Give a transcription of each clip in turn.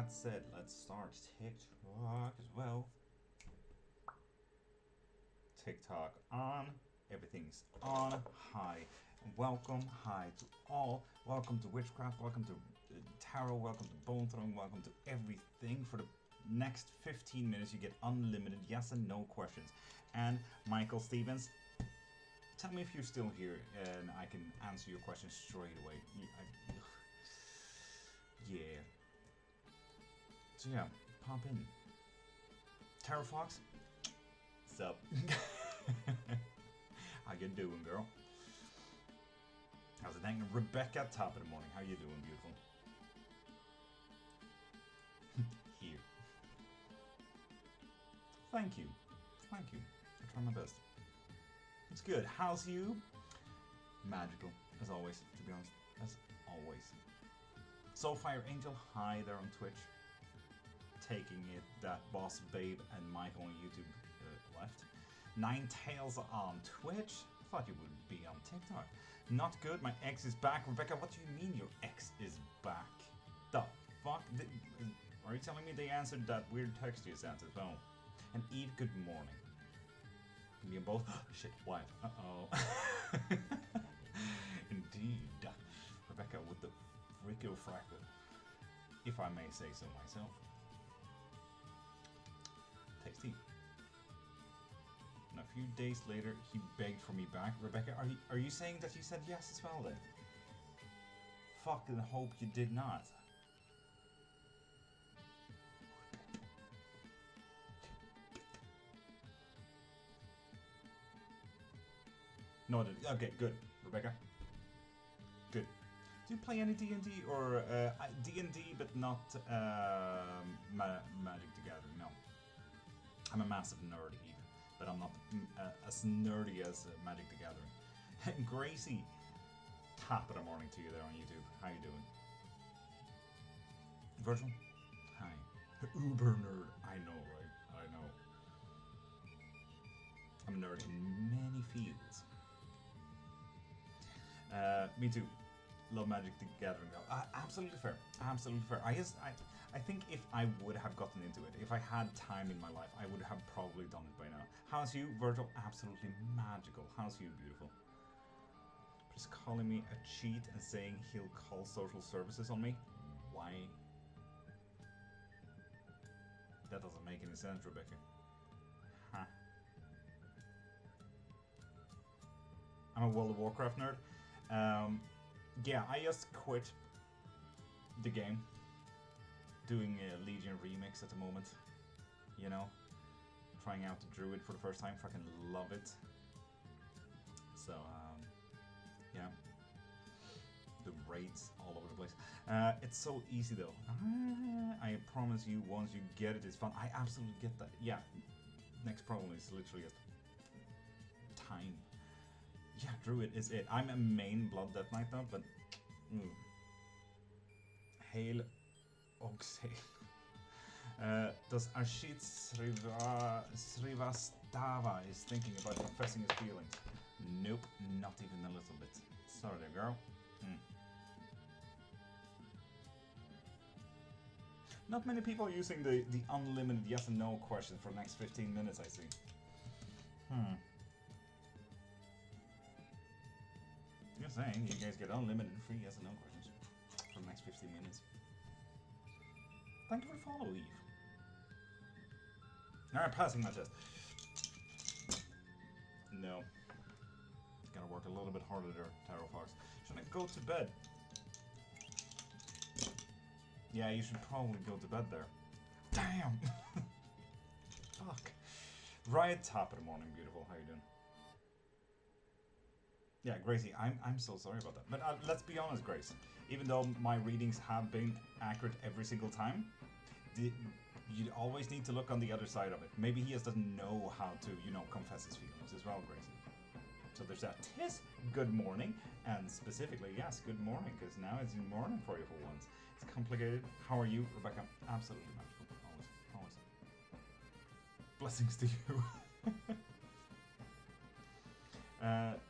that said, let's start TikTok as well. TikTok on. Everything's on. Hi. And welcome. Hi to all. Welcome to Witchcraft. Welcome to Tarot. Welcome to Bone Throwing. Welcome to everything. For the next 15 minutes, you get unlimited yes and no questions. And Michael Stevens, tell me if you're still here and I can answer your questions straight away. Yeah. So yeah, pop in. Tarot Fox, what's up? How you doing, girl? How's it going? Rebecca, top of the morning. How you doing, beautiful? Here. Thank you. Thank you. I try my best. It's good. How's you? Magical, as always, to be honest. As always. Soulfire Angel, hi there on Twitch. Taking it that Boss Babe and Mike on YouTube left. Nine Tails on Twitch. Thought you would be on TikTok. Not good, my ex is back. Rebecca, what do you mean your ex is back? The fuck? Are you telling me they answered that weird text you sent as well? And Eve, good morning. Me and both. Shit, what? Uh-oh. Indeed. Rebecca with the fricko fractal. If I may say so myself. Tasty. And a few days later, he begged for me back. Rebecca, are you saying that you said yes as well then? Fucking hope you did not. No, okay, good. Rebecca. Good. Do you play any D&D or D&D, but not Magic the Gathering? No. I'm a massive nerd, even, but I'm not as nerdy as Magic the Gathering. Gracie, top of the morning to you there on YouTube. How you doing? Virgil, hi. Uber nerd. I know, right? I know. I'm a nerd in many fields. Me too. Love Magic the Gathering though. Absolutely fair. Absolutely fair. I think if I would have gotten into it, if I had time in my life, I would have probably done it by now. How's you, Virgil? Absolutely magical. How's you, beautiful? Just calling me a cheat and saying he'll call social services on me? Why? That doesn't make any sense, Rebecca. Huh. I'm a World of Warcraft nerd. Yeah, I just quit the game. Doing a Legion remix at the moment. You know? Trying out the Druid for the first time. Fucking love it. So, yeah. The raids all over the place. It's so easy though. I promise you, once you get it, it's fun. I absolutely get that. Yeah. Next problem is literally just time. Yeah, Druid is it. I'm a main Blood Death Knight though, but... Hail Oxhail. Does Arshit Srivastava is thinking about confessing his feelings? Nope, not even a little bit. Sorry there, girl. Not many people are using the unlimited yes and no question for the next 15 minutes, I see. Just saying, you guys get unlimited free yes and no questions for the next 15 minutes. Thank you for the follow, Eve. Alright, passing my test. No. Gotta work a little bit harder there, Tarot Fox. Should I go to bed? Yeah, you should probably go to bed there. Damn! Fuck. Right top of the morning, beautiful. How you doing? Yeah, Gracie, I'm so sorry about that. But let's be honest, Grace. Even though my readings have been accurate every single time, you always need to look on the other side of it. Maybe he just doesn't know how to, you know, confess his feelings as well, Gracie. So there's that. Tis good morning, and specifically, yes, good morning, because now it's morning for you for once. It's complicated. How are you, Rebecca? Absolutely magical. Always, always. Blessings to you.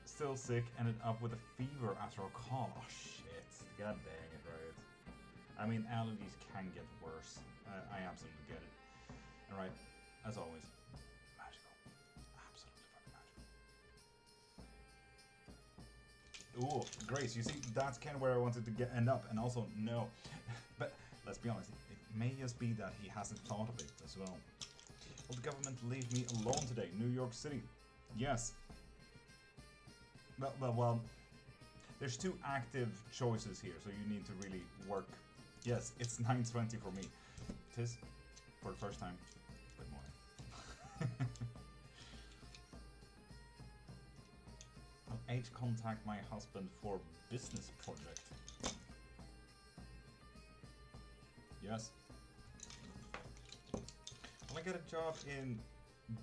Still sick, ended up with a fever after a call. Oh shit, god dang it, right. I mean, allergies can get worse. I absolutely get it. And right, as always, magical. Absolutely fucking magical. Ooh, Grace, you see, that's kind of where I wanted to end up. And also, no. But let's be honest, it may just be that he hasn't thought of it as well. Will the government leave me alone today? New York City. Yes. Well, there's two active choices here, so you need to really work. Yes, it's 9:20 for me. It is, for the first time. Good morning. I'll H contact my husband for business project. Yes. Will I get a job in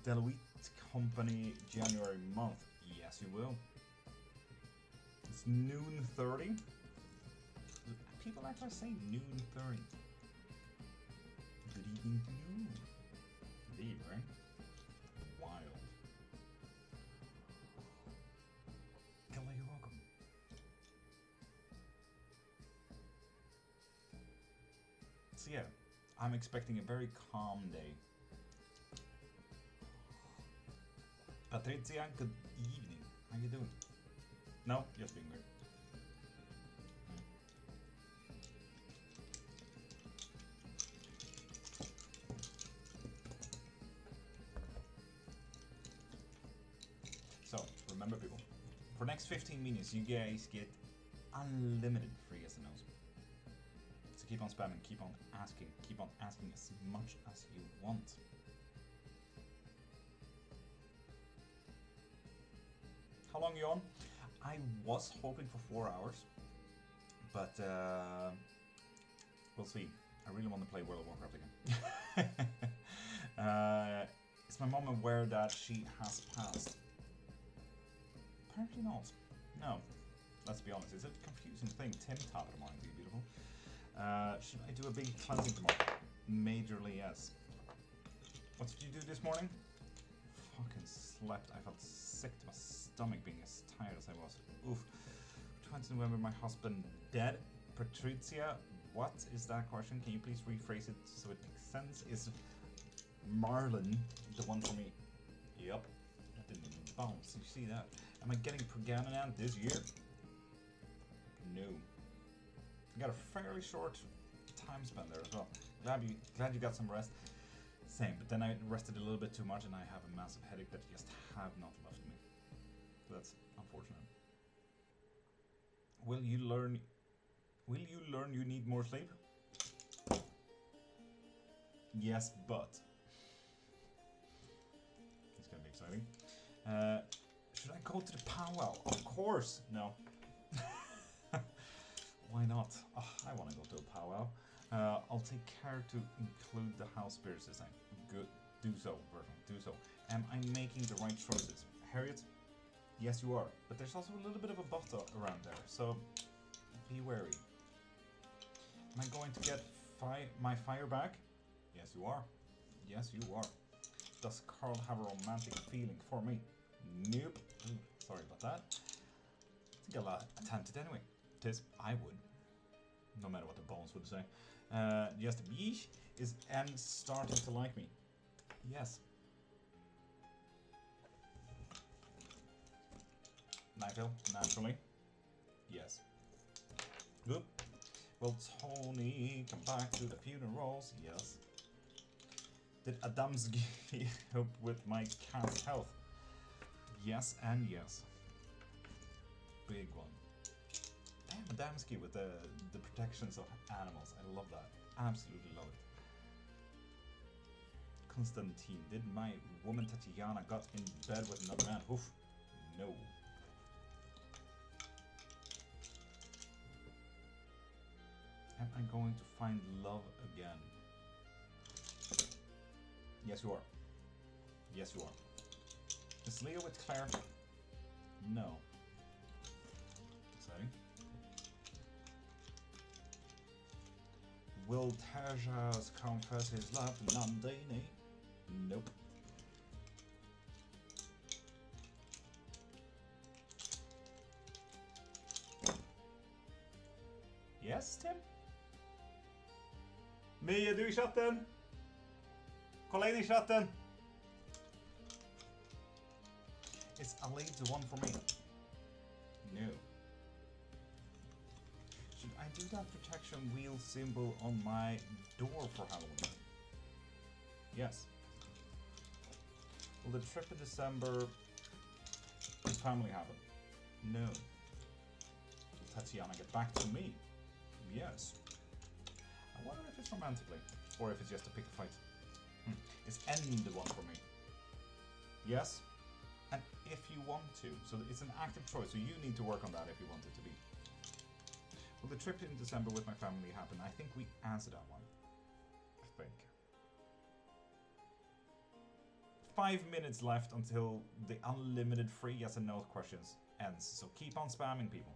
Deloitte company January month? Yes, you will. It's noon 30. People actually say noon 30. Good evening to you. Indeed, right? Wild. Hello, you're welcome. So yeah, I'm expecting a very calm day. Patricia, good evening. How you doing? No, just being weird. So, remember people, for the next 15 minutes you guys get unlimited free SNOs. So keep on spamming, keep on asking as much as you want. How long are you on? I was hoping for 4 hours, but we'll see. I really want to play World of Warcraft again. Is my mom aware that she has passed? Apparently not. No. Let's be honest, it's a confusing thing. Tim top of mind, be beautiful. Should I do a big cleansing tomorrow? Majorly, yes. What did you do this morning? Fucking slept. I felt sick to my stomach being as tired as I was. Oof. 20 November, my husband dead. Patricia, what is that question? Can you please rephrase it so it makes sense? Is Marlon the one for me? Yup. That didn't even bounce. You see that? Am I getting Pergamon this year? No. I got a fairly short time span there as well. Glad you got some rest. Same, but then I rested a little bit too much and I have a massive headache that just have not left me. So that's unfortunate. Will you learn you need more sleep? Yes, but it's gonna be exciting. Should I go to the powwow? Of course. No. Why not? Oh, I want to go to a powwow. I'll take care to include the house spirits this time. Good. Do so, Bertrand. Do so. Am I making the right choices? Harriet? Yes, you are. But there's also a little bit of a butt around there, so be wary. Am I going to get my fire back? Yes, you are. Yes, you are. Does Carl have a romantic feeling for me? Nope. Ooh, sorry about that. I think I'll attempt it anyway. Tis, I would. No matter what the bones would say. Just yeesh. Is M starting to like me? Yes. Nigel, naturally. Yes. Good. Will Tony come back to the funerals? Yes. Did Adamski help with my cat's health? Yes and yes. Big one. Damn, Adamski with the protections of animals. I love that. Absolutely love it. Constantine, did my woman Tatiana got in bed with another man? Oof. No. Am I going to find love again? Yes, you are. Yes, you are. Is Leo with Claire? No. Exciting. Will Tejas confess his love to Nandini? Nope. Yes, Tim? Mia, du i chatten! Kolla in i chatten! Is Ali the one for me? No. Should I do that protection wheel symbol on my door for Halloween? Yes. Will the trip in December with family happen? No. Will Tatiana get back to me? Yes. I wonder if it's romantically, or if it's just a pick a fight. Is N the one for me? Yes. And if you want to, so it's an active choice, so you need to work on that if you want it to be. Will the trip in December with my family happen? I think we answered that one. I think. 5 minutes left until the unlimited free yes and no questions ends, so keep on spamming people.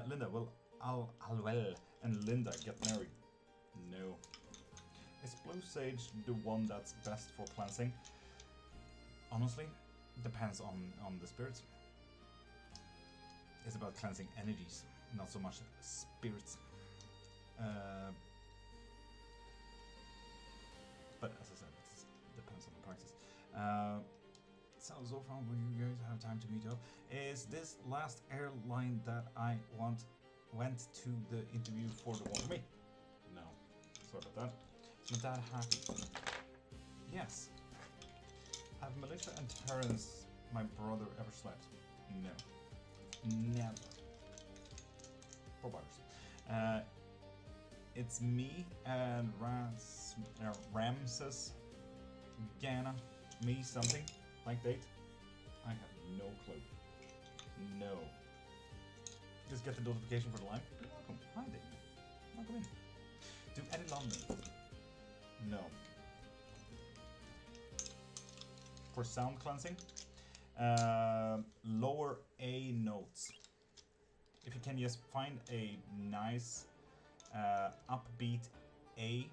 Linda, will Alwell and Linda get married? No. Is Blue Sage the one that's best for cleansing? Honestly, depends on the spirits. It's about cleansing energies, not so much spirits. But as I said, it depends on the practice. So far, will you guys have time to meet up? Is this last airline that I went to the interview for the one for me? No. Sorry about that. Is my dad happy? Yes. Have Melissa and Terrence, my brother, ever slept? No. Never. Poor buggers. It's me and Ramses, Ghana, me something, like date? I have no clue. No. Just get the notification for the line. You're welcome. Hi, Dave. Welcome in. Do any London? No. For sound cleansing, lower A notes. If you can just find a nice upbeat A,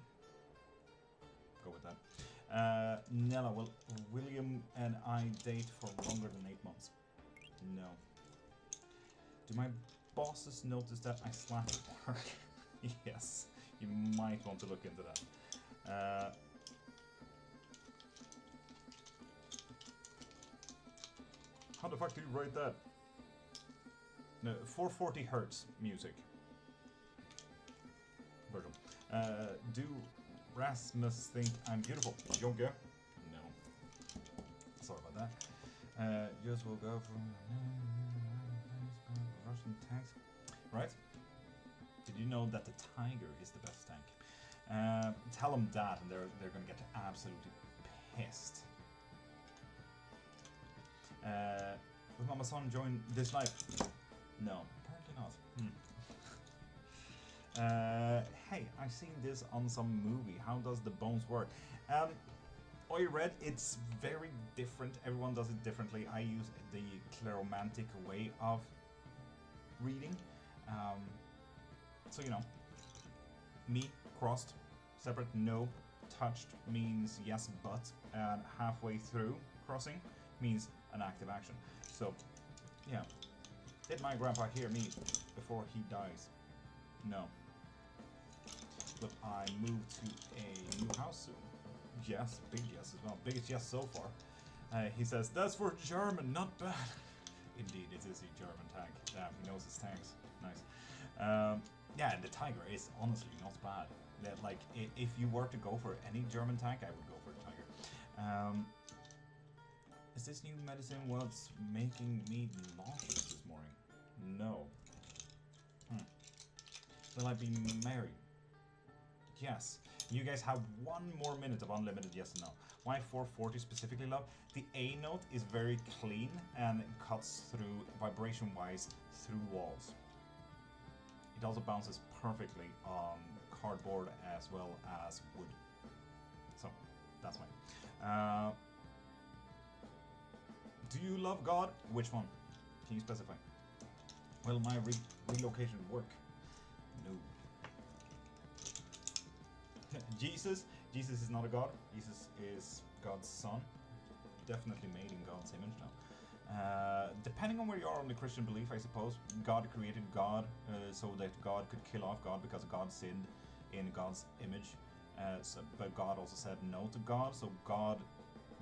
go with that. Nella, will William and I date for longer than 8 months? No. Do my bosses notice that I slap at work? Yes, you might want to look into that. How the fuck do you write that? No, 440 hertz music. Virgil. Do Rasmus think I'm beautiful? Yoga? No. Sorry about that. Just will go from Russian tanks. Right? Did you know that the Tiger is the best tank? Tell them that and they're gonna get absolutely pissed. Will Mama Son join this live? No, apparently not. Hey, I've seen this on some movie. How does the bones work? I read it's very different. Everyone does it differently. I use the claromantic way of reading. So you know, me crossed, separate, no, touched means yes, but, and halfway through crossing means an active action. So, yeah. Did my grandpa hear me before he dies? No. But I moved to a new house soon. Yes, big yes as well. Biggest yes so far. He says, that's for German, not bad. Indeed, it is a German tank. Damn, he knows his tanks. Nice. Yeah, and the Tiger is honestly not bad. Like, if you were to go for any German tank, I would go for the Tiger. Is this new medicine what's making me nauseous this morning? No. Will I be married? Yes. You guys have 1 more minute of unlimited yes and no. Why 440 specifically, love? The A note is very clean and it cuts through, vibration-wise, through walls. It also bounces perfectly on cardboard as well as wood. So, that's mine. Do you love God? Which one? Can you specify? Will my relocation work? No. Jesus is not a god. Jesus is God's son. Definitely made in God's image now. Depending on where you are on the Christian belief, I suppose, God created God so that God could kill off God because God sinned in God's image. But God also said no to God, so God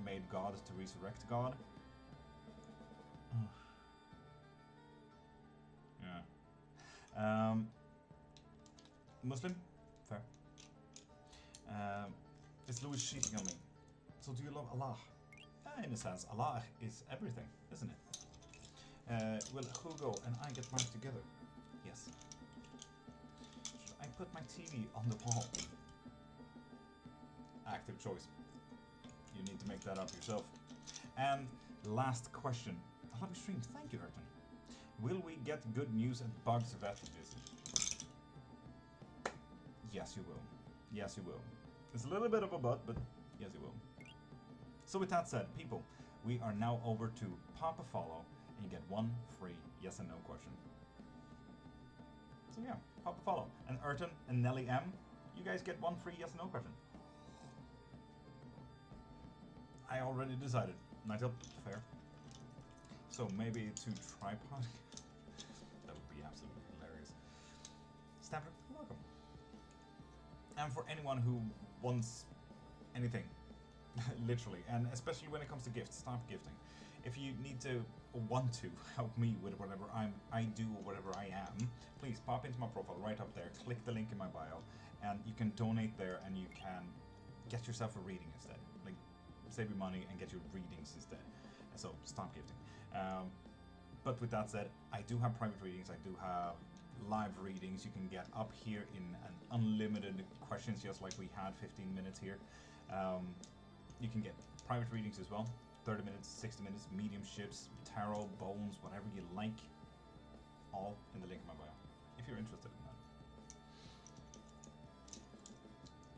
made God to resurrect God. Yeah. Muslim? Fair. Is Louis cheating on me? So do you love Allah? In a sense, Allah is everything, isn't it? Will Hugo and I get married together? Yes. Should I put my TV on the wall? Active choice. You need to make that up yourself. And last question. I love your streams. Thank you, Ayrton. Will we get good news and bugs of effigies? Yes, you will. Yes, you will. It's a little bit of a but yes, you will. So with that said, people, we are now over to pop a follow and you get one free yes and no question. So yeah, pop a follow. And Ayrton and Nelly M, you guys get one free yes and no question. I already decided. Nigel, fair. So maybe to tripod. That would be absolutely hilarious. Stamper, welcome. And for anyone who wants anything, literally, and especially when it comes to gifts, stop gifting. If you need to want to help me with whatever I do or whatever I am, please pop into my profile right up there, click the link in my bio, and you can donate there and you can get yourself a reading instead. Like, save your money and get your readings instead. So stop gifting. But with that said, I do have private readings, I do have live readings you can get up here in an unlimited questions, just like we had 15 minutes here. You can get private readings as well, 30 minutes, 60 minutes, mediumships, tarot, bones, whatever you like, all in the link in my bio, if you're interested in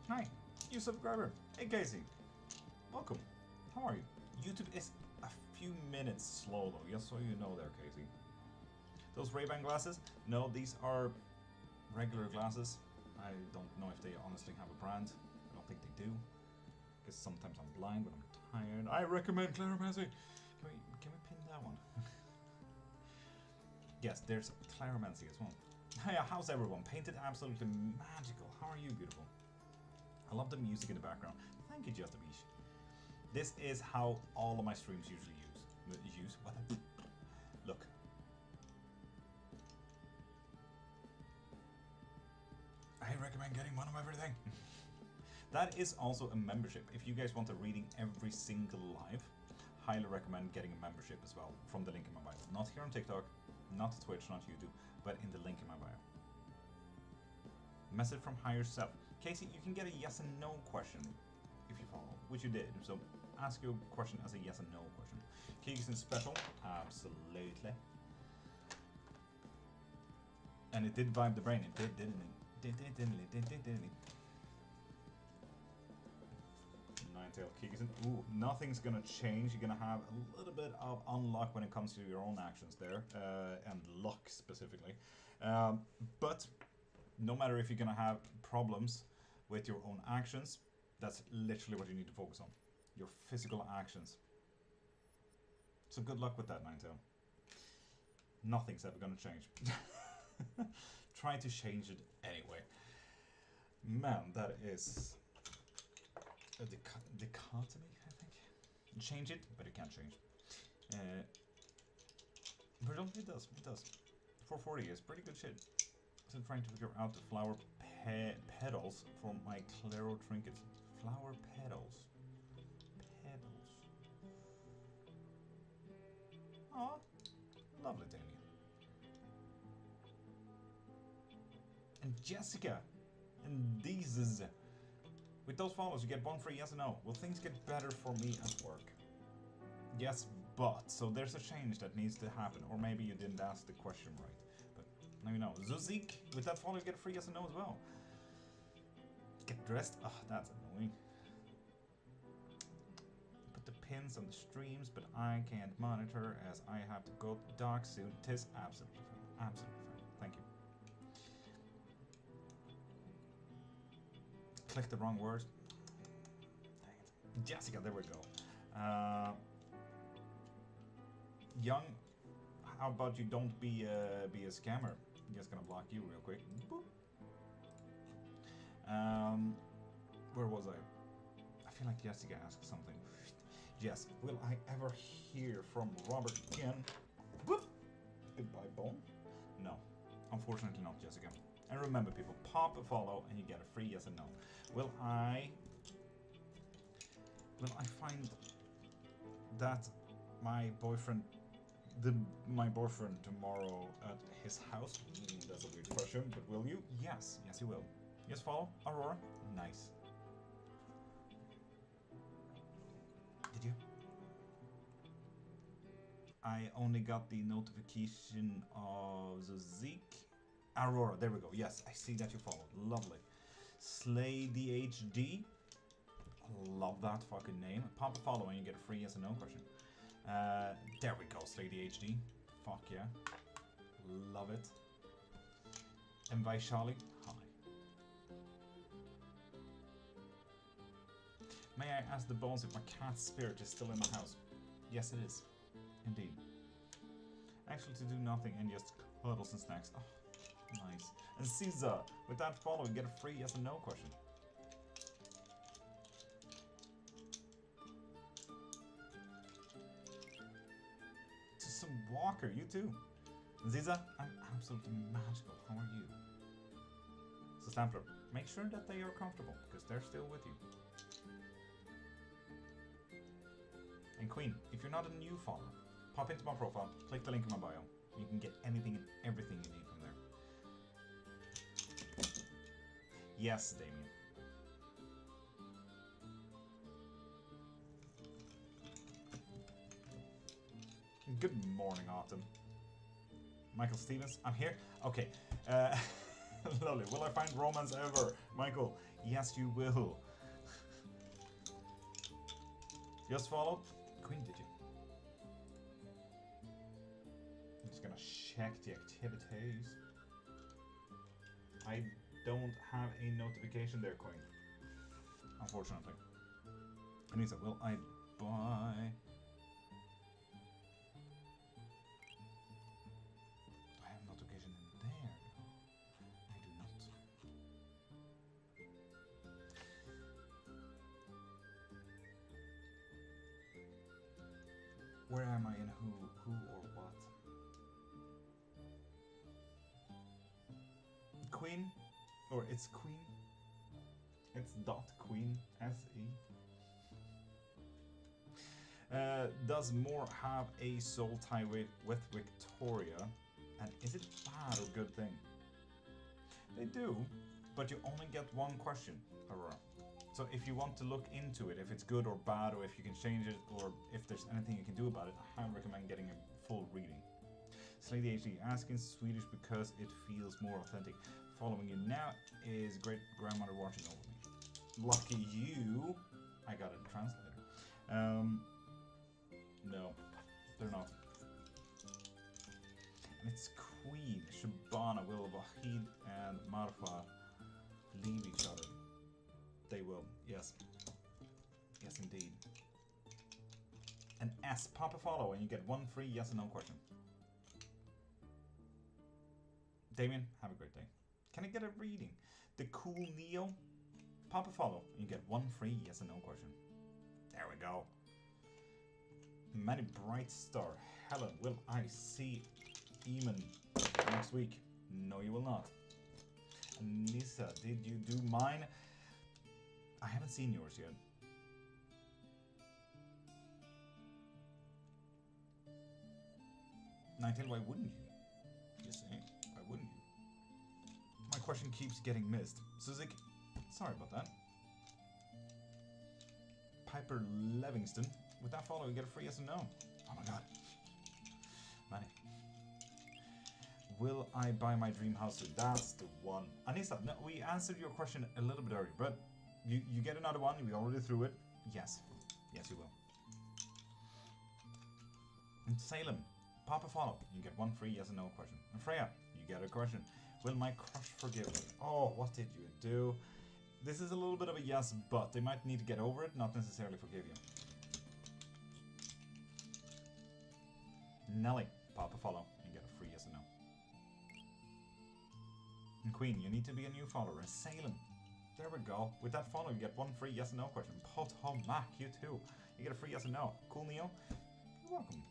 that. Hi, new subscriber. Hey Casey, welcome. How are you? YouTube is a few minutes slow though, just so you know there, Casey. Those Ray-Ban glasses? No, these are regular glasses. I don't know if they honestly have a brand. I don't think they do. Because sometimes I'm blind when I'm tired. I recommend Claromancy. Can we pin that one? Yes, there's Claromancy as well. Hiya, how's everyone? Painted absolutely magical. How are you, beautiful? I love the music in the background. Thank you, Justabish. This is how all of my streams usually use. What? Look. I recommend getting one of everything. That is also a membership. If you guys want a reading every single live, highly recommend getting a membership as well from the link in my bio. Not here on TikTok, not Twitch, not YouTube, but in the link in my bio. Message from higher self. Casey, you can get a yes and no question if you follow, which you did. So ask your question as a yes and no question. Keegan special, absolutely. And it did vibe the brain. It did, didn't it? Ninetail Keegan. Ooh, nothing's gonna change. You're gonna have a little bit of unluck when it comes to your own actions there, and luck specifically. But no matter if you're gonna have problems with your own actions, that's literally what you need to focus on. Your physical actions. So good luck with that, Ninetail. Nothing's ever gonna change. Try to change it anyway. Man, that is a dichotomy, I think. Change it, but you can't change. Virgil, it does. 440 is pretty good shit. So I'm trying to figure out the flower petals for my Claro trinkets. Flower petals. Aw, lovely, Damien. And Jessica, and these is, with those follows you get one free yes and no. Will things get better for me at work? Yes, but, so there's a change that needs to happen, or maybe you didn't ask the question right, but now you know. Zuzik, with that follow you get a free yes and no as well. Get dressed, oh, that's annoying. Put the pins on the streams, but I can't monitor as I have to go dark soon. Tis absolutely fine, absolutely fine, thank you. Click the wrong word. Dang it. Jessica, there we go. Young, how about you don't be a scammer? I'm just gonna block you real quick. Boop. Where was I? I feel like Jessica asked something. Yes, will I ever hear from Robert again? Whoop! Goodbye, Bone. No, unfortunately not, Jessica. And remember, people, pop a follow and you get a free yes and no. Will I find that my boyfriend tomorrow at his house? That's a weird question, but will you? Yes, yes you will. Yes, follow, Aurora. Nice. Did you? I only got the notification of the Zeke. Aurora, there we go. Yes, I see that you followed. Lovely. Slay the HD. Love that fucking name. Pop a follow and you get a free yes and no question. There we go, Slay the HD. Fuck yeah. Love it. And Vaishali, hi. May I ask the bones if my cat's spirit is still in the house? Yes, it is. Indeed. Actually, to do nothing and just cuddles and snacks. Oh, nice. And Caesar, with that follow, you get a free yes and no question. To some Walker, you too. And Ziza, I'm absolutely magical. How are you? So Stampler, make sure that they are comfortable, because they're still with you. And Queen, if you're not a new follower, pop into my profile, click the link in my bio. You can get anything and everything you need from there. Yes, Damien. Good morning, Autumn. Michael Stevens, I'm here. Okay. Lovely. Will I find romance ever? Michael, yes you will. Just followed? Queen, did you? I'm just gonna check the activities. I don't have a notification there, Queen. Unfortunately. Anissa, will I buy... Do I have a notification in there? I do not. Where am I and who or what? Queen? Or it's Queen? It's dot Queen, S-E. Does Moore have a soul tie with Victoria? And is it bad or good thing? They do, but you only get one question, Aurora. So if you want to look into it, if it's good or bad, or if you can change it, or if there's anything you can do about it, I highly recommend getting a full reading. Slay the HD, ask in Swedish because it feels more authentic. Following you now is great grandmother watching over me. Lucky you, I got a translator. No, they're not. And it's Queen, Shabana, will Wahid and Marfa leave each other? They will, yes. Yes, indeed. And S, pop a follow and you get one free yes and no question. Damien, have a great day. Can I get a reading? The Cool Neo, pop a follow and you get one free yes and no question. There we go. Many Bright Star, Helen, will I see Eamon next week? No, you will not. Nissa, did you do mine? I haven't seen yours yet. Nightingale, why wouldn't you? Just saying, why wouldn't you? My question keeps getting missed. Suzik, sorry about that. Piper Livingston, with that follow you get a free yes and no. Oh my god. Manny. Will I buy my dream house? That's the one. Anissa, no, we answered your question a little bit earlier, but you get another one. We already threw it. Yes. Yes, you will. And Salem, pop a follow. You get one free yes and no question. And Freya, you get a question. Will my crush forgive me? Oh, what did you do? This is a little bit of a yes, but they might need to get over it, not necessarily forgive you. Nelly, pop a follow. You get a free yes and no. And Queen, you need to be a new follower. And Salem, There we go. With that follow, you get one free yes and no question. Potomac, you too. You get a free yes and no. Cool, Neo? You're welcome.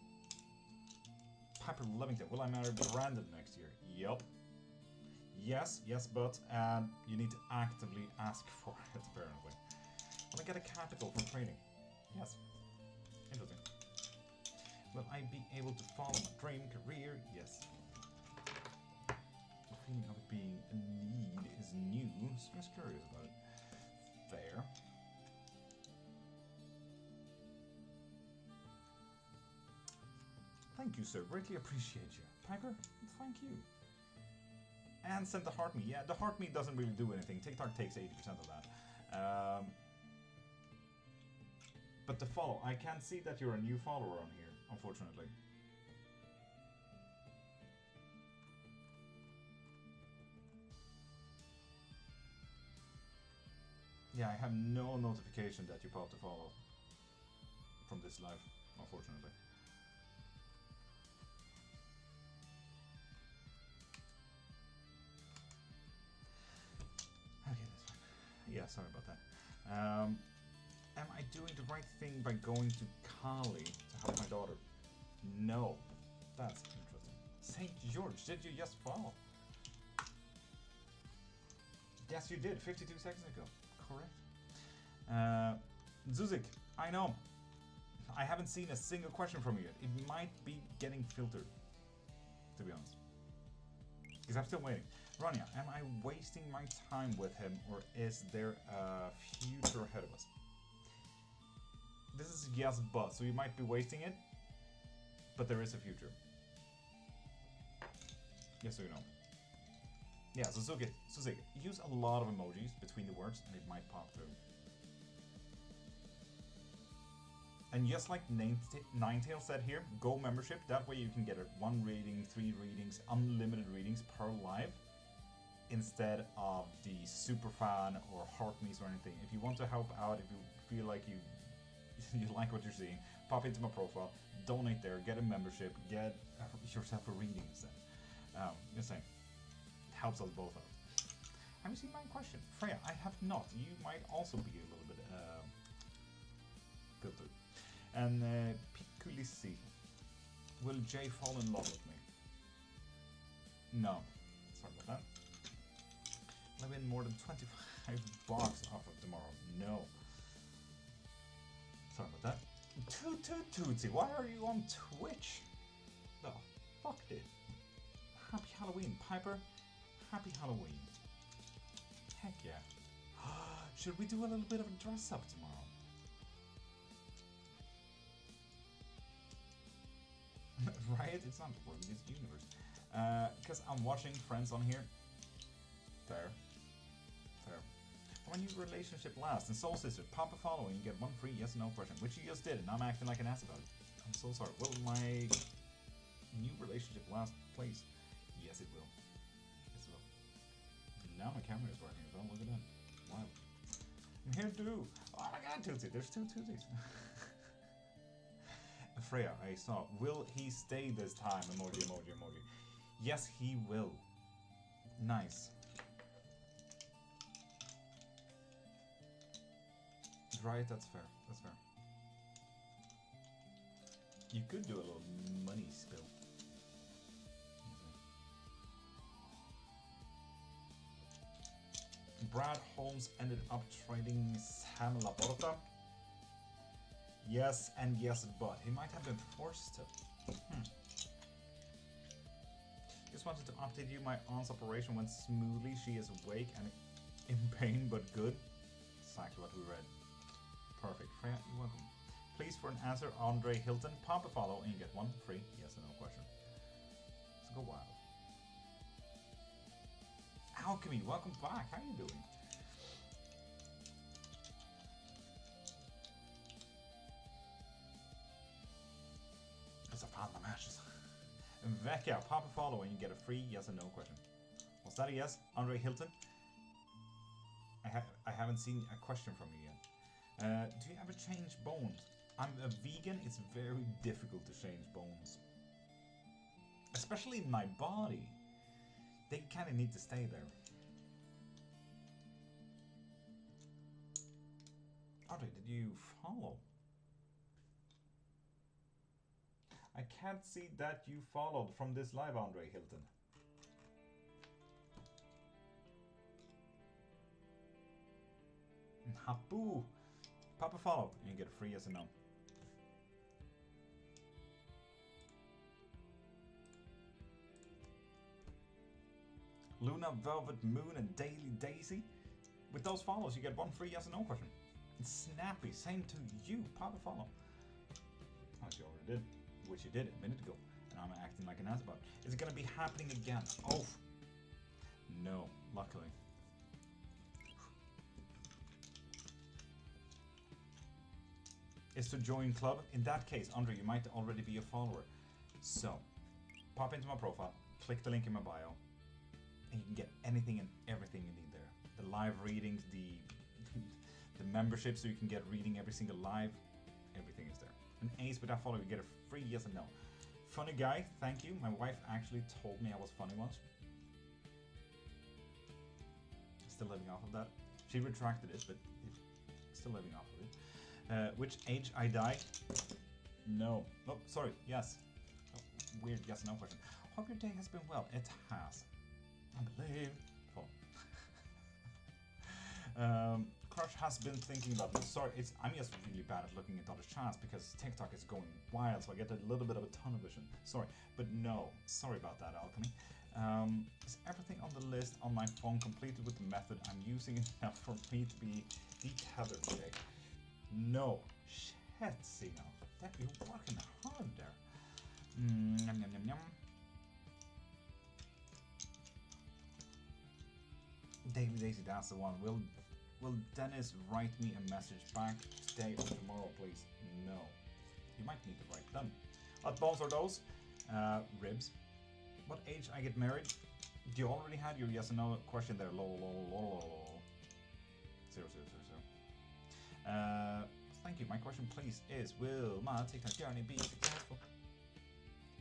Piper Levington. Will I marry Brandon next year? Yup. Yes, but you need to actively ask for it, apparently. Will I get a capital for training? Yes. Interesting. Will I be able to follow my dream career? Yes. The feeling of it being a need is new, so I'm just curious about it. Fair. Thank you, sir. Greatly appreciate you. Piper, thank you. And sent the heart meat. Yeah, the heart meat doesn't really do anything. TikTok takes 80% of that. But the follow, I can't see that you're a new follower on here, unfortunately. Yeah, I have no notification that you popped a follow from this live, unfortunately. Okay, that's fine. Yeah, sorry about that. Am I doing the right thing by going to Kali to help my daughter? No. That's interesting. St. George, did you just follow? Yes, you did, 52 seconds ago. Correct. Zuzik, I know. I haven't seen a single question from you yet. It might be getting filtered, to be honest. Because I'm still waiting. Rania, am I wasting my time with him, or is there a future ahead of us? This is yes, but, so you might be wasting it, but there is a future. Yes, so you know. Yeah, so Suzuki, use a lot of emojis between the words and it might pop through. And just like Ninetail said here, go membership, that way you can get 1 reading, 3 readings, unlimited readings per live, instead of the super fan or heart me's or anything. If you want to help out, if you feel like you like what you're seeing, pop into my profile, donate there, get a membership, get yourself a reading instead. Just saying, it helps us both out. Have you seen my question? Freya, I have not. You might also be a little bit filtered. And Piculisi, will Jay fall in love with me? No. Sorry about that. Will I win more than 25 bucks off of tomorrow? No. Sorry about that. Tootsie, why are you on Twitch? The fuck, dude. Happy Halloween, Piper. Happy Halloween. Heck yeah. Should we do a little bit of a dress up tomorrow? Right? It's not the world, it's the universe. Because I'm watching Friends on here. Fair. When your relationship lasts, and Soul Sister, pop a follow and you get 1 free yes or no question, which you just did, and I'm acting like an ass about it. I'm so sorry. Will my new relationship last, please? Yes, it will. Yes, it will. Now my camera is working as well. Look at that. Wow. I'm here too. Oh my god, Tootsie. There's 2 Tootsies. Freya, I saw. Will he stay this time? Emoji. Yes, he will. Nice. Right, that's fair. You could do a little money spill. Brad Holmes ended up trading Sam Laporta. Yes, and yes, but he might have been forced to. Just wanted to update you. My aunt's operation went smoothly. She is awake and in pain, but good. Exactly what we read. Perfect. Freya, you're welcome. Please, for an answer, Andre Hilton, pop a follow and you get 1 free yes or no question. Let's go wild. Alchemy, welcome back. How are you doing? It's a fan of matches. Vecchia, pop a follow and you get a free yes or no question. Was that a yes, Andre Hilton? I haven't seen a question from you yet. Do you ever change bones? I'm a vegan, it's very difficult to change bones. Especially in my body. They kind of need to stay there. you follow? I can't see that you followed from this live, Andre Hilton. Hapu! Pop a follow and you get a free yes or no. Luna, Velvet Moon, and Daily Daisy. With those follows, you get one free yes or no question. And Snappy, same to you. Pop a follow. As you already did, which you did a minute ago. And I'm acting like an ass about it. Is it going to be happening again? Oh! No, luckily. Is to join club. In that case, Andre, you might already be a follower. So, pop into my profile, click the link in my bio, and you can get anything and everything you need there. The live readings, the membership, so you can get reading every single live. Everything is there. And Ace, with that follow, you get a free yes and no. Funny guy, thank you. My wife actually told me I was funny once. Still living off of that. She retracted it, but still living off of it. Which age I die? No. Oh, sorry. Yes. Oh, weird yes no question. Hope your day has been well. It has. I believe. Oh. Crush has been thinking about this. Sorry, I'm just really bad at looking at other chats because TikTok is going wild, so I get a little bit of a tunnel vision. Sorry, but no. Sorry about that, Alchemy. Is everything on the list on my phone completed with the method I'm using enough for me to be detethered today? No. Shit, Sino. You're working hard there. Yum, yum, yum, yum. Daily Daisy, that's the one. Will Dennis write me a message back today or tomorrow, please? No. You might need to write them. What bones are those? Ribs. What age I get married? You already had your yes or no question there. Lol, lol, lol, lol. 0, 0, 0, 0. Thank you. My question, please, is: will my TikTok journey be successful?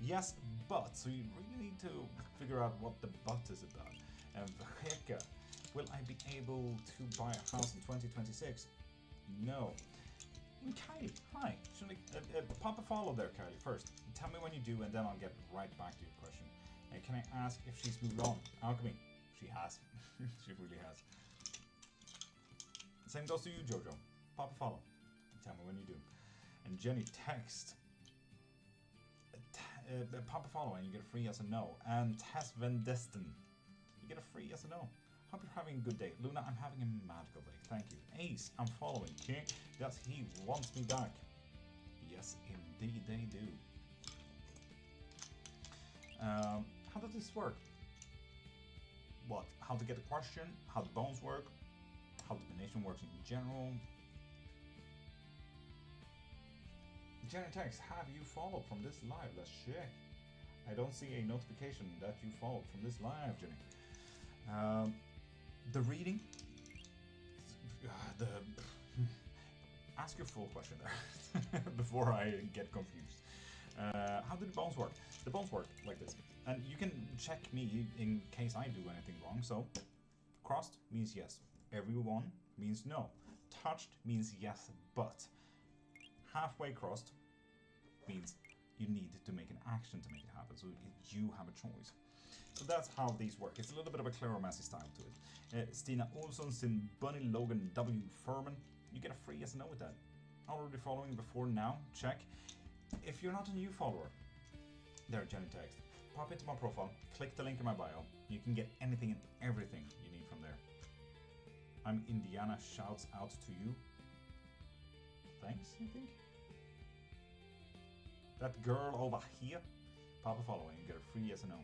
Yes, but. So you really need to figure out what the but is about. Vajeka, will I be able to buy a house in 2026? No. And Kylie, hi. Should I pop a follow there, Kylie, first. Tell me when you do, and then I'll get right back to your question. And can I ask if she's moved on? Alchemy, she has. She really has. Same goes to you, Jojo. Pop a follow. Tell me when you do. And Jenny, text. Pop a follow and you get a free yes or no. And Tess Van Desten, you get a free yes or no. Hope you're having a good day. Luna, I'm having a magical day. Thank you. Ace, I'm following. Okay? Yes, he wants me back. Yes, indeed they do. How does this work? What? How to get a question? How the bones work? How divination works in general? Jenny text, have you followed from this live? Let's check. I don't see a notification that you followed from this live, Jenny. The reading. Ask your full question there before I get confused. How do the bones work? The bones work like this. And you can check me in case I do anything wrong. So, crossed means yes. Everyone means no. Touched means yes, but. Halfway crossed means you need to make an action to make it happen. So you have a choice. So that's how these work. It's a little bit of a Claromancy style to it. Stina Olsson, Sin Bunny, Logan W. Furman. You get a free yes and no with that. Already following before now? Check. If you're not a new follower, there, Jenny text. Pop into my profile, click the link in my bio. You can get anything and everything you need from there. I'm Indiana, shouts out to you. Thanks, I think. That girl over here. Pop a follow and you get a free yes and no.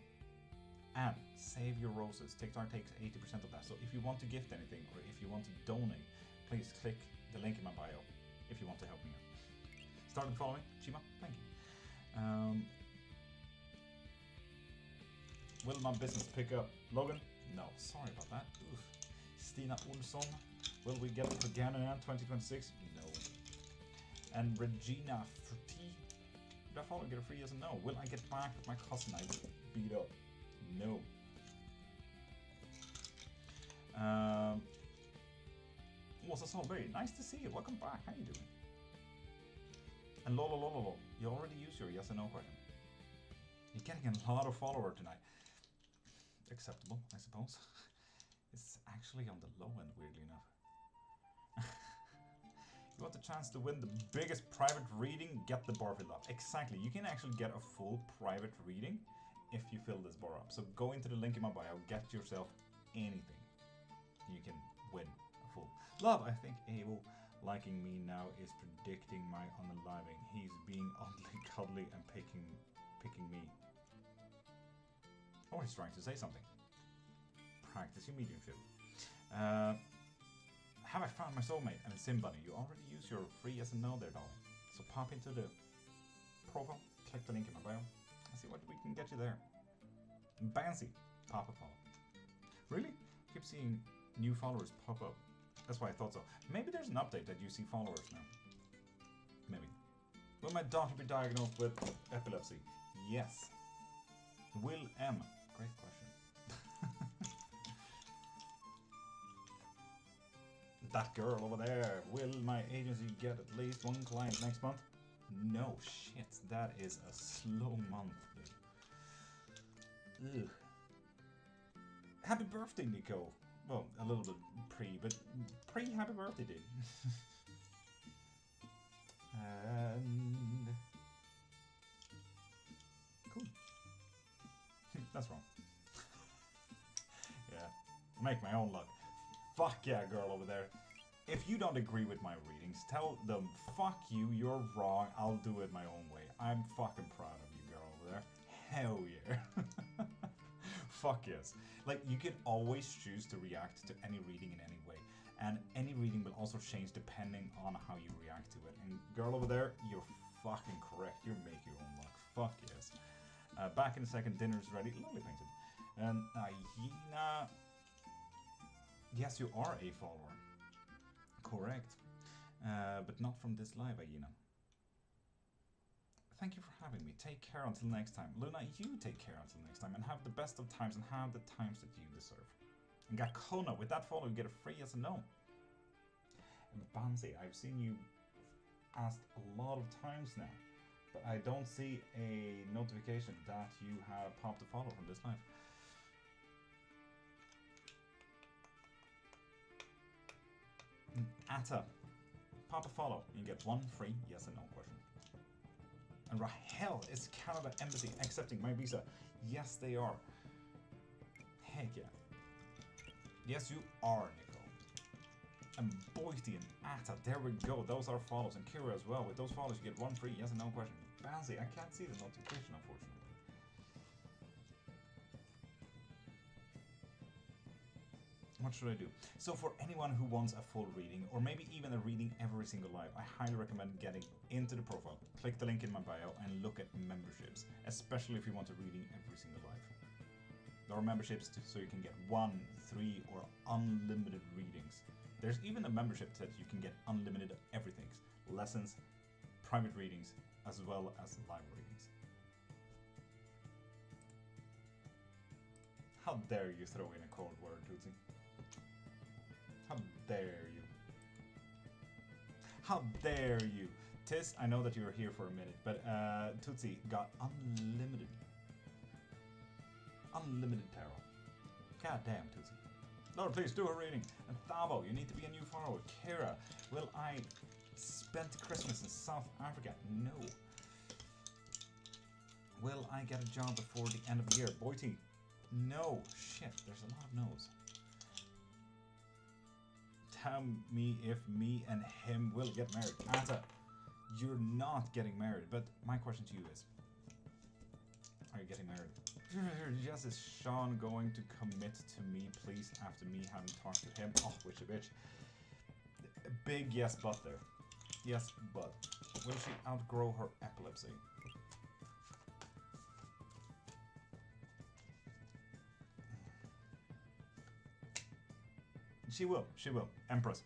And save your roses. TikTok takes 80% of that. So if you want to gift anything or if you want to donate, please click the link in my bio if you want to help me out. Started following. Chima, thank you. Will my business pick up? Logan? No, sorry about that. Oof. Stina Olsson. Will we get to Ghana in 2026? No. And Regina Frutti. Did I follow get a free yes and no? Will I get back with my cousin I beat up? No. was a soul. Very nice to see you. Welcome back. How you doing? And lol, you already used your yes and no question. You're getting a lot of followers tonight. Acceptable, I suppose. It's actually on the low end, weirdly enough. You want the chance to win the biggest private reading? Get the bar filled up. Exactly. You can actually get a full private reading if you fill this bar up. So go into the link in my bio, get yourself anything. You can win a full. Love, I think Abel liking me now is predicting my unaliving. He's being oddly cuddly and picking me. Or he's trying to say something. Practice your mediumship. Have I found my soulmate? And it's Sim Bunny. You already used your free yes and no there, darling. So pop into the profile, click the link in my bio, and see what we can get you there. Bancy, pop a follow. Really? Keep seeing new followers pop up. That's why I thought so. Maybe there's an update that you see followers now. Maybe. Will my daughter be diagnosed with epilepsy? Yes. Will M. Great question. That girl over there. Will my agency get at least one client next month? No shit. That is a slow month. Ugh. Happy birthday, Nico. Well, a little bit but pre-happy birthday, dude. And... Cool. That's wrong. Yeah. Make my own luck. Fuck yeah, girl over there. If you don't agree with my readings, tell them, fuck you, you're wrong, I'll do it my own way. I'm fucking proud of you, girl over there. Hell yeah. Fuck yes. Like, you can always choose to react to any reading in any way. And any reading will also change depending on how you react to it. And girl over there, you're fucking correct. You make your own luck. Fuck yes. Back in a second, dinner's ready. Lovely painted. And Yina... Yes, you are a follower. Correct. But not from this live, Aina. Thank you for having me. Take care until next time. Luna, you take care until next time and have the best of times and have the times that you deserve. And Gakona, with that follow, you get a free yes and no. And Bansi, I've seen you asked a lot of times now, but I don't see a notification that you have popped a follow from this live. Atta, pop a follow, you get one free yes and no question. And Rahel, is Canada Embassy accepting my visa? Yes, they are. Heck yeah. Yes, you are, Nico. And Boisty and Atta, there we go. Those are follows. And Kira as well. With those follows, you get one free yes and no question. Bansi, I can't see the notification, unfortunately. What should I do? So for anyone who wants a full reading, or maybe even a reading every single live, I highly recommend getting into the profile. Click the link in my bio and look at memberships, especially if you want a reading every single live. There are memberships so you can get 1, 3, or unlimited readings. There's even a membership that you can get unlimited everything. Lessons, private readings, as well as live readings. How dare you throw in a cold word, Tootsie? How dare you? How dare you? Tis, I know that you were here for a minute, but Tootsie got unlimited tarot. God damn, Tootsie. Lord, please do a reading. And Thavo, you need to be a new follower. Kira, will I spend Christmas in South Africa? No. Will I get a job before the end of the year? Boity, no. Shit, there's a lot of no's. Tell me if me and him will get married. Atta, you're not getting married, but my question to you is, are you getting married? Yes, is Sean going to commit to me, please, after me having talked to him? Oh, witchy bitch. Big yes, but there. Yes, but. Will she outgrow her epilepsy? She will, she will. Empress.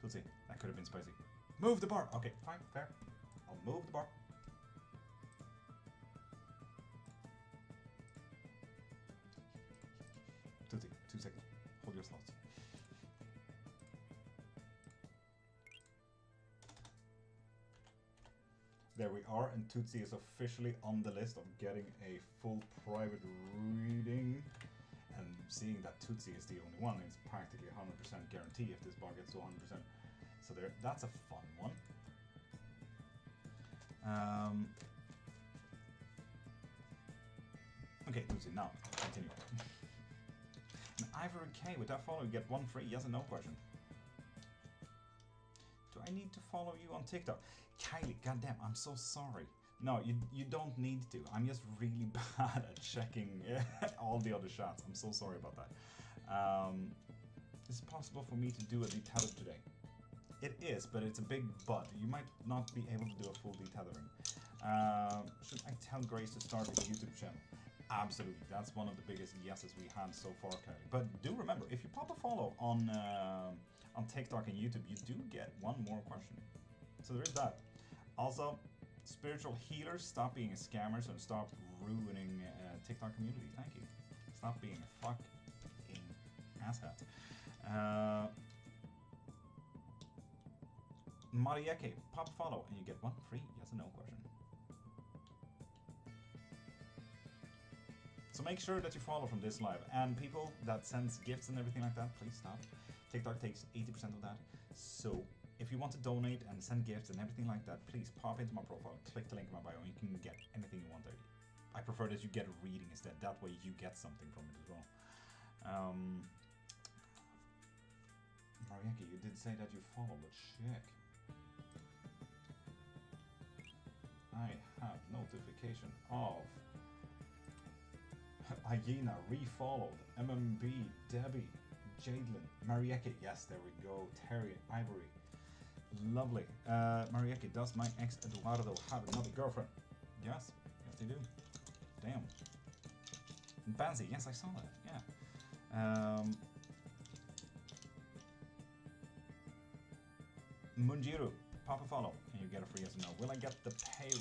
Let's see, that could have been spicy. Move the bar. Okay, fine, fair. I'll move the bar. Tootsie, 2 seconds. Hold your thoughts. There we are, and Tootsie is officially on the list of getting a full private reading. And seeing that Tootsie is the only one, it's practically 100% guarantee if this bar gets to 100%. So there, that's a fun one. Okay, Tootsie, now continue. An Ivory K, with that follow you get one free yes or no question. Do I need to follow you on TikTok? Kylie, goddamn, I'm so sorry. No, you don't need to. I'm just really bad at checking all the other shots. I'm so sorry about that. Is it possible for me to do a detether today? It is, but it's a big but. You might not be able to do a full detethering. Should I tell Grace to start a YouTube channel? Absolutely. That's one of the biggest yeses we had so far, Kylie. But do remember, if you pop a follow on TikTok and YouTube, you do get one more question. So there is that. Also, spiritual healers, stop being scammers and stop ruining TikTok community. Thank you. Stop being a fucking asshat. Marieke, pop a follow and you get one free yes or no question. So make sure that you follow from this live, and people that sends gifts and everything like that, please stop. TikTok takes 80% of that. So if you want to donate and send gifts and everything like that, please pop into my profile, click the link in my bio, and you can get anything you want there. I prefer that you get a reading instead. That way you get something from it as well. Marieke, you did say that you follow. Let's check. I have notification of Hyena refollowed, MMB, Debbie, Jadelyn, Marieke, yes, there we go, Terry, Ivory. Lovely. Marieke, does my ex Eduardo have another girlfriend? Yes, yes they do. Damn. Banzi, yes, I saw that, yeah. Munjiru, pop a follow, and you get a free yes or no. Will I get the pay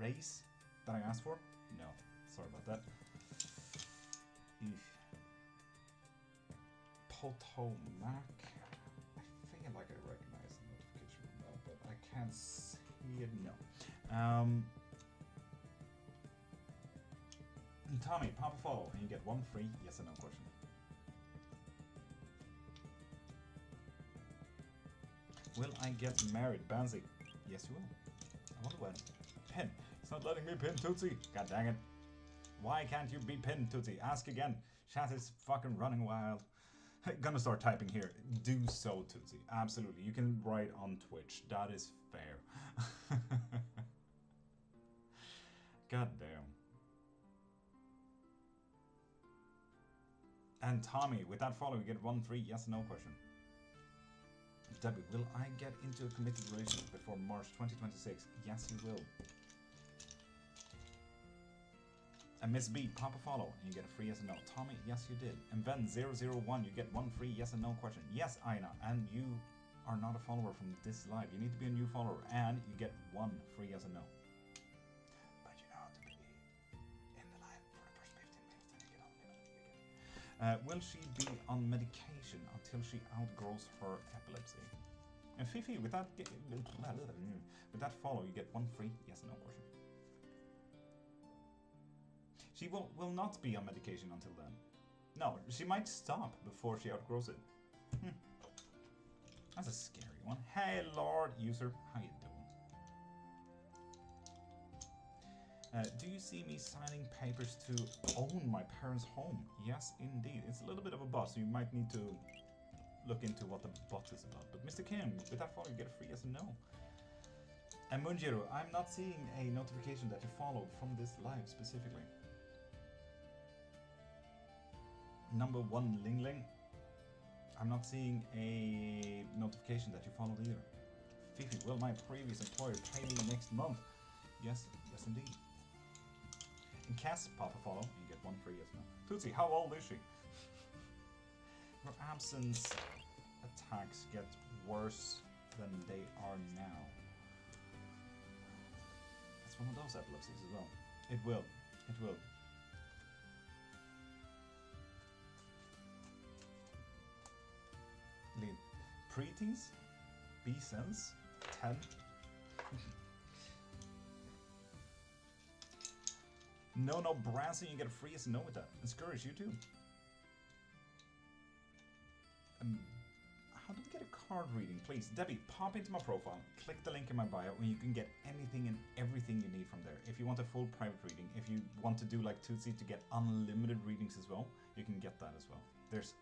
raise that I asked for? No, sorry about that. Potomac. I feel like I recognize the notification from that, but I can't see it. No. Tommy, pop a follow and you get one free yes or no question. Will I get married, Banzi? Yes, you will. I wonder when. Pin. It's not letting me pin Tootsie. God dang it. Why can't you be pinned, Tootsie? Ask again. Chat is fucking running wild. Gonna start typing here. Do so, Tootsie. Absolutely. You can write on Twitch. That is fair. God damn. And Tommy, with that follow, you get one free yes or no question. Debbie, will I get into a committed relationship before March 2026? Yes, you will. And Miss B, pop a follow and you get a free yes or no. Tommy, yes you did. And Ben001, you get one free yes or no question. Yes, Aina, and you are not a follower from this live. You need to be a new follower and you get one free yes or no. But you know to be in the live for the first 15 minutes, then you get unlimited. Will she be on medication until she outgrows her epilepsy? And Fifi, with that follow, you get one free yes or no question. She will not be on medication until then. No, she might stop before she outgrows it. That's a scary one. Hey, Lord user, how you doing? Do you see me signing papers to own my parents' home? Yes, indeed. It's a little bit of a bot, so you might need to look into what the bot is about. But Mr. Kim, with that follow, you get a free yes and no. And Munjiro, I'm not seeing a notification that you followed from this live specifically. Number 1 Ling Ling. I'm not seeing a notification that you followed either. Fifi, will my previous employer pay me next month? Yes, yes indeed. And Cass, pop a follow, and you get one free yes no. Tootsie, how old is she? Her absence attacks get worse than they are now. It's one of those epilepsies as well. It will. It will. Preteens, B cells, 10. No Branson, you get a free yes and no with that. And Scourge, you too. How do we get a card reading? Please, Debbie, pop into my profile, click the link in my bio, and you can get anything and everything you need from there. If you want a full private reading, if you want to do like Tootsie to get unlimited readings as well, you can get that as well. There's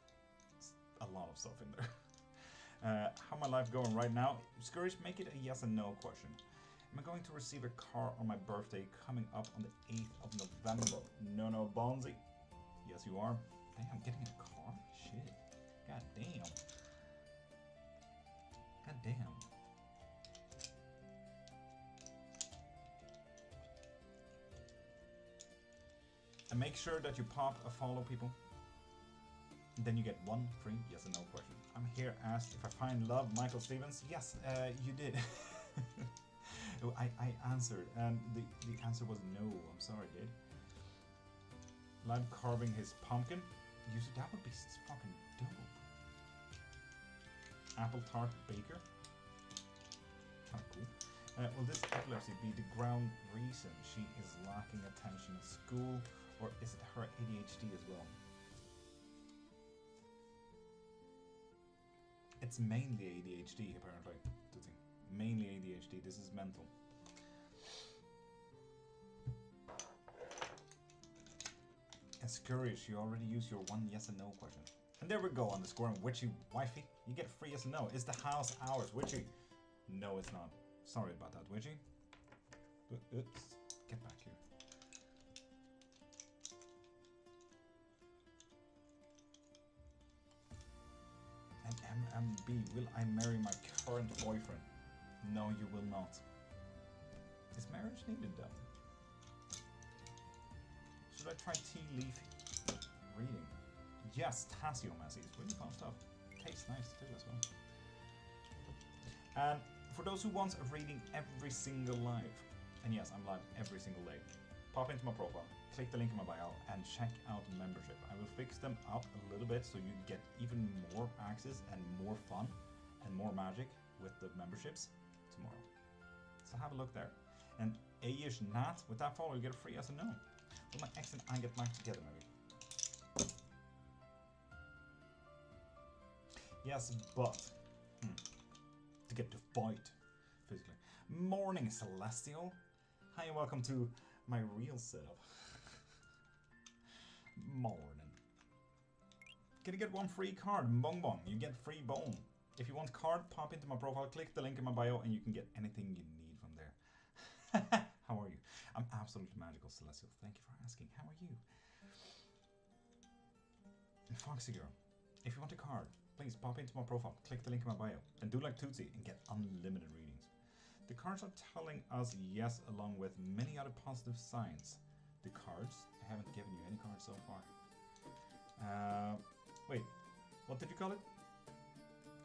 a lot of stuff in there. How my life going right now? Scourge, make it a yes and no question. Am I going to receive a car on my birthday coming up on the 8th of November? No, Bonzi. Yes, you are. Damn, getting a car? Shit. God damn. God damn. And make sure that you pop a follow, people. And then you get one free yes and no question. I'm here asked if I find love, Michael Stevens. Yes, you did. I answered, and the answer was no. I'm sorry, dude. Live carving his pumpkin. That would be fucking dope. Apple tart baker. Kind of cool. Will this epilepsy be the ground reason she is lacking attention at school, or is it her ADHD as well? It's mainly ADHD, apparently. Mainly ADHD. This is mental. And Scourge, you already used your one yes and no question. And there we go on the score. And Witchy Wifey, you get free yes and no. Is the house ours, Witchy? No, it's not. Sorry about that, Witchy. Oops. Get back here. And MMB, will I marry my current boyfriend? No, you will not. Is marriage needed though? Should I try tea leaf reading? Yes, tasseomancy is really fun stuff. Tastes nice too as well. And for those who want a reading every single live, and yes, I'm live every single day, pop into my profile, click the link in my bio, and check out membership. I will fix them up a little bit so you get even more access and more fun and more magic with the memberships tomorrow. So have a look there. And Ayish Nat, with that follow, you get a free yes and no. Will my ex and I get back together, maybe? Yes, but to get to fight physically. Morning, Celestial. Hi and welcome to my real setup. Morning. Gonna get one free card, Bong Bong. You get free bone. If you want card, pop into my profile, click the link in my bio, and you can get anything you need from there. How are you? I'm absolutely magical, Celestial. Thank you for asking. How are you? And Foxy Girl, if you want a card, please pop into my profile, click the link in my bio, and do like Tootsie and get unlimited readings. The cards are telling us yes, along with many other positive signs. The cards? I haven't given you any cards so far. Wait, what did you call it?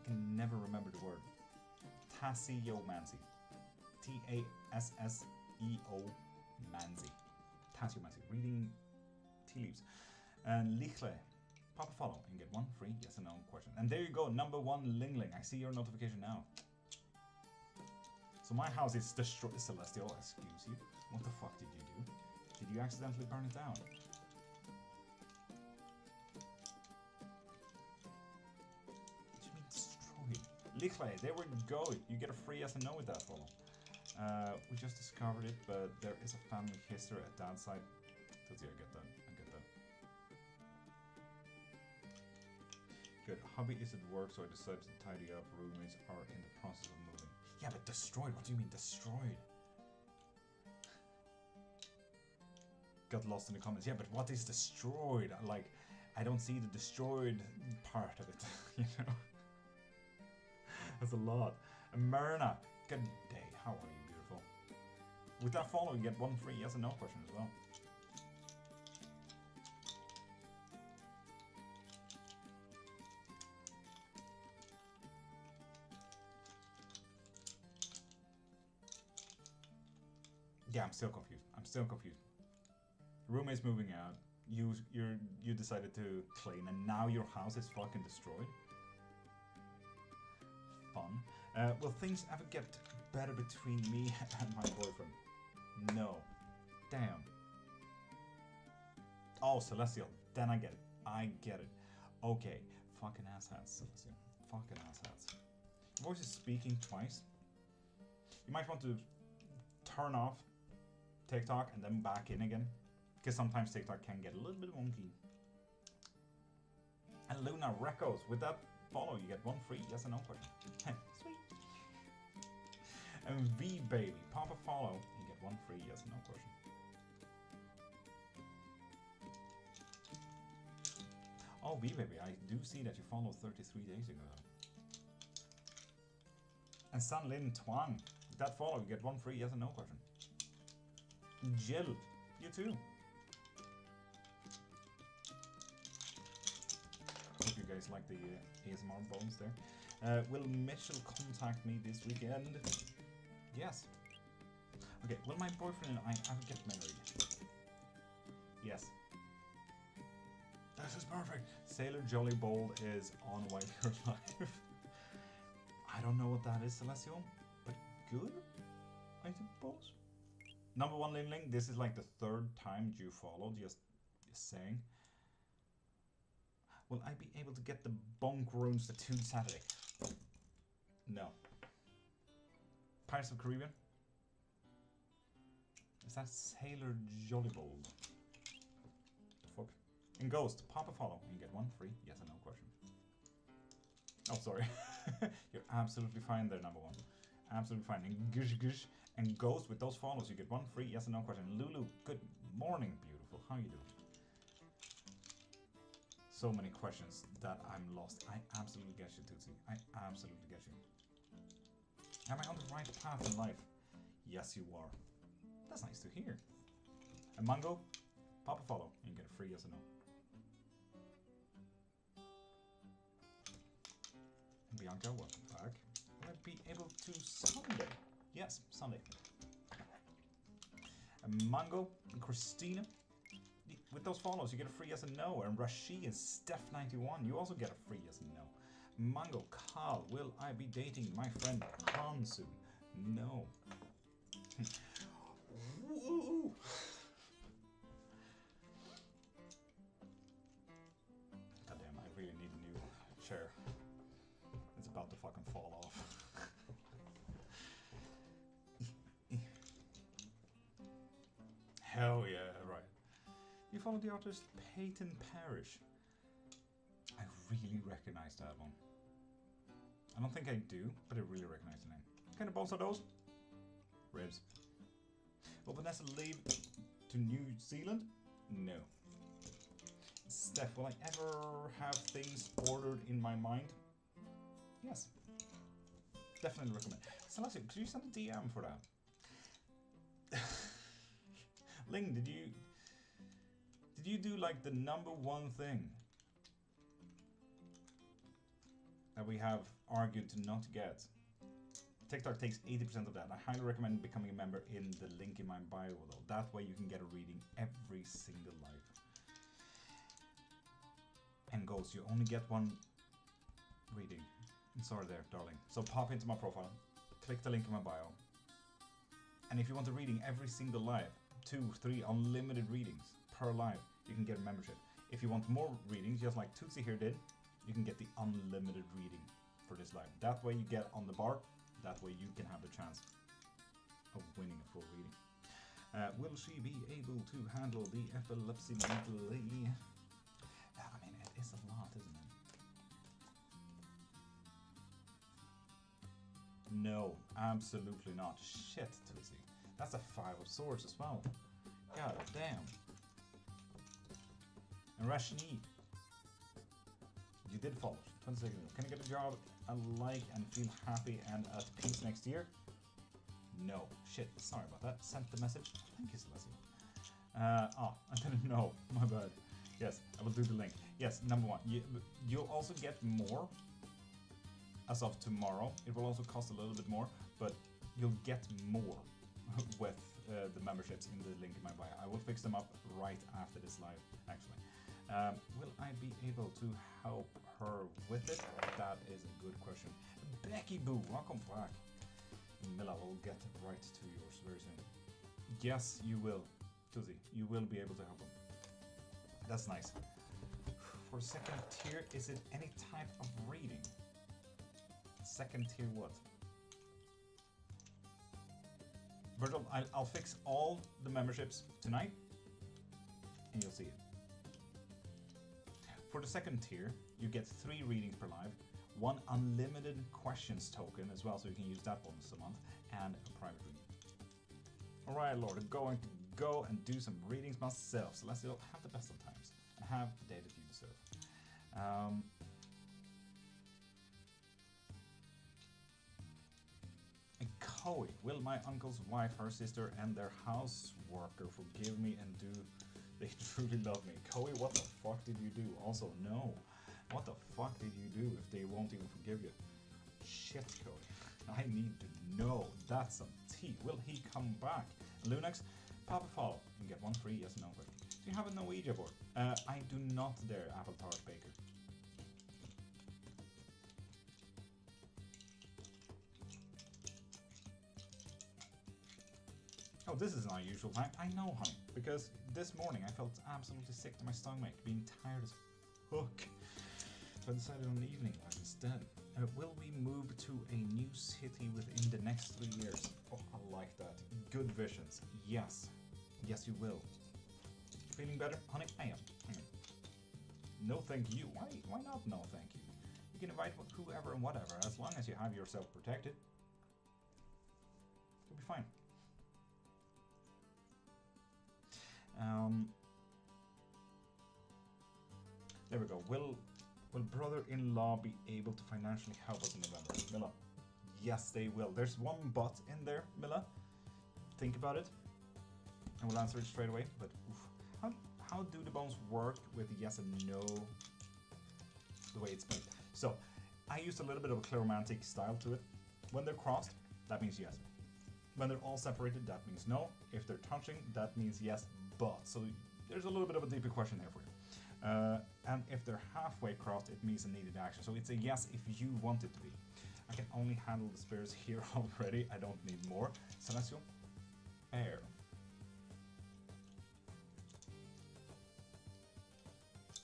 I can never remember the word. Tasseomancy. T-A-S-S-E-O-mancy. Tasseomancy. Reading tea leaves. And Lichle. Pop a follow and get one free yes and no question. And there you go, number one Ling Ling. I see your notification now. So my house is destroyed. Celestial, excuse you. What the fuck did you do? Did you accidentally burn it down? What do you mean destroyed? Lichle, there we go. You get a free yes and no with that follow. We just discovered it, but there is a family history at dad's side. I get that. I get that. Good. Hobby is at work, so I decided to tidy up. Roommates are in the process of moving. Yeah, but destroyed? What do you mean destroyed? Got lost in the comments. Yeah, but what is destroyed? Like, I don't see the destroyed part of it. You know? That's a lot. Myrna, good day. How are you, beautiful? With that follow, you get one free yes and no question as well. Yeah, I'm still confused. I'm still confused. Roommate's moving out. You decided to clean, and now your house is fucking destroyed. Fun. Will things ever get better between me and my boyfriend? No. Damn. Oh, Celestial. Then I get it. I get it. Okay. Fucking asshats, Celestial. Fucking asshats. Your voice is speaking twice. You might want to turn off TikTok and then back in again. Because sometimes TikTok can get a little bit wonky. And Luna Recos. With that follow, you get one free yes or no question. Sweet. And V Baby. Pop a follow. You get one free yes or no question. Oh, V Baby. I do see that you followed 33 days ago. And San Lin Twang. With that follow, you get one free yes or no question. Jill. You too. Hope you guys like the ASMR bones there. Will Mitchell contact me this weekend? Yes. Okay, will my boyfriend and I ever get married? Yes. This is perfect. Sailor Jolly Bold is on White Your Life. I don't know what that is, Celestial, but good, I suppose. Number one, Ling Ling, this is like the third time you followed, just saying. Will I be able to get the Bunk Runes tattooed Saturday? No. Pirates of the Caribbean? Is that Sailor Jollybold? Fuck. And Ghost, pop a follow and you get one free yes or no question. Oh, sorry. You're absolutely fine there, number one. Absolutely fine. And Gush Gush and Ghost, with those follows, you get one free yes or no question. Lulu, good morning, beautiful. How you doing? So many questions that I'm lost. I absolutely get you, Tootsie. I absolutely get you. Am I on the right path in life? Yes, you are. That's nice to hear. And Mango, pop a follow and you get a free yes or no. And Bianca, welcome back. Will I be able to Sunday? Yes, Sunday. And Mango and Christina, with those follows, you get a free yes and no. And Rashi and Steph91, you also get a free yes and no. Mango, Carl, will I be dating my friend Han soon? No. Woo! Goddamn, I really need a new chair. It's about to fucking fall off. Hell yeah, right. You follow the artist Peyton Parrish. I really recognize that one. I don't think I do, but I really recognize the name. What kind of balls are those? Ribs. Will Vanessa leave to New Zealand? No. Steph, will I ever have things ordered in my mind? Yes. Definitely recommend. Celestia, could you send a DM for that? Ling, did you do like the number one thing that we have argued to not get? TikTok takes 80% of that. I highly recommend becoming a member in the link in my bio though. That way you can get a reading every single life. And Ghost, you only get one reading. I'm sorry there, darling. So pop into my profile, click the link in my bio. And if you want a reading every single live, 2, 3 unlimited readings per live, you can get a membership. If you want more readings, just like Tootsie here did, you can get the unlimited reading for this live. That way you get on the bar, that way you can have the chance of winning a full reading. Will she be able to handle the epilepsy mentally? Yeah, I mean, it is a lot, isn't it? No, absolutely not. Shit, Tootsie. That's a 5 of swords as well. God damn. And Rashni, you did follow. 20 seconds ago. Can I get a job I like and feel happy and at peace next year? No. Shit, sorry about that. Sent the message. Thank you, Celestia. I didn't know. My bad. Yes, I will do the link. Yes, number one. You'll also get more as of tomorrow. It will also cost a little bit more, but you'll get more with the memberships in the link in my bio. I will fix them up right after this live, actually. Will I be able to help her with it? That is a good question. Becky Boo, welcome back. Milla will get right to yours very soon. Yes, you will, Tuzi. You will be able to help him. That's nice. For second tier, is it any type of reading? Second tier what? Virgil, I'll fix all the memberships tonight, and you'll see it. For the second tier, you get 3 readings per live, 1 unlimited questions token as well, so you can use that once a month, and a private reading. Alright, Lord, I'm going to go and do some readings myself, so let's have the best of times, and have the day that you deserve. Coey, will my uncle's wife, her sister, and their house worker forgive me and do they truly love me? Coey, what the fuck did you do? Also, no. What the fuck did you do if they won't even forgive you? Shit, Coey. I need to know. That's some tea. Will he come back? Lunax, pop a follow. You get 1 free, yes or no question. Do you have a Ouija board? I do not there, Apple Tart Baker. Oh, this is an unusual time. I know, honey, because this morning I felt absolutely sick to my stomach, being tired as fuck. So I decided on the evening live instead. Will we move to a new city within the next 3 years? Oh, I like that. Good visions. Yes. Yes, you will. Feeling better? Honey, I am. No thank you. Why not no thank you? You can invite whoever and whatever, as long as you have yourself protected. You'll be fine. There we go. Will brother-in-law be able to financially help us in November? Milla. Yes, they will. There's 1 but in there, Milla. Think about it, and we'll answer it straight away. But oof, how do the bones work with yes and no? The way it's made. So, I used a little bit of a cleromantic style to it. When they're crossed, that means yes. When they're all separated, that means no. If they're touching, that means yes, but. So there's a little bit of a deeper question there for you. And if they're halfway crossed, it means a needed action. So it's a yes if you want it to be. I can only handle the spirits here already. I don't need more. Celestial. Air.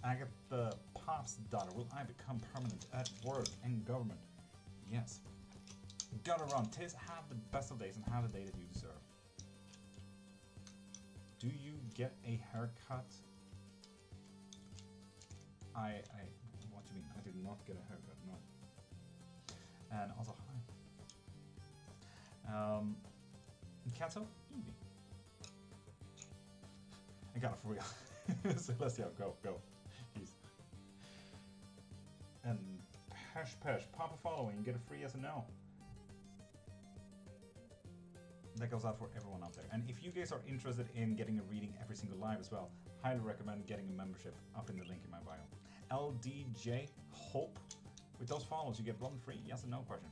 Agatha Pop's daughter. Will I become permanent at work and government? Yes. Gotta run. Tis, have the best of days and have the day that you deserve. Do you get a haircut? What do you mean? I did not get a haircut, no. And also, hi. Cancel? Easy. I got it for real. Celestia, go. Jeez. And Pesh, pop a follow and you get a free yes and no. That goes out for everyone out there. And if you guys are interested in getting a reading every single live as well, highly recommend getting a membership up in the link in my bio. LDJ Hope. With those follows, you get 1 free yes and no question.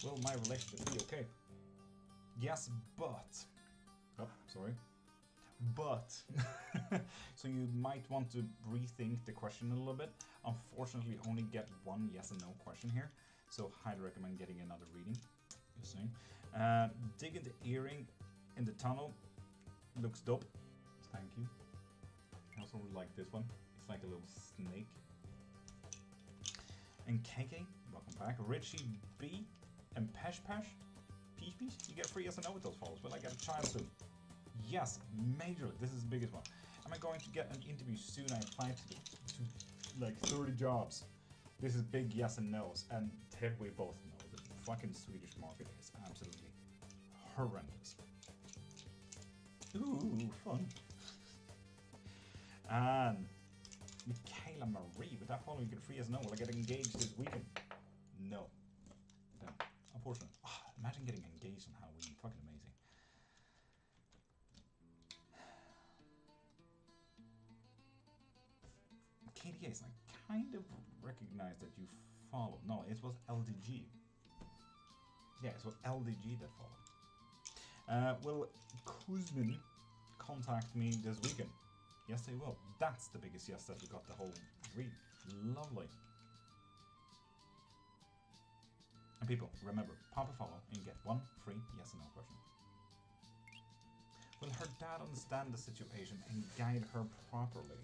Will my relationship be okay? Yes, but. Oh, sorry. But. So you might want to rethink the question a little bit. Unfortunately, you only get 1 yes and no question here. So highly recommend getting another reading. Just saying. Digging the earring in the tunnel. Looks dope. Thank you. I also really like this one. It's like a little snake. And KK, welcome back. Richie B and Pesh, Peach, you get a free yes or no with those follows. Will I get a child soon? Yes, majorly. This is the biggest one. Am I going to get an interview soon? I applied to like 30 jobs. This is big yes and no's. And Ted, we both know the fucking Swedish market is absolutely horrendous. Ooh, fun. And Michaela Marie, with that follow you get free as no. Will I get engaged this weekend? No. Damn. Unfortunate. Oh, imagine getting engaged on Halloween. Fucking amazing. KDAs, I kind of recognize that you followed. No, it was LDG. Yeah, it was LDG that followed. Will Kuzmin contact me this weekend? Yes, they will. That's the biggest yes that we got the whole read. Lovely. And people, remember, pop a follow and you get 1 free yes and no question. Will her dad understand the situation and guide her properly?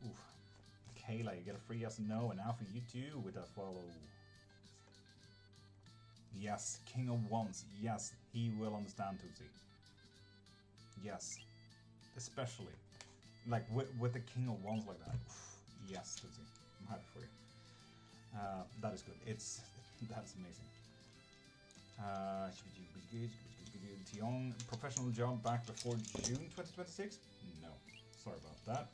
Oof. Kayla, you get a free yes and no, and Alpha, you too with that follow. Yes, King of Wands. Yes, he will understand, Tootsie. Yes. Especially. Like, with the King of Wands like that. Oof. Yes, Tootsie. I'm happy for you. That is good. That's amazing. Tiong, professional job back before June 2026? No. Sorry about that.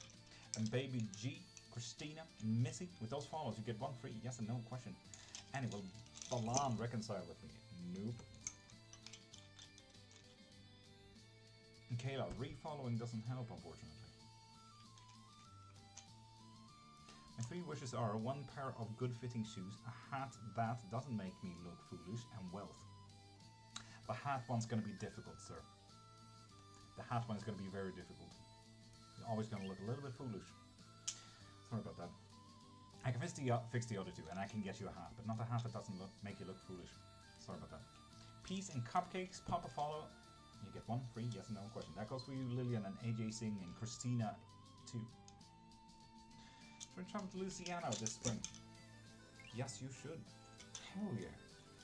And Baby G, Christina, Missy, with those follows, you get one free yes and no question. And will Balan reconcile with me? Nope. And Kayla, refollowing doesn't help, unfortunately. My 3 wishes are 1 pair of good-fitting shoes, a hat that doesn't make me look foolish, and wealth. The hat one's going to be difficult, sir. The hat one is going to be very difficult. You're always going to look a little bit foolish. Sorry about that. I can fix the other 2, and I can get you a hat, but not a hat that doesn't make you look foolish. Sorry about that. Peace and cupcakes, pop a follow. You get 1 free yes and no question. That goes for you, Lillian, and AJ Singh, and Christina, too. Should we travel to Louisiana this spring? Yes, you should. Hell yeah.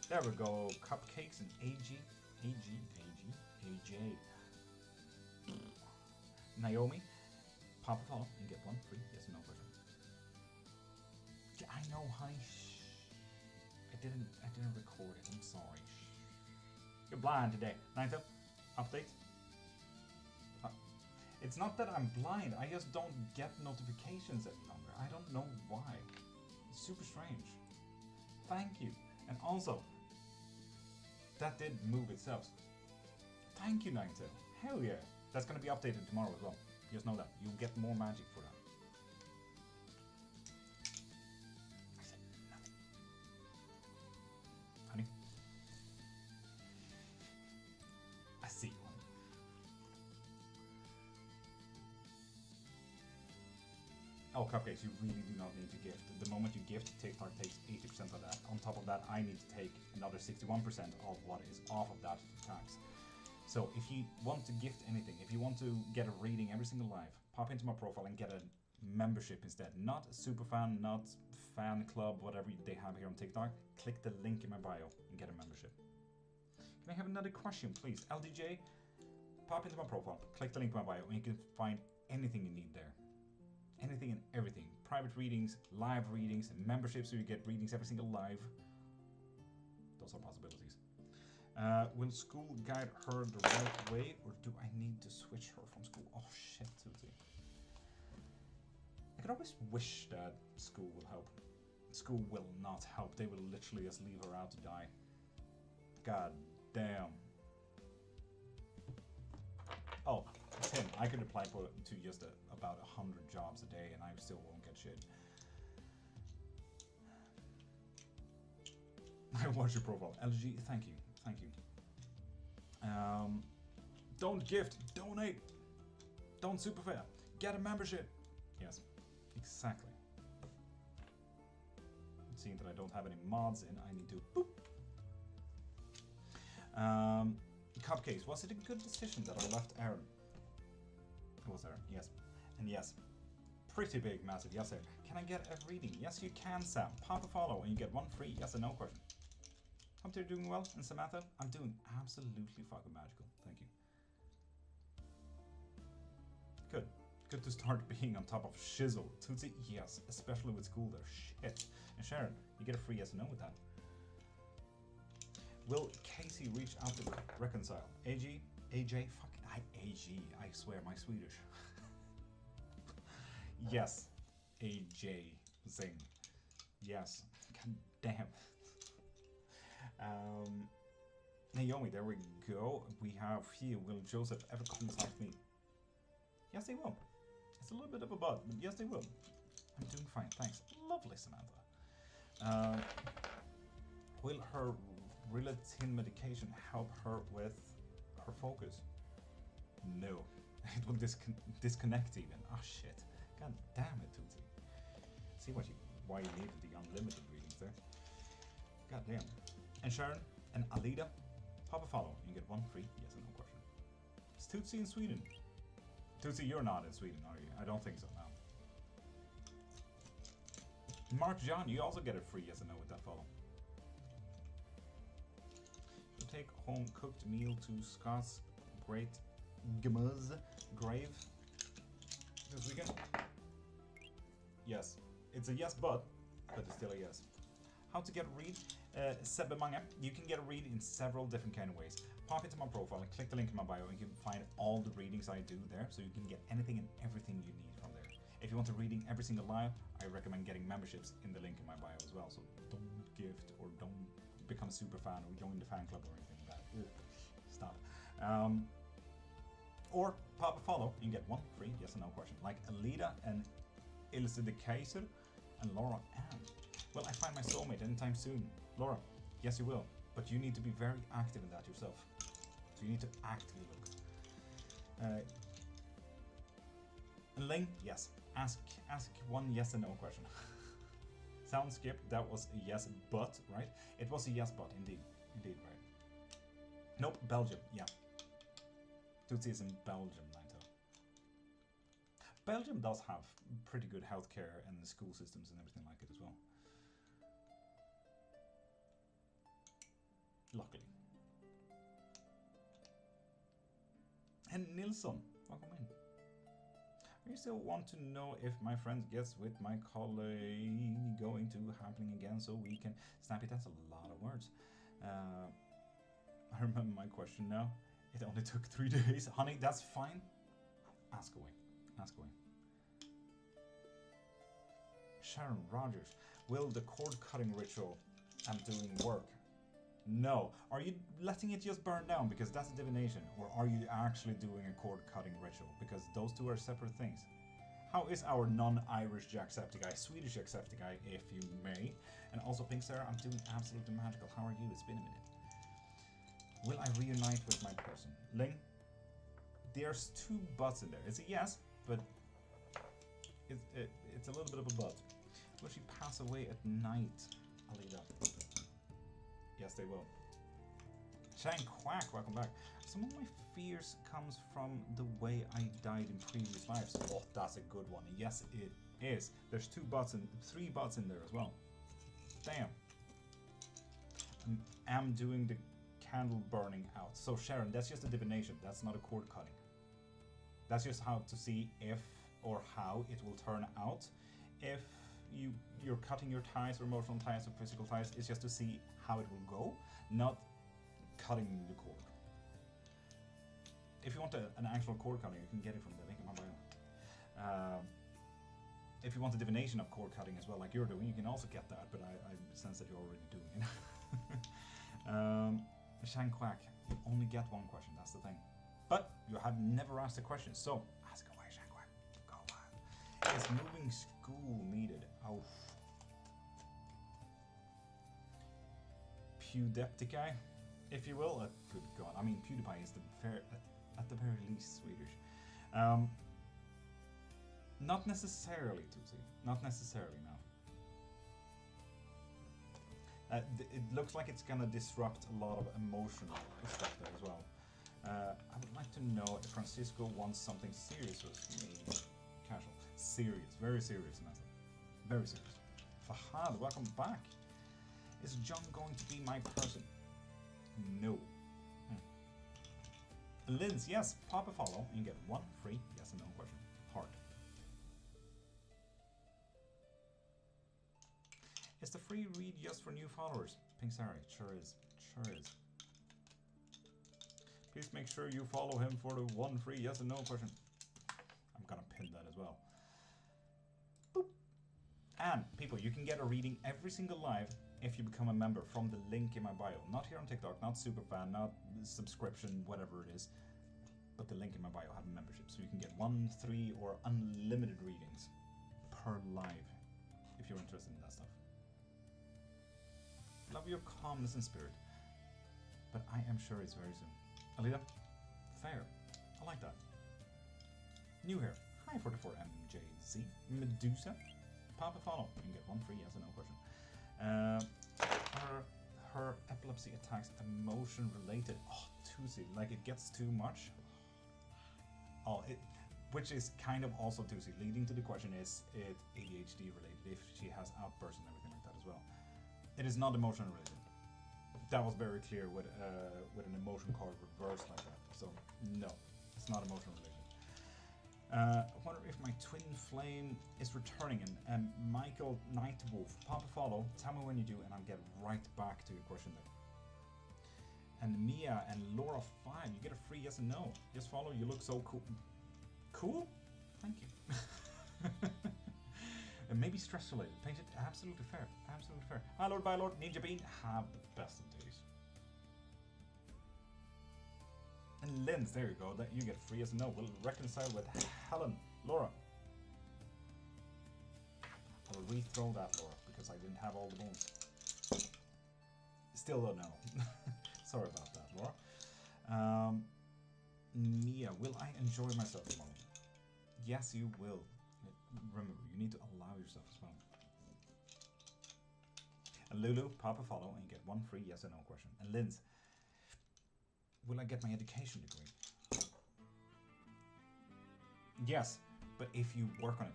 There we go. Cupcakes and AJ. Naomi, pop a follow and get 1 free yes and no question. Yeah, I know, honey. I didn't record it. I'm sorry. You're blind today. Ninth update. It's not that I'm blind. I just don't get notifications any longer. I don't know why. It's super strange. Thank you. And also, that did move itself. Thank you, Ninetail. Hell yeah. That's going to be updated tomorrow as well. Just know that. You'll get more magic for that. I said nothing. Honey? I see you, honey. Oh, cupcakes, you really do not need to gift. The moment you gift, TikTok takes 80% of that. On top of that, I need to take another 61% of what is off of that tax. So if you want to gift anything, if you want to get a reading every single live, pop into my profile and get a membership instead. Not a super fan, not fan club, whatever they have here on TikTok. Click the link in my bio and get a membership. Can I have another question, please? LDJ, pop into my profile, click the link in my bio, and you can find anything you need there. Anything and everything. Private readings, live readings, memberships so you get readings every single live. Those are possibilities. Will school guide her the right way, or do I need to switch her from school? Oh shit, Tootsie. I could always wish that school will help. School will not help. They will literally just leave her out to die. God damn. Oh, Tim, I could apply to just about 100 jobs a day and I still won't get shit. I watch your profile. LG, thank you. Thank you. Don't gift, donate. Don't superfare. Get a membership. Yes, exactly. Seeing that I don't have any mods in, I need to boop. Cupcakes, was it a good decision that I left Aaron? It was Aaron, yes. And yes, pretty big, massive yes there. Can I get a reading? Yes, you can, Sam. Pop a follow and you get 1 free yes or no question. Hope you're doing well. And Samantha, I'm doing absolutely fucking magical. Thank you. Good. Good to start being on top of shizzle. Tootsie, yes. Especially with school there. Shit. And Sharon, you get a free yes or no with that. Will Casey reach out to reconcile? AJ, fucking AG, I swear, my Swedish. Yes, AJ, Zing. Yes, god damn. Naomi, there we go. We have here, will Joseph ever contact me? Yes, they will. It's a little bit of a but yes, they will. I'm doing fine, thanks. Lovely, Samantha. Will her Rilatin medication help her with her focus? No. It will disconnect even. Oh shit. God damn it, Tootsie. See why you needed the unlimited readings there. God damn. And Sharon and Alida, pop a follow. You get 1 free yes or no question. Is Tootsie in Sweden? Tootsie, you're not in Sweden, are you? I don't think so, no. Mark John, you also get a free yes or no with that follow. You take home cooked meal to Scott's Great Gmuz Grave this weekend. Yes. It's a yes, but it's still a yes. How to get a read? Sebemanga. You can get a read in several different kind of ways. Pop into my profile and click the link in my bio and you can find all the readings I do there, so you can get anything and everything you need from there. If you want a reading every single live, I recommend getting memberships in the link in my bio as well. So don't gift or don't become a super fan or join the fan club or anything like that. Ugh, stop. Or pop a follow and get one free yes or no question. Like Alida and Ilse de Keizer and Laura Ann. Will I find my soulmate anytime soon? Laura, yes you will. But you need to be very active in that yourself. So you need to actively look. And Ling, yes. Ask one yes and no question. Sound skip, that was a yes but, right? It was a yes but, indeed. Indeed, right. Nope, Belgium, yeah. Tootsie is in Belgium, Naito. Belgium does have pretty good healthcare and the school systems and everything like it as well. Luckily. And Nilsson, welcome in. I still want to know if my friend gets with my colleague going to happening again so we can snap it. That's a lot of words. I remember my question now. It only took 3 days. Honey, that's fine. Ask away. Ask away. Sharon Rogers. Will the cord cutting ritual I'm doing work? No. Are you letting it just burn down because that's a divination? Or are you actually doing a cord cutting ritual? Because those two are separate things. How is our non-Irish Jacksepticeye, Swedish Jacksepticeye, if you may? And also, Pink Sarah, I'm doing absolutely magical. How are you? It's been a minute. Will I reunite with my person? Ling, there's 2 buts in there. It's a yes, but it's a little bit of a but. Will she pass away at night, Alida? Yes, they will. Shang Quack, welcome back. Some of my fears comes from the way I died in previous lives. Oh, that's a good one. Yes, it is. There's 3 buts in there as well. Damn. I'm doing the candle burning out. So Sharon, that's just a divination. That's not a cord cutting. That's just how to see if or how it will turn out. If you're cutting your ties or emotional ties or physical ties, it's just to see how it will go, not cutting the cord. If you want an actual cord cutting, you can get it from the link in my bio. If you want a divination of cord cutting as well, like you're doing, you can also get that, but I sense that you're already doing it. Shang Quack, you only get 1 question, that's the thing. But you have never asked a question, so ask away, Shang Quack. Go on. Is moving school needed? Oh. Pewdepticeye, if you will. Good God, I mean PewDiePie is at the very least Swedish. Not necessarily, Tootsie. Not necessarily, no. It looks like it's gonna disrupt a lot of emotional stuff there as well. I would like to know if Francisco wants something serious with me. Casual. Serious. Very serious, Nathan. Very serious. Fahad, welcome back. Is John going to be my person? No. Linz, yes. Pop a follow and get 1 free yes and no question. Heart. Is the free read just for new followers? Pink Sarah, it sure is. It sure is. Please make sure you follow him for the 1 free yes and no question. I'm gonna pin that as well. Boop. And people, you can get a reading every single live if you become a member from the link in my bio. Not here on TikTok, not superfan, not subscription, whatever it is. But the link in my bio have a membership. So you can get 1, 3, or unlimited readings per live if you're interested in that stuff. Love your calmness and spirit. But I am sure it's very soon. Alida, fair. I like that. New here. Hi 44MJZ. Medusa. Pop a follow. You can get 1 free yes or no question. Her epilepsy attacks emotion related. Oh, Tootsie, like it gets too much. Oh, which is kind of also to see, leading to the question, is it ADHD related if she has outbursts and everything like that as well. It is not emotion related. That was very clear with an emotion card reversed like that. So no, it's not emotion related. I wonder if my twin flame is returning. And Michael Nightwolf, pop a follow, tell me when you do, and I'll get right back to your question there. And Mia and Laura 5, you get a free yes and no. Just follow, you look so cool. Cool? Thank you. And maybe stress related. Painted, absolutely fair. Absolutely fair. Hi Lord, bye Lord, Ninja Bean, have the best of days. And Linz, there you go, that you get free yes and no. We'll reconcile with Helen. Laura. I will rethrow that, Laura, because I didn't have all the bones. Still don't know. Sorry about that, Laura. Mia, will I enjoy myself tomorrow? Yes, you will. Remember, you need to allow yourself as well. And Lulu, pop a follow and you get one free yes or no question. And Linz, will I get my education degree? Yes, but if you work on it.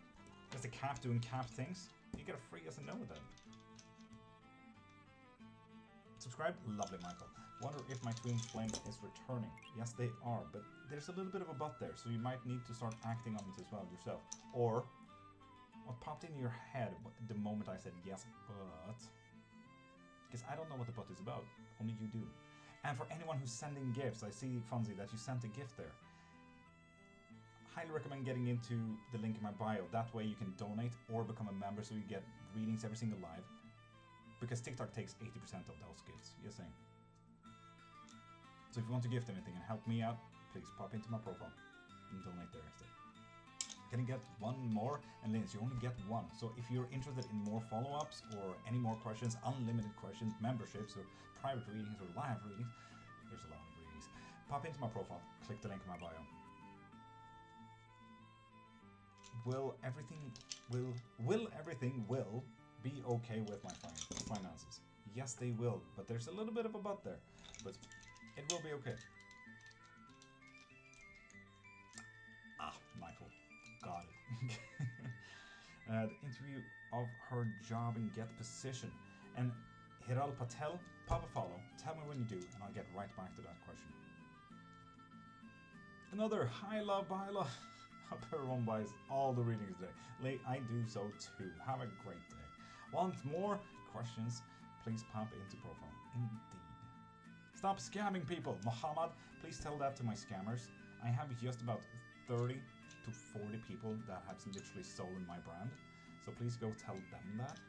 Is the calf doing calf things? You get a free yes and no with that. Subscribe? Lovely, Michael. Wonder if my twin flame is returning. Yes, they are, but there's a little bit of a but there, so you might need to start acting on it as well yourself. Or, what popped in your head the moment I said yes, but... Because I don't know what the but is about. Only you do. And for anyone who's sending gifts, I see, Fonzie, that you sent a gift there. Highly recommend getting into the link in my bio. That way you can donate or become a member so you get readings every single live. Because TikTok takes 80% of those gifts. Yes, saying. So if you want to gift anything and help me out, please pop into my profile and donate there instead. Can you get one more? And Linz, you only get one. So if you're interested in more follow-ups or any more questions, unlimited questions, memberships or private readings or live readings, there's a lot of readings. Pop into my profile, click the link in my bio. Will everything be okay with my finances? Yes, they will, but there's a little bit of a but there. But it will be okay. Ah, Michael. Got it. The interview of her job and get position. And Hiral Patel, pop a follow. Tell me when you do, and I'll get right back to that question. Another hi love, bye love. Hope everyone buys all the readings today. I do so too. Have a great day. Want more questions? Please pop into profile. Indeed. Stop scamming people. Muhammad, please tell that to my scammers. I have just about 30 to 40 people that have literally stolen my brand. So please go tell them that.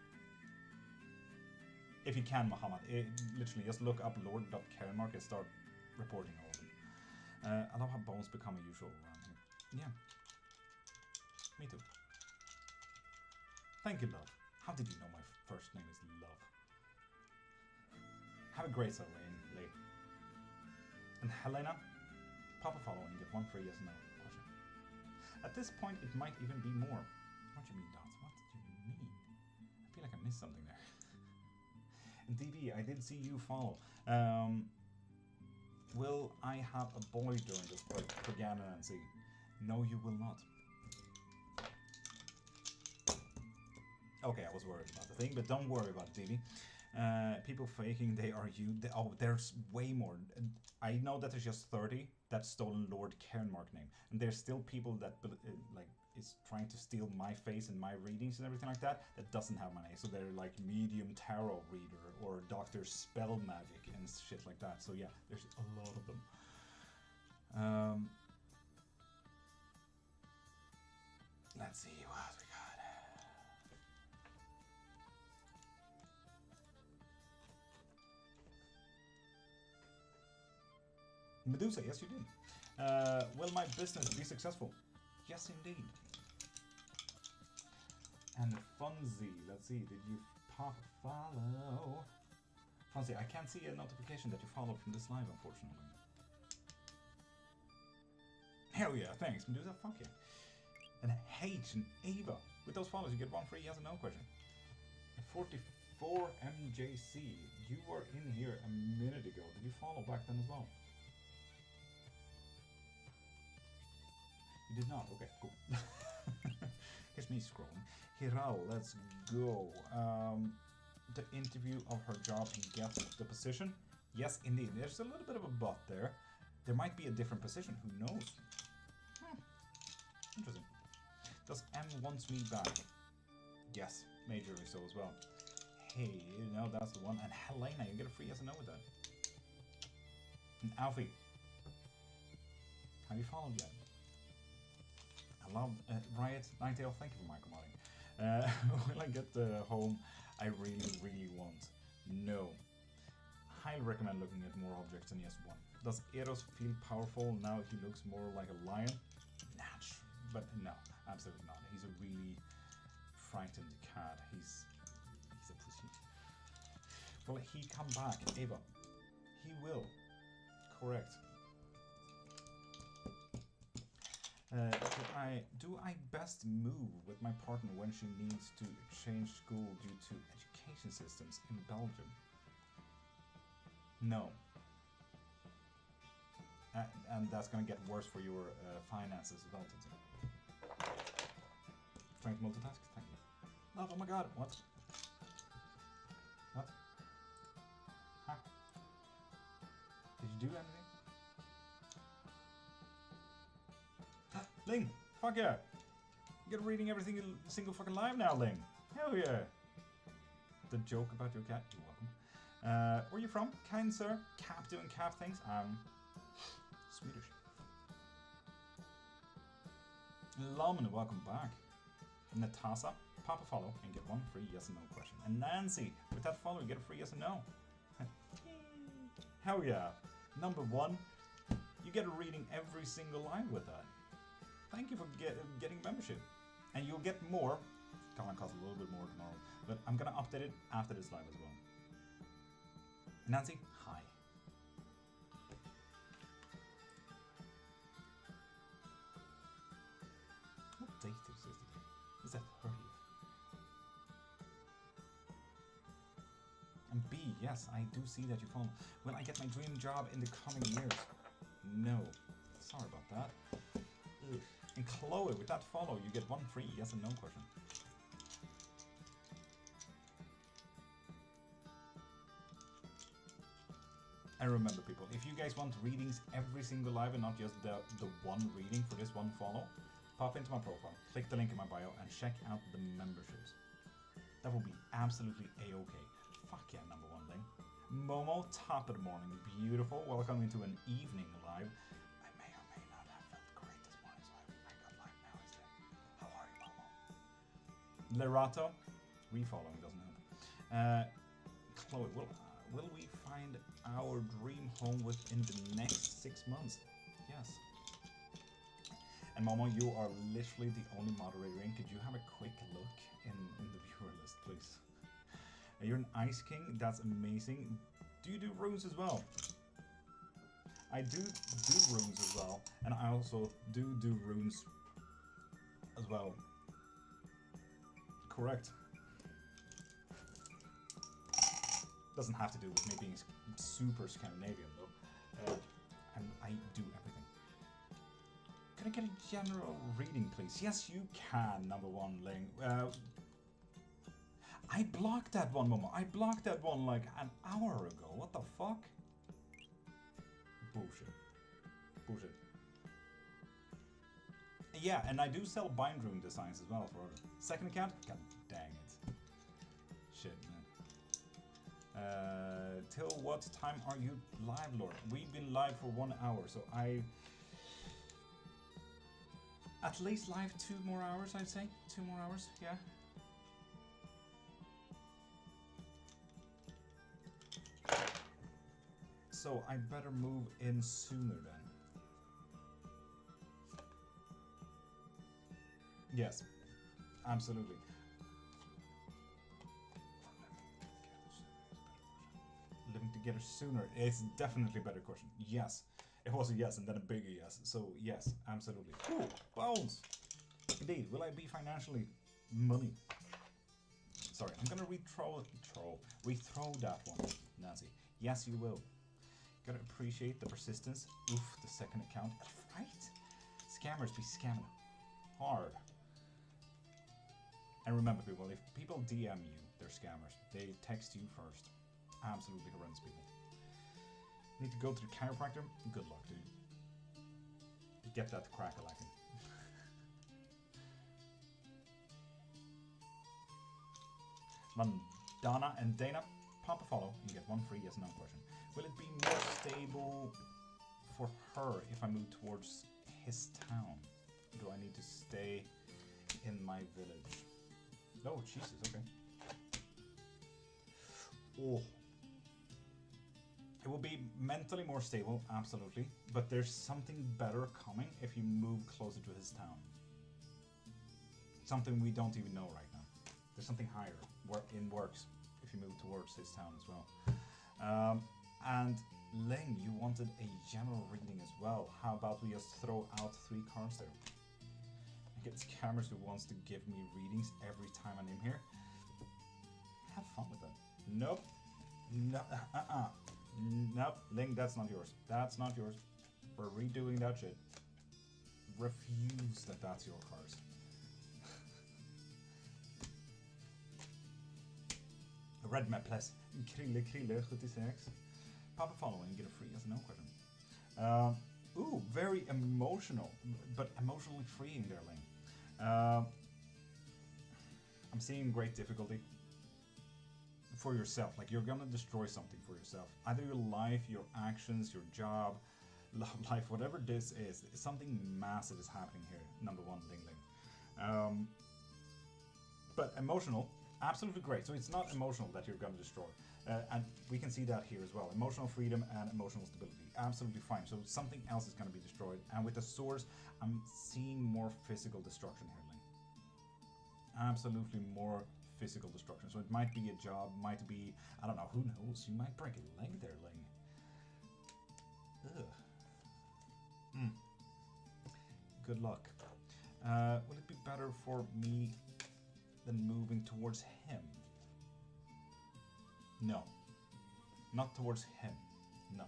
If you can, Muhammad. Literally just look up Lord.Cairnmark and start reporting all of them. I love how bones become a usual around here. Yeah. Me too. Thank you, love. How did you know my first name is Love? Have a great Saturday, Lee. And Helena, pop a follow and get one free yes and no question. At this point, it might even be more. What do you mean, Dots? What do you mean? I feel like I missed something there. And DV, I did see you follow. Will I have a boy during this break? For Gannon and Z. No, you will not. Okay, I was worried about the thing, but don't worry about it, DV. People faking they are you. There's way more. I know that there's just 30 that stolen Lord.Cairnmark name, and there's still people that like is trying to steal my face and my readings and everything like that. That doesn't have my name, so they're like medium tarot reader or Doctor Spell Magic and shit like that. So yeah, there's a lot of them. Let's see what we got. Medusa, yes you did. Will my business be successful? Yes indeed. And Fonzie, let's see, did you follow? Fonzie, I can't see a notification that you followed from this live, unfortunately. Hell yeah, thanks Medusa, fuck yeah. And H and Ava, with those follows you get one free yes or no question. And 44 MJC, you were in here a minute ago. Did you follow back then as well? did not. Okay, cool. Here's me scrolling. Hiral, let's go. The interview of her job and get the position. Yes, indeed. There's a little bit of a but there. There might be a different position. Who knows? Interesting. Does M wants me back? Yes, majorly so as well. Hey, you know that's the one. And Helena, you get a free yes and no with that. And Alfie, have you followed yet? I love Riot Nightingale. Thank you for micromodding. Will I get home? I really, really want. No. Highly recommend looking at more objects than just one. Does Eros feel powerful now he looks more like a lion? Natch. But no, absolutely not. He's a really frightened cat. He's a pussy. Will he come back? Ava. He will. Correct. Do I best move with my partner when she needs to change school due to education systems in Belgium? No. And that's going to get worse for your finances as well, Tintin. Trying to multitask? Thank you. Oh my god, what? What? Huh? Did you do anything? Ling, fuck yeah! Get reading every single fucking live now, Ling. Hell yeah! The joke about your cat, you're welcome. Where are you from? Kind sir? Cap doing cap things? Swedish. Laman, welcome back. Natasa, pop a follow and get one free yes and no question. And Nancy, with that follow, you get a free yes and no. Hell yeah! Number one, you get a reading every single live with that. Thank you for getting membership. And you'll get more. It's gonna cost a little bit more tomorrow. But I'm gonna update it after this live as well. Nancy, hi. What date is this today? Is that 30th? And B, yes, I do see that you follow. Will I get my dream job in the coming years? No. Sorry about that. Ugh. And Chloe, with that follow, you get one free yes and no question. And remember, people, if you guys want readings every single live and not just the one reading for this one follow, pop into my profile, click the link in my bio, and check out the memberships. That will be absolutely a-okay. Fuck yeah, number one thing. Momo, top of the morning, beautiful. Welcome into an evening live. I may or may not have felt great this morning, so I got live now instead. How are you, Momo? Lerato, refollowing doesn't help. Chloe, will we find our dream home within the next 6 months? Yes. And Momo, you are literally the only moderator in. Could you have a quick look in the viewer list, please? You're an Ice King. That's amazing. Do you do runes as well? I do runes as well, and I also do runes as well. Correct. Doesn't have to do with me being super Scandinavian though, and I do everything. Can I get a general reading, please? Yes, you can. Number one, Ling. I blocked that one, Momo. I blocked that one like an hour ago. What the fuck? Bullshit. Bullshit. Yeah, and I do sell bind rune designs as well for other. Second account? God dang it. Shit, man. Till what time are you live, Lord? We've been live for 1 hour, so I... At least live 2 more hours, I'd say. 2 more hours, yeah. So I better move in sooner then. Yes, absolutely. Living together sooner is definitely a better question. Yes, it was a yes and then a bigger yes. So yes, absolutely. Cool, bones. Indeed, will I be financially money? Sorry, I'm gonna rethrow that one, Nancy. Yes, you will. Gotta appreciate the persistence. Oof, the second account. Right? Scammers be scamming hard. And remember, people, if people DM you, they're scammers. They text you first. Absolutely horrendous people. Need to go to the chiropractor? Good luck, dude. Get that crack-a-lackin'. Donna and Dana, pop a follow. You get one free yes no question. Will it be more stable for her if I move towards his town? Do I need to stay in my village? Oh, Jesus, okay. Oh. It will be mentally more stable, absolutely. But there's something better coming if you move closer to his town. Something we don't even know right now. There's something higher in works if you move towards his town as well. And Ling, you wanted a general reading as well. How about we just throw out 3 cards there? I get scammers who wants to give me readings every time I'm in here. Have fun with that. Nope. No, Nope, Ling, that's not yours. That's not yours. We're redoing that shit. Refuse that that's your cards. Red map plus Krille 76. Pop a follow and get a free yes or no question. Ooh, very emotional, but emotionally freeing there, Ling. I'm seeing great difficulty for yourself. Like, you're gonna destroy something for yourself. Either your life, your actions, your job, love life, whatever this is, something massive is happening here. Number one, Ling Ling. But emotional, absolutely great. So it's not emotional that you're gonna destroy. And we can see that here as well. Emotional freedom and emotional stability. Absolutely fine. So something else is gonna be destroyed. And with the swords, I'm seeing more physical destruction here, Ling. Absolutely more physical destruction. So it might be a job, might be, I don't know, who knows? You might break a leg there, Ling. Ugh. Good luck. Will it be better for me than moving towards him? No. Not towards him. No.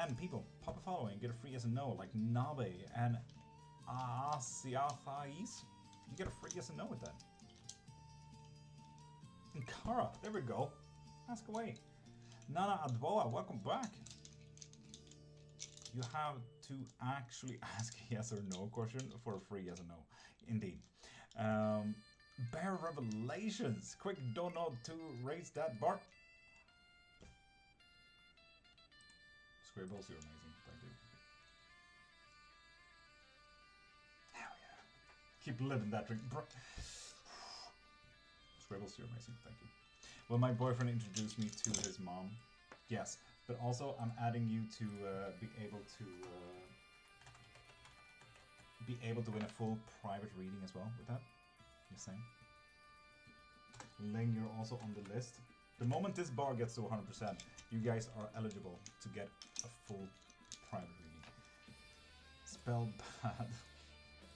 And people, pop a follow and get a free yes and no, like Nabe and Asiathais. You get a free yes and no with that. And Kara, there we go. Ask away. Nana Adwoa, welcome back. You have to actually ask a yes or no question for a free yes or no. Indeed. Bear Revelations. Quick donut to raise that bar. Scribbles, you're amazing. Thank you. Hell yeah. Keep living that drink. Scribbles, you're amazing. Thank you. Well, my boyfriend introduced me to his mom. Yes. But also, I'm adding you to be able to win a full private reading as well with that. Just saying. Ling, you're also on the list. The moment this bar gets to 100%, you guys are eligible to get a full private reading. Spell bad.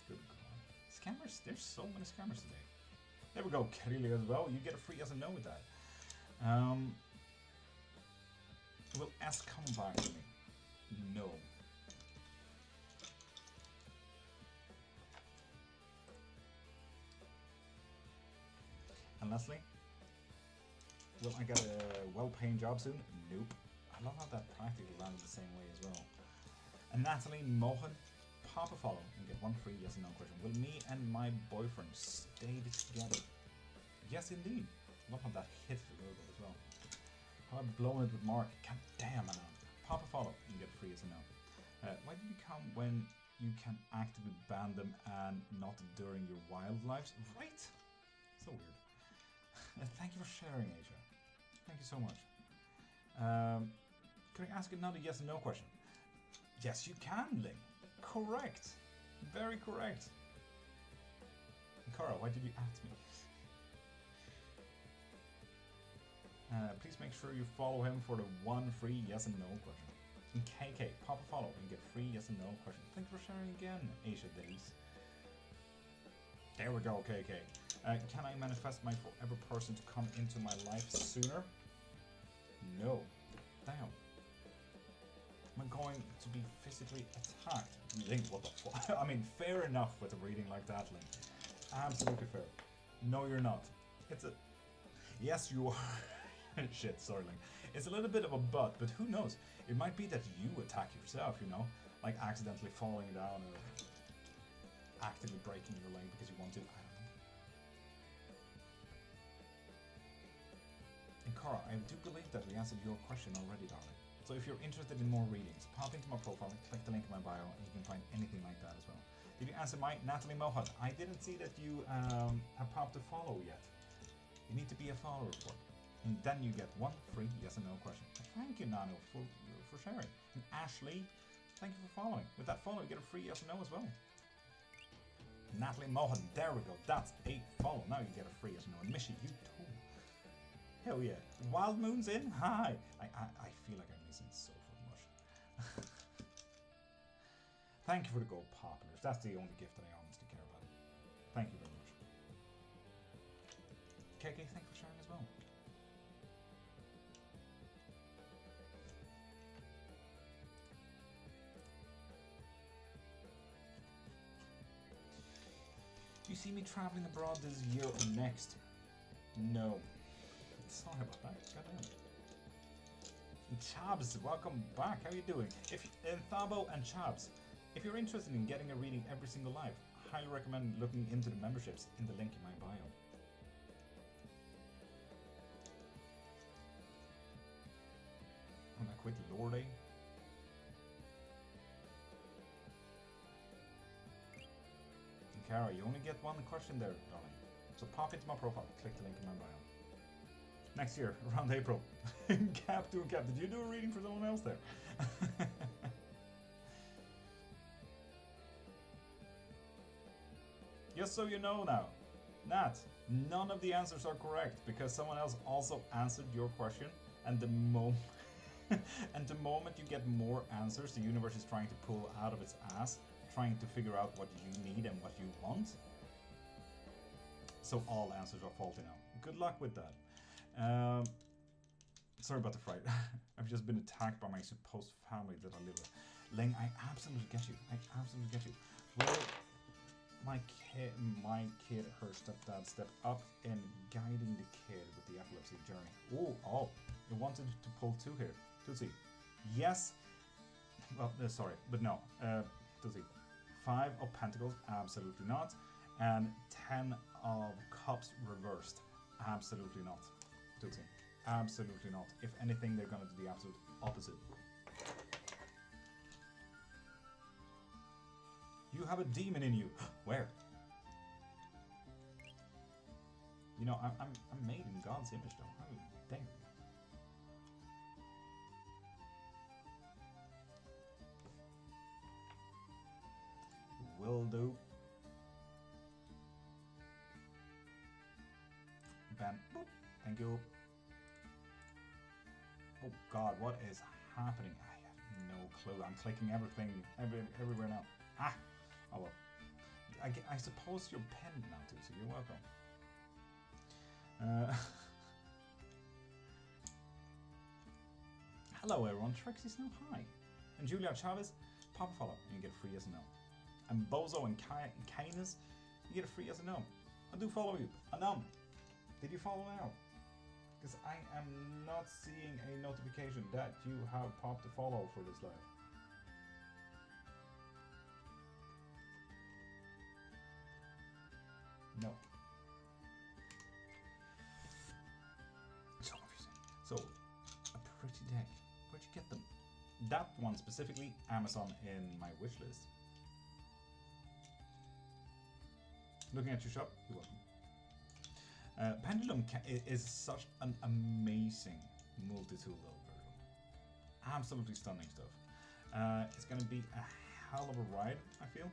Good God. Scammers, there's so many scammers today. There we go, Kelly as well. You get a free yes and no with that. Will S come back to me? No. And Leslie? Will I get a well-paying job soon? Nope. I love how that practically landed the same way as well. And Natalie Mohan, pop a follow and get one free yes and no question. Will me and my boyfriend stay together? Yes, indeed. Love how that hit a little bit as well. How I've blown it with Mark. God damn, man. Pop a follow and get free yes and no. Why did you come when you can actively ban them and not during your wild lives? Right? So weird. Thank you for sharing, Asia. Thank you so much. Can I ask another yes and no question? Yes, you can, Ling. Correct. Very correct. Kara, why did you ask me? Please make sure you follow him for the one free yes and no question. And KK, pop a follow and get free yes and no question. Thanks for sharing again, Asia Days. There we go, KK. Can I manifest my forever person to come into my life sooner? No. Damn. I'm going to be physically attacked. Link, what the fuck? I mean, fair enough with a reading like that, Link. Absolutely fair. No, you're not. It's a... Yes, you are. Shit, sorry, Link. It's a little bit of a but who knows? It might be that you attack yourself, you know? Like accidentally falling down or actively breaking your leg because you want to. I don't know. And Cara, I do believe that we answered your question already, darling. So if you're interested in more readings, pop into my profile and click the link in my bio and you can find anything like that as well. Did you answer my Natalie Mohad? I didn't see that you have popped a follow yet. You need to be a follower for it. And then you get one free yes or no question. Thank you, Nano, for sharing. And Ashley, thank you for following. With that follow, you get a free yes or no as well. Natalie Mohan, there we go. That's a follow. Now you get a free yes or no. And Mishi, you too. Hell yeah. Wild Moon's in? Hi. I feel like I'm missing so much. Thank you for the gold populars. That's the only gift that I honestly care about. Thank you very much. KK, thank you for sharing as well. Do you see me traveling abroad this year or next? No. Sorry about that. Goddamn. Chabs, welcome back. How are you doing? Thabo and Chabs, if you're interested in getting a reading every single live, I highly recommend looking into the memberships in the link in my bio. I'm gonna quit Lord. Kara, you only get one question there, darling. So pop into my profile, click the link in my bio. Next year, around April. Cap doing Cap. Did you do a reading for someone else there? Just so you know now, Nat, none of the answers are correct because someone else also answered your question, and the moment you get more answers, the universe is trying to pull out of its ass, trying to figure out what you need and what you want. So all answers are faulty now. Good luck with that. Sorry about the fright. I've just been attacked by my supposed family that I live with. Ling, I absolutely get you. I absolutely get you. Will my kid, her stepdad, step up in guiding the kid with the epilepsy journey? Oh, you wanted to pull two here. Tootsie. Yes. Well, sorry, but no. Tootsie. 5 of Pentacles, absolutely not. And 10 of Cups reversed, absolutely not. Tootsie. Absolutely not. If anything, they're going to do the absolute opposite. You have a demon in you. Where? You know, I'm made in God's image, though. I mean, dang. Will do. Bam. Boop. Thank you. Oh God, what is happening? I have no clue. I'm clicking everything everywhere now. Ah! Oh well. I suppose you're pinned now too, so you're welcome. Hello everyone, Trixie Snow, hi. And Julia Chavez, pop a follow and you get a free yes and no. And Bozo and Kainas, you get a free yes and no. I do follow you. Anam, did you follow now? Because I am not seeing a notification that you have popped a follow for this live. No. So confusing. So, a pretty deck. Where'd you get them? That one specifically, Amazon in my wish list. Looking at your shop, you're welcome. Pendulum is such an amazing multi-tool though, Virgil. Absolutely stunning stuff. It's going to be a hell of a ride, I feel.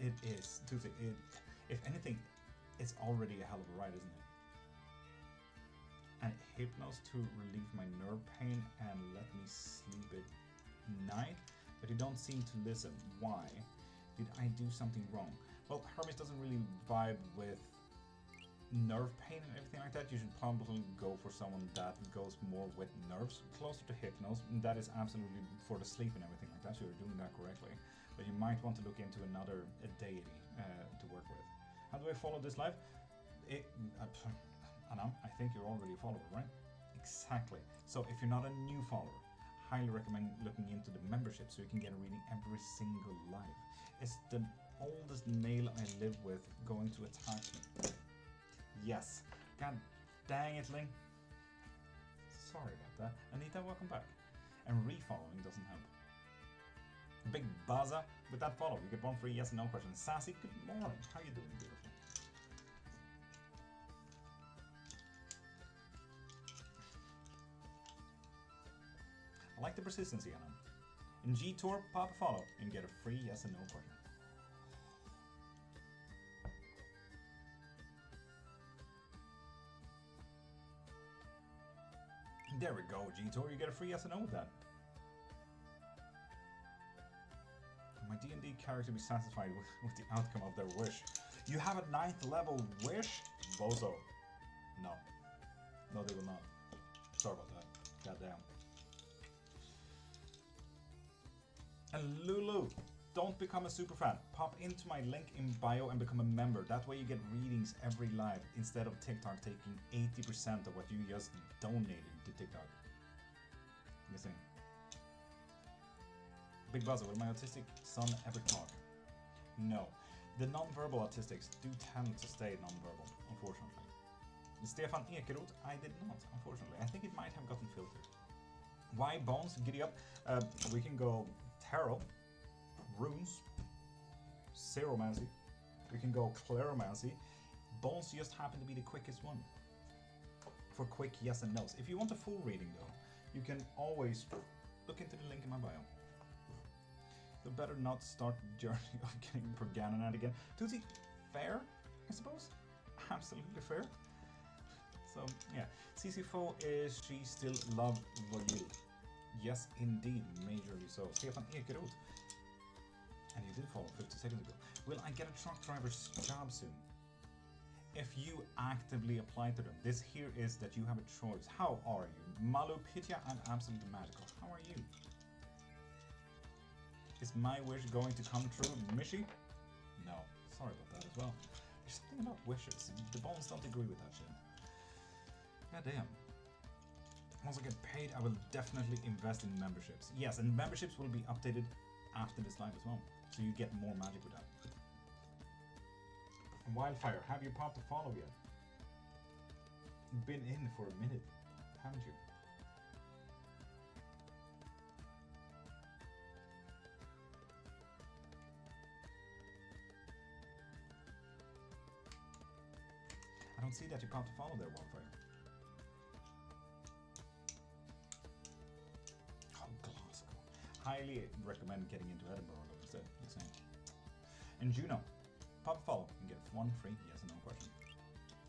It is. If anything, it's already a hell of a ride, isn't it? And Hypnos to relieve my nerve pain and let me sleep at night, but you don't seem to listen. Why? Did I do something wrong? Well, Hermes doesn't really vibe with nerve pain and everything like that, you should probably go for someone that goes more with nerves, closer to hypnos. And that is absolutely for the sleep and everything like that, so you're doing that correctly. But you might want to look into another deity to work with. How do I follow this live? Anam, I think you're already a follower, right? Exactly. So if you're not a new follower, highly recommend looking into the membership so you can get a reading every single live. It's the oldest male I live with going to attack me. Yes. God dang it, Ling. Sorry about that. Anita, welcome back. And refollowing doesn't help. Big Baza, with that follow, you get one free yes and no question. Sassy, good morning. How you doing, beautiful? I like the persistency on him. In G-Tour, pop a follow and get a free yes and no question. There we go, G-Tour, you get a free yes and no with that. My D&D character be satisfied with the outcome of their wish. You have a 9th level wish? Bozo. No. No, they will not. Sorry about that. Goddamn. And Lulu, don't become a super fan. Pop into my link in bio and become a member. That way you get readings every live instead of TikTok taking 80% of what you just donated to TikTok. Listen. Big Buzzer, will my autistic son ever talk? No. The non-verbal autistics do tend to stay non-verbal, unfortunately. Stefan Ekeroth, I did not, unfortunately. I think it might have gotten filtered. Why Bones? Giddy up. We can go Tarot, Runes, Ceromancy. We can go Cleromancy. Bones just happen to be the quickest one for quick yes and no's. If you want a full reading though, you can always look into the link in my bio. You better not start the journey of getting Perganon again. Tootsie, fair, I suppose? Absolutely fair. So, yeah. Sisifo, is she still love loyal? Yes, indeed, majorly so. Stefan Ekeroth. And you did follow 50 seconds ago. Will I get a truck driver's job soon? If you actively apply to them. This here is that you have a choice. How are you? Malu Pitya and Absolutely Magical. How are you? Is my wish going to come true, Mishi? No. Sorry about that as well. There's something about wishes. The Bones don't agree with that shit. God damn. Once I get paid, I will definitely invest in memberships. Yes, and memberships will be updated after this live as well. So you get more magic with that. And Wildfire, have you popped a follow yet? Been in for a minute, haven't you? I don't see that you popped a follow there, Wildfire. Oh, Glasgow. Highly recommend getting into Edinburgh instead, you're saying. And Juno, pop a follow and get one free yes and no question.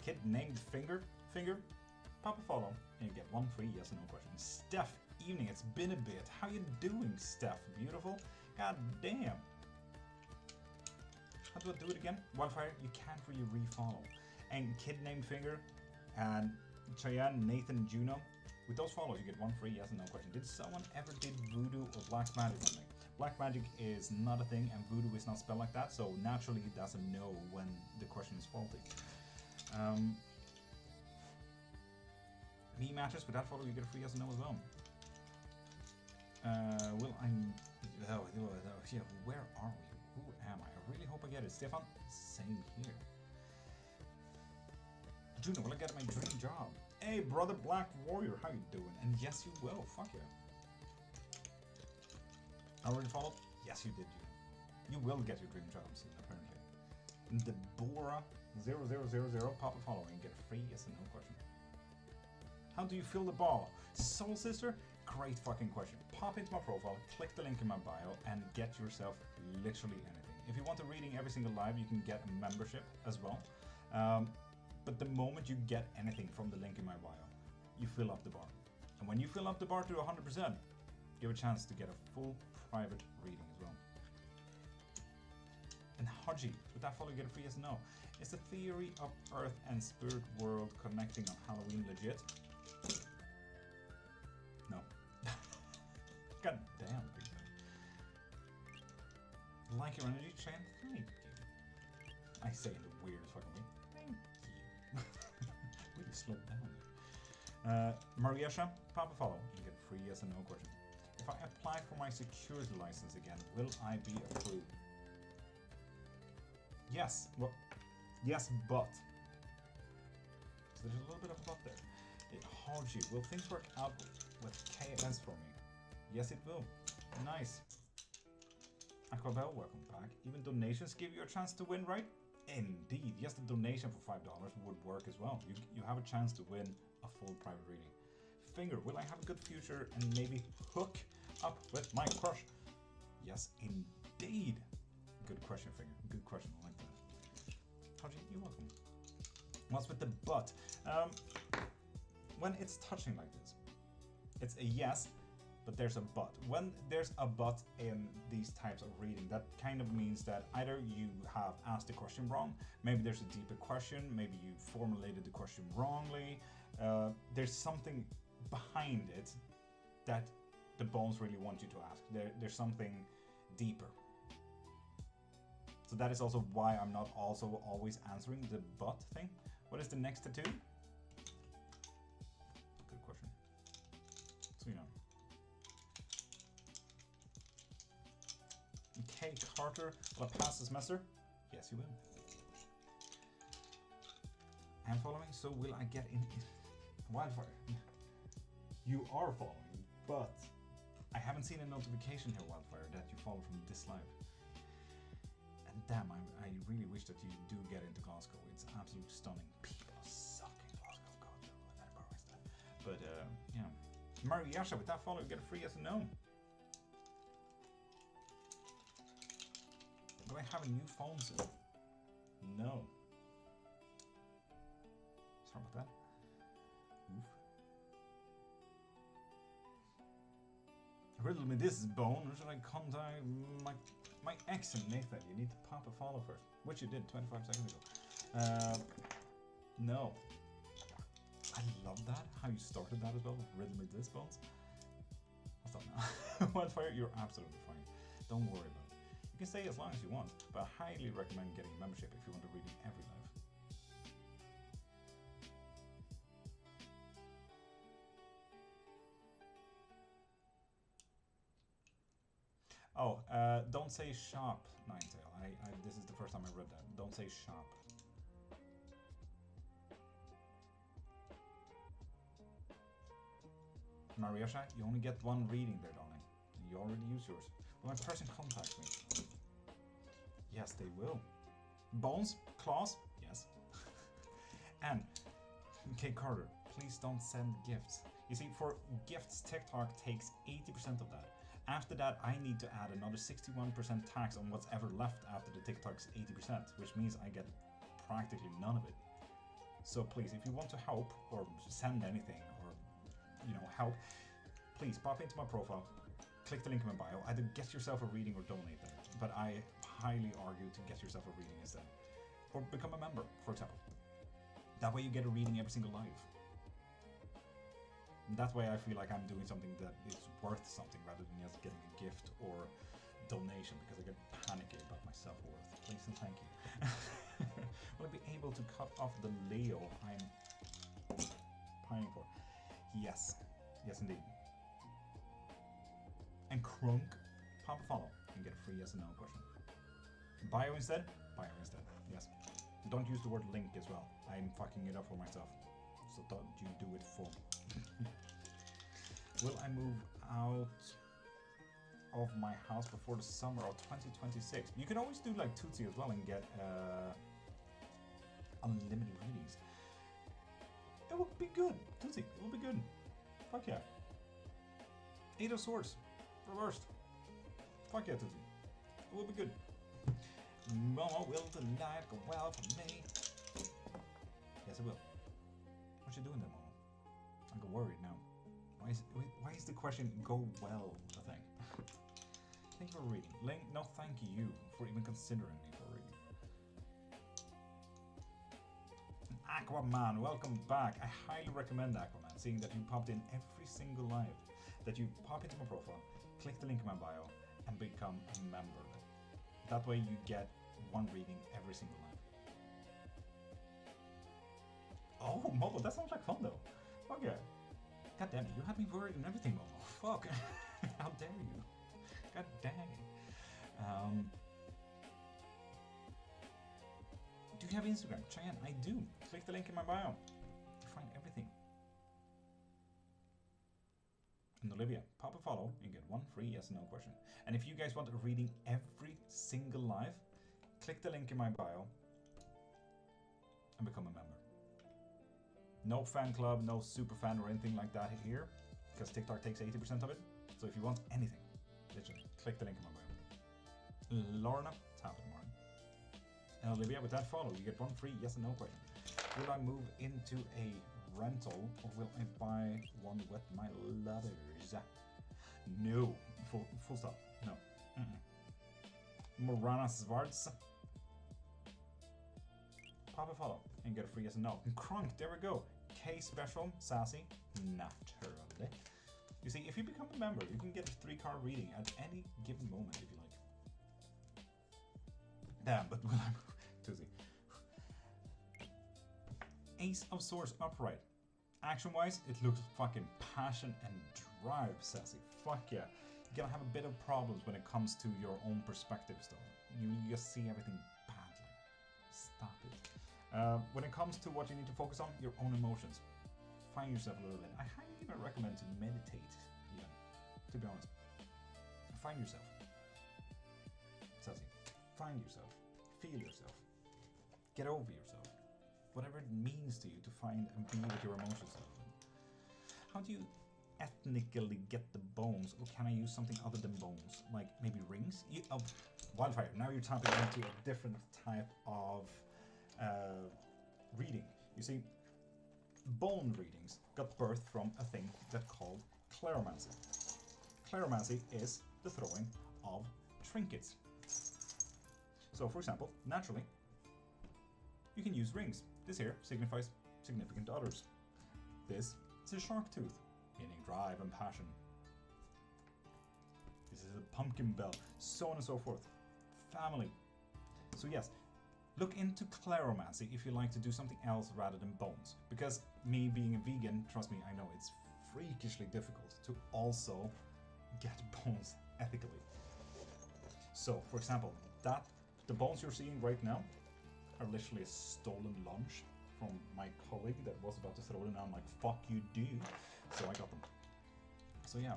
Kid named Finger, pop a follow and you get one free yes and no question. Steph, evening, it's been a bit. How you doing, Steph? Beautiful? God damn. How do I do it again? Wildfire, you can't really refollow. And Kid Named Finger, and Cheyenne, Nathan, Juno. With those follows, you get one free yes and no question. Did someone ever did voodoo or black magic on me? Black magic is not a thing, and voodoo is not spelled like that, so naturally that's a no when the question is faulty. Me matches, with that follow, you get a free yes and no as well. Yeah, where are we? Who am I? I really hope I get it. Stefan, same here. Juno, will I get my dream job? Hey, brother Black Warrior, how you doing? And yes, you will. Fuck yeah. Already followed? Yes, you did, Juno. You will get your dream job soon, apparently. Deborah0000, pop a follow and get a free yes and no question. How do you fill the ball? Soul Sister? Great fucking question. Pop into my profile, click the link in my bio, and get yourself literally anything. If you want a reading every single live, you can get a membership as well. But the moment you get anything from the link in my bio, you fill up the bar. And when you fill up the bar to 100%, you have a chance to get a full private reading as well. And Haji, with that follow, get a free yes or no. Is the theory of Earth and spirit world connecting on Halloween legit? No. God damn, big man. Like your energy, Shane? Thank you. I say in the weirdest fucking way. Thank you. Really slowed down there. Mariesha, pop a follow. You get a free yes or no question. If I apply for my security license again, will I be approved? Yes. Well, yes, but. So there's a little bit of a but there. It holds you. Will things work out with KS for me? Yes, it will. Nice. Aquabel, welcome back. Even donations give you a chance to win, right? Indeed. Yes, the donation for $5 would work as well. You have a chance to win a full private reading. Finger, will I have a good future and maybe hook up with my crush? Yes, indeed. Good question, Finger. Good question. I like that. Haji, you're welcome. What's with the but? When it's touching like this, it's a yes, but there's a but. When there's a but in these types of reading, that kind of means that either you have asked the question wrong, maybe there's a deeper question, maybe you formulated the question wrongly, there's something behind it that the bones really want you to ask. There's something deeper. So that is also why I'm not also always answering the but thing. What is the next tattoo? Good question. So you know. Okay, Carter, will I pass this semester? Yes, you will. I'm following, so will I get in Wildfire? You are following, but I haven't seen a notification here, Wildfire, that you follow from this live. And damn, I really wish that you do get into Glasgow. It's absolutely stunning. People suck in Glasgow, God, Edinburgh instead. But yeah, Mariasha, with that follow, you get a free yes and no. Do I have a new phone soon? No. Sorry about that. Oof. Riddle me this, Bone. Or should I contact my ex and Nathan? You need to pop a follow first. Which you did 25 seconds ago. No. I love that. How you started that as well. Riddle me this, Bones. I'll stop now. Wildfire, you're absolutely fine. Don't worry about it. You can stay as long as you want, but I highly recommend getting a membership if you want to read every live. Oh, don't say shop, Ninetail. This is the first time I read that. Don't say shop. Mariasha, you only get one reading there, darling. You already used yours. Will my person contact me? Yes, they will. Bones? Claws? Yes. And, okay, Carter, please don't send gifts. You see, for gifts, TikTok takes 80% of that. After that, I need to add another 61% tax on what's ever left after the TikTok's 80%, which means I get practically none of it. So please, if you want to help or send anything or, you know, help, please pop into my profile, click the link in my bio, either get yourself a reading or donate there. But I highly argue to get yourself a reading instead. Or become a member, for example. That way you get a reading every single live. And that way I feel like I'm doing something that is worth something rather than just getting a gift or donation, because I get panicky about my self-worth. Please and thank you. Will I be able to cut off the Leo I'm pining for? Yes. Yes, indeed. And Krunk, pop a follow and get a free yes and no question. Bio instead? Bio instead, yes. Don't use the word link as well. I'm fucking it up for myself. So don't you do it for me. Will I move out of my house before the summer of 2026? You can always do like Tootsie as well and get unlimited readings. It would be good. Tootsie, it would be good. Fuck yeah. 8 of Swords. Reversed. Fuck yeah, Tootsie. It will be good. Mama, will the night go well for me? Yes, it will. What you doing there, Mama? I'm worried now. Why is the question go well a thing? Thank you for reading. Ling, no thank you for even considering me for reading. Aquaman, welcome back. I highly recommend Aquaman, seeing that you popped in every single live. That you pop into my profile, click the link in my bio, and become a member. That way you get one reading every single live. Oh, Momo, that sounds like fun though. Okay. God damn it, you had me worried and everything, Momo. Fuck. How dare you? God dang. Do you have Instagram? Cheyenne, I do. Click the link in my bio to find everything. And Olivia, pop a follow and get one free yes or no question. And if you guys want a reading every single live, click the link in my bio and become a member. No fan club, no super fan or anything like that here, because TikTok takes 80% of it. So if you want anything, literally, click the link in my bio. Lorna, tap it, Martin. And Olivia, with that follow, you get one free yes or no question. Will I move into a rental or will I buy one with my letters? No. Full stop. No. Morana Svarts. Pop a follow and get a free yes and no. And Crunk, there we go. K special, sassy, naturally. You see, if you become a member, you can get a 3-card reading at any given moment if you like. Damn, but will I move? Tuesday. Ace of Swords upright. Action-wise, it looks fucking passion and drive, sassy. Fuck yeah. You're gonna have a bit of problems when it comes to your own perspective stuff. You just see everything badly. Stop it. When it comes to what you need to focus on, your own emotions. Find yourself a little bit. I highly even recommend to meditate, even, to be honest. Find yourself. Sassy. Find yourself. Feel yourself. Get over yourself. Whatever it means to you to find and be with your emotions. How do you ethnically get the bones, or can I use something other than bones, like maybe rings? Wildfire, now you're tapping into a different type of reading. You see, bone readings got birthed from a thing that called cleromancy. Cleromancy is the throwing of trinkets. So, for example, naturally, you can use rings. This here signifies significant others. This is a shark tooth, meaning drive and passion. This is a pumpkin bell, so on and so forth. Family. So yes, look into cleromancy if you like to do something else rather than bones. Because me being a vegan, trust me, I know it's freakishly difficult to also get bones ethically. So, for example, the bones you're seeing right now are literally a stolen lunch from my colleague that was about to throw them. I'm like, fuck you, dude. So I got them. So yeah.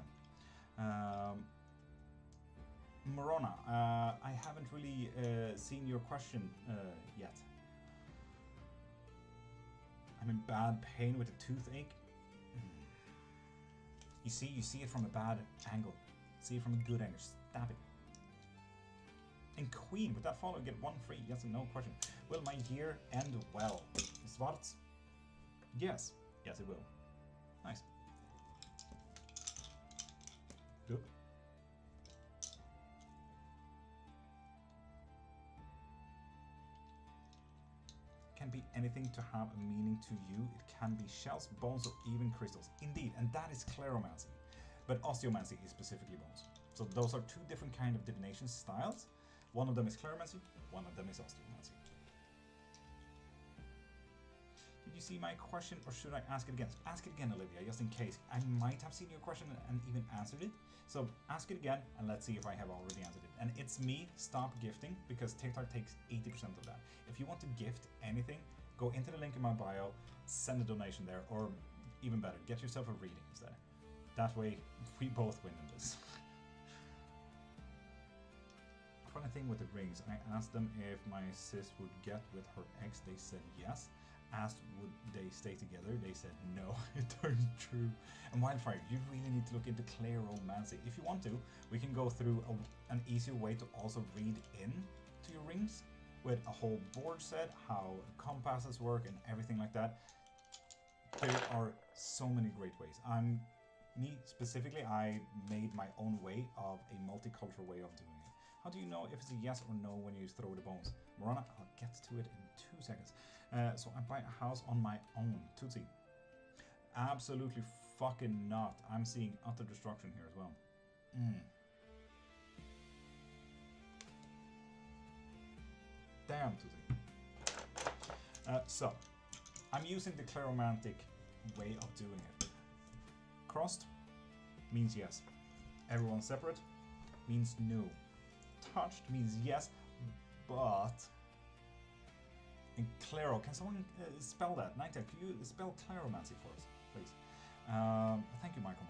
Morona, I haven't really seen your question yet. I'm in bad pain with a toothache. You see it from a bad angle. See it from a good angle. Stab it. And Queen, with that follow, get one free yes and no question. Will my year end well? Svarts? Yes. Yes, it will. Nice. Good. Can be anything to have a meaning to you. It can be shells, bones, or even crystals. Indeed, and that is cleromancy. But osteomancy is specifically bones. So those are two different kind of divination styles. One of them is cleromancy, one of them is osteomancy. Did you see my question, or should I ask it again? Ask it again, Olivia, just in case. I might have seen your question and even answered it. So ask it again, and let's see if I have already answered it. And it's me, stop gifting, because TikTok takes 80% of that. If you want to gift anything, go into the link in my bio, send a donation there, or even better, get yourself a reading instead. That way, we both win in this. Funny thing with the rings, I asked them if my sis would get with her ex, they said yes. Asked would they stay together, they said no. It turned true. And Wildfire, you really need to look into cleromancy. If you want to, we can go through an easier way to also read in to your rings with a whole board set, how compasses work and everything like that. There are so many great ways. Me specifically, I made my own way of a multicultural way of doing it. How do you know if it's a yes or no when you throw the bones? Morana, I'll get to it in 2 seconds. So I buy a house on my own. Tootsie. Absolutely fucking not. I'm seeing utter destruction here as well. Damn, Tootsie. So, I'm using the claromantic way of doing it. Crossed means yes. Everyone separate means no. Touched means yes, but... And claro, can someone spell that? Nighttime, can you spell claromancy for us, please? Thank you, Michael.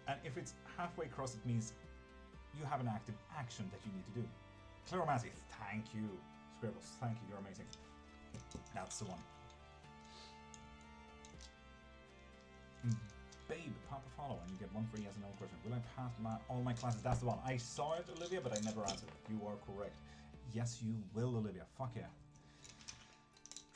And if it's halfway across, it means you have an active action that you need to do. Claromancy, thank you. Scribbles, thank you, you're amazing. That's the one. Babe, pop a follow and you get one free yes and no question. Will I pass all my classes? That's the one. I saw it, Olivia, but I never answered. You are correct. Yes, you will, Olivia. Fuck yeah.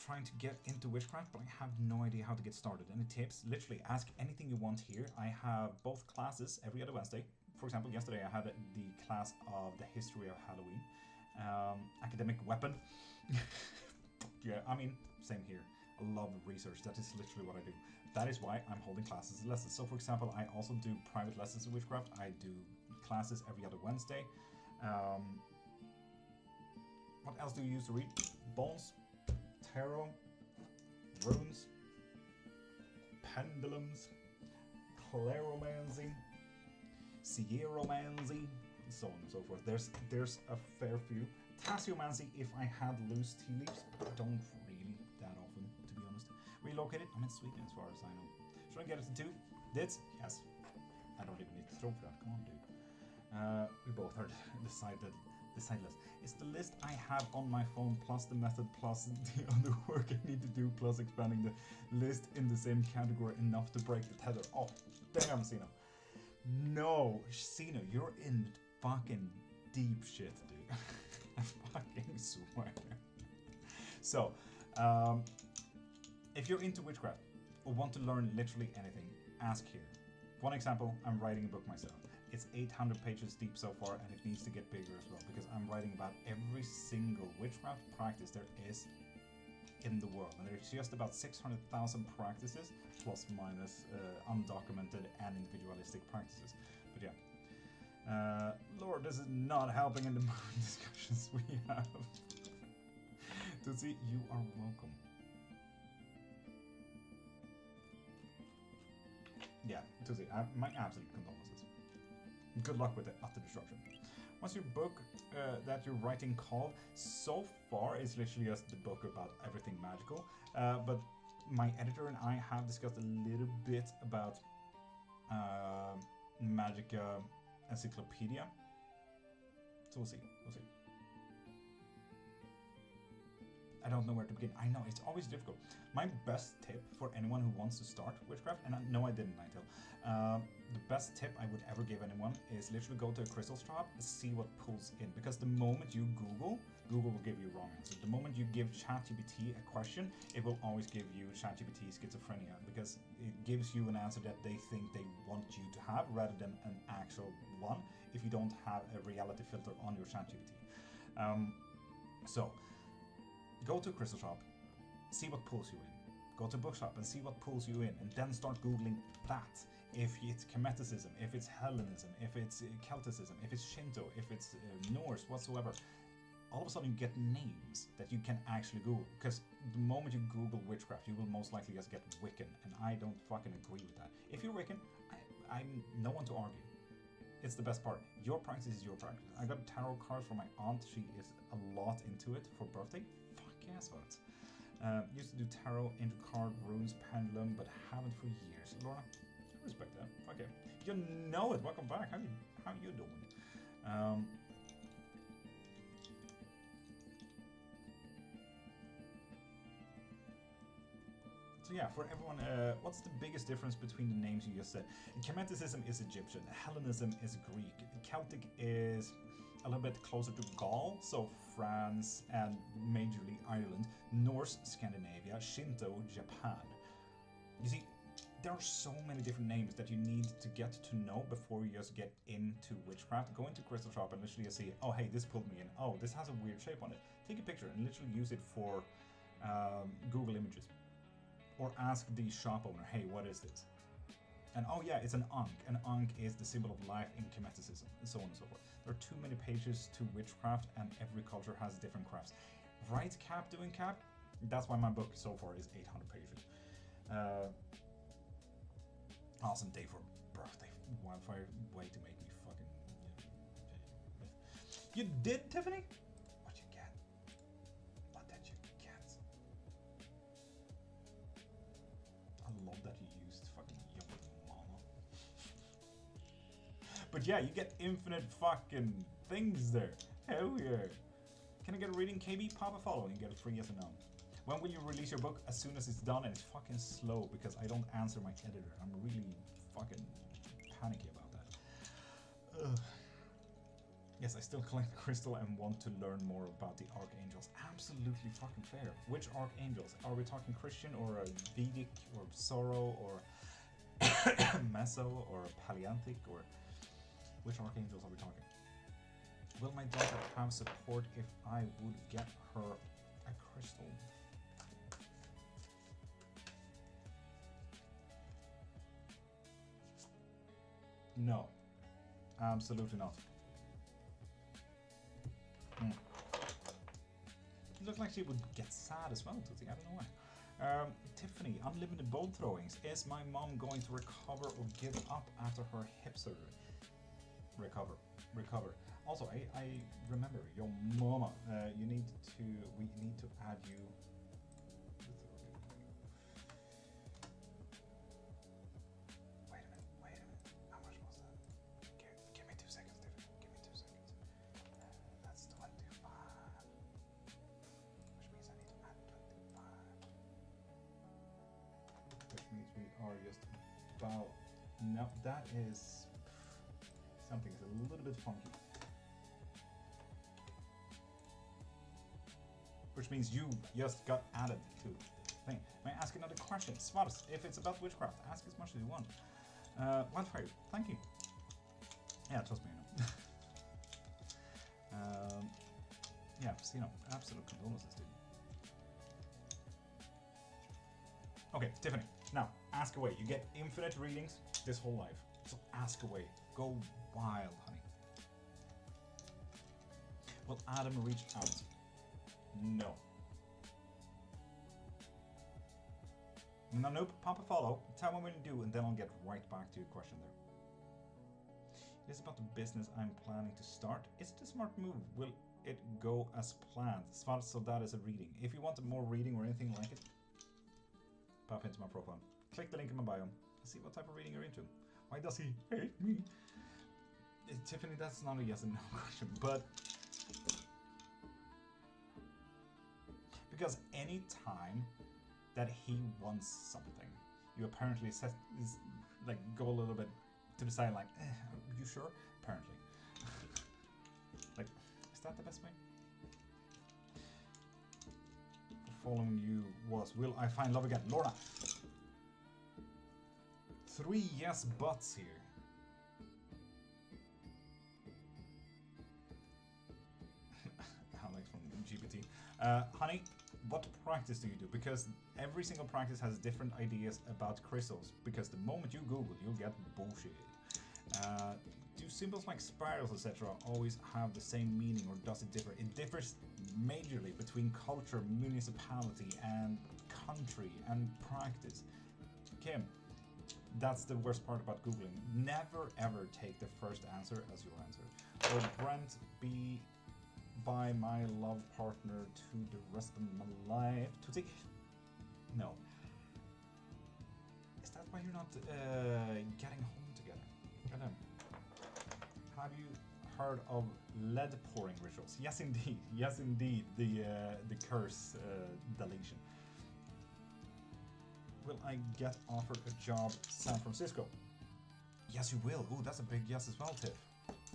Trying to get into witchcraft, but I have no idea how to get started. Any tips? Literally, ask anything you want here. I have both classes every other Wednesday. For example, yesterday I had the class of the history of Halloween. Academic weapon. Yeah, I mean, same here. I love research. That is literally what I do. That is why I'm holding classes and lessons. So, for example, I also do private lessons in witchcraft. I do classes every other Wednesday. What else do you use to read? Bones, tarot, runes, pendulums, claromancy, sieromancy, so on and so forth. There's a fair few. Tasseomancy, if I had loose tea leaves, but I don't really that often, to be honest. Relocated, I'm in Sweden as far as I know. Should I get it to 2? Dits? Yes. I don't even need to throw for that, come on dude. We both are decided. It's the list I have on my phone plus the method plus the other work I need to do plus expanding the list in the same category enough to break the tether. Oh, damn, Sino. No, Sino, you're in fucking deep shit, dude. I fucking swear. So, if you're into witchcraft or want to learn literally anything, ask here. One example, I'm writing a book myself. It's 800 pages deep so far, and it needs to get bigger as well, because I'm writing about every single witchcraft practice there is in the world. And there's just about 600,000 practices, plus minus undocumented and individualistic practices. But yeah. Lord, this is not helping in the discussions we have. Tootsie, you are welcome. Yeah, Tootsie, my absolute condolences. Good luck with the utter destruction. What's your book that you're writing called? So far, it's literally just the book about everything magical. But my editor and I have discussed a little bit about Magica Encyclopedia. So we'll see. We'll see. I don't know where to begin. I know, it's always difficult. My best tip for anyone who wants to start witchcraft, and no I didn't, Nightail. The best tip I would ever give anyone is literally go to a crystal shop and see what pulls in. Because the moment you Google will give you a wrong answer. The moment you give ChatGPT a question, it will always give you ChatGPT schizophrenia, because it gives you an answer that they think they want you to have rather than an actual one if you don't have a reality filter on your ChatGPT. So, go to a crystal shop, see what pulls you in. Go to a bookshop and see what pulls you in, and then start Googling that. If it's Hermeticism, if it's Hellenism, if it's Celticism, if it's Shinto, if it's Norse, whatsoever. All of a sudden you get names that you can actually Google. Because the moment you Google witchcraft, you will most likely just get Wiccan, and I don't fucking agree with that. If you're Wiccan, I'm no one to argue. It's the best part. Your practice is your practice. I got tarot cards from my aunt. She is a lot into it for birthday. Fuck yes, votes. Used to do tarot, intercard, runes, pendulum, but haven't for years. Laura, I respect that. Okay, you know it. Welcome back. How you doing? So yeah, for everyone, what's the biggest difference between the names you just said? Hermeticism is Egyptian, Hellenism is Greek, Celtic is a little bit closer to Gaul, so France and majorly Ireland, Norse, Scandinavia, Shinto, Japan. You see, there are so many different names that you need to get to know before you just get into witchcraft. Go into Crystal Shop and literally see, oh hey, this pulled me in. Oh, this has a weird shape on it. Take a picture and literally use it for Google Images, or ask the shop owner, hey, what is this? And oh yeah, it's an ankh. An ankh is the symbol of life in Kemetism, and so on and so forth. There are too many pages to witchcraft, and every culture has different crafts. Right, Cap doing Cap? That's why my book so far is 800 pages. Awesome day for birthday. Wildfire, way to make me fucking... You did, Tiffany? What'd you get? What did you get? I love that you used fucking Young Mama. But yeah, you get infinite fucking things there. Hell yeah. Can I get a reading, KB? Pop a follow and you get a free yes or no. When will you release your book? As soon as it's done, and it's fucking slow because I don't answer my editor. I'm really fucking panicky about that. Ugh. Yes, I still collect crystal and want to learn more about the archangels. Absolutely fucking fair. Which archangels? Are we talking Christian or Vedic or Sorrow or Meso or Paleolithic, or which archangels are we talking? Will my daughter have support if I would get her a crystal? No, absolutely not. You look like she would get sad as well, Tootsie. I don't know why. Tiffany, unlimited bow throwings. Is my mom going to recover or give up after her hip surgery? Recover. Also, I remember your mama. We need to add you. Wait a minute. How much was that? Give me 2 seconds, David. Give me 2 seconds. That's 25. Which means I need to add 25. Which means we are just about... No, that is... Something is a little bit funky. Which means you just got added to the thing. May I ask another question? Svars, if it's about witchcraft, ask as much as you want. Wildfire, thank you. Yeah, trust me, I know. Yeah, so, absolute condolences, dude. Okay, Tiffany, now, ask away. You get infinite readings this whole life. So ask away. Go wild, honey. Will Adam reach out? No. No, nope. Pop a follow. Tell me when you do, and then I'll get right back to your question there. It is about the business I'm planning to start. Is it a smart move? Will it go as planned? So that is a reading. If you want more reading or anything like it, pop into my profile. Click the link in my bio and see what type of reading you're into. Why does he hate me? Tiffany, that's not a yes and no question, but because any time that he wants something, you apparently go a little bit to the side, like, you sure? Apparently. Like, is that the best way? Following you was, will I find love again? Lorna! 3 yes buts here. Alex from GPT. Honey, what practice do you do? Because every single practice has different ideas about crystals. Because the moment you Google, you'll get bullshit. Do symbols like spirals, etc. always have the same meaning, or does it differ? It differs majorly between culture, municipality, and country, and practice. Kim, that's the worst part about Googling. Never ever take the first answer as your answer. Or Brent, be by my love partner to the rest of my life. Tootsie? No. Is that why you're not getting home together? Goddamn. Have you heard of lead pouring rituals? Yes, indeed. Yes, indeed. The curse deletion. Will I get offered a job San Francisco? Yes, you will. Ooh, that's a big yes as well, Tiff.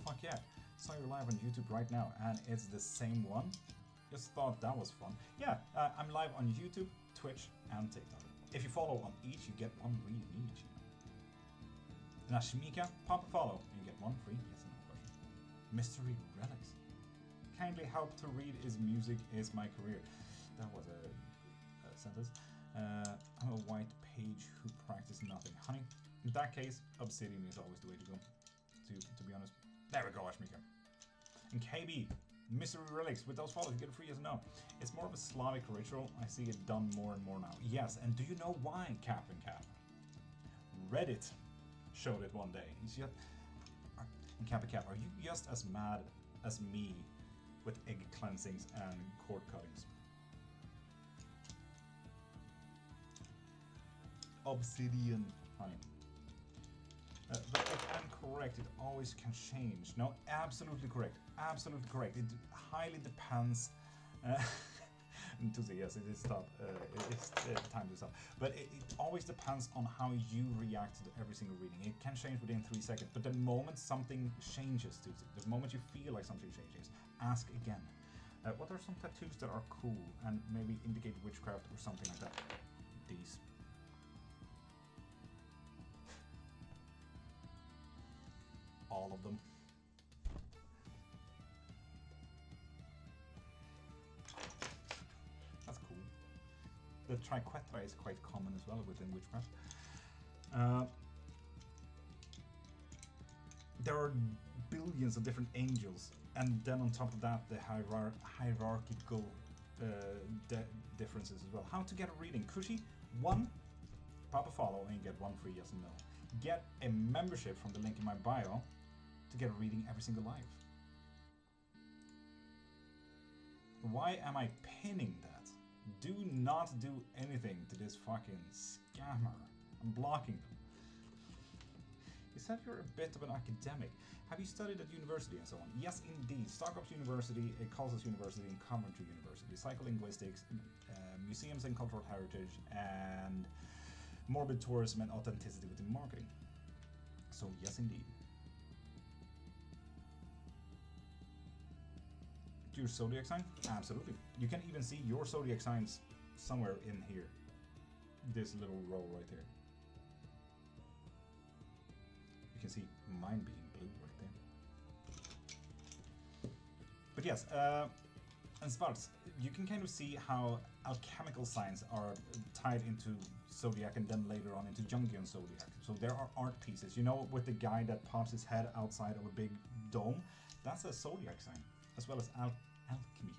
Fuck yeah. Saw you live on YouTube right now, and it's the same one. Just thought that was fun. Yeah, I'm live on YouTube, Twitch, and TikTok. If you follow on each, you get one reading each. Now, Shmika, pop a follow, and you get one free yes and no question. Mystery relics. Kindly help to read is music is my career. That was a sentence. I'm a white page who practice nothing. Honey, in that case, obsidian is always the way to go. To be honest. There we go, Ashmika. And KB, mystery relics. With those follows, you get a free yes or no. It's more of a Slavic ritual. I see it done more and more now. Yes, and do you know why, Cap and Cap? Reddit showed it one day. He's just, and Cap and Cap, are you just as mad as me with egg cleansings and cord cuttings? Obsidian, honey. But if I'm correct, it always can change. No, absolutely correct. Absolutely correct. It highly depends. Yes, it is stop. It's time to stop. But it always depends on how you react to every single reading. It can change within 3 seconds. But the moment something changes, the moment you feel like something changes, ask again. What are some tattoos that are cool and maybe indicate witchcraft or something like that? These. All of them. That's cool. The triquetra is quite common as well within witchcraft. There are billions of different angels, and then on top of that, the hierarchical differences as well. How to get a reading? Cushy, 1, pop a follow, and you get 1 free yes and no. Get a membership from the link in my bio to get a reading every single live. Why am I pinning that? Do not do anything to this fucking scammer. I'm blocking them. You said you're a bit of an academic. Have you studied at university and so on? Yes, indeed. Stockholm University, Karlstad University, and Coventry University. Psycholinguistics, museums and cultural heritage, and morbid tourism and authenticity within marketing. So yes, indeed. Your zodiac sign? Absolutely. You can even see your zodiac signs somewhere in here. This little row right there. You can see mine being blue right there. But yes, and Sparks, you can kind of see how alchemical signs are tied into zodiac and then later on into Jungian zodiac. So there are art pieces. You know, with the guy that pops his head outside of a big dome? That's a zodiac sign, as well as alchemy.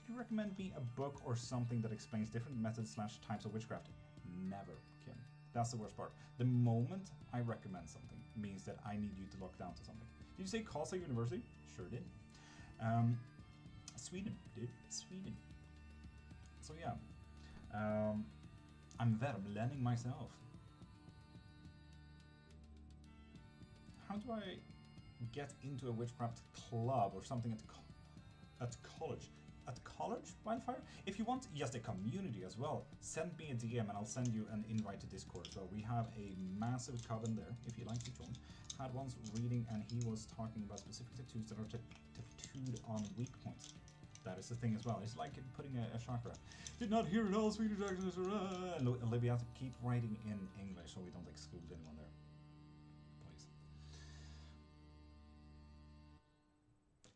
Could you recommend me a book or something that explains different methods / types of witchcraft? Never, Kim. That's the worst part. The moment I recommend something means that I need you to look down to something. Did you say Karlstad University? Sure did. Sweden, dude. Sweden. So yeah. I'm värmlänning myself. How do I get into a witchcraft club or something at college? At college, Wildfire? If you want just a community as well, send me a DM and I'll send you an invite to Discord. So we have a massive coven there, if you'd like to join. Had once reading and he was talking about specific tattoos that are tattooed on weak points. That is the thing as well. It's like putting a chakra. Did not hear it all, Swedish accents. And Olivia, keep writing in English so we don't exclude anyone there. Please.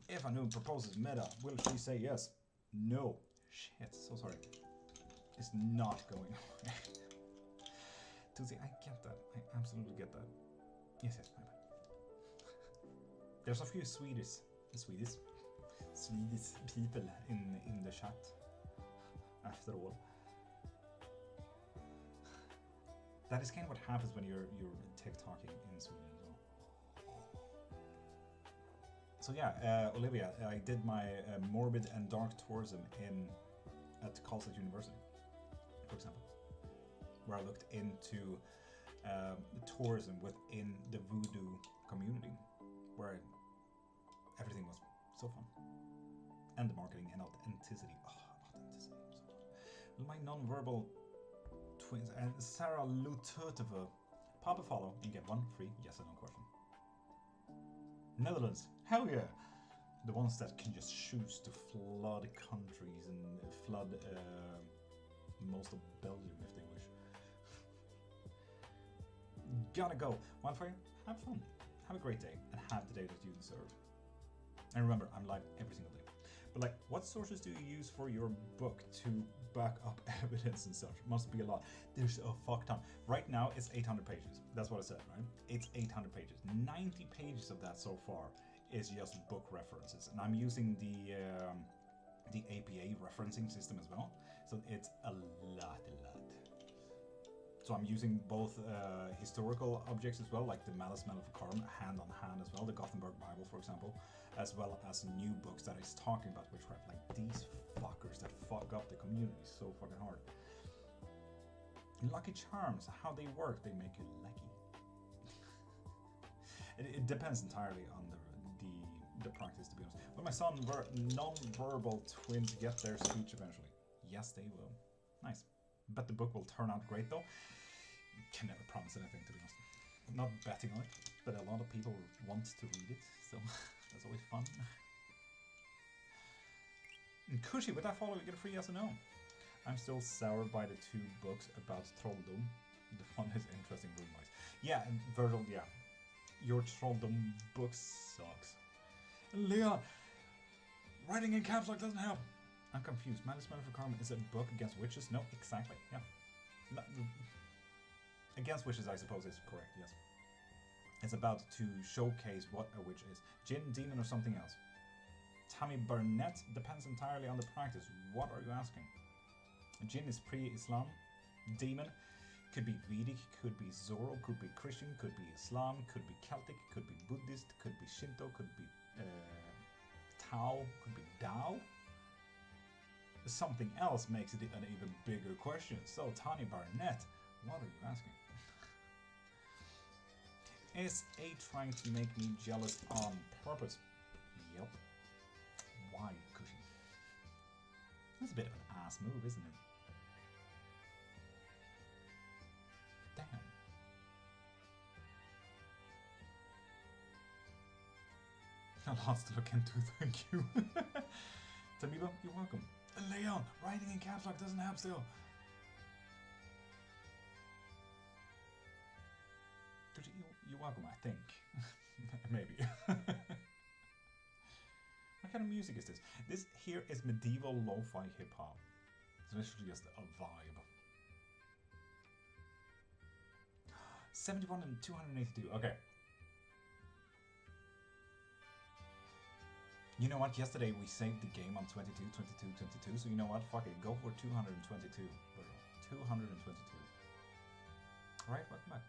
If Anu proposes meta, will she say yes? No. Shit, so sorry. It's not going away. Tuzi, I get that. I absolutely get that. Yes, bye bye. There's a few Swedish people in the chat. After all, that is kind of what happens when you're TikToking in Sweden as well. So yeah, Olivia, I did my morbid and dark tourism at Karlstad University, for example, where I looked into tourism within the voodoo community, where everything was so fun. And the marketing and authenticity. Oh, authenticity. So my non-verbal twins and Sarah Lutotova. Pop a follow and get 1 free yes or no question. Netherlands. Hell yeah. The ones that can just choose to flood countries and flood most of Belgium if they wish. Gotta go. Wildfire, have fun. Have a great day and have the day that you deserve. And remember, I'm live every single day. But like, what sources do you use for your book to back up evidence and such? Must be a lot. There's a fuck ton. Right now, it's 800 pages. That's what I said, right? It's 800 pages. 90 pages of that so far is just book references, and I'm using the APA referencing system as well. So it's a lot. So I'm using both historical objects as well, like the Malice Maleficarum, hand on hand as well, the Gothenburg Bible, for example, as well as new books that is talking about witchcraft. Like these fuckers that fuck up the community so fucking hard. Lucky charms, how they work, they make you lucky. It depends entirely on the practice, to be honest. Will my son non-verbal twins get their speech eventually? Yes, they will. Nice. Bet the book will turn out great though. Can never promise anything, to be honest. I'm not betting on it, but a lot of people want to read it, so that's always fun. And Cushy, with that follow, you get a free yes or no. I'm still sour by the 2 books about Trolldom. The one is interesting room-wise. Yeah, and Virgil, yeah. Your Trolldom book sucks. Leon, writing in caps lock doesn't help. I'm confused. Malice Maleficarum is a book against witches? No, exactly. Yeah. No, against witches, I suppose, is correct, yes. It's about to showcase what a witch is. Jinn, demon, or something else? Tammy Burnett depends entirely on the practice. What are you asking? Jinn is pre-Islam. Demon could be Vedic, could be Zoro, could be Christian, could be Islam, could be Celtic, could be Buddhist, could be Shinto, could be Tao, could be Tao. Something else makes it an even bigger question. So, Tani Barnett, what are you asking? Is A trying to make me jealous on purpose? Yep. Why, Cushy? That's a bit of an ass move, isn't it? Damn. Lots to look into, thank you. Tamiba, you're welcome. Leon, writing in caps lock doesn't help still. You're welcome, I think. Maybe. What kind of music is this? This here is medieval lo-fi hip-hop. It's literally just a vibe. 71 and 282, okay. You know what, yesterday we saved the game on 22, 22, 22, so you know what, fuck it, go for 222. 222. Alright, welcome back.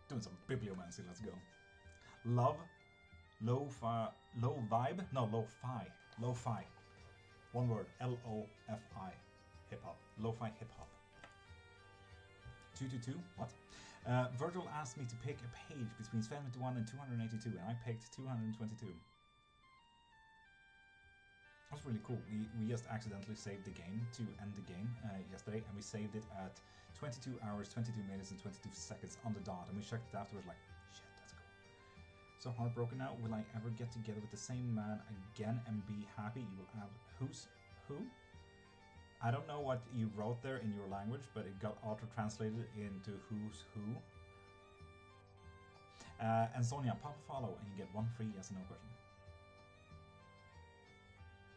Doing some bibliomancy, let's go. Love, lo-fi, low vibe? No, lo-fi. Lo-fi. One word, L-O-F-I. Hip-hop. Lo-fi hip-hop. 222, what? Virgil asked me to pick a page between 71 and 282, and I picked 222. That's really cool. We just accidentally saved the game to end the game yesterday, and we saved it at 22 hours, 22 minutes, and 22 seconds on the dot, and we checked it afterwards like, shit, that's cool. So heartbroken now. Will I ever get together with the same man again and be happy? You will have who's who? I don't know what you wrote there in your language, but it got auto-translated into who's who. And Sonia, pop a follow and you get 1 free yes or no question.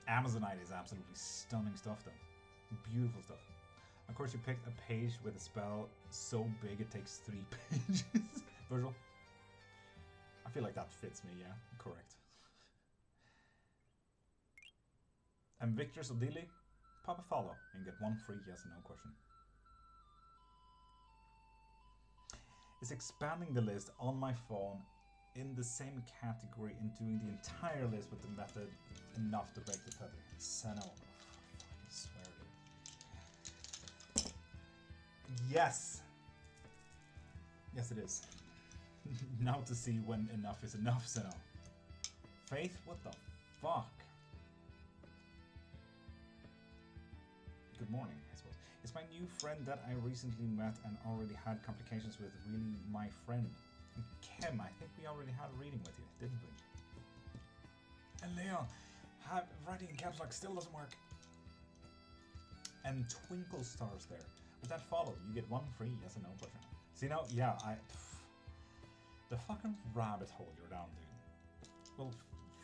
Amazonite is absolutely stunning stuff though. Beautiful stuff. Of course you picked a page with a spell so big it takes 3 pages. Virgil? I feel like that fits me, yeah. Correct. And Victor Sodili? Pop a follow and get 1 free yes or no question. Is expanding the list on my phone in the same category and doing the entire list with the method enough to break the tether? Seno. I swear to you. Yes! Yes it is. Now to see when enough is enough, Seno. Faith? What the fuck? Good morning, I suppose. Is my new friend that I recently met and already had complications with really my friend? Kim, I think we already had a reading with you, didn't we? And Leon, writing in caps lock still doesn't work. And twinkle stars there. With that follow, you get 1 free yes or no question. See now, yeah, the fucking rabbit hole you're down, dude. Will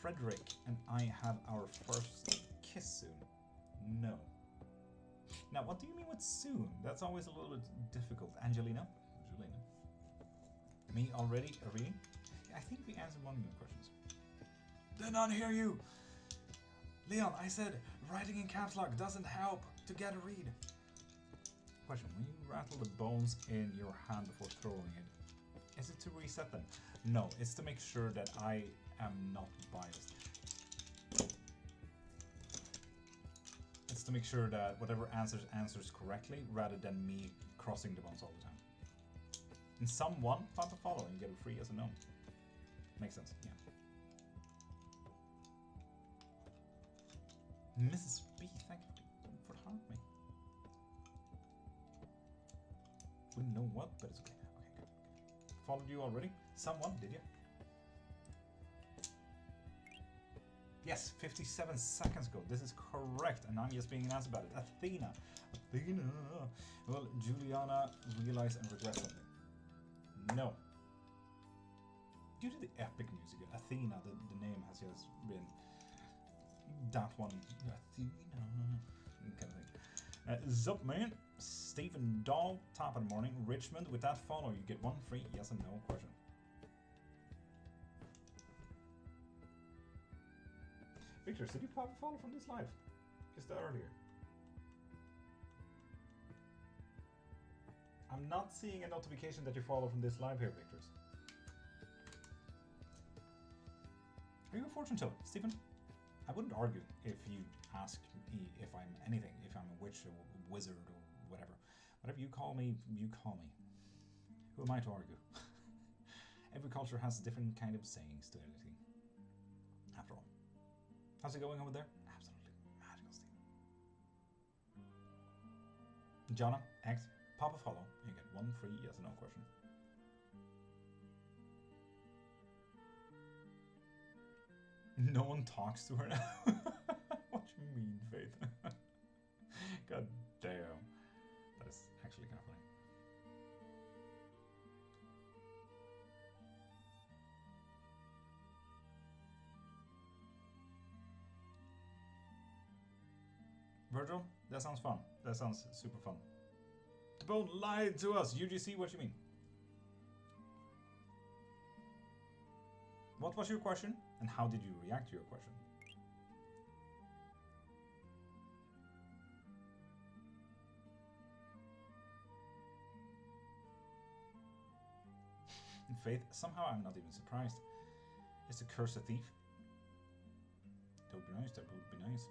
Frederick and I have our first kiss soon? No. Now, what do you mean with soon? That's always a little bit difficult. Angelina? Angelina. Me already? Really? I think we answered one of your questions. Did not hear you! Leon, I said writing in caps lock doesn't help to get a read. Question, when you rattle the bones in your hand before throwing it, is it to reset them? No, it's to make sure that I am not biased. It's to make sure that whatever answers correctly rather than me crossing the bones all the time. And someone pop a follow and you get it free as a no. Makes sense, yeah. Mrs. B, thank you for the heart, mate. Wouldn't know what, but it's okay. Okay, good. Followed you already? Someone, did you? Yes, 57 seconds ago. This is correct, and I'm just being an answer about it. Athena. Athena. Will Juliana realize and regret something? No. Due to the epic music, Athena, the name has just been that one. Athena. Kind of thing. Zup, man. Stephen Dahl, top of the morning. Richmond, with that follow, you get one free yes and no question. Victor, did you pop a follow from this live? Just earlier. I'm not seeing a notification that you follow from this live here, Victors. Are you a fortune teller, Stephen? I wouldn't argue if you ask me if I'm anything, if I'm a witch or a wizard or whatever. Whatever you call me, you call me. Who am I to argue? Every culture has different kind of sayings to anything. After all. How's it going over there? Absolutely magical, Stephen. Jonna, X, pop a follow, and you get one free yes or no question. No one talks to her now. What do you mean, Faith? God damn. That is actually kind of funny. Virgil, that sounds fun. That sounds super fun. The bone lied to us. UGC, what you mean? What was your question? And how did you react to your question? In Faith, somehow I'm not even surprised. Is the curse a thief? That would be nice, that would be nice.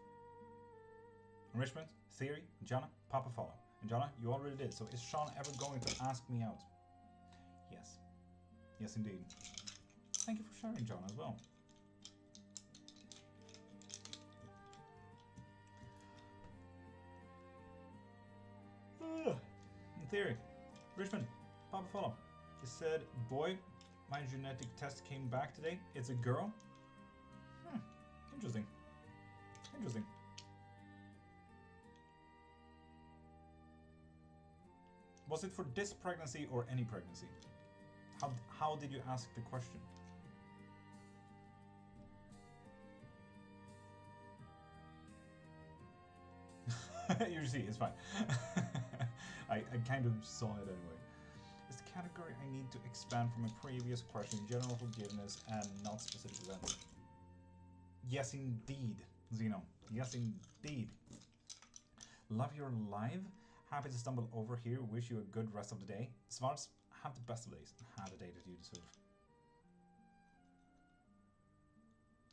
Enrichment, theory, Jonna, pop a follow. And Jonna, you already did, so is Sean ever going to ask me out? Yes. Yes, indeed. Thank you for sharing, Jonna, as well. In theory, Richmond, pop a follow. He said, boy, my genetic test came back today. It's a girl. Interesting. Interesting. Was it for this pregnancy or any pregnancy? How did you ask the question? You see, it's fine. I kind of saw it anyway. Is the category I need to expand from a previous question general forgiveness and not specific events? Yes, indeed, Zeno. Yes, indeed. Love your live. Happy to stumble over here. Wish you a good rest of the day. Svarts, have the best of days. Have the day that you deserve.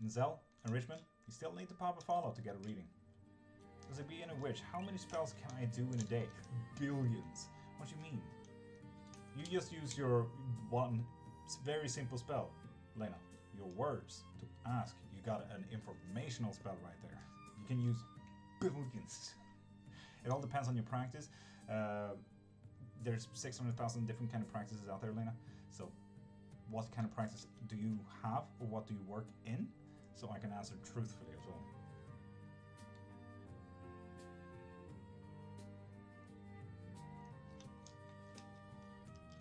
Zell and Richmond, you still need to pop a follow to get a reading. As a being a witch, how many spells can I do in a day? Billions. What do you mean? You just use your one very simple spell, Lena. Your words to ask. You got an informational spell right there. You can use billions. It all depends on your practice. There's 600,000 different kind of practices out there, Lena. So what kind of practice do you have or what do you work in? So I can answer truthfully as well.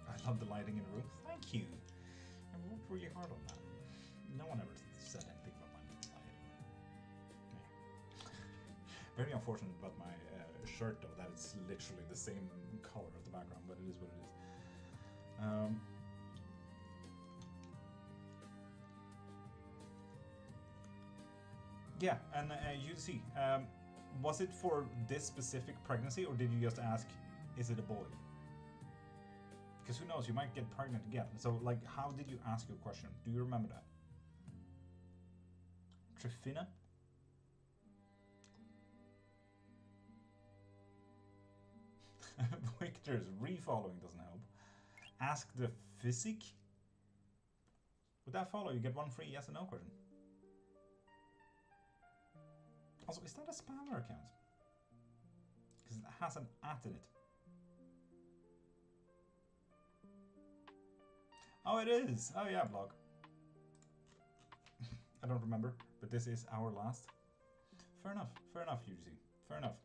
I love the lighting in the room. Thank you. I worked really hard on that. No one ever said Very unfortunate about my shirt, though, that it's literally the same color of the background, but it is what it is. Yeah, and you see, was it for this specific pregnancy, or did you just ask, is it a boy? Because who knows, you might get pregnant again. So, like, how did you ask your question? Do you remember that? Trifina? Victor's refollowing doesn't help. Ask the physic? Would that follow? You get one free yes or no question. Also, is that a spammer account? Because it has an at in it. Oh, it is! Oh yeah, blog. I don't remember, but this is our last. Fair enough, UGC. Fair enough.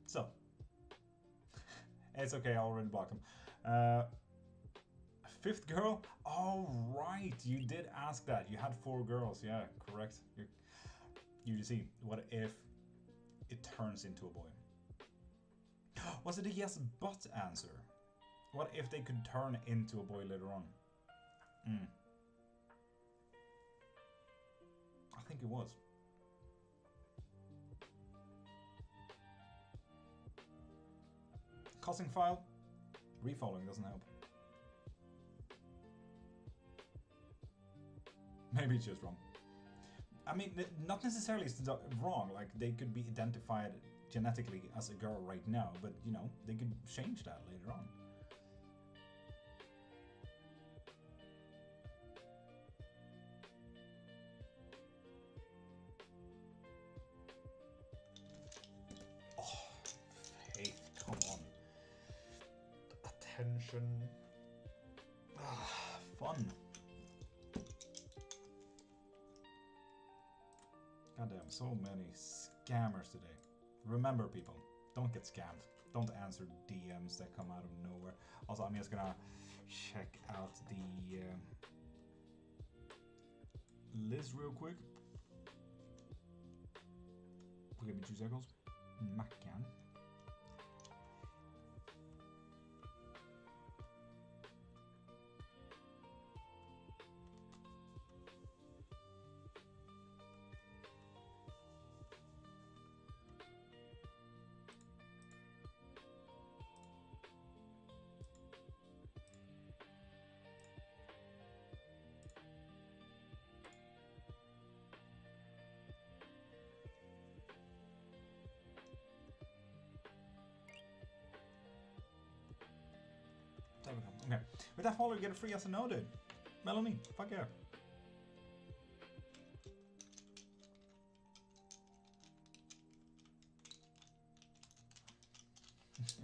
So. It's okay, I already blocked him. Fifth girl? Oh, right, you did ask that. You had 4 girls, yeah, correct. UGC, what if it turns into a boy? Was it a yes but answer? What if they could turn into a boy later on? I think it was. Cussing file? Refollowing doesn't help. Maybe it's just wrong. I mean, not necessarily wrong, like they could be identified genetically as a girl right now, but you know, they could change that later on. Oh, Faith, come on. Attention. Ah, fun. Goddamn, so many scammers today. Remember, people, don't get scammed. Don't answer DMs that come out of nowhere. Also, I'm just gonna check out the list real quick. Give me 2 seconds. Mackan. There we go. Okay. With that follow, you get a free yes or no, dude. Melanie, fuck yeah.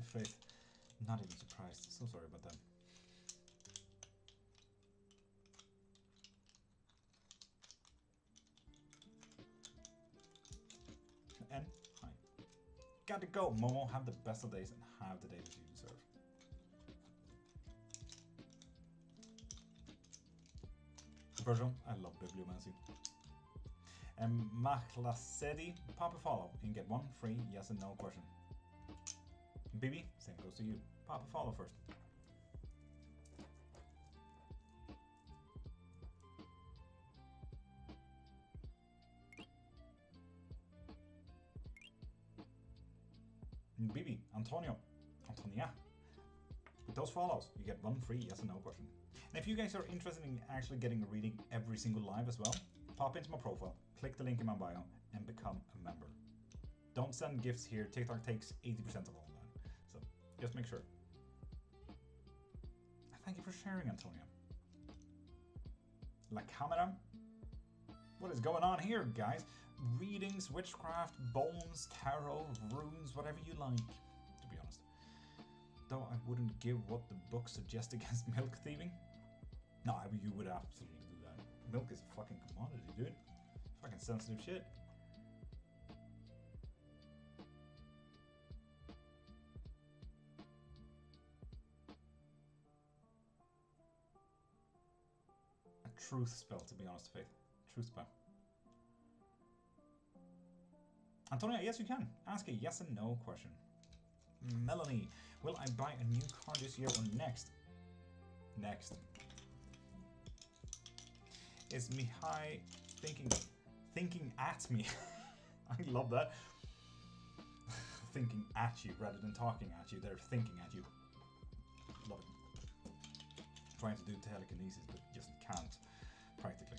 Faith, not even surprised. So sorry about that. And hi. Gotta go. Momo, have the best of days and have the day that you deserve. Virgil, I love bibliomancy. And Mahlasedi, pop a follow and get 1 free yes and no question. Bibi, same goes to you. Pop a follow first. Bibi, Antonio, Antonia. With those follows, you get 1 free yes and no question. And if you guys are interested in actually getting a reading every single live as well, pop into my profile, click the link in my bio, and become a member. Don't send gifts here. TikTok takes 80% of all that. So just make sure. Thank you for sharing, Antonio. La camera. What is going on here, guys? Readings, witchcraft, bones, tarot, runes, whatever you like, to be honest. Though I wouldn't give what the book suggests against milk thieving. No, you would absolutely do that. Milk is a fucking commodity, dude. Fucking sensitive shit. A truth spell, to be honest, Faith. Truth spell. Antonia, yes you can. Ask a yes and no question. Melanie, will I buy a new car this year or next? Next. Is Mihai thinking at me? I love that. Thinking at you rather than talking at you. They're thinking at you. Love it. Trying to do telekinesis, but just can't practically.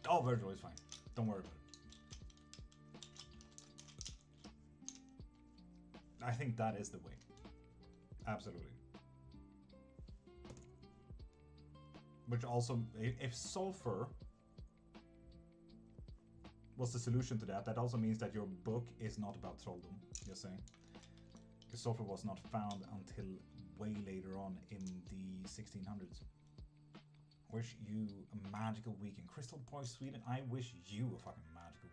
Oh, Virgil is fine. Don't worry about it. I think that is the way. Absolutely. Which also, if sulfur was the solution to that, that also means that your book is not about trolldom. You're saying? Because sulfur was not found until way later on in the 1600s. Wish you a magical weekend. Crystal Boy Sweden, I wish you a fucking magical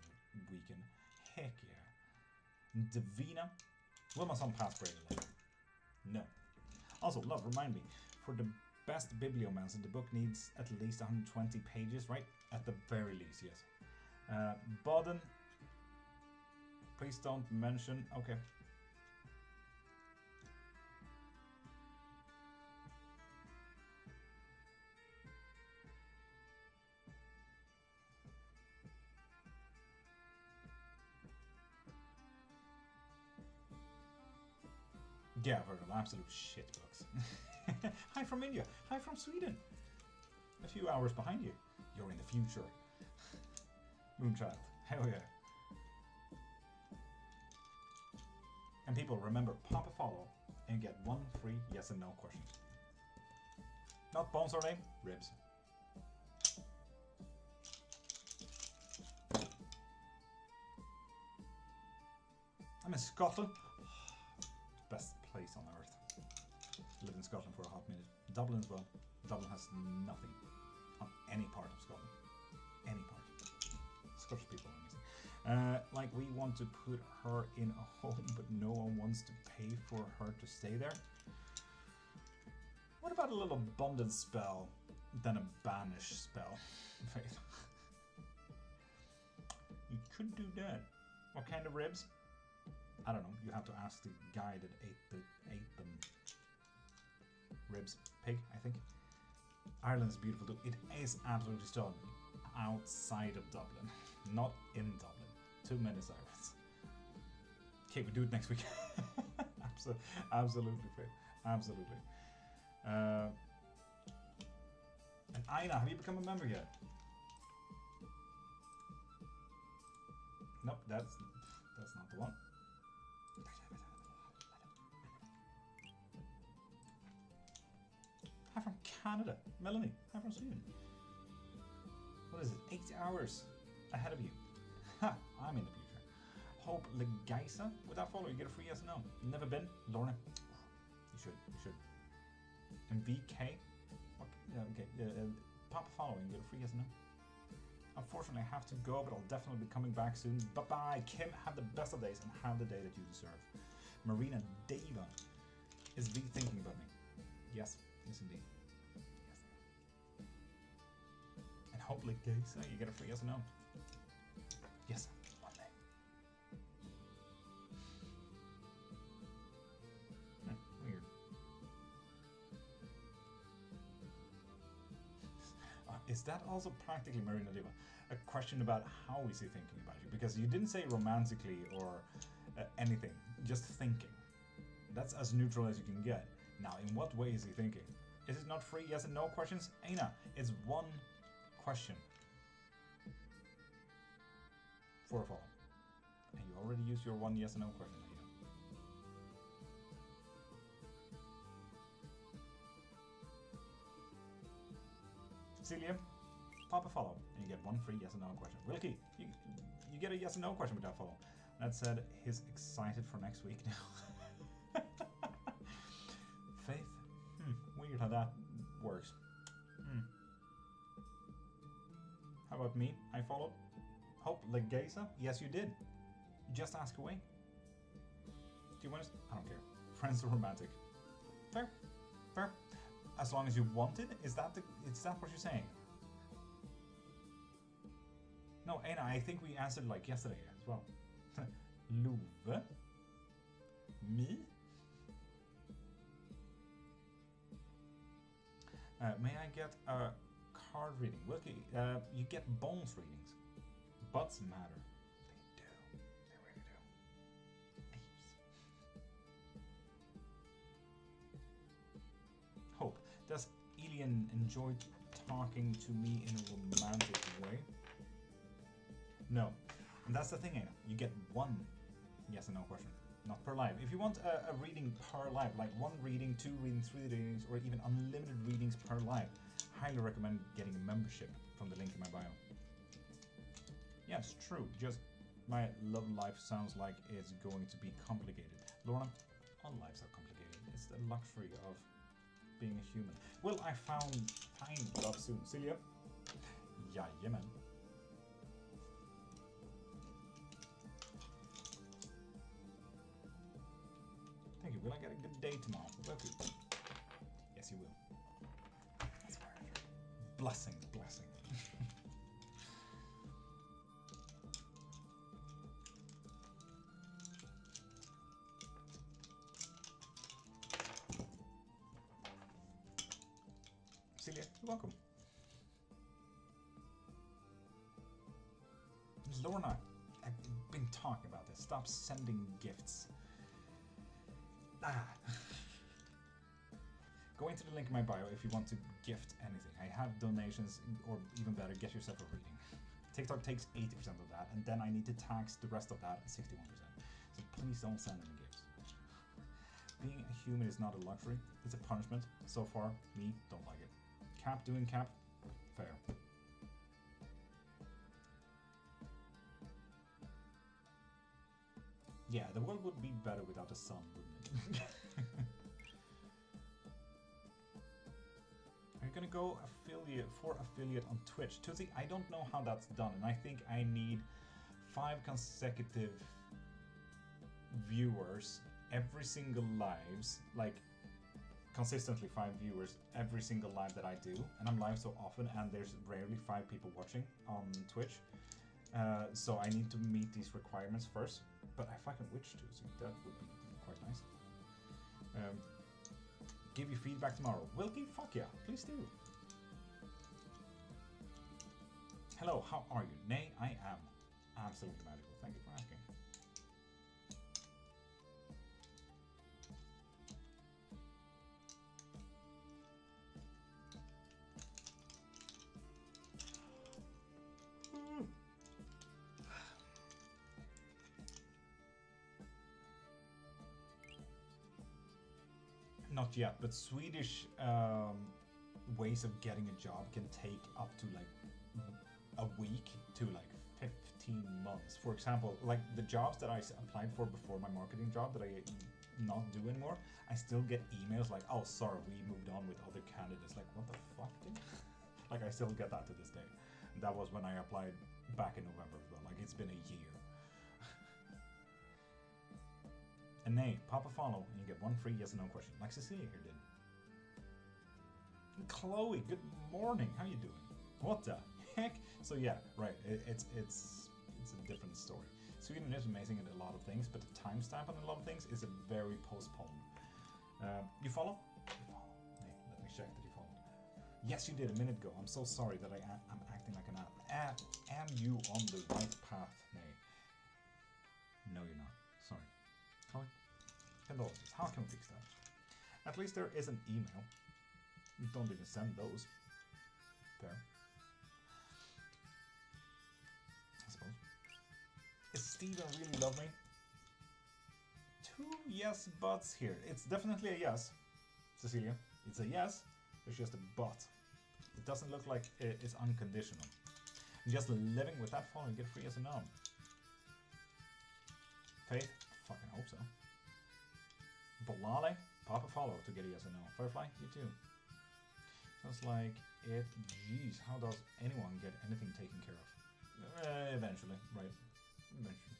weekend. Heck yeah. Divina, will my son pass grade 11? No. Also, love, remind me, for the best bibliomancer, the book needs at least 120 pages, right? At the very least, yes. Baden, please don't mention. Okay. Yeah, Virgil, absolute shit books. Hi from India. Hi from Sweden. A few hours behind you. You're in the future. Moonchild. Hell yeah. And people, remember, pop a follow and get one free yes and no question. Not bones or name, ribs. I'm in Scotland. Best place on earth. Lived in Scotland for a hot minute. Dublin as well. Dublin has nothing on any part of Scotland. Any part. Scottish people are amazing. Like, we want to put her in a home, but no one wants to pay for her to stay there. What about a little abundance spell, then a banish spell? You could do that. What kind of ribs? I don't know. You have to ask the guy that ate them. Ribs. Pig, I think. Ireland's beautiful too. It is absolutely stunning. Outside of Dublin. Not in Dublin. Too many sirens. Okay, we do it next week. Absolutely, Faith. Absolutely. And Aina, have you become a member yet? Nope, that's not the one. Hi from Canada. Melanie, hi from Sweden. What is it? 8 hours ahead of you. Ha! I'm in the future. Hope Legaisa. Without follow, you get a free yes or no. Never been? Lorna. You should. And VK. Okay, pop a follow and get a free yes or no. Unfortunately, I have to go, but I'll definitely be coming back soon. Bye-bye. Kim, have the best of days and have the day that you deserve. Marina Deva. Is V thinking about me? Yes. Yes, indeed. Yes. And hopefully, guys, you get a free yes or no. Yes, one day. Weird. Is that also practically, Marina Diva, a question about how is he thinking about you? Because you didn't say romantically or anything, just thinking. That's as neutral as you can get. Now, in what way is he thinking? Is it not free yes and no questions? Aina, it's one question for a follow. And you already used your one yes and no question, Aina. Celia, pop a follow and you get one free yes and no question. Wilkie, you get a yes and no question with that follow. That said, he's excited for next week now. Faith, weird how that works. How about me? I followed. Hope Legasa? Yes, you did. Just ask away. Do you want to? I don't care. Friends are romantic. Fair. Fair. As long as you want it? Is that what you're saying? No, Aina, I think we answered like yesterday as well. Love. Me? May I get a card reading? Wilkie, you get bonus readings. Butts matter. They do. They really do. Hope. Does Elian enjoy talking to me in a romantic way? No. And that's the thing, Anna. You get one yes and no question. Not per live. If you want a reading per live, like 1 reading, 2 readings, 3 readings, or even unlimited readings per live, highly recommend getting a membership from the link in my bio. Yeah, it's true. Just my love life sounds like it's going to be complicated. Lorna, all lives are complicated. It's the luxury of being a human. Will I find love soon? Celia? Jajamän. Thank you. Will I get a good day tomorrow? Welcome. Yes, you will. That's right. Blessing, blessing. Celia, you're welcome. Lorna, I've been talking about this. Stop sending gifts. Go into the link in my bio if you want to gift anything. I have donations, or even better, get yourself a reading. TikTok takes 80% of that, and then I need to tax the rest of that at 61%. So please don't send any gifts. Being a human is not a luxury, it's a punishment. So far, me, don't like it. Cap doing cap, fair. Yeah, the world would be better without the sun, wouldn't it? Are you gonna go affiliate on Twitch? Tootsie, I don't know how that's done, and I think I need 5 consecutive viewers every single lives, like consistently 5 viewers every single live that I do, and I'm live so often, and there's rarely 5 people watching on Twitch. So I need to meet these requirements first. But if I can witch too, so that would be quite nice. Give you feedback tomorrow. Wilkie, fuck yeah, please do. Hello, how are you? Nay, I am absolutely magical. Thank you for asking. Not yet, but Swedish ways of getting a job can take up to like a week to like 15 months. For example, like the jobs that I applied for before my marketing job that I not do anymore, I still get emails like, oh, sorry, we moved on with other candidates. Like, what the fuck, dude? Like, I still get that to this day. And that was when I applied back in November as well. Like, it's been a year. And nay, pop a follow and you get 1 free yes or no question, like Cecilia here did. And Chloe, good morning. How you doing? What the heck? So yeah, right. It's a different story. Sweden is amazing at a lot of things, but the timestamp on a lot of things is a very postponed. You follow? You follow. Hey, let me check that you followed. Yes, you did a minute ago. I'm so sorry that I'm acting like an ass. Am you on the right path, Nay? No, you're not. Sorry. Condolences. How can we fix that? At least there is an email. You don't even send those. Fair. I suppose. Is Steven really love me? 2 yes buts here. It's definitely a yes, Cecilia. It's a yes. There's just a but. It doesn't look like it's unconditional. Just living with that phone and get free yes and no. Faith? Fucking hope so. Bolale? Pop a follow to get a yes or no. Firefly? You too. Sounds like it. Jeez, how does anyone get anything taken care of? Eventually, right? Eventually.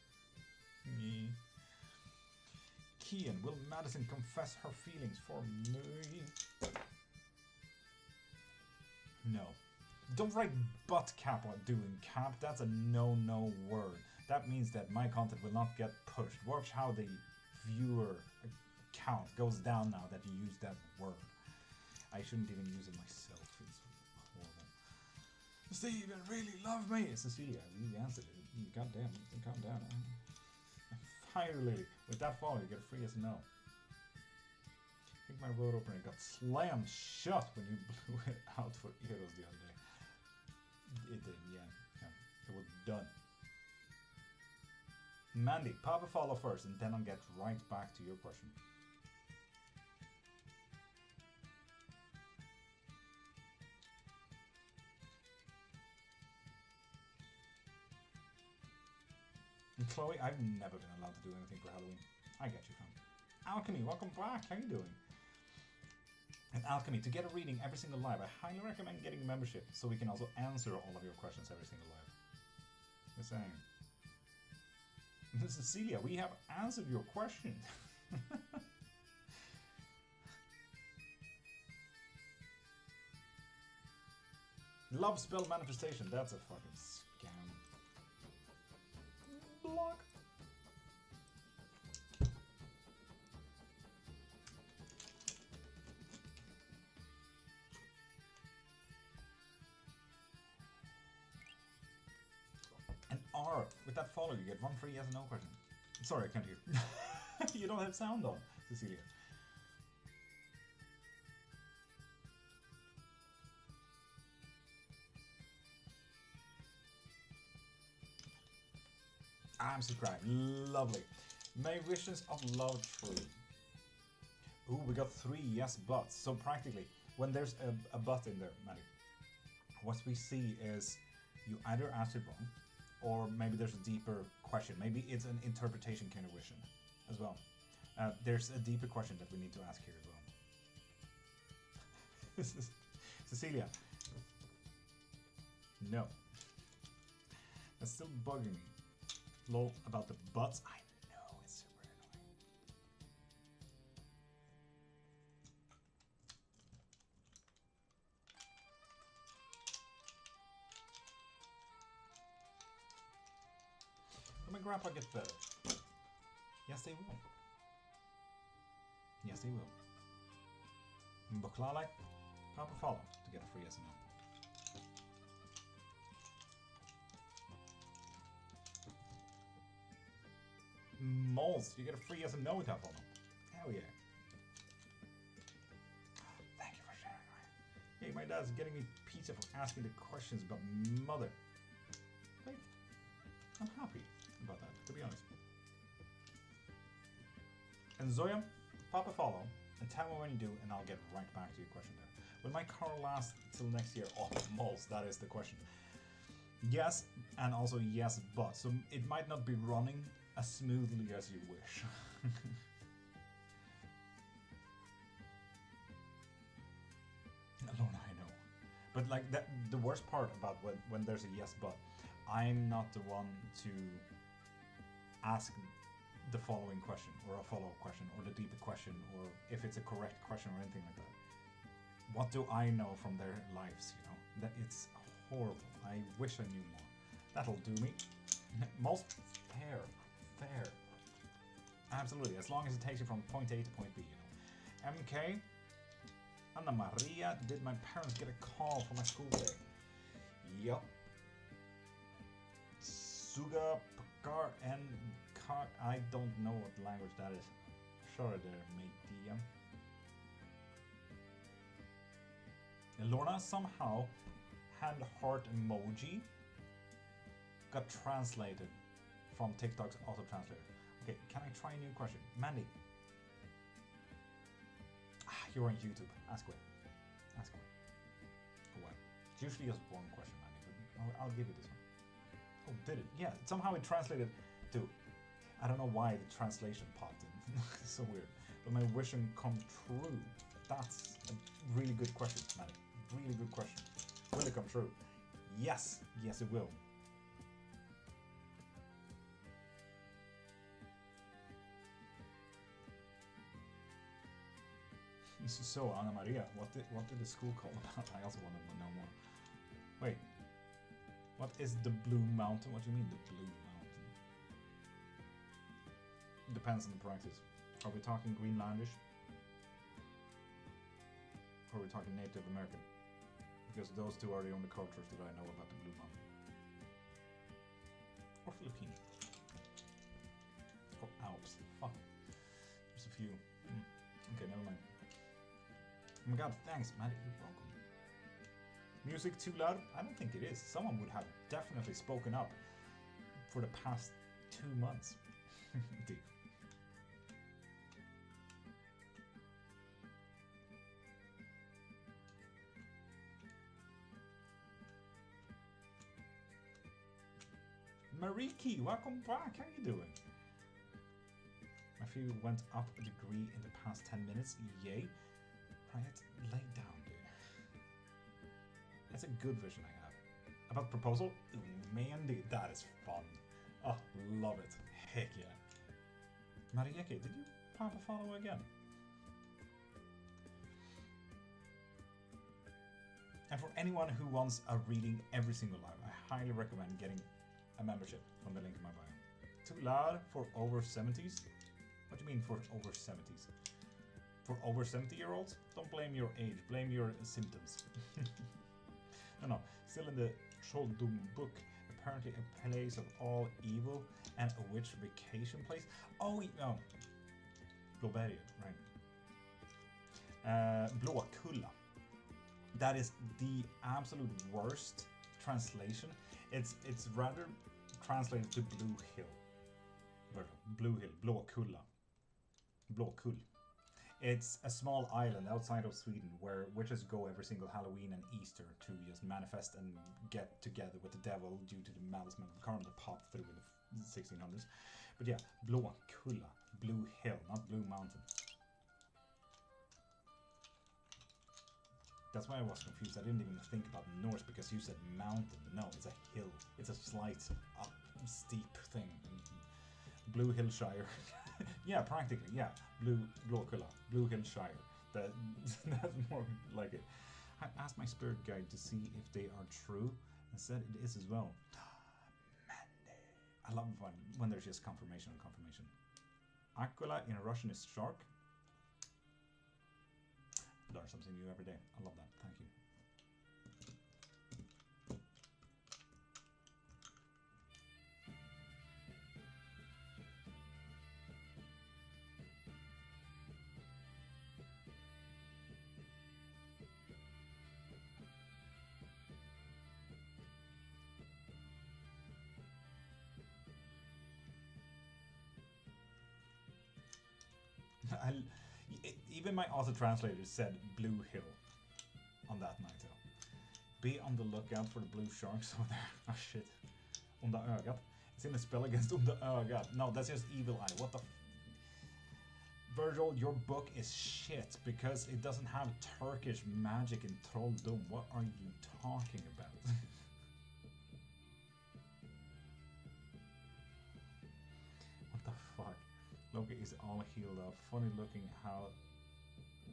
Kian, will Madison confess her feelings for me? No. Don't write butt cap on doing cap. That's a no word. That means that my content will not get pushed. Watch how the viewer count goes down now that you use that word. I shouldn't even use it myself. It's horrible. Steven really love me. Cecilia, you answered it. God damn, calm down. Fire Lily. With that follow, you get a free yes and no. I think my road opener got slammed shut when you blew it out for Eros the other day. It did, yeah. It was done. Mandy, pop a follow first and then I'll get right back to your question. And Chloe, I've never been allowed to do anything for Halloween. I get you, fam. Alchemy, welcome back. How you doing? And Alchemy, to get a reading every single live, I highly recommend getting a membership so we can also answer all of your questions every single live. Just saying. Cecilia, we have answered your question. Love spell manifestation, that's a fucking scam. Block. And R, with that follow, you get one free yes and no question. Sorry, I can't hear. You don't have sound on, Cecilia. I'm subscribed. Lovely. May wishes of love true. Ooh, we got 3 yes buts. So practically, when there's a but in there, Maddie, what we see is you either asked it wrong, or maybe there's a deeper question. Maybe it's an interpretation kind of question as well. There's a deeper question that we need to ask here as well. Cecilia. No. That's still bugging me. Lol, about the butts. I know, it's super annoying. Will my grandpa get better? Yes, they will. Yes, they will. Buklale, pop a follow to get a free yes and no. Moles, you get a free yes and no with that follow. Hell yeah. Thank you for sharing. Hey, my dad's getting me pizza for asking the questions about mother. Like, I'm happy about that, to be honest. And Zoya, pop a follow and tell me when you do, and I'll get right back to your question there. Will my car last till next year? Oh, moles, that is the question. Yes, and also yes, but. So it might not be running as smoothly as you wish. Alone, I know. But like that, the worst part about when there's a yes but, I'm not the one to ask the following question or a follow-up question or the deeper question or if it's a correct question or anything like that. What do I know from their lives, you know? That it's horrible. I wish I knew more. That'll do me. Most fair. Fair. Absolutely, as long as it takes you from point A to point B, you know. MK, Anna Maria, did my parents get a call for my school day? Yup. Suga, Pakar, and Kar, I don't know what language that is. Sorry there, matey. Lorna, somehow, hand heart emoji got translated from TikTok's auto-translator. Okay, can I try a new question? Mandy. You're on YouTube. Ask away. Ask away. Oh, well. It's usually just one question, Mandy, but I'll give you this one. Oh, did it? Yeah, somehow it translated to... I don't know why the translation popped in. It's so weird. But my wishing come true. That's a really good question, Mandy. Really good question. Will it come true? Yes. Yes, it will. So, Anna Maria, what did the school call about? I also want to know more. Wait, what is the Blue Mountain? What do you mean, the Blue Mountain? Depends on the practice. Are we talking Greenlandish? Or are we talking Native American? Because those two are the only cultures that I know about the Blue Mountain. Or Filipino. Or Alps. Fuck. There's a few. Okay, never mind. Oh my god, thanks, man. You're welcome. Music too loud? I don't think it is. Someone would have definitely spoken up for the past 2 months. Deep. Mariki, welcome back. How you doing? My fever went up a degree in the past 10 minutes. Yay. Right, lay down, dude. That's a good vision I have. About proposal? Ooh, man, dude, that is fun. Oh, love it. Heck yeah. Marieke, did you pop a follow again? And for anyone who wants a reading every single live, I highly recommend getting a membership from the link in my bio. Too loud for over 70s? What do you mean for over 70s? For over 70-year-olds? Don't blame your age, blame your symptoms. No, still in the Trolldom book, apparently a place of all evil and a witch vacation place. Oh, no. Blåberget, right. Blåkulla. That is the absolute worst translation. It's rather translated to Blue Hill. Blue Hill, Blåkulla. Blåkull. It's a small island outside of Sweden where witches go every single Halloween and Easter to just manifest and get together with the devil due to the malism of karma that popped through in the 1600s. But yeah, Blåkulla, Blue Hill, not Blue Mountain. That's why I was confused. I didn't even think about Norse because you said mountain. No, it's a hill. It's a slight up, steep thing. Blue Hill Shire. Yeah, practically, yeah. Blåkulla, Blue Hill Shire. That's more like it. I asked my spirit guide to see if they are true and said it is as well. Mandy. I love when there's just confirmation on confirmation. Aquila in Russian is shark. Learn something new every day. I love that. Thank you. Even my auto-translator said Blue Hill on that night. Be on the lookout for the blue sharks over there. Oh shit. Onda ögat. It's in a spell against Onda ögat. No, that's just evil eye. What the Virgil, your book is shit because it doesn't have Turkish magic in Trolldom. What are you talking about? What the fuck? Loki is all healed up. Funny looking how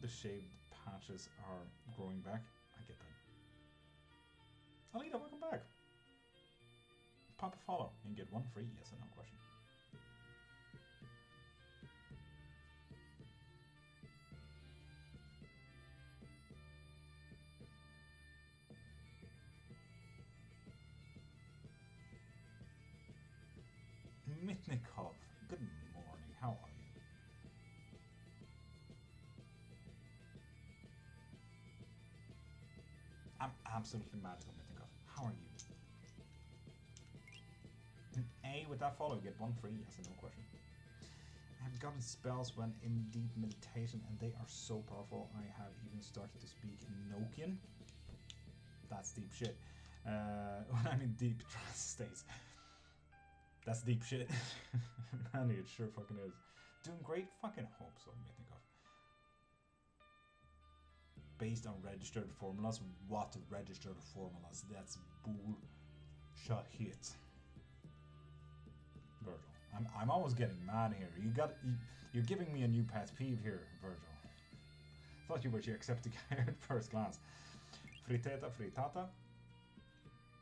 the shaved patches are growing back. I get that. Alita, welcome back. Pop a follow and get one free yes or no question. Mitnikov, good morning. How are you? I'm absolutely magical, Mythical. How are you? A, with that follow, get one free, yes or no question. I have gotten spells when in deep meditation and they are so powerful. I have even started to speak in Nokian. That's deep shit. When I'm in deep trance states. That's deep shit. Manny, it sure fucking is. Doing great? Fucking hope so, Mythical. Based on registered formulas. What registered formulas? That's bullshit. Virgil, I'm always getting mad here. You're giving me a new pet peeve here, Virgil. thought you were Jacksepticeye at first glance. Friteta, Fritata.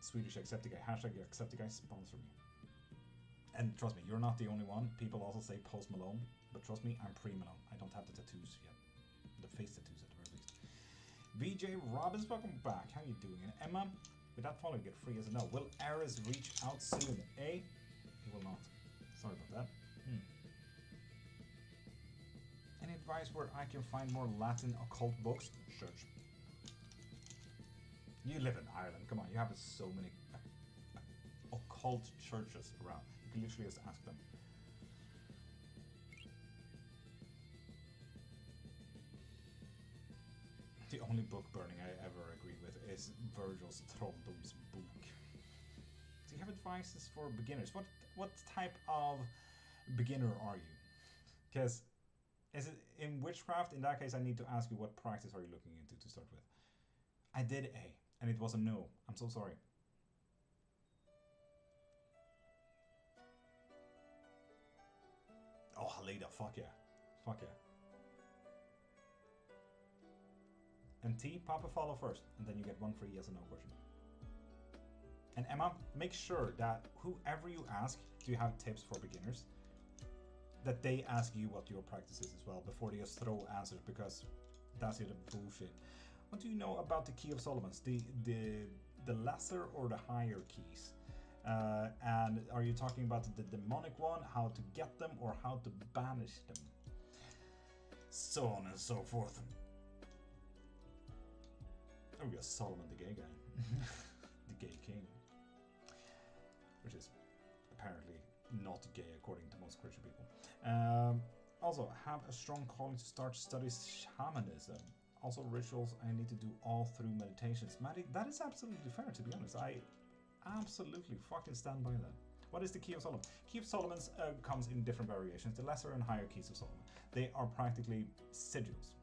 Swedish Jacksepticeye. Hashtag Jacksepticeye, sponsor me. And trust me, you're not the only one. People also say Post Malone. But trust me, I'm pre-Malone. I don't have the tattoos yet. The face tattoos at the very least. VJ Robbins, welcome back. How you doing? And Emma, with that follow, you get free as a no. Will Ares reach out soon? A? He will not. Sorry about that. Any advice where I can find more Latin occult books? Search. You live in Ireland. Come on, you have so many occult churches around. You can literally just ask them. The only book burning I ever agree with is Virgil's Trolldom's book. Do you have advices for beginners? What type of beginner are you? Because is it in witchcraft? In that case, I need to ask you what practice are you looking into to start with. I did A, and it was a no. I'm so sorry. Oh, Halida, fuck yeah. Fuck yeah. And T, pop a follow first, and then you get one free yes or no question. And Emma, make sure that whoever you ask, do you have tips for beginners? That they ask you what your practice is as well before they just throw answers, because that's the bullshit. What do you know about the Key of Solomon's? The lesser or the higher keys? And are you talking about the demonic one, how to get them, or how to banish them? So on and so forth. Oh, we got Solomon the gay guy. The gay king. Which is apparently not gay according to most Christian people. Also, have a strong calling to start studies shamanism. Also, rituals I need to do all through meditations. Maddie, that is absolutely fair, to be honest. I absolutely fucking stand by that. What is the Key of Solomon? Key of Solomon's comes in different variations. The lesser and higher keys of Solomon. They are practically sigils.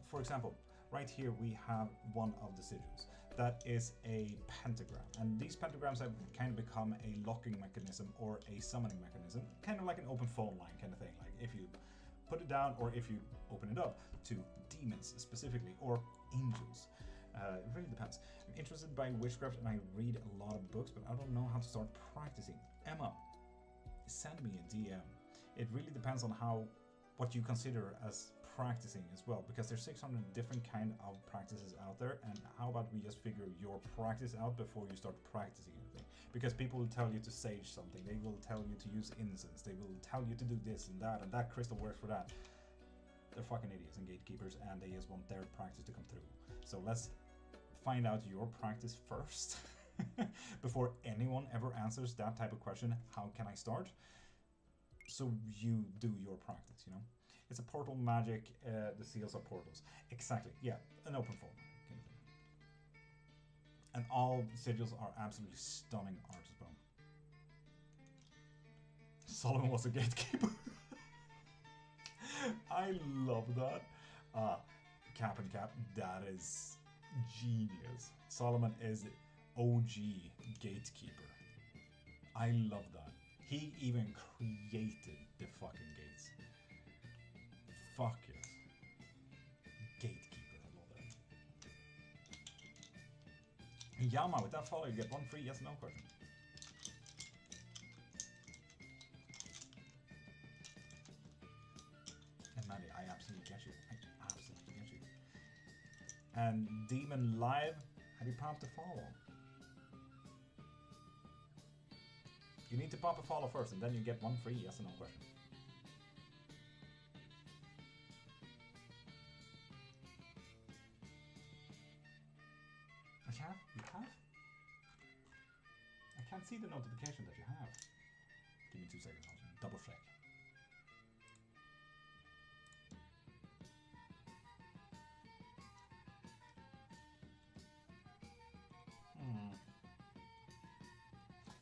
For example, right here we have one of the sigils. That is a pentagram. And these pentagrams have kind of become a locking mechanism or a summoning mechanism. Kind of like an open phone line kind of thing. Like if you put it down or if you open it up to demons specifically or angels. It really depends. I'm interested by witchcraft and I read a lot of books, but I don't know how to start practicing. Emma, send me a DM. It really depends on what you consider as practicing as well, because there's 600 different kind of practices out there, and how about we just figure your practice out before you start practicing anything? Because people will tell you to sage something, they will tell you to use incense, they will tell you to do this and that crystal works for that. They're fucking idiots and gatekeepers, and they just want their practice to come through. So let's find out your practice first before anyone ever answers that type of question. How can I start? So you do your practice, you know? It's a portal magic, the seals are portals. Exactly, yeah, an open form kind of thing. And all sigils are absolutely stunning art as well. Solomon was a gatekeeper. I love that. Cap and cap, that is genius. Solomon is OG gatekeeper. I love that. He even created the fucking gates. Fuck yes. Gatekeeper, I love that. Yama, with that follow, you get one free yes or no question. And Mandy, I absolutely get you. I absolutely get you. And Demon Live, have you popped a follow? You need to pop a follow first, and then you get one free yes or no question. You have? I can't see the notification that you have. Give me 2 seconds, I'll double check.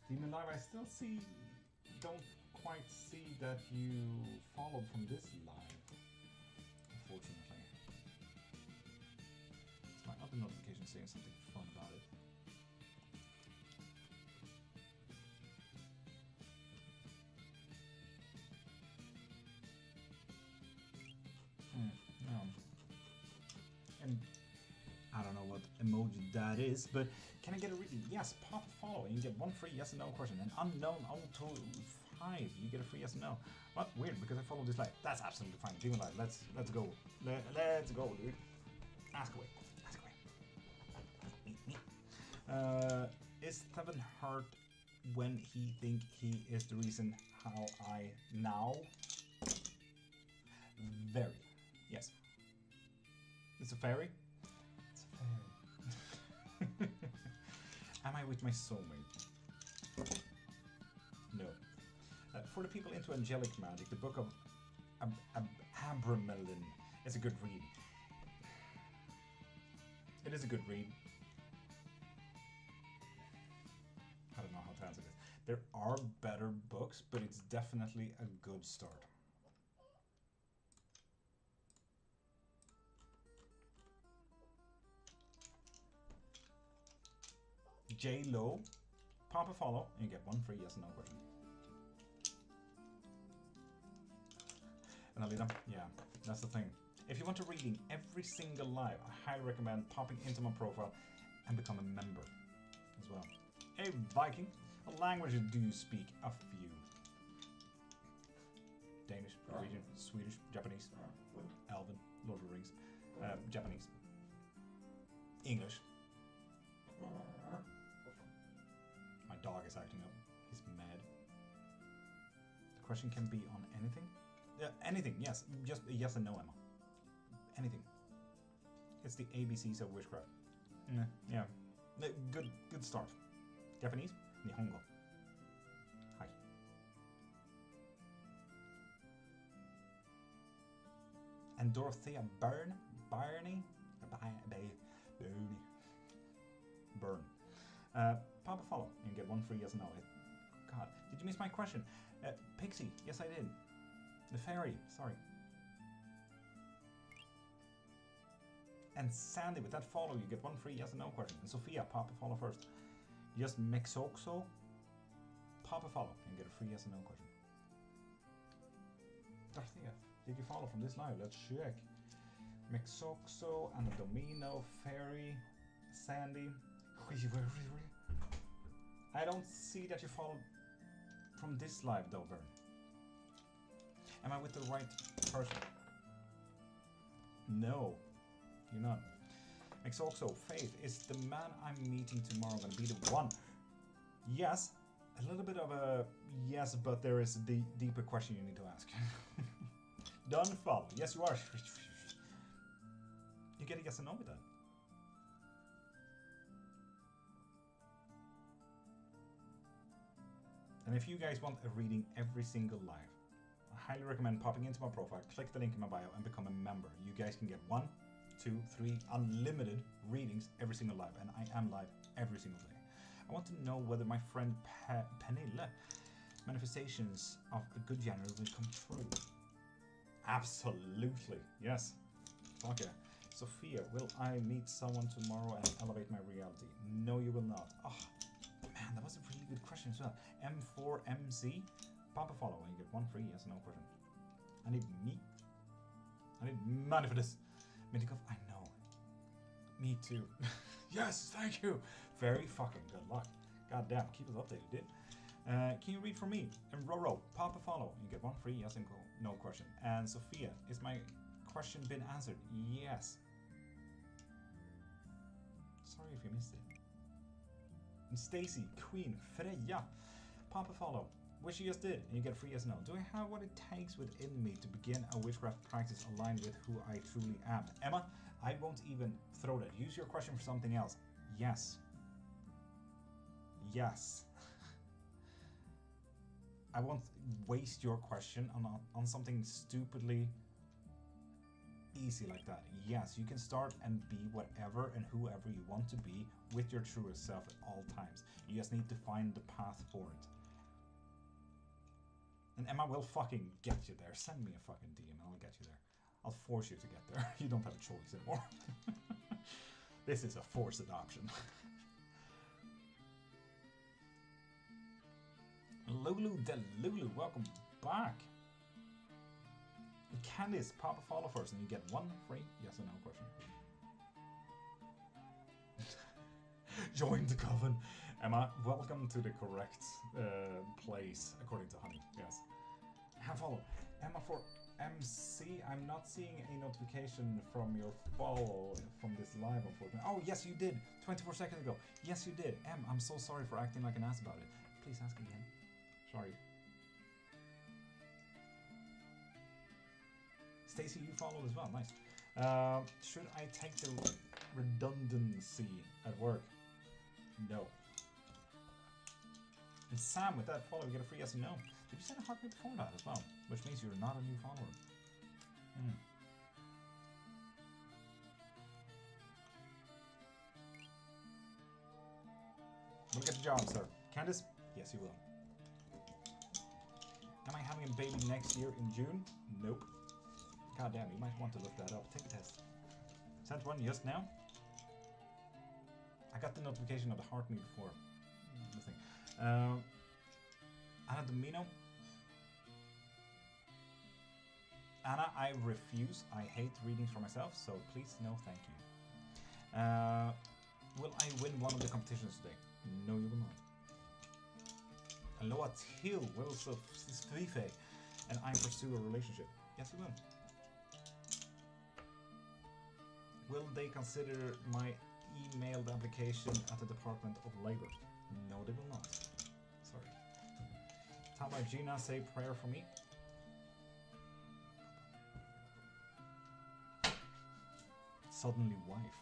Demon Live, I still don't quite see that you followed from this live, unfortunately. It's my other notification saying something fun about it. No. emoji that is, but can I get a reading? Yes, pop a follow and you get one free yes and no question. An unknown 025, you get a free yes and no. What? Weird, because I followed this live. That's absolutely fine. Demon live, let's go. Let's go, dude. Ask away. Ask away. Me. Is Tevin hurt when he think he is the reason how I now? Very. Yes. It's a fairy? It's a fairy. Am I with my soulmate? No. For the people into angelic magic, the book of Abramelin is a good read. It is a good read. I don't know how to answer this. There are better books, but it's definitely a good start. J-Lo, pop a follow, and you get one free yes and no question. And Alida, yeah, that's the thing. If you want a reading every single live, I highly recommend popping into my profile and become a member as well. Hey Viking, what languages do you speak? A few. Danish, Norwegian, Swedish, Japanese, Elven, Lord of the Rings, Japanese, English. My dog is acting up. He's mad. The question can be on anything? Anything, yes. Just yes and no, Emma. Anything. It's the ABCs of witchcraft. Yeah. Good start. Japanese? Nihongo. Hi. And Dorothea Barney? Burn. Pop a follow and get one free yes and no. God, did you miss my question? Pixie, yes I did. The fairy, sorry. And Sandy, with that follow, you get one free yes and no question. And Sophia, pop a follow first. Just Mexoxo, pop a follow and get a free yes and no question. Dorothea, did you follow from this live? Let's check. Mexoxo, Anadomino, Fairy, Sandy. I don't see that you followed from this live though, Vern. Am I with the right person? No, you're not. Mexoxo, Faith, is the man I'm meeting tomorrow gonna be the one? Yes, a little bit of a yes, but there is a deeper question you need to ask. Done follow. Yes, you are. You get a yes and no with that. And if you guys want a reading every single live, I highly recommend popping into my profile, click the link in my bio, and become a member. You guys can get 1, 2, 3 unlimited readings every single live, and I am live every single day. I want to know whether my friend Pernille manifestations of a good January will come true. Absolutely, yes. Okay. Sophia, will I meet someone tomorrow and elevate my reality? No, you will not. Oh, man, that was a really good question as well. M4MC, pop a follow and you get one free yes no question. I need meat. I need money for this. Mythicov, I know. Me too. Yes, thank you. Very fucking good luck. God damn, keep us updated, dude. Can you read for me? And Roro, pop a follow. You get one free yes and no question. And Sophia, is my question been answered? Yes. Sorry if you missed it. And Stacy, Queen, Freya, pop a follow. Which you just did, and you get a free yes no. Do I have what it takes within me to begin a witchcraft practice aligned with who I truly am? Emma, I won't even throw that. Use your question for something else. Yes. Yes. I won't waste your question on something stupidly easy like that. Yes, you can start and be whatever and whoever you want to be with your truest self at all times. You just need to find the path for it. And Emma will fucking get you there. Send me a fucking DM and I'll get you there. I'll force you to get there. You don't have a choice anymore. This is a forced adoption. Lulu Delulu, welcome back. Candice, pop a follow first and you get one free yes or no question. Join the coven. Emma, welcome to the correct place, according to Honey. Yes. Have follow. Emma for MC. I'm not seeing a notification from your follow from this live, unfortunately. Oh, yes, you did. 24 seconds ago. Yes, you did. I'm so sorry for acting like an ass about it. Please ask again. Sorry. Stacy, you followed as well. Nice. Should I take the redundancy at work? No. And Sam, with that follow, you get a free yes and no. Did you send a heartbeat before that as well? Which means you're not a new follower. We'll get the job, sir. Candice? Yes, you will. Am I having a baby next year in June? Nope. God damn, you might want to look that up. Take a test. Sent one just now. I got the notification of the heartbeat before. Nothing. Anna Domino. Anna, I refuse. I hate readings for myself, so please, no thank you. Will I win one of the competitions today? No, you will not. Aloha Teal, Wills of Svife, and I pursue a relationship. Yes, you will. Will they consider my emailed application at the Department of Labor? No, they will not. Sorry. How about Gina say prayer for me? Suddenly wife.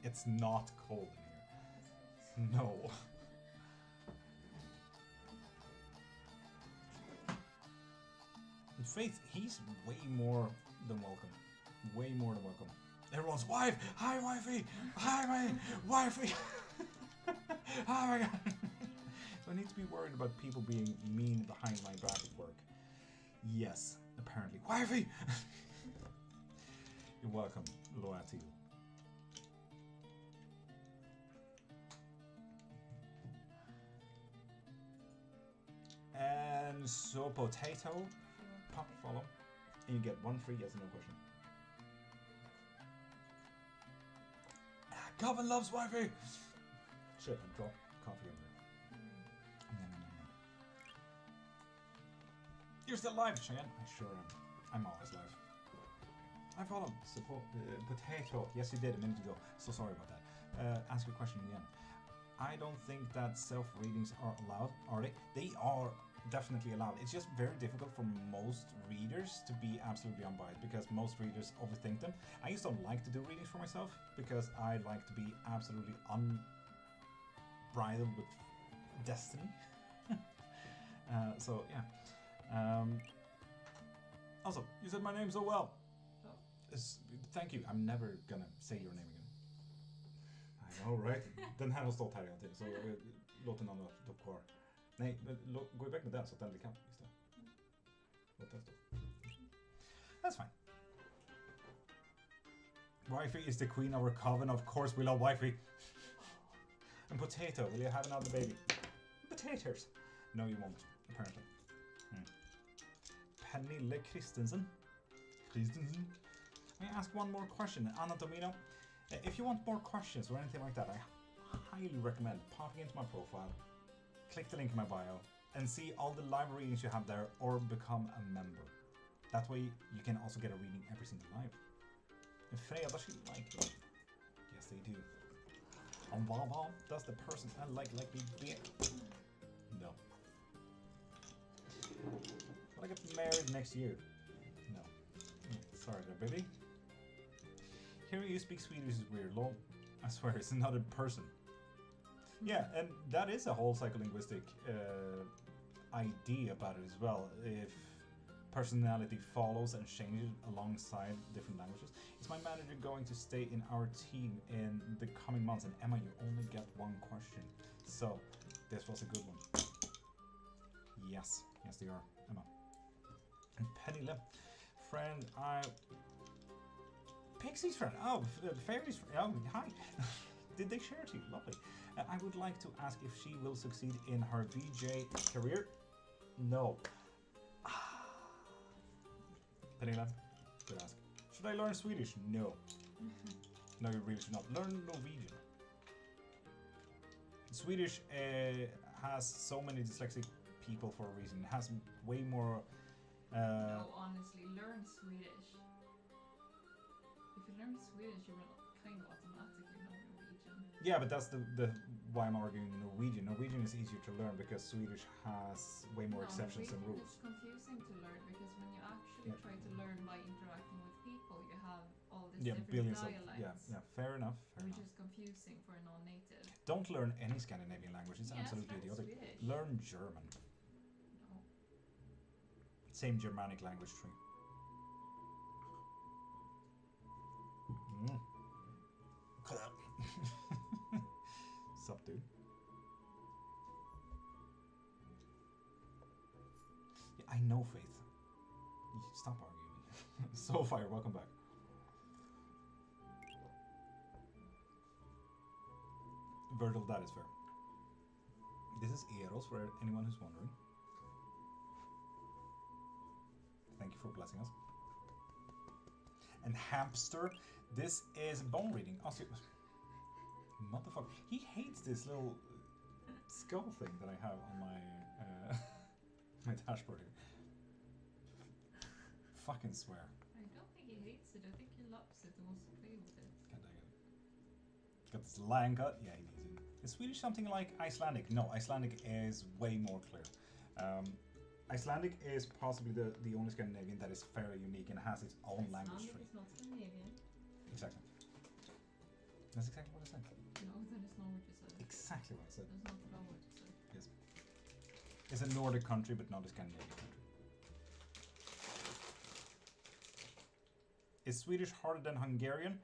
It's not cold in here. No. In faith, he's way more than welcome. Way more than welcome. Everyone's wife! Hi, wifey! Hi, my wifey! Oh my god! Do I need to be worried about people being mean behind my back at work? Yes, apparently. Wifey! You're welcome, Loyalty. And so potato, pop follow, and you get one free yes or no question. Calvin loves wifey! Shit, I dropped coffee in there. You're still live, Cheyenne? I sure am. I'm always live. I followed. Support potato. Yes, you did a minute ago. So sorry about that. Ask your question again. I don't think that self-readings are allowed, are they? They are definitely allowed. It's just very difficult for most readers to be absolutely unbiased because most readers overthink them. I used to like to do readings for myself because I like to be absolutely unbridled with destiny. So yeah. Also, you said my name so well. Thank you. I'm never gonna say your name again. I know, right? Den här har stått här hela tiden, så låt den andra stå kvar. Nej, gå iväg med den så att den blir kant istället. Låt den stå. That's fine. Wifey is the queen of our coven. Of course we love wifey. And potato, will you have another baby? Potatoes. No, you won't, apparently. Pernille Christensen. Let me ask one more question. Anna Domino, if you want more questions or anything like that, I highly recommend popping into my profile, click the link in my bio, and see all the live readings you have there, or become a member. That way you can also get a reading every single live. And Freya, does she like it? Yes, they do. And Bob, does the person I like me be? No. Will I get married next year? No. Sorry there, baby. Hearing you speak Swedish is weird, lol. I swear, it's another person. Yeah, and that is a whole psycholinguistic idea about it as well. If personality follows and changes alongside different languages. Is my manager going to stay in our team in the coming months? And Emma, you only get one question. So, this was a good one. Yes, yes they are, Emma. And Penny Lip. Friend, Pixie's friend. Oh, Fairy's friend. Oh, hi. Did they share to you? Lovely. I would like to ask if she will succeed in her VJ career. No. Penny Lip, good ask. Should I learn Swedish? No. No, you really should not. Learn Norwegian. Swedish has so many dyslexic people for a reason. It has way more... No, honestly, learn Swedish. If you learn Swedish, you will kind of automatically know Norwegian. Yeah, but that's the why I'm arguing Norwegian. Norwegian is easier to learn because Swedish has way more exceptions than rules. It's confusing to learn because when you actually try to learn by interacting with people, you have all these different billions dialects. yeah, fair enough. Which is confusing for a non-native. Don't learn any Scandinavian language. It's absolutely learn idiotic. Swedish. Learn German. No. Same Germanic language tree. Cut out. Sup, dude? Yeah, I know, Faith. Stop arguing. Soulfire, welcome back. Virgil, that is fair. This is Eros, for anyone who's wondering. Thank you for blessing us. And Hamster, this is bone reading. Oh, motherfucker. He hates this little skull thing that I have on my my dashboard here. Fucking swear. I don't think he hates it. I think he loves it and wants to play with it. God dang it. Got this lion cut? Yeah, he needs it. Is Swedish something like Icelandic? No, Icelandic is way more clear. Icelandic is possibly the only Scandinavian that is fairly unique and has its own language tree. Icelandic is not Scandinavian. Exactly. That's exactly what I said. No, that is not what you said. Exactly what I said. That's not at all what you said. Yes. It's a Nordic country, but not a Scandinavian country. Is Swedish harder than Hungarian?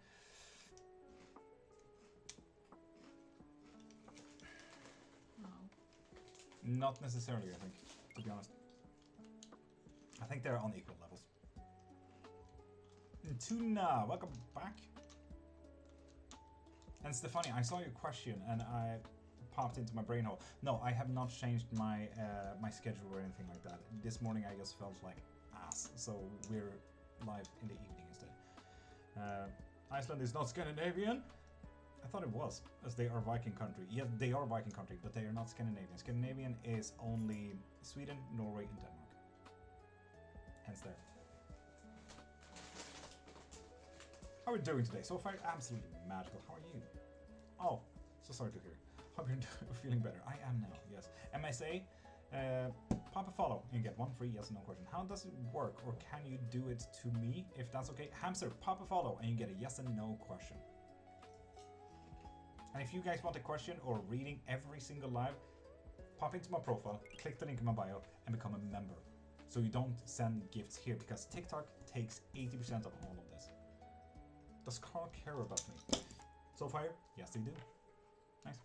No. Not necessarily, I think, to be honest. I think they're on equal levels. Tuna, welcome back. And Stefania, I saw your question and I popped into my brain hole. No, I have not changed my my schedule or anything like that. This morning I just felt like ass, so we're live in the evening instead. Iceland is not Scandinavian. I thought it was, as they are Viking country. Yes, they are Viking country, but they are not Scandinavian. Scandinavian is only Sweden, Norway, and Denmark. Hence there. How are we doing today? So far, absolutely magical. How are you? Oh, so sorry to hear. Hope you're feeling better. I am now, yes. MSA, pop a follow and you get one free yes or no question. How does it work, or can you do it to me if that's okay? Hamster, pop a follow and you get a yes and no question. And if you guys want a question or reading every single live, pop into my profile, click the link in my bio, and become a member. So you don't send gifts here, because TikTok takes 80% of all of this. Does Carl care about me? Soulfire? Yes, they do. Nice.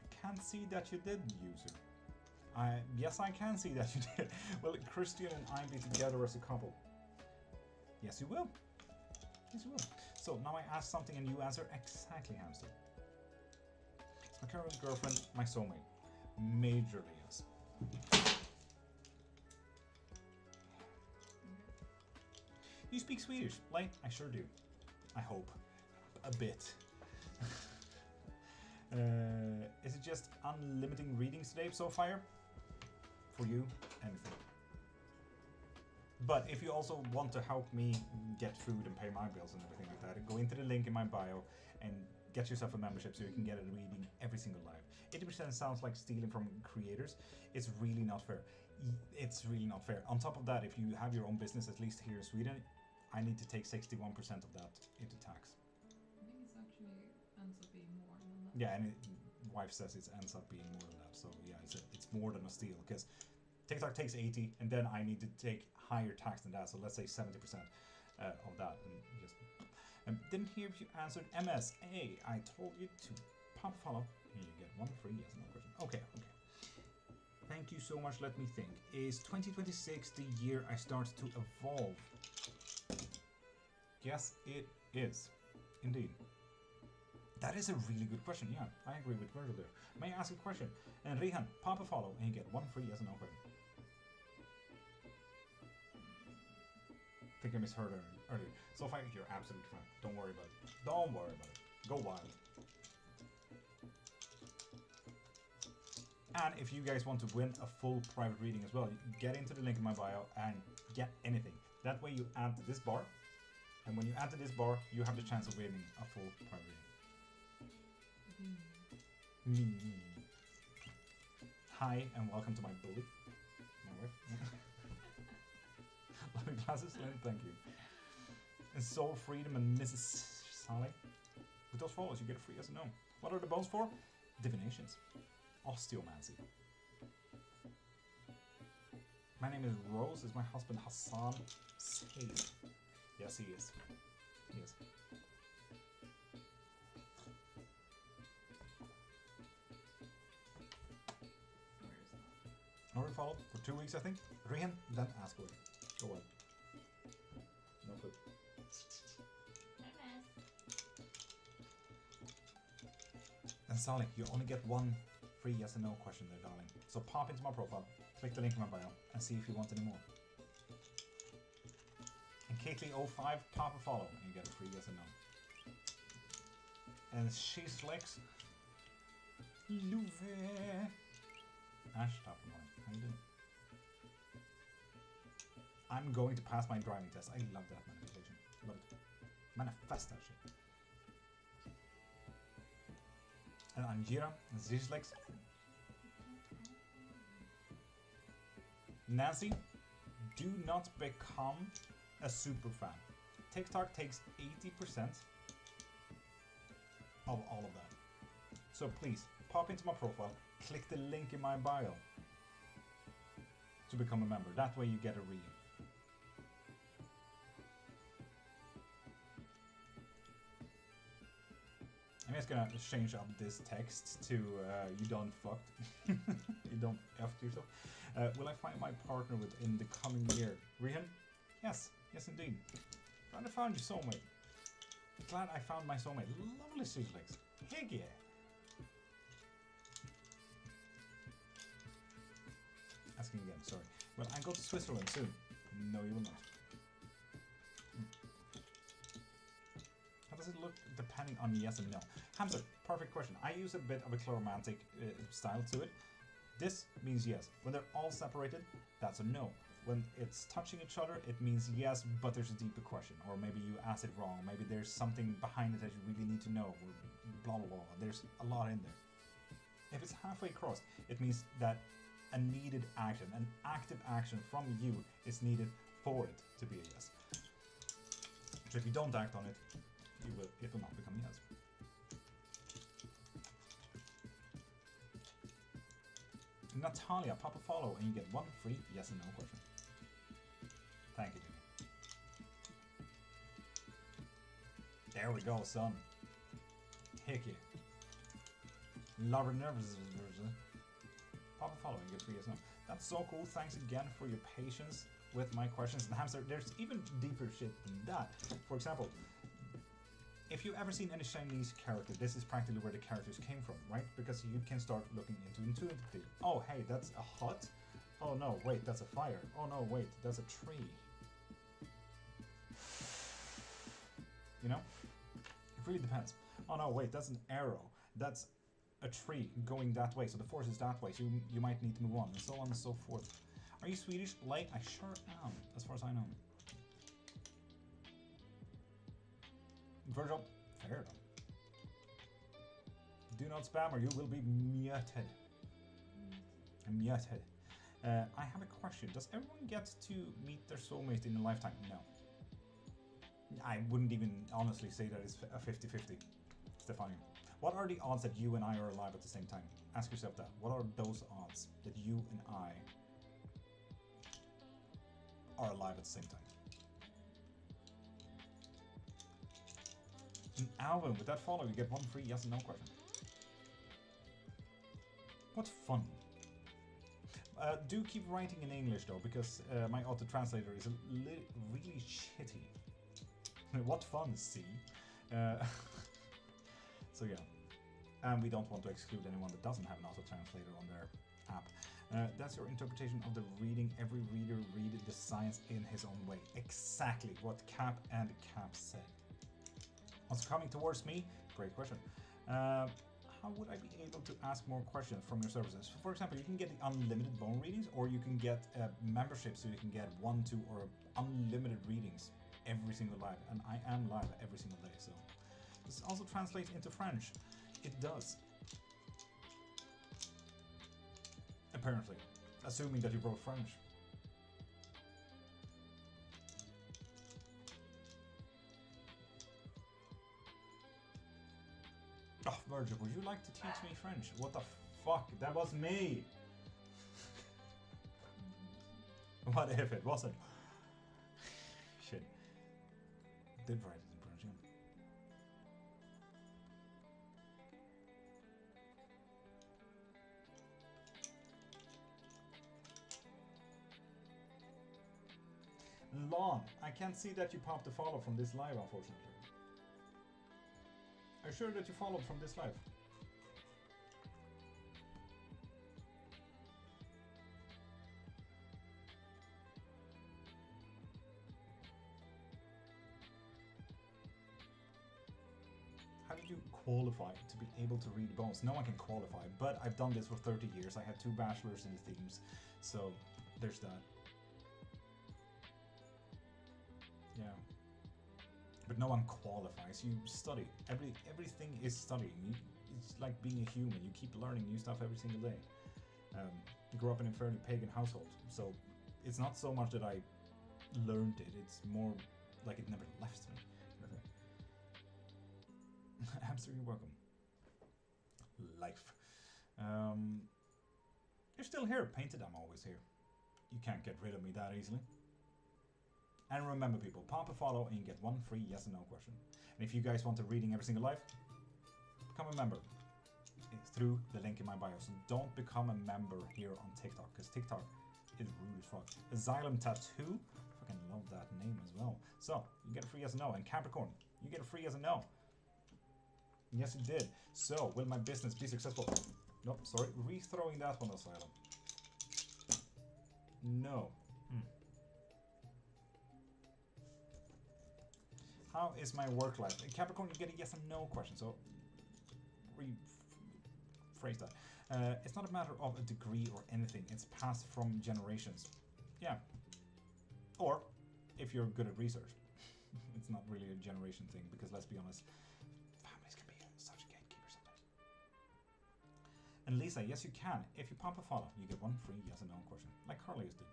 I can't see that you did, user. Yes, I can see that you did. Well, Christian and I be together as a couple. Yes, you will. Yes, you will. So now I ask something and you answer exactly, Hamster. My current girlfriend, my soulmate. Majorly, yes. You speak Swedish, like I sure do. I hope. A bit. Is it just unlimited readings today, Soulfire? For you, anything. But if you also want to help me get food and pay my bills and everything like that, go into the link in my bio and get yourself a membership so you can get a reading every single live. 80% sounds like stealing from creators. It's really not fair. It's really not fair. On top of that, if you have your own business, at least here in Sweden, I need to take 61% of that into tax. I think it's actually ends up being more than that. Yeah, and wife says it ends up being more than that. So yeah, it's more than a steal, because TikTok takes 80, and then I need to take higher tax than that. So let's say 70% of that. And just didn't hear if you answered MSA. I told you to pop follow, and you get one free yes no question. Okay. Thank you so much. Let me think. Is 2026 the year I start to evolve? Yes, it is. Indeed. That is a really good question. Yeah, I agree with Virgil there. May I ask a question? And Rihan, pop a follow and you get one free yes or no question. I think I misheard earlier. So far, you're absolutely fine. Don't worry about it. Don't worry about it. Go wild. And if you guys want to win a full private reading as well, get into the link in my bio and get anything. That way you add to this bar. And when you add to this bar, you have the chance of winning a full private reading. Hi, and welcome to my bully. My wife. Lovely glasses, Lynn, thank you. And Soul Freedom and Mrs. Sally. With those follows, you get a free yes or no. What are the bones for? Divinations. Osteomancy. My name is Rose. Is my husband Hassan safe? Yes, he is. He is. Already followed for 2 weeks, I think. Rihan, then ask away. Go on. No clue. And Sally, you only get one free yes and no question there, darling. So pop into my profile, click the link in my bio, and see if you want any more. And Kately05, pop a follow, and you get a free yes and no. And she slicks. Luve. Ash, top of morning. How you doing? I'm going to pass my driving test. I love that manifestation. Love it. Manifest that shit. And Angira, and Zizlex. Nancy, do not become a super fan. TikTok takes 80% of all of that. So please, pop into my profile, click the link in my bio to become a member. That way you get a reading. I'm just gonna change up this text to you don't fuck. You don't F yourself. Will I find my partner within the coming year? Rihan? Yes, yes indeed. Glad I found your soulmate. Glad I found my soulmate. Lovely Suzlex. Heck yeah. Asking again, sorry. Well, I go to Switzerland soon. No, you will not. How does it look depending on yes and no? Hamster, perfect question. I use a bit of a chloromantic style to it. This means yes. When they're all separated, that's a no. When it's touching each other, it means yes, but there's a deeper question. Or maybe you asked it wrong. Maybe there's something behind it that you really need to know. Or blah, blah, blah. There's a lot in there. If it's halfway across, it means that a needed action, an active action from you is needed for it to be a yes. So if you don't act on it, it will not become a yes. Natalia, pop a follow and you get one free yes and no question. Thank you, Jimmy. There we go, son. Heck yeah. Lover nervous. Pop a follow and you get free yes and no. That's so cool. Thanks again for your patience with my questions. And Hamster, there's even deeper shit than that. For example, if you've ever seen any Chinese character, this is practically where the characters came from, right? Because you can start looking into intuitively. Oh, hey, that's a hut. Oh no, wait, that's a fire. Oh no, wait, that's a tree. You know? It really depends. Oh no, wait, that's an arrow. That's a tree going that way. So the force is that way. So you might need to move on, and so on and so forth. Are you Swedish? Light? I sure am, as far as I know. Virgil, fair enough. Do not spam or you will be muted. Muted. I have a question. Does everyone get to meet their soulmate in a lifetime? No. I wouldn't even honestly say that it's a 50-50. Stefania. What are the odds that you and I are alive at the same time? Ask yourself that. What are those odds that you and I are alive at the same time? Alvin, with that follow, you get one free yes and no question. What fun. Do keep writing in English though, because my auto-translator is really shitty. What fun, see? So yeah. And we don't want to exclude anyone that doesn't have an auto-translator on their app. That's your interpretation of the reading. Every reader read the science in his own way. Exactly what Cap and Cap said. What's coming towards me? Great question. How would I be able to ask more questions from your services? For example, you can get the unlimited bone readings, or you can get membership, so you can get 1, 2, or unlimited readings every single live. And I am live every single day, so this also translates into French. It does. Apparently, assuming that you wrote French. Oh, Virgil, would you like to teach me French? What the fuck? That was me! What if it wasn't? Shit. Did write it in French, yeah. Lon, I can't see that you popped a follow from this live, unfortunately. Are you sure that you followed from this live? How did you qualify to be able to read bones? No one can qualify, but I've done this for 30 years. I had 2 bachelors in the themes, so there's that. Yeah. But no one qualifies. You study. Everything is studying. It's like being a human. You keep learning new stuff every single day. I grew up in a fairly pagan household, so it's not so much that I learned it. It's more like it never left me. Hamster, you're welcome. Life. You're still here. Painted, I'm always here. You can't get rid of me that easily. And remember, people, pop a follow and you get 1 free yes and no question. And if you guys want a reading every single life, become a member. It's through the link in my bio. So don't become a member here on TikTok, because TikTok is rude as fuck. Asylum Tattoo, fucking love that name as well. So you get a free yes and no. And Capricorn, you get a free yes and no. Yes, it did. So will my business be successful? Nope, sorry, re-throwing that one, Asylum. No. How is my work life? Capricorn, you get a yes and no question, so rephrase that. It's not a matter of a degree or anything, it's passed from generations. Yeah. Or, if you're good at research. It's not really a generation thing, because let's be honest, families can be such gatekeepers sometimes. And Lisa, yes you can. If you pop a follow, you get 1 free yes and no question, like Carlos did.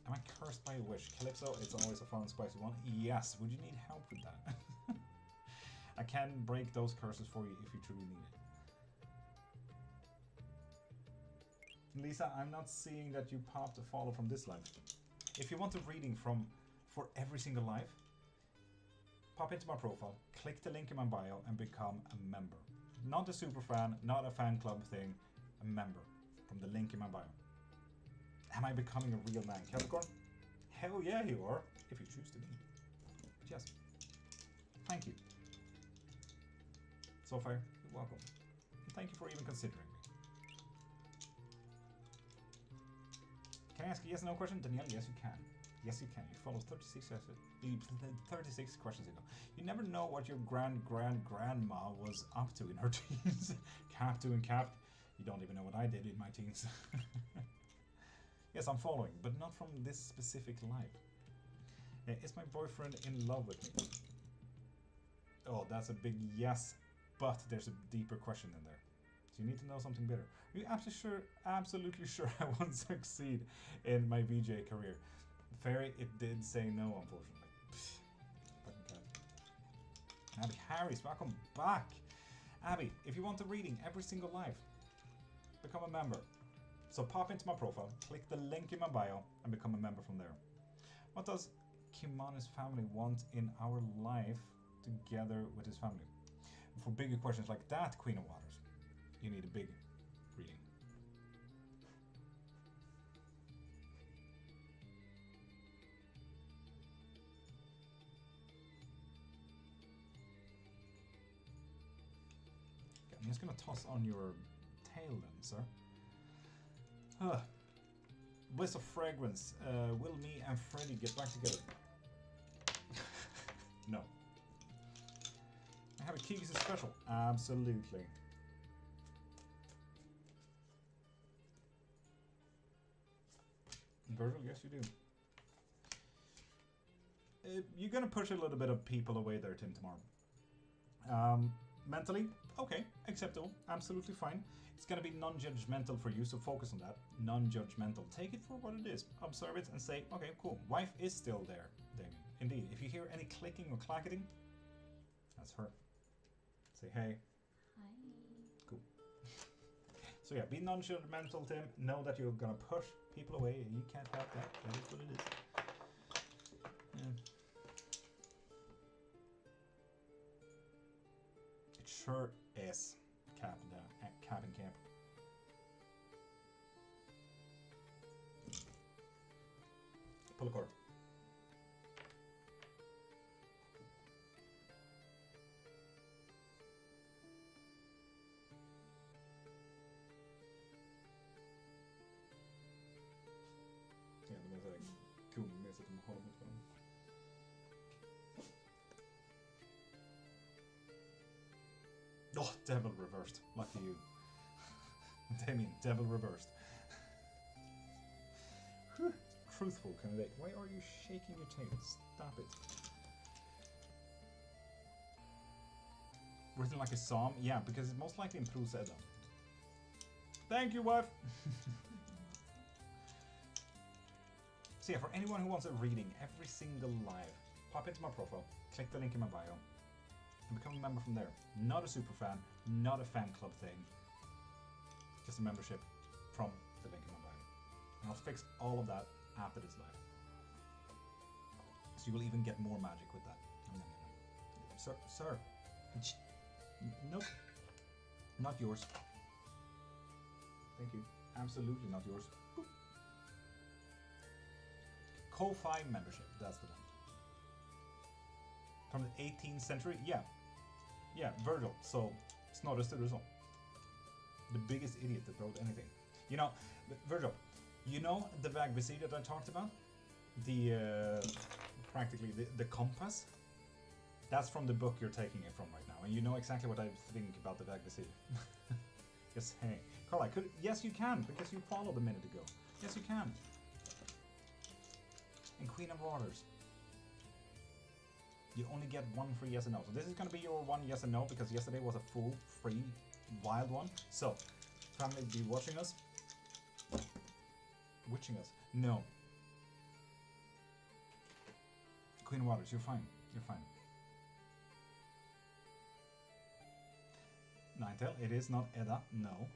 Am I cursed by a wish? Calypso, it's always a fun, spicy one. Yes, would you need help with that? I can break those curses for you if you truly need it. Lisa, I'm not seeing that you popped a follow from this live. If you want a reading for every single live, pop into my profile, click the link in my bio and become a member. Not a super fan, not a fan club thing, a member from the link in my bio. Am I becoming a real man, Capricorn? Hell yeah, you are, if you choose to be. But yes, thank you. Sophia, you're welcome. And thank you for even considering me. Can I ask a yes or no question? Danielle, yes you can. Yes you can. You followed 36 questions ago. You never know what your grandma was up to in her teens. Cap doing cap. You don't even know what I did in my teens. Yes, I'm following, but not from this specific live. Is my boyfriend in love with me? Oh, that's a big yes, but there's a deeper question in there. So you need to know something better. Are you absolutely sure I won't succeed in my VJ career? Fairy, it did say no, unfortunately. Abby Harris, welcome back. Abby, if you want a reading every single live, become a member. So pop into my profile, click the link in my bio, and become a member from there. What does Kimani's family want in our life together with his family? For bigger questions like that, Queen of Waters, you need a big reading. just gonna toss on your tail then, sir. Bliss of fragrance. Will me and Freddy get back together? No. I have a keys special. Absolutely. Virgil, yes you do. You're gonna push a little bit of people away there, Tim, tomorrow. Mentally, okay, acceptable, absolutely fine. It's gonna be non-judgmental for you, so focus on that. Non-judgmental. Take it for what it is. Observe it and say, okay, cool. Wife is still there, Damien. Indeed. If you hear any clicking or clacketing, that's her. Say hey. Hi. Cool. So yeah, be non-judgmental, Tim. Know that you're gonna push people away. You can't help that. That is what it is. Yeah. It sure is. Cabin camp. Pull a cord. Ja, de är såhär kung med sig att de håller mot varandra. Oh, devil reversed. Lucky you. Damien, devil reversed. Truthful candidate. Why are you shaking your tail? Stop it. Written like a psalm? Yeah, because it's most likely in prose edda. Thank you, wife! So yeah, for anyone who wants a reading every single live, pop into my profile, click the link in my bio, and become a member from there. Not a super fan, not a fan club thing, just a membership from the link in my bio. And I'll fix all of that after this live. So you will even get more magic with that. Sir. Nope. Not yours. Thank you. Absolutely not yours. Boop. Ko-Fi membership, that's the one. From the 18th century? Yeah. Yeah, Virgil. So, Snorre Sturluson. The biggest idiot that wrote anything. You know, Virgil, you know the Vägvisir that I talked about? The, practically the compass? That's from the book you're taking it from right now. And you know exactly what I think about the Vägvisir. Just hey. Carl, yes you can, because you followed a minute ago. Yes you can. And Queen of Waters. You only get one free yes and no. So this is going to be your one yes and no, because yesterday was a full, free, wild one. So, family be watching us. Witching us. No. Queen of Waters, you're fine. You're fine. Ninetale, it is not Edda, no.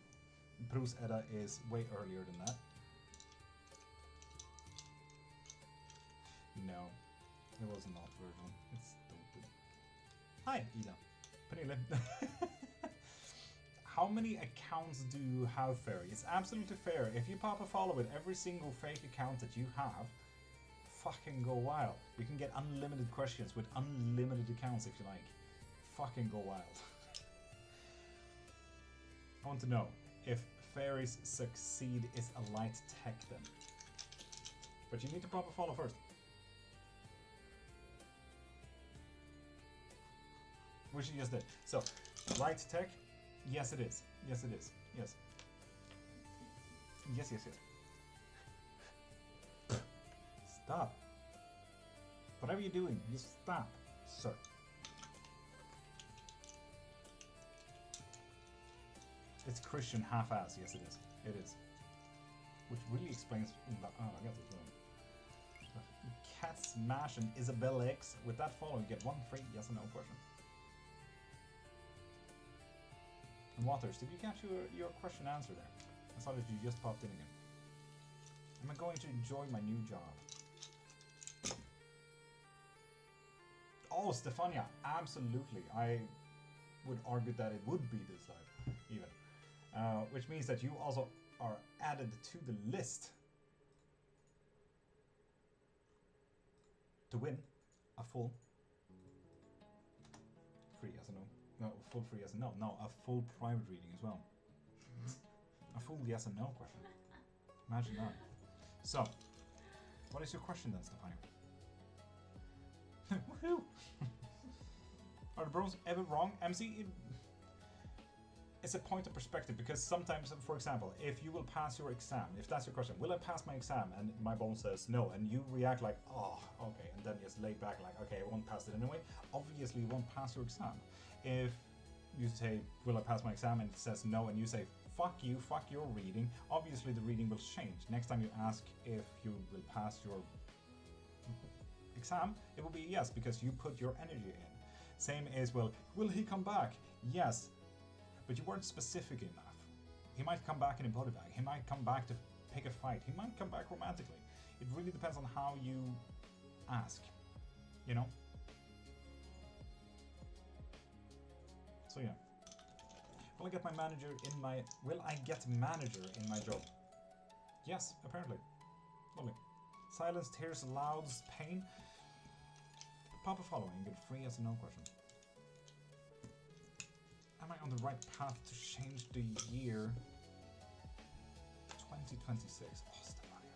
Prose Edda is way earlier than that. No, it was not Virgil. It's stupid. Hi, Ida. Pernille. How many accounts do you have, Fairy? It's absolutely fair. If you pop a follow with every single fake account that you have, fucking go wild. You can get unlimited questions with unlimited accounts if you like. Fucking go wild. I want to know if fairies succeed is a light tech then. But you need to pop a follow first. Which you just did. So, light tech, yes it is. Yes it is. Yes. Yes, yes, yes. Stop. Whatever you're doing, just stop, sir. It's Christian half-ass, yes it is. It is. Which really explains... Oh, I got this wrong. Cat Smash and Isabel X. With that follow, you get one free yes or no question. And Waters, did you catch your question answer there? I saw that you just popped in again. Am I going to enjoy my new job? Oh, Stefania, absolutely. I would argue that it would be this live, even. Which means that you also are added to the list to win a full free yes or no. No, full free yes and no. No, a full private reading as well. A full yes and no question. Imagine that. So, what is your question then, Stefania? Woohoo! Are the bros ever wrong? MC, it's a point of perspective, because sometimes, for example, if you will pass your exam, if that's your question, will I pass my exam? And my bone says no, and you react like, oh, okay, and then just lay back like, okay, I won't pass it anyway. Obviously, you won't pass your exam. If you say, will I pass my exam? And it says no, and you say, fuck you, fuck your reading, obviously the reading will change. Next time you ask if you will pass your exam, it will be yes, because you put your energy in. Same as, well, will he come back? Yes, but you weren't specific enough. He might come back in a body bag. He might come back to pick a fight. He might come back romantically. It really depends on how you ask, you know? So yeah. Will I get my manager in my... Will I get manager in my job? Yes, apparently. Lovely. Silence, tears, louds, pain. Pop a following, get free yes or no question. Am I on the right path to change the year 2026? Oh, Stefania.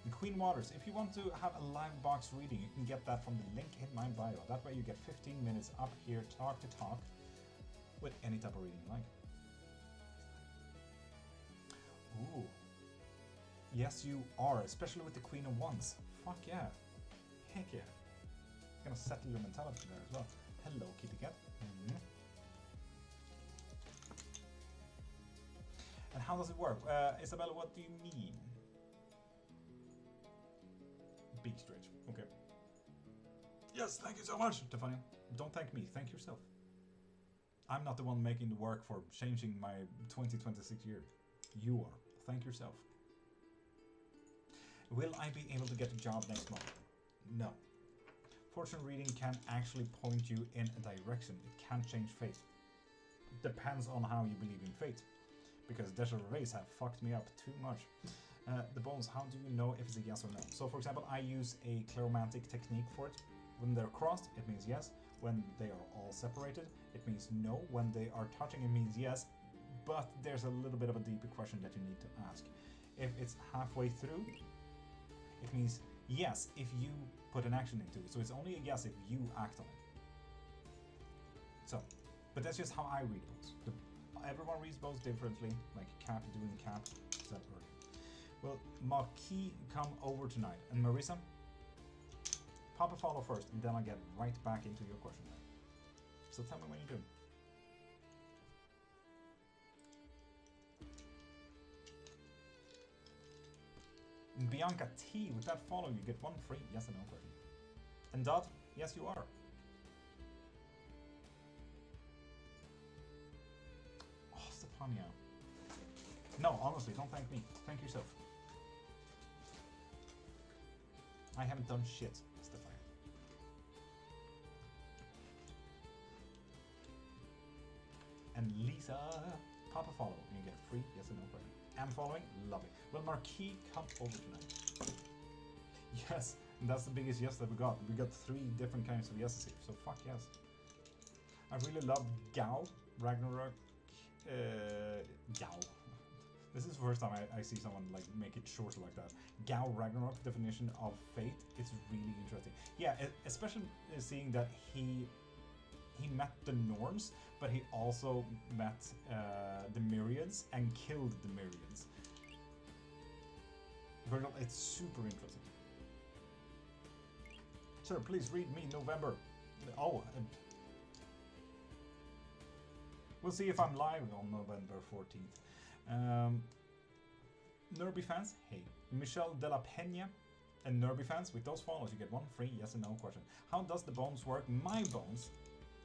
And Queen Waters, if you want to have a live box reading, you can get that from the link in my bio. That way you get 15 minutes up here, talk to talk, with any type of reading you like. Ooh. Yes, you are, especially with the Queen of Wands. Fuck yeah. Heck yeah. Gonna settle your mentality there as well. Hello, kitty cat. And how does it work? Isabella, what do you mean? Big stretch. Okay. Yes, thank you so much, Stefania. Don't thank me, thank yourself. I'm not the one making the work for changing my 2026 year. You are. Thank yourself. Will I be able to get a job next month? No. Fortune reading can actually point you in a direction. It can't change fate. It depends on how you believe in fate. Because Desert Race have fucked me up too much. The bones, how do you know if it's a yes or no? So for example, I use a claromantic technique for it. When they're crossed, it means yes. When they are all separated, it means no. When they are touching, it means yes. But there's a little bit of a deeper question that you need to ask. If it's halfway through, it means yes if you put an action into it. So it's only a yes if you act on it. So, but that's just how I read bows. Everyone reads bows differently, like Cap doing Cap, etc. Will Marquis come over tonight? And Marissa, pop a follow first, and then I'll get right back into your question. So tell me when you do. Bianca T, with that follow, you get one free yes or no question. And Dot, yes you are. Oh, Stefania. No, honestly, don't thank me. Thank yourself. I haven't done shit, Stefania. And Lisa, pop a follow, and you get free yes or no question. Am following? Love it. Will Marquis come over tonight? Yes, and that's the biggest yes that we got. We got 3 different kinds of yeses here, so fuck yes. I really love Gao, Ragnarok, Gao. This is the first time I see someone like make it short like that. Gao Ragnarok definition of fate. It's really interesting. Yeah, especially seeing that he met the Norns, but he also met the Myriads and killed the Myriads. Virgil, it's super interesting. Sir, please read me November. Oh, we'll see if I'm live on November 14th. Nerby fans, hey. Michelle de la Peña and Nerby fans, with those follows, you get one free yes and no question. How does the bones work? My bones,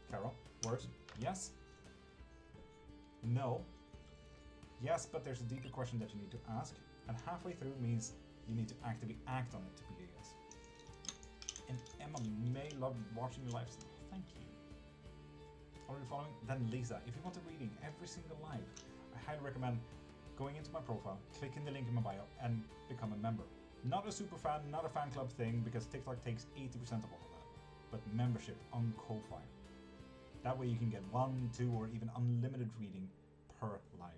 Carol, works yes, no, yes, but there's a deeper question that you need to ask, and halfway through means you need to actively act on it to be a yes. And Emma May loved watching your live stream. Thank you. Already following? Then Lisa, if you want a reading every single live, I highly recommend going into my profile, clicking the link in my bio, and become a member. Not a super fan, not a fan club thing, because TikTok takes 80% of all of that. but membership on Ko-Fi. That way you can get 1, 2, or even unlimited reading per live.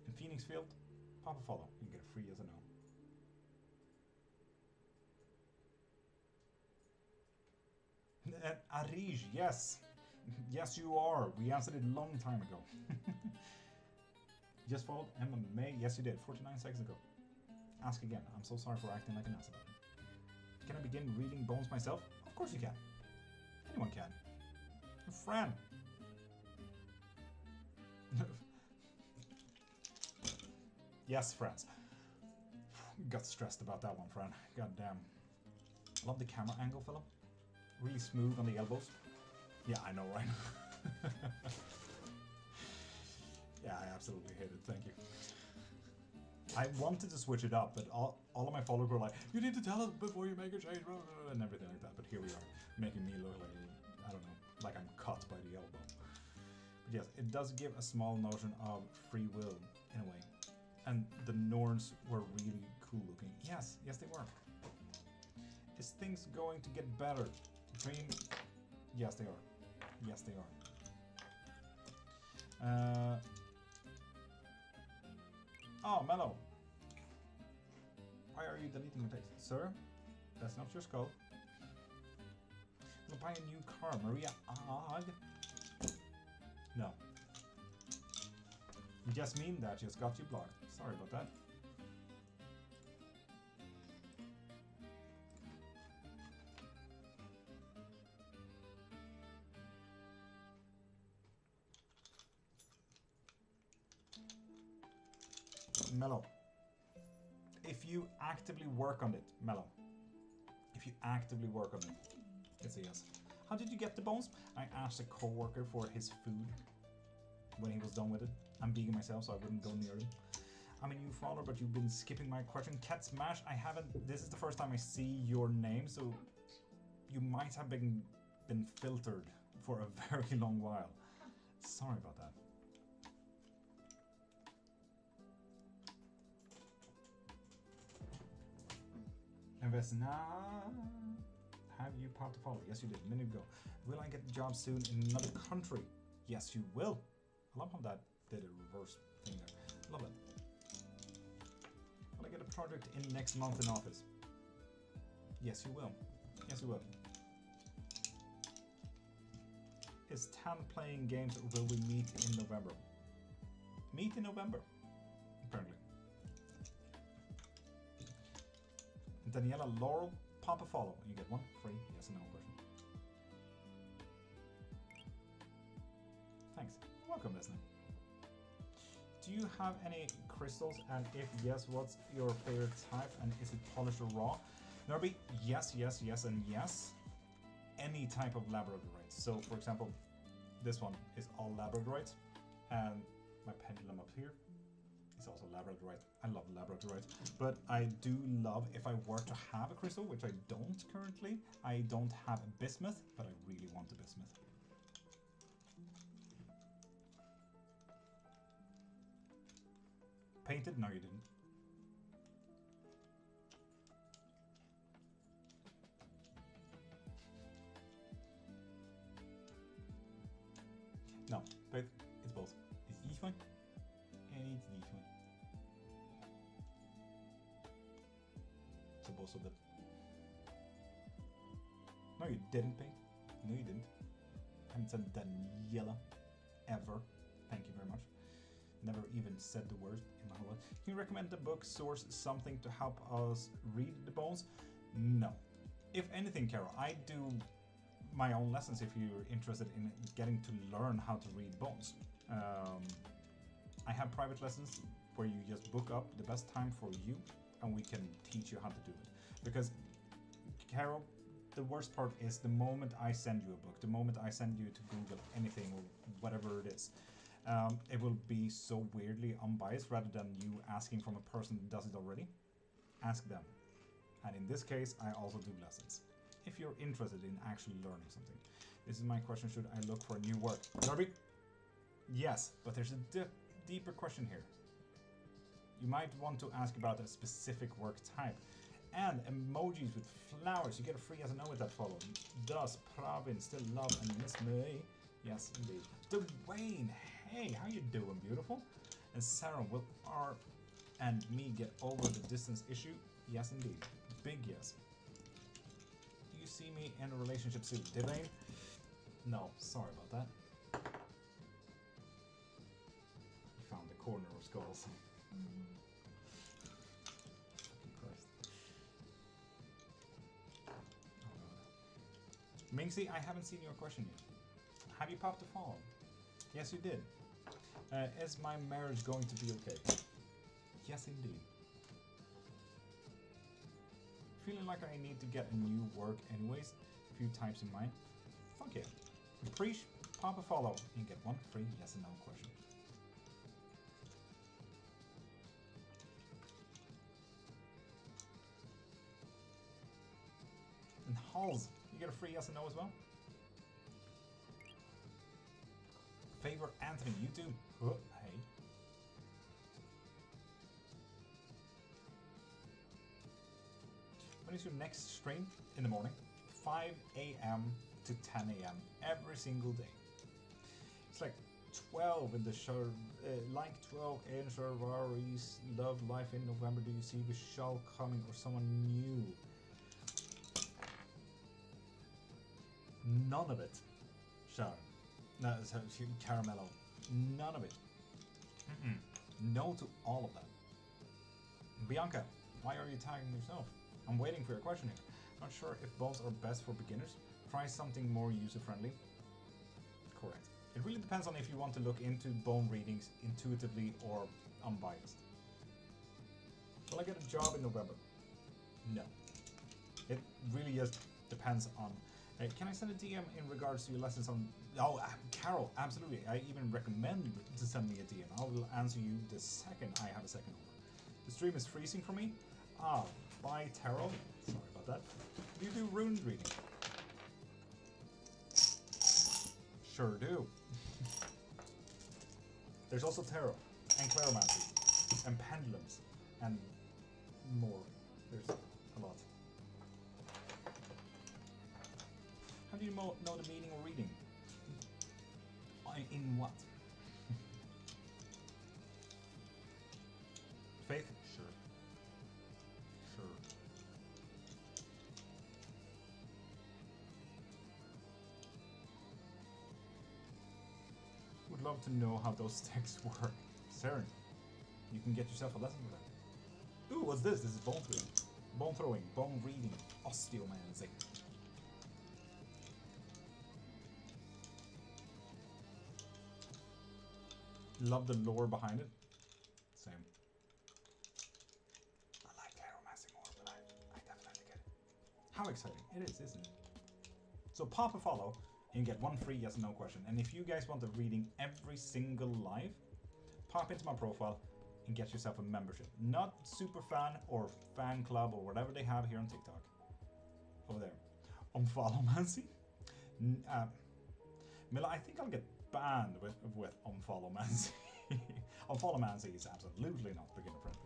In Phoenix Field, pop a follow. You can get a free yes or no. Arij, yes. Yes, you are. We answered it a long time ago. Just followed MMA. Yes, you did. 49 seconds ago. Ask again. I'm so sorry for acting like an ass about it. Can I begin reading bones myself? Of course you can. Anyone can. A friend. Yes, friends. Got stressed about that one, friend. God damn. Love the camera angle, fella. Really smooth on the elbows. Yeah, I know, right? Yeah, I absolutely hate it. Thank you. I wanted to switch it up, but all of my followers were like, you need to tell us before you make a change, and everything like that. But here we are, making me look like, I don't know, like I'm cut by the elbow. But yes, it does give a small notion of free will, in a way. And the Norns were really cool looking. Yes, yes they were. Is things going to get better? Between... Yes, they are. Yes, they are. Oh, Mello. Why are you deleting the text? Sir, that's not your skull. We'll buy a new car, Maria. No. You just mean that just got you blocked. Sorry about that. Mellow. If you actively work on it, Mellow. If you actively work on it, it's a yes. How did you get the bones? I asked a co-worker for his food when he was done with it. I'm vegan myself, so I wouldn't go near him. I'm a new follower, but you've been skipping my question. Cat Smash, I haven't. This is the first time I see your name, so you might have been filtered for a very long while. Sorry about that. Vesna, have you popped a follow? Yes, you did. A minute ago. Will I get the job soon in another country? Yes, you will. I love how that did a reverse thing there. Love it. Will I get a project in next month in office? Yes, you will. Yes, you will. Is Tan playing games or will we meet in November? Meet in November, apparently. Daniela Laurel, pop a follow. You get one free yes or no question. Thanks. Welcome, listener. Do you have any crystals? And if yes, what's your favorite type? And is it polished or raw? Norby, yes, yes, yes, and yes. Any type of labradorite. So, for example, this one is all labradorite, and my pendulum up here is also labradorite. I love labradorite, but I do love, if I were to have a crystal, which I don't currently, I don't have a bismuth, but I really want a bismuth. Painted? No, you didn't. No, but it's both. It's this one, and it's this one. So both of them. No, you didn't paint. No, you didn't. I haven't said Daniela ever. Thank you very much. Never even said the word in my whole life. Can you recommend the book source something to help us read the bones? No. If anything, Carol, I do my own lessons if you're interested in getting to learn how to read bones. I have private lessons where you just book up the best time for you and we can teach you how to do it. Because, Carol, the worst part is the moment I send you a book, the moment I send you to Google anything or whatever it is, it will be so weirdly unbiased rather than you asking from a person that does it already. Ask them. And in this case, I also do lessons. If you're interested in actually learning something. This is my question, should I look for new work? Darby? Yes, but there's a deeper question here. You might want to ask about a specific work type. and emojis with flowers. You get a free yes and no with that follow. Does Pravin still love and miss me? Yes, indeed. Dwayne, hey, how you doing, beautiful? And Sarah, will R and me get over the distance issue? Yes, indeed. Big yes. Do you see me in a relationship soon? Divine? No, sorry about that. You found the corner of skulls. Fucking Christ. Oh, no. Minxie, I haven't seen your question yet. Have you popped a follow? Yes, you did. Is my marriage going to be okay? Yes, indeed. Feeling like I need to get a new work anyways. A few types in mind. Fuck yeah. Preach, pop a follow, and get one free yes and no question. And Halls, you get a free yes and no as well. Favor Anthony, you too. Oh, hey. When is your next stream? In the morning. 5 a.m. to 10 a.m. every single day. It's like 12 in the show, like 12 in Sharvari's Love Life in November. Do you see Vishal coming or someone new? None of it. Shar. No, Caramello. None of it. No to all of that. Bianca, why are you tagging yourself? I'm waiting for your question here. Not sure if both are best for beginners. Try something more user-friendly. Correct. It really depends on if you want to look into bone readings intuitively or unbiased. Will I get a job in November? No. It really just depends on... can I send a DM in regards to your lessons on... Oh, Carol, absolutely. I even recommend to send me a DM. I will answer you the second I have a second over. The stream is freezing for me. Ah, bye tarot. Sorry about that. Do you do rune reading? Sure do. There's also tarot and claromancy and pendulums and more. There's a lot. How do you know the meaning of reading? In what? Faith? Sure. Sure. Would love to know how those texts work. Saren, you can get yourself a lesson for that. Ooh, what's this? This is bone throwing. Bone throwing, bone reading, osteomancy. Love the lore behind it. Same. I like claromancy more, but I definitely get it. How exciting. It is, isn't it? So pop a follow and you get one free yes and no question. And if you guys want the reading every single live, pop into my profile and get yourself a membership. Not super fan or fan club or whatever they have here on TikTok. Over there. Unfollowmancy? Mila, I think I'll get banned with unfollowmancy. Unfollowmancy is absolutely not beginner friendly.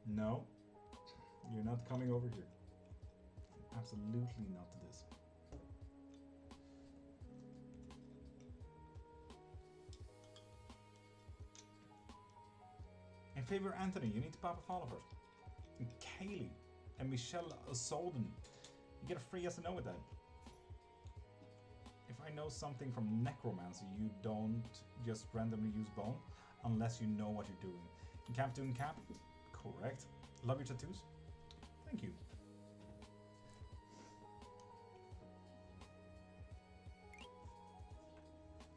No, you're not coming over here. Absolutely not to this. In favor, Anthony, you need to pop a follow first. And Kaylee and Michelle Solden, you get a free yes and no with that. If I know something from necromancy, you don't just randomly use bone unless you know what you're doing. In Camp doing Cap? Correct. Love your tattoos? Thank you.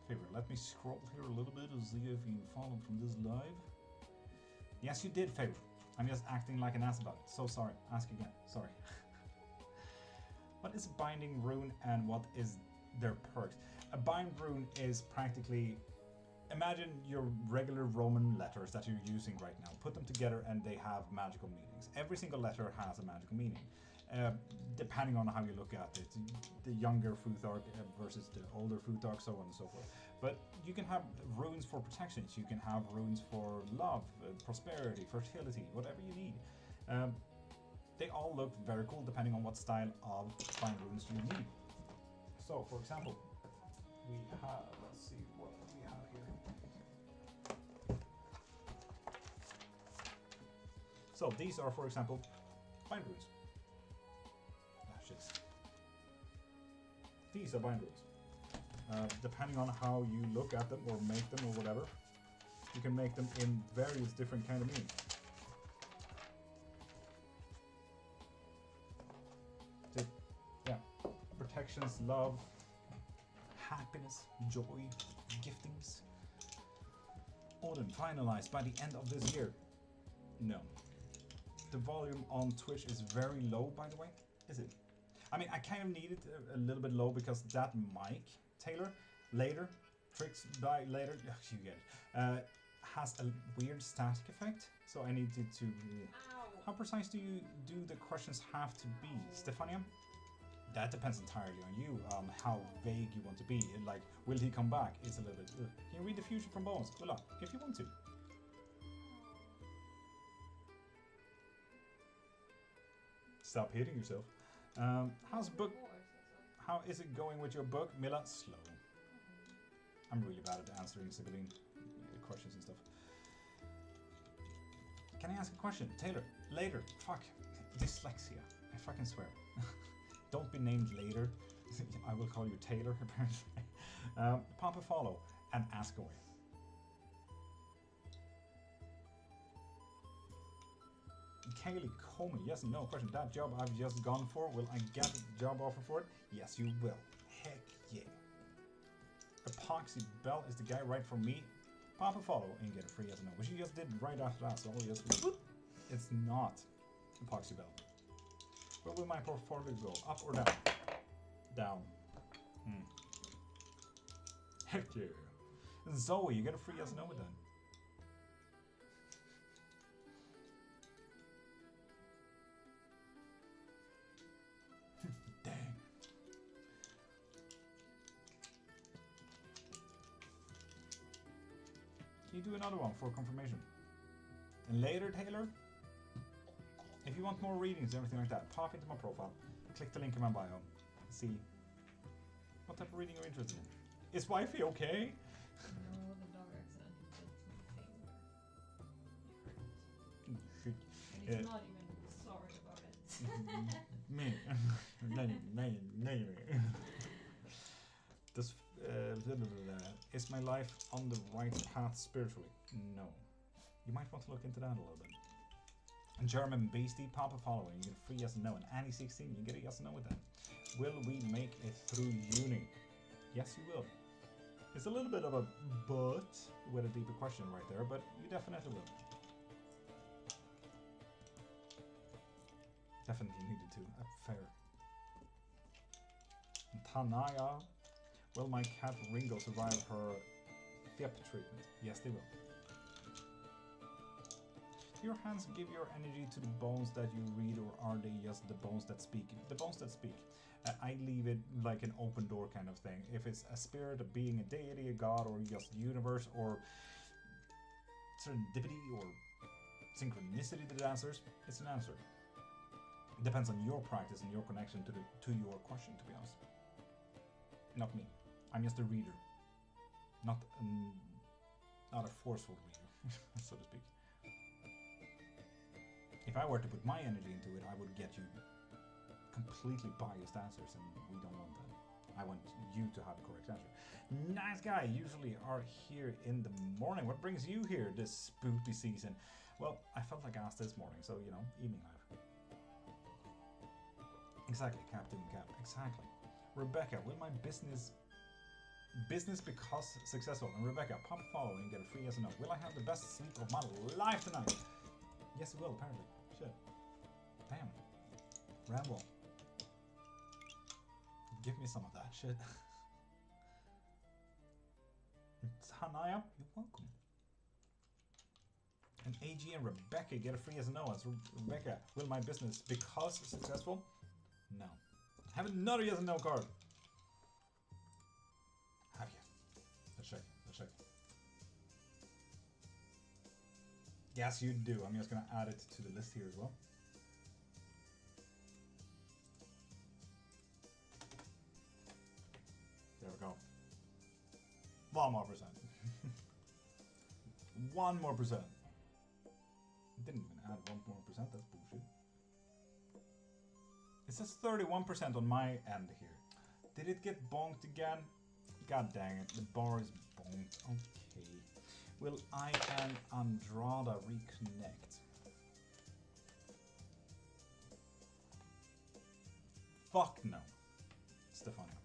Favor, let me scroll here a little bit and see if you followed from this live. Yes, you did, Favor. I'm just acting like an ass about it. So sorry. Ask again. Sorry. What is a binding rune and what is their perks? A bind rune is practically... Imagine your regular Roman letters that you're using right now. Put them together and they have magical meanings. Every single letter has a magical meaning. depending on how you look at it. The younger Futhark versus the older Futhark, so on and so forth. But you can have runes for protections, you can have runes for love, prosperity, fertility, whatever you need. They all look very cool depending on what style of fine runes you need. So, for example, we have, let's see what we have here. So these are, for example, bind runes. Ah, shit. These are bind runes. Depending on how you look at them or make them or whatever, you can make them in various different kind of meanings. So, yeah, protections, love, happiness, joy, giftings. Autumn finalized by the end of this year. No. The volume on Twitch is very low, by the way. Is it? I mean, I kind of need it a little bit low because that mic, Taylor, later, tricks by later, you get it, has a weird static effect. So I need to how precise do the questions have to be, Stefania? That depends entirely on you, how vague you want to be. Like, will he come back? It's a little bit, can you read the future from Bones? Well, if you want to. Stop hitting yourself. How's book? How is it going with your book, Mila? Slow. I'm really bad at answering Sibylline questions and stuff. Can I ask a question? Taylor, later. Fuck. Dyslexia. I fucking swear. Don't be named later. I will call you Taylor, apparently. Pop a follow and ask away. Kaylee Coleman, yes, no question. That job I've just gone for, will I get a job offer for it? Yes, you will. Heck yeah. Epoxy Bell is the guy right for me. Pop a follow and get a free yes or no, which you just did right after that, so all just whoop. It's not Epoxy Bell. Where will my portfolio go? Up or down? Down. Heck yeah. Zoe, you get a free yes or no with that. You do another one for confirmation. And later, Taylor, if you want more readings and everything like that, pop into my profile, click the link in my bio, see what type of reading you're interested in. Is wifey okay? No, the dog accidentally bit my finger. And he's not even sorry about it. Does is my life on the right path spiritually? No. You might want to look into that a little bit. German Beastie, pop a follow and you get a free yes and no. And Annie 16, you get a yes and no with that. Will we make it through uni? Yes, you will. It's a little bit of a but with a deeper question right there, but you definitely will. Definitely needed to. Fair. Tanaya. Will my cat Ringo survive her FIP treatment? Yes, they will. Do your hands give your energy to the bones that you read, or are they just the bones that speak? The bones that speak. I leave it like an open door kind of thing. If it's a spirit, a being, a deity, a god, or just universe, or serendipity, or synchronicity that answers, it's an answer. It depends on your practice and your connection to your question, to be honest. Not me. I'm just a reader, not a forceful reader, so to speak. If I were to put my energy into it, I would get you completely biased answers, and we don't want that. I want you to have the correct answer. Nice guy, usually are here in the morning. What brings you here this spooky season? Well, I felt like I asked this morning, so, you know, evening life. Exactly, Cap doing Cap, exactly. Rebecca, will my business because successful? And Rebecca, pop a follow and get a free yes or no. Will I have the best sleep of my life tonight? Yes, you will, apparently. Shit. Damn. Ramble. Give me some of that shit. Tanaya, you're welcome. And AG and Rebecca get a free yes or no. As Rebecca, will my business because successful? No. Have another yes and no card. Have you? Let's check. Let's check. Yes, you do. I'm just gonna add it to the list here as well. There we go. 1 more percent. 1 more percent. Didn't even add 1 more percent. That's bullshit. It says 31% on my end here. Did it get bonked again? God dang it, the bar is bonked. Okay. Will I and Andrada reconnect? Fuck no, Stefania.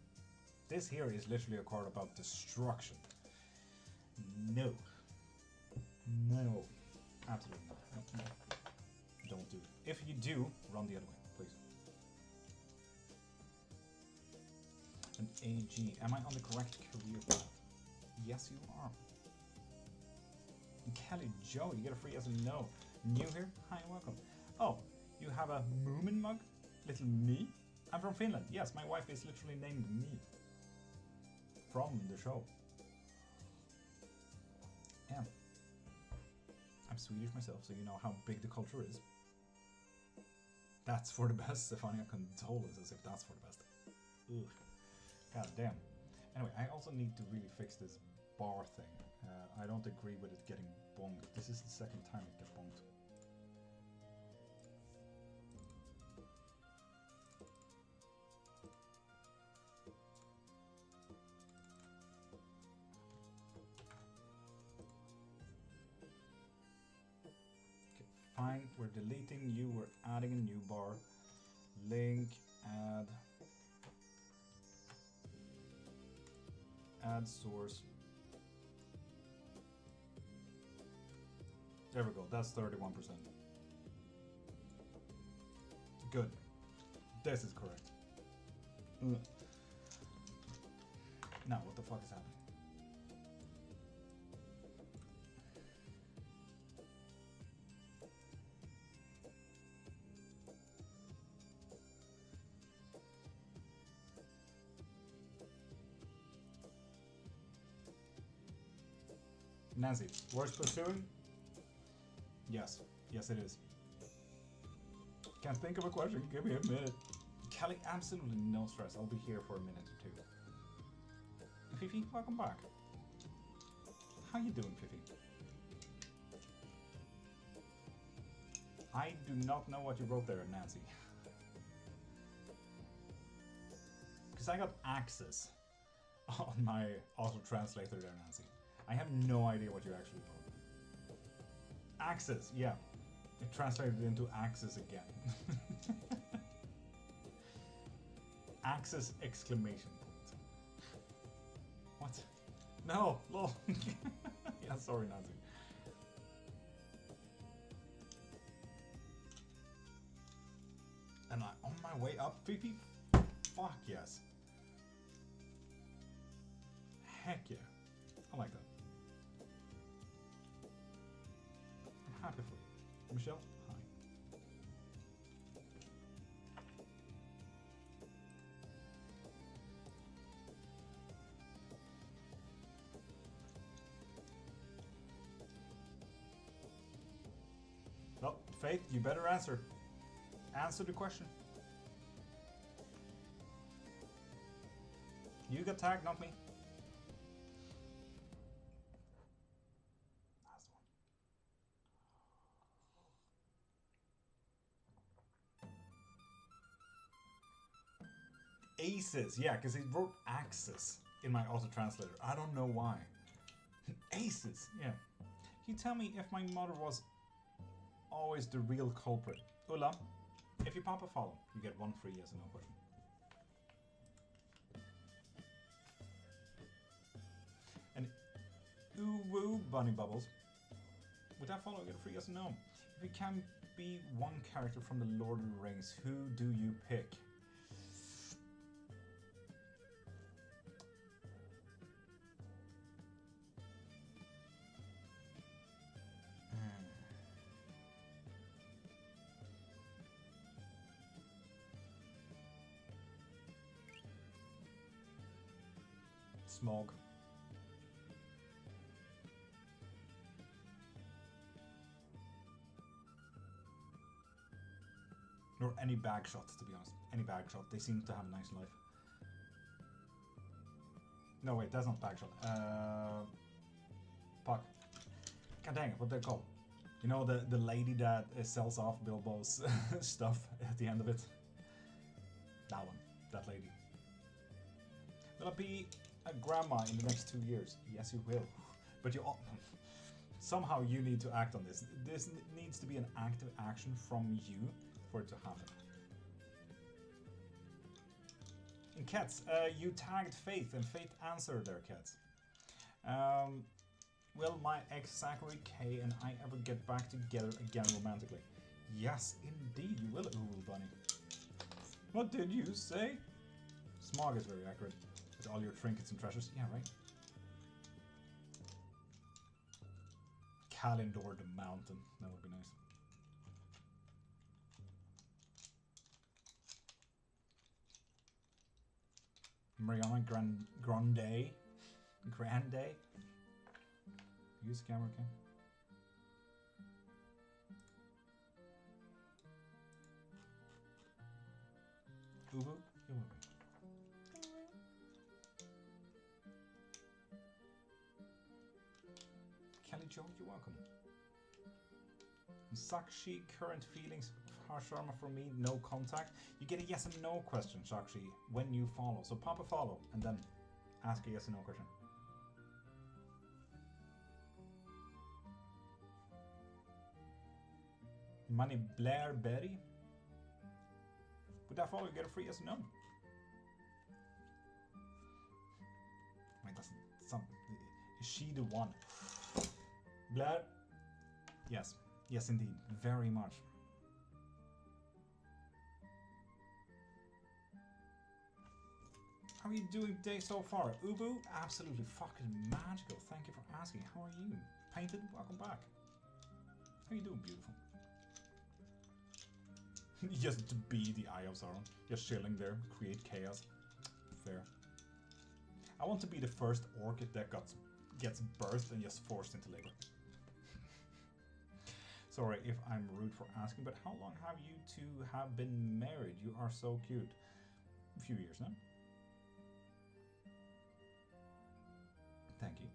This here is literally a card about destruction. No. No. Absolutely not. No, no. Don't do it. If you do, run the other way, please. An AG. Am I on the correct career path? Yes, you are. Kelly Joe, you get a free yes and no. New here? Hi, welcome. Oh, you have a Moomin mug? Little me? I'm from Finland. Yes, my wife is literally named me. From the show. Yeah. I'm Swedish myself, so you know how big the culture is. That's for the best, Stefania. Condolences if that's for the best. Ugh. God damn. Anyway, I also need to really fix this bar thing. I don't agree with it getting bonked. This is the second time it got bonked. Okay, fine. We're deleting you. We're adding a new bar. Link, add source. There we go, that's 31%. Good. This is correct. Now, what the fuck is happening? Nancy, worth pursuing? Yes. Yes, it is. Can't think of a question. Give me a minute. Kelly, absolutely no stress. I'll be here for a minute or two. Fifi, welcome back. How you doing, Fifi? I do not know what you wrote there, Nancy. Because I got access on my auto-translator there, Nancy. I have no idea what you actually wrote. Axis, yeah. It translated into axis again. Axis exclamation point. What? No, lol. Yeah, sorry, Nazi. Am I on my way up, Fifi? Fuck yes. Heck yeah. I like that. I'm happy for you. Michelle, hi. Well, Faith, you better answer. Answer the question. You got tagged, not me. Last one. Aces, yeah, because he wrote axis in my auto-translator. I don't know why. Aces, yeah. Can you tell me if my mother was always the real culprit? Ulla, if you pop a follow, you get 1 free yes or no question. And ooh woo bunny bubbles. With that follow, you get a free yes or no. If you can be one character from the Lord of the Rings, who do you pick? smog. Or any bag shots, to be honest. Any bag shot. They seem to have a nice life. No, wait, that's not bag shot. Fuck. God dang it, what they're called. You know, the lady that sells off Bilbo's stuff at the end of it? That one. That lady. Will I be a grandma in the next 2 years? Yes, you will. But you all... Somehow you need to act on this. This needs to be an active action from you for it to happen. In cats, you tagged Faith, and Faith answered their cats. Will my ex Zachary K and I ever get back together again romantically? Yes, indeed you will, Oogle Bunny. What did you say? Smog is very accurate. With all your trinkets and treasures. Yeah, right. Kalindor the Mountain. That would be nice. Mariana Grande. Use the camera, okay? Ubu? Kelly Joe, you're welcome. Sakshi, current feelings of harsh armor for me, no contact. You get a yes and no question, Sakshi, when you follow. So pop a follow and then ask a yes and no question. Money Blair Berry. With that follow, you get a free yes and no. Wait, that's some. Is she the one? Blair? Yes. Yes, indeed. Very much. How are you doing today so far? Ubu? Absolutely fucking magical. Thank you for asking. How are you? Painted? Welcome back. How are you doing, beautiful? Just to be the Eye of Sauron. Just chilling there. Create chaos. Fair. I want to be the first orchid that gets birthed and just forced into labor. Sorry if I'm rude for asking, but how long have you two have been married? You are so cute. A few years now. Thank you.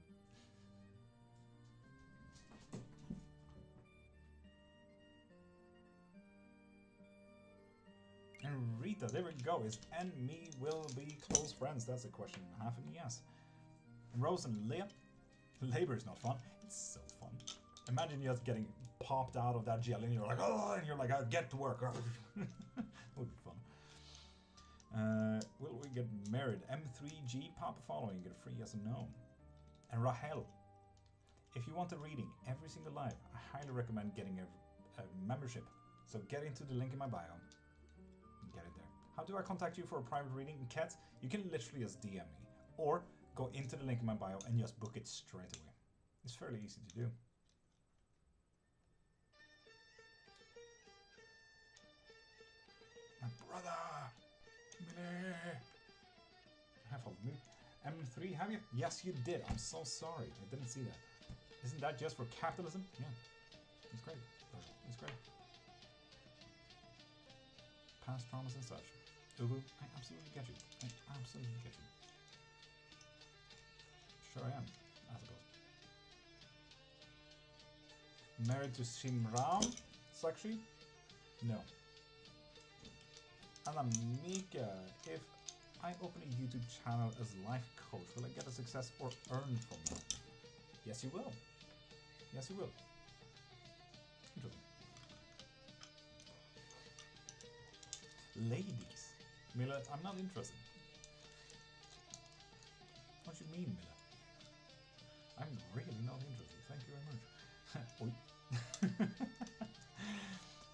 And Rita, there we go. Is and me will be close friends? That's a question. Half and yes. And Rose and Leah. Labor is not fun. It's so fun. Imagine just getting popped out of that jelly and you're like, oh, and you're like, I'll get to work. That would be fun. Will we get married? M3G, pop a following, get a free yes and no. And Rahel, if you want a reading every single live, I highly recommend getting a membership. So get into the link in my bio. Get it there. How do I contact you for a private reading? In Cats, you can literally just DM me. Or go into the link in my bio and just book it straight away. It's fairly easy to do. My brother! Have followed me. M3, have you? Yes, you did. I'm so sorry. I didn't see that. Isn't that just for capitalism? Yeah. It's great. It's great. Past traumas and such. Ubu, I absolutely get you. I absolutely get you. Sure I am, I suppose. Married to Shimram? Sakshi? No. Anamika, if I open a YouTube channel as life coach, will I get a success or earn from that? Yes, you will. Yes, you will. Interesting. Ladies. Mila, I'm not interested. What do you mean, Mila? I'm really not interested. Thank you very much.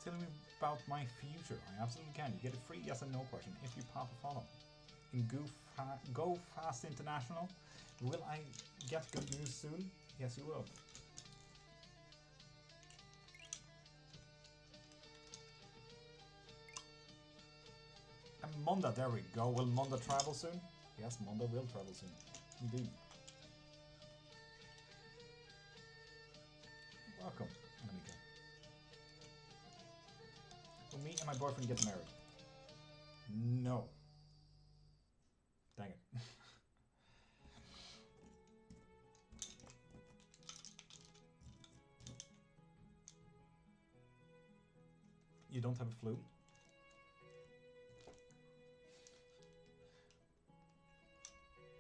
Tell me about my future. I absolutely can. You get a free yes and no question if you pop a follow. In Go Fast International, will I get good news soon? Yes, you will. And Monda, there we go. Will Monda travel soon? Yes, Monda will travel soon. Indeed. Welcome, Anamika. Will me and my boyfriend get married? No. Dang it. You don't have a flu?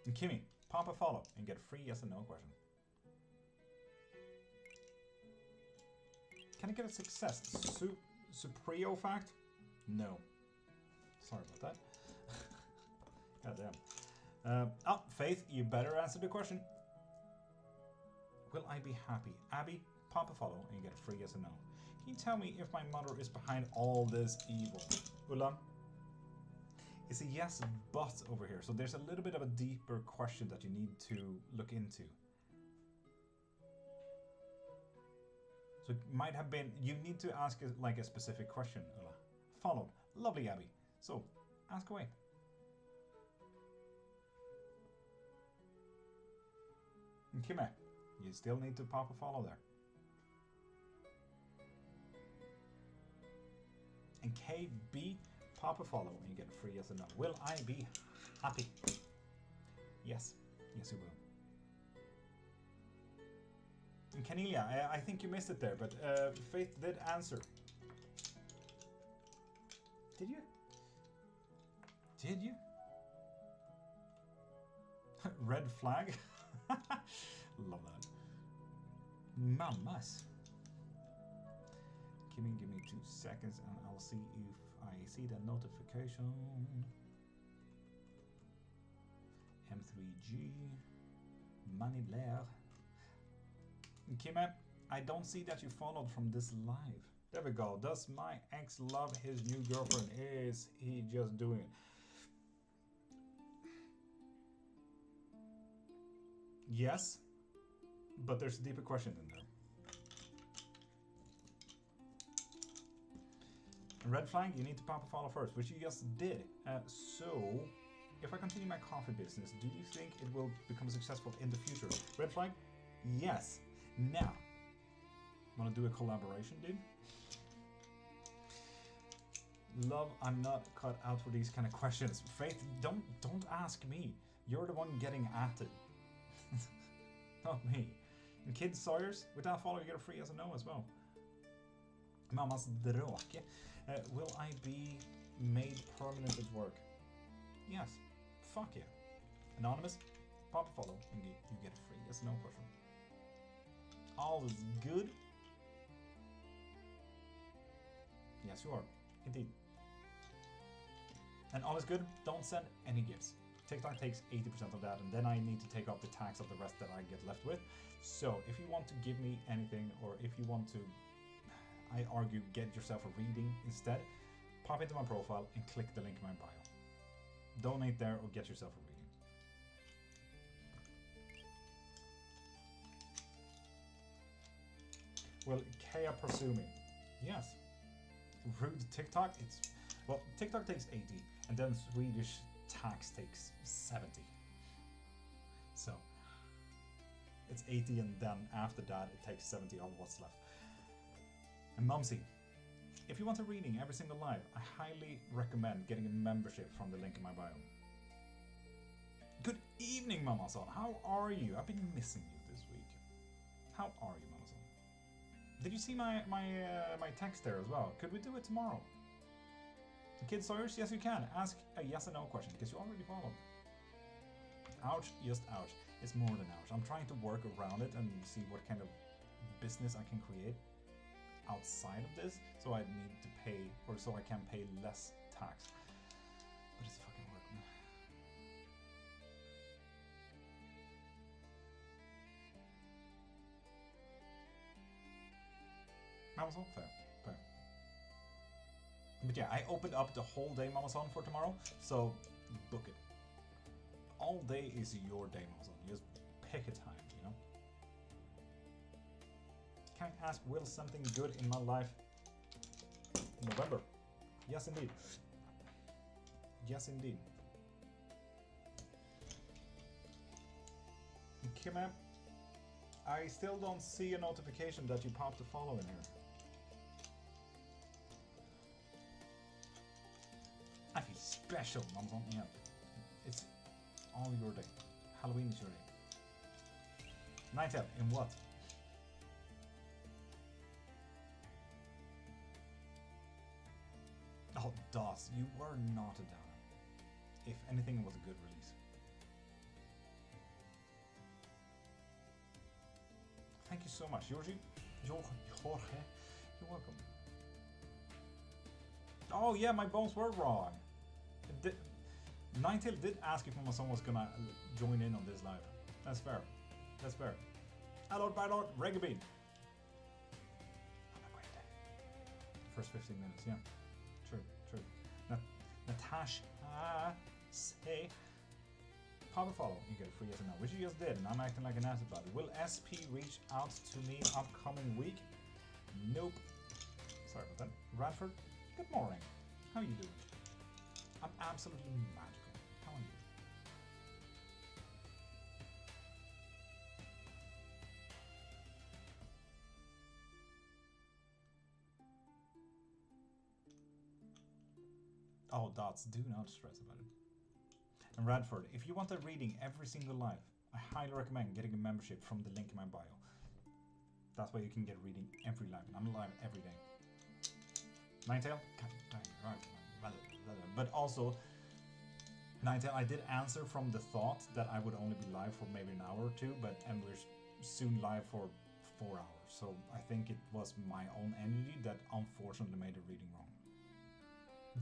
And Kimmy, pop a follow and get a free yes or no question. Can I get a success? Suprio fact? No. Sorry about that. God damn. Faith, you better answer the question. Will I be happy? Abby, pop a follow and you get a free yes or no. Can you tell me if my mother is behind all this evil? Ulan? It's a yes, but over here. So there's a little bit of a deeper question that you need to look into. So it might have been, you need to ask like a specific question. Ulla. Followed. Lovely, Abby. So, ask away. And Kime, you still need to pop a follow there. And KB, pop a follow and you get a free yes or no. Will I be happy? Yes. Yes, you will. And Canelia, I think you missed it there, but Faith did answer. Did you? Did you? Red flag? Love that. Mamas. Give me 2 seconds and I'll see if I see the notification. M3G. Money Blair. Kime, I don't see that you followed from this live. There we go. Does my ex love his new girlfriend? Is he just doing it? Yes, but there's a deeper question in there. Red flag, you need to pop a follow first, which you just did. So, if I continue my coffee business, do you think it will become successful in the future? Red flag? Yes. Now, wanna do a collaboration, dude? Love, I'm not cut out for these kind of questions. Faith, don't ask me. You're the one getting at it. Not me. And Kid Sawyers, without follow, you get a free yes or no as well. Mammas drake. Will I be made permanent at work? Yes. Fuck yeah. Anonymous, pop a follow and you get a free yes or no question. All is good. Yes, you are. Indeed. And all is good. Don't send any gifts. TikTok takes 80% of that, and then I need to take up the tax of the rest that I get left with. So if you want to give me anything, or if you want to, I argue, get yourself a reading instead, pop into my profile and click the link in my bio. Donate there or get yourself a reading. Will Kea pursue me? Yes. Rude TikTok? Well, TikTok takes 80, and then Swedish tax takes 70. So it's 80, and then after that it takes 70 of what's left. And Mumsy, if you want a reading every single live, I highly recommend getting a membership from the link in my bio. Good evening, Mama-san. How are you? I've been missing you this week. How are you, Mama-san? Did you see my text there as well? Could we do it tomorrow? Kid Sawyers, yes you can. Ask a yes or no question, because you already followed. Ouch, just ouch. It's more than ouch. I'm trying to work around it and see what kind of business I can create outside of this, so I need to pay, or so I can pay less tax. But it's fucking work, man. Amazon? Fair. But yeah, I opened up the whole day, Mamasan, for tomorrow, so book it. All day is your day, Mamasan. You just pick a time, you know? Can I ask, will something good in my life in November? Yes, indeed. Yes, indeed. Kimmy. I still don't see a notification that you popped a follow in here. I feel special, Mom. Yeah. It's all your day. Halloween is your day. Ninetale, in what? Oh, DOS, you were not a downer. If anything, it was a good release. Thank you so much, Jorge. Jorge, you're welcome. Oh yeah, my bones were wrong. Ninetale did ask if my son was gonna join in on this live. That's fair. That's fair. Hello, by Lord, Reggabean. Have a great day. First 15 minutes, yeah. True, true. Natasha, say. Pop a follow, you get a free yes or no, which you just did, and I'm acting like an ass about it. Will SP reach out to me upcoming week? Nope. Sorry about that. Radford, good morning. How are you doing? I'm absolutely magical. How are you? Oh, dots, do not stress about it. And Radford, if you want a reading every single live, I highly recommend getting a membership from the link in my bio. That's why you can get a reading every live, and I'm live every day. Ninetale? But also, Ninetale, I did answer from the thought that I would only be live for maybe an hour or two, and we're soon live for 4 hours. So I think it was my own energy that unfortunately made the reading wrong.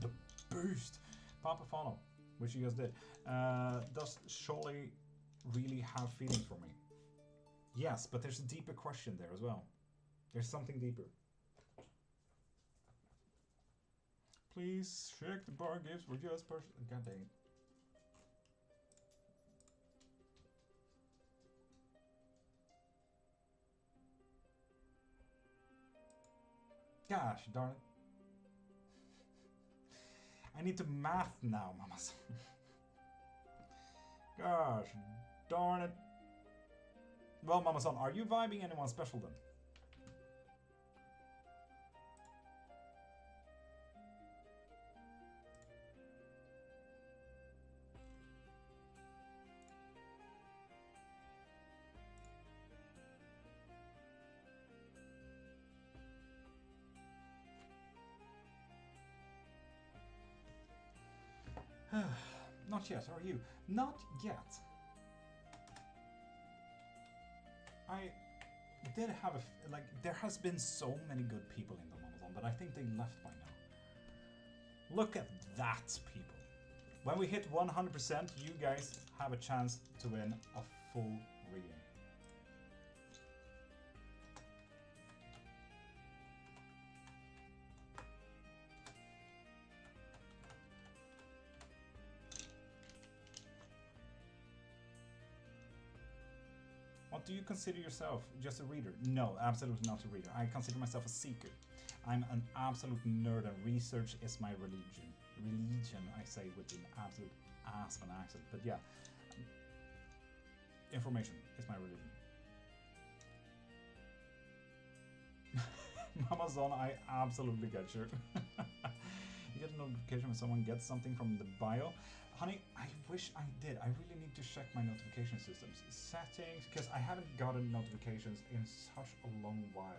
The boost! Papa follow, which you guys did. Does Sholly really have feelings for me? Yes, but there's a deeper question there as well. There's something deeper. Please check the bar gifts for just person. God dang it. Gosh darn it. I need to math now, mamas. Gosh darn it. Well, Mama Son, are you vibing anyone special then? Not yet, are you? Not yet. I did have there has been so many good people in the Amazon, but I think they left by now. Look at that, people. When we hit 100%, you guys have a chance to win a full reading. What do you consider yourself? Just a reader? No, absolutely not a reader. I consider myself a seeker. I'm an absolute nerd, and research is my religion. Religion, I say with an absolute ass of an accent. But yeah, information is my religion. Amazon, I absolutely get you. You get a notification when someone gets something from the bio. Honey, I wish I did. I really need to check my notification systems. Settings, because I haven't gotten notifications in such a long while.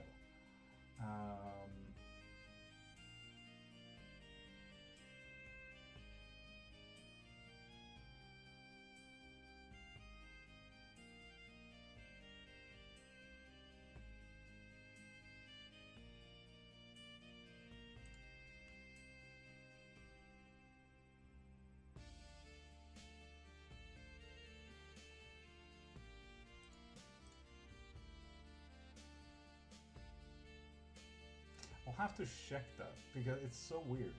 I'll have to check that because it's so weird.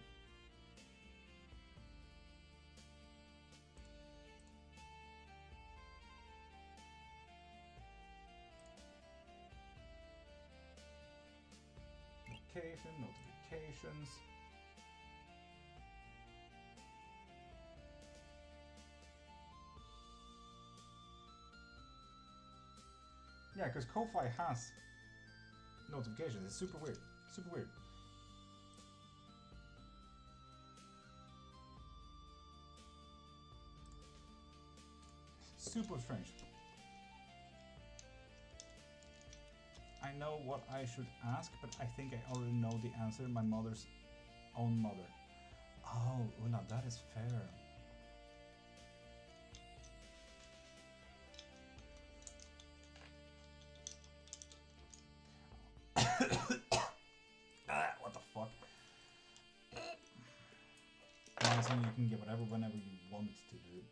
Notifications. Yeah, because Ko-Fi has notifications. It's super weird. Super weird. Super strange. I know what I should ask, but I think I already know the answer. My mother's own mother. Oh, Una, that is fair. What the fuck? Honestly, you can get whatever whenever you want to do.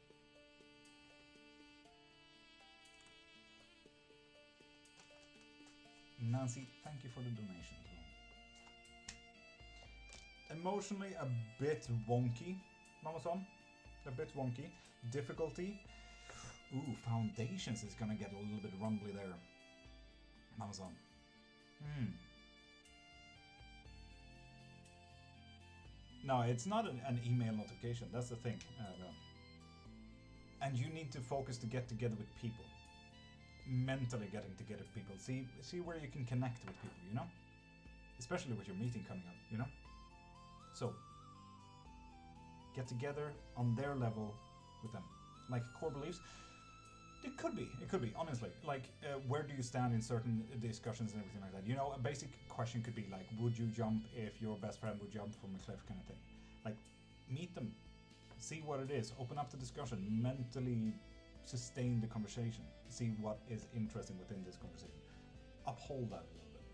Nancy, thank you for the donation as well. Emotionally a bit wonky, Mama-san. A bit wonky. Difficulty. Ooh, foundations is gonna get a little bit rumbly there. Mama-san. No, it's not an email notification. That's the thing. And you need to focus to get together with people. Mentally getting together with people. See where you can connect with people, you know? Especially with your meeting coming up, you know? So, get together on their level with them. Like core beliefs. It could be, honestly. Like, where do you stand in certain discussions and everything like that? You know, a basic question could be like, would you jump if your best friend would jump from a cliff kind of thing? Like, meet them. See what it is. Open up the discussion. Mentally sustain the conversation. See what is interesting within this conversation. Uphold that a little bit.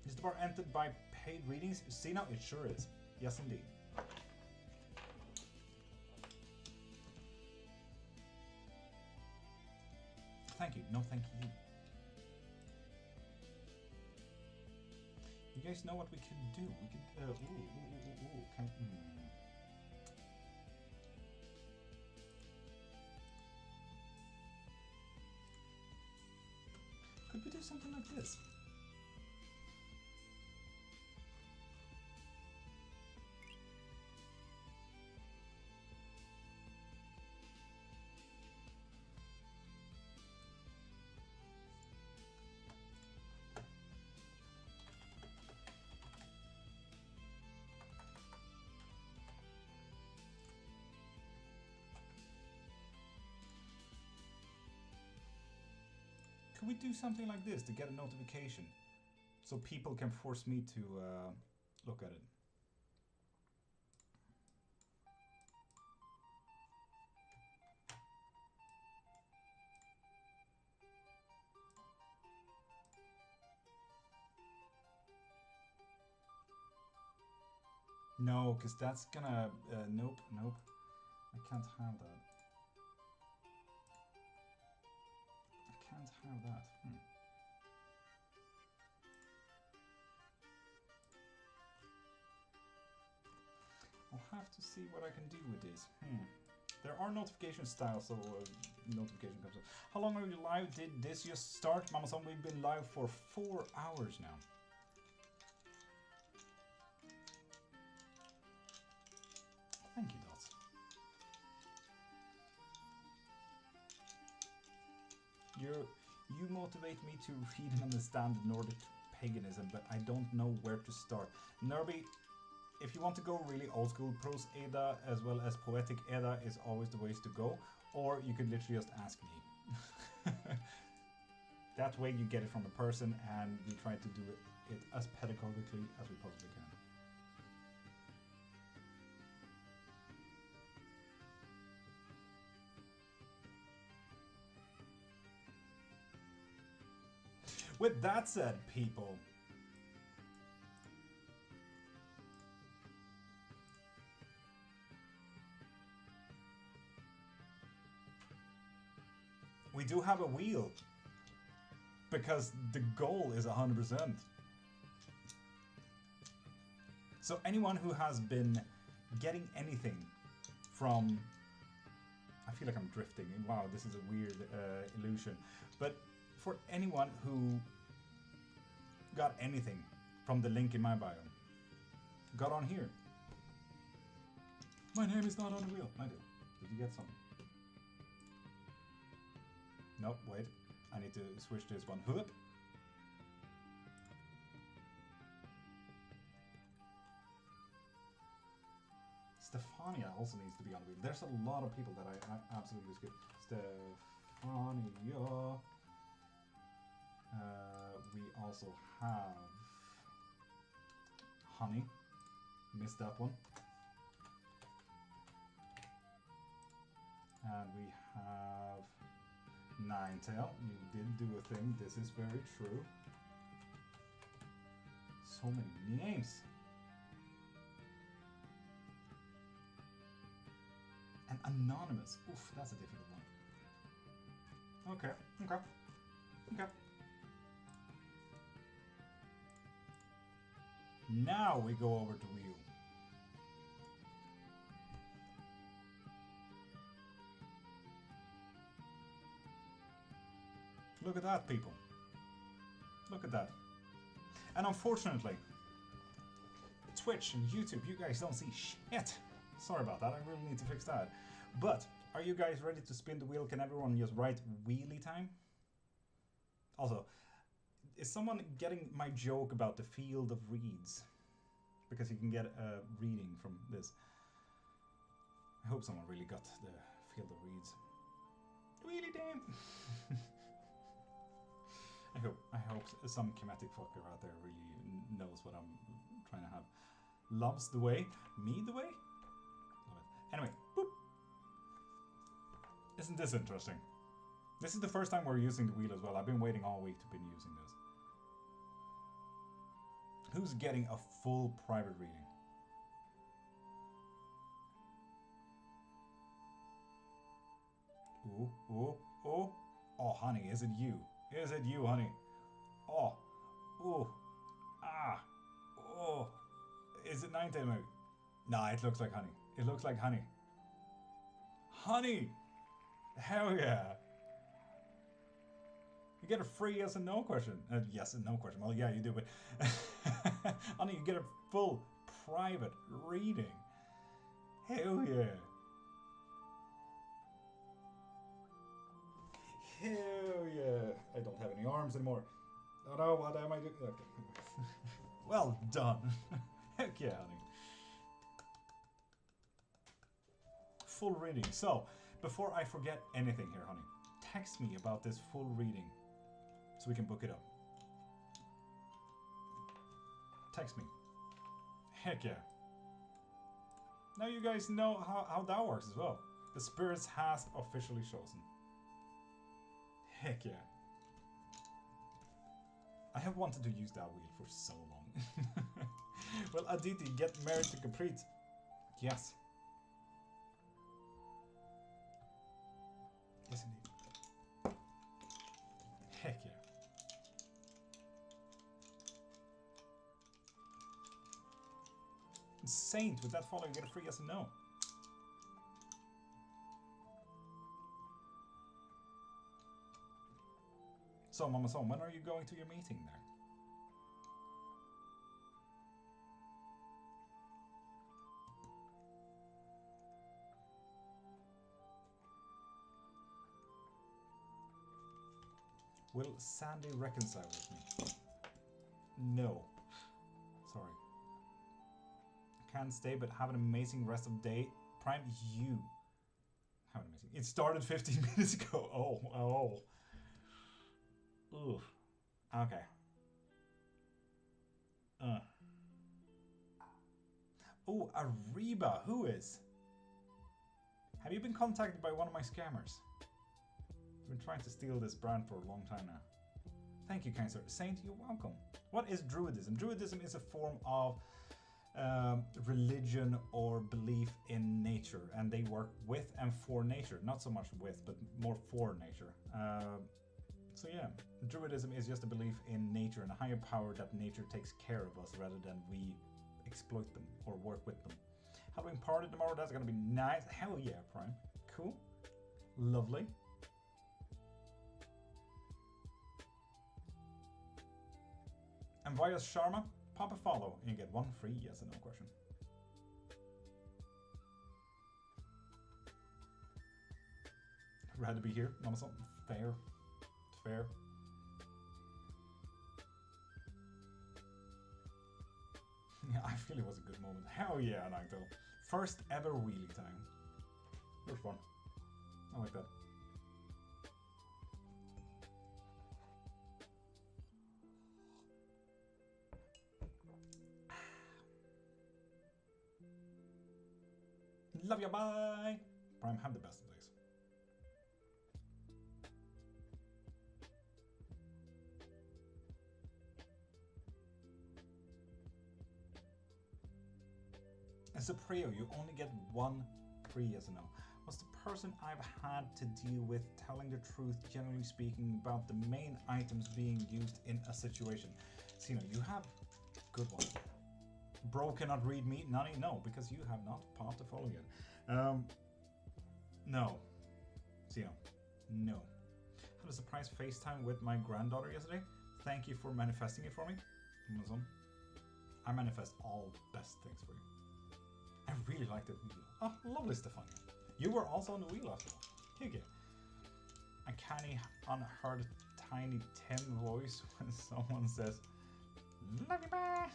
Is the bar entered by paid readings? See now, it sure is. Yes, indeed. Thank you. No, thank you. You guys know what we could do? We could. Could we do something like this? Could we do something like this to get a notification so people can force me to look at it? No, because that's gonna... nope. I can't have that. Can't have that. I'll have to see what I can do with this. There are notification styles, so notification comes up. How long are you live? Did this just start? Mama-san, we've been live for 4 hours now. Thank you, Dots. You motivate me to read and understand Nordic paganism, but I don't know where to start. Nerby, if you want to go really old school, prose Edda as well as poetic Edda is always the ways to go, or you could literally just ask me. That way you get it from a person, and we try to do it as pedagogically as we possibly can. With that said, people, we do have a wheel because the goal is 100%. So anyone who has been getting anything from... I feel like I'm drifting. Wow, this is a weird illusion. But for anyone who got anything from the link in my bio, got on here. My name is not on the wheel. I did. Did you get something? Nope, wait. I need to switch this one. Whoop. Stefania also needs to be on the wheel. There's a lot of people that I absolutely skip. Stefania. We also have Honey. Missed that one. And we have Ninetail. You did do a thing. This is very true. So many names. And Anonymous. Oof, that's a difficult one. Okay. Now we go over to wheel. Look at that, people. Look at that. And unfortunately, Twitch and YouTube, you guys don't see shit. Sorry about that, I really need to fix that. But, are you guys ready to spin the wheel? Can everyone just write wheelie time? Also, is someone getting my joke about the field of reeds? Because you can get a reading from this. I hope someone really got the field of reeds. Wheelie time! I hope some chematic fucker out there really knows what I'm trying to have. Loves the way, me the way? Love it. Anyway, boop. Isn't this interesting? This is the first time we're using the wheel as well. I've been waiting all week to be using this. Who's getting a full private reading? Ooh, ooh, ooh. Oh, honey, is it you? Is it you, honey? Oh, ooh, ah, oh. Is it 910 maybe? Nah, it looks like honey. It looks like honey. Honey! Hell yeah! You get a free yes and no question. Yes and no question. Well, yeah, you do, but honey, you get a full private reading. Hell yeah! Hell yeah! I don't have any arms anymore. Oh no, what am I doing? Okay. Well done. Heck yeah, honey. Full reading. So, before I forget anything here, honey, text me about this full reading so we can book it up. Text me. Heck yeah. Now you guys know how that works as well. The spirits has officially chosen. Heck yeah. I have wanted to use that wheel for so long. Well, Aditi, get married to Caprit. Yes. Yes, indeed. Heck yeah. Saint, with that follow, you get a free yes and no. So, Mama Son, when are you going to your meeting there? Will Sandy reconcile with me? No. Sorry. Can't stay, but have an amazing rest of the day. Prime, you. Have an amazing... It started 15 minutes ago. Oh. Oof. Okay. Oh, Ariba, who is? Have you been contacted by one of my scammers? I've been trying to steal this brand for a long time now. Thank you, kind sir. Saint, you're welcome. What is Druidism? Druidism is a form of religion or belief in nature, and they work with and for nature. Not so much with, but more for nature. So yeah, Druidism is just a belief in nature and a higher power that nature takes care of us rather than we exploit them or work with them. Halloween party tomorrow, that's gonna be nice. Hell yeah, Prime. Cool. Lovely. And via Sharma, pop a follow and you get one free yes and no question. Rather be here, Mama Son. Fair. fair. Yeah, I feel it was a good moment. Hell yeah, Nigel. First ever wheelie time. It was fun. I like that. Love you, bye! Prime, have the best of days. As a prio, you only get one pre yes or no. Was the person I've had to deal with telling the truth, generally speaking, about the main items being used in a situation? Sino, you have good one. Bro cannot read me, Nani? No, because you have not passed the follow yet. No. Sino, no. Had a surprise FaceTime with my granddaughter yesterday. Thank you for manifesting it for me. Amazon. I manifest all best things for you. I really like the wheel. Oh, lovely, Stefania. You were also on the wheel after all. Here you go. A canny, unheard, tiny Tim voice when someone says, "Love you, bye."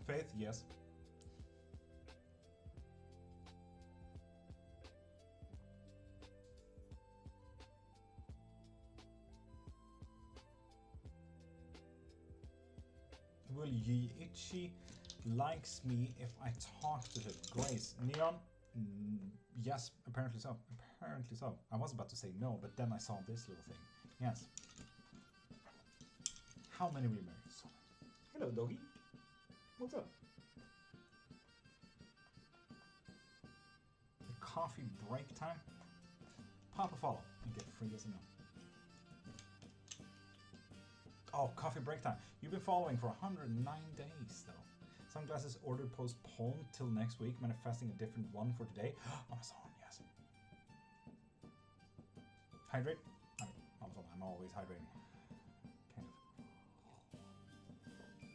Faith, yes. Will Yiichi likes me if I talk to him? Grace. Neon? Yes, apparently so. Apparently so. I was about to say no, but then I saw this little thing. Yes. How many will you marry? So many. Hello, doggy. What's up? The coffee break time. Pop a follow and get free yes or no. Oh, coffee break time. You've been following for 109 days though. Sunglasses ordered postponed till next week, manifesting a different one for today. Amazon, yes. Hydrate? I mean, Amazon, I'm always hydrating. Kind of.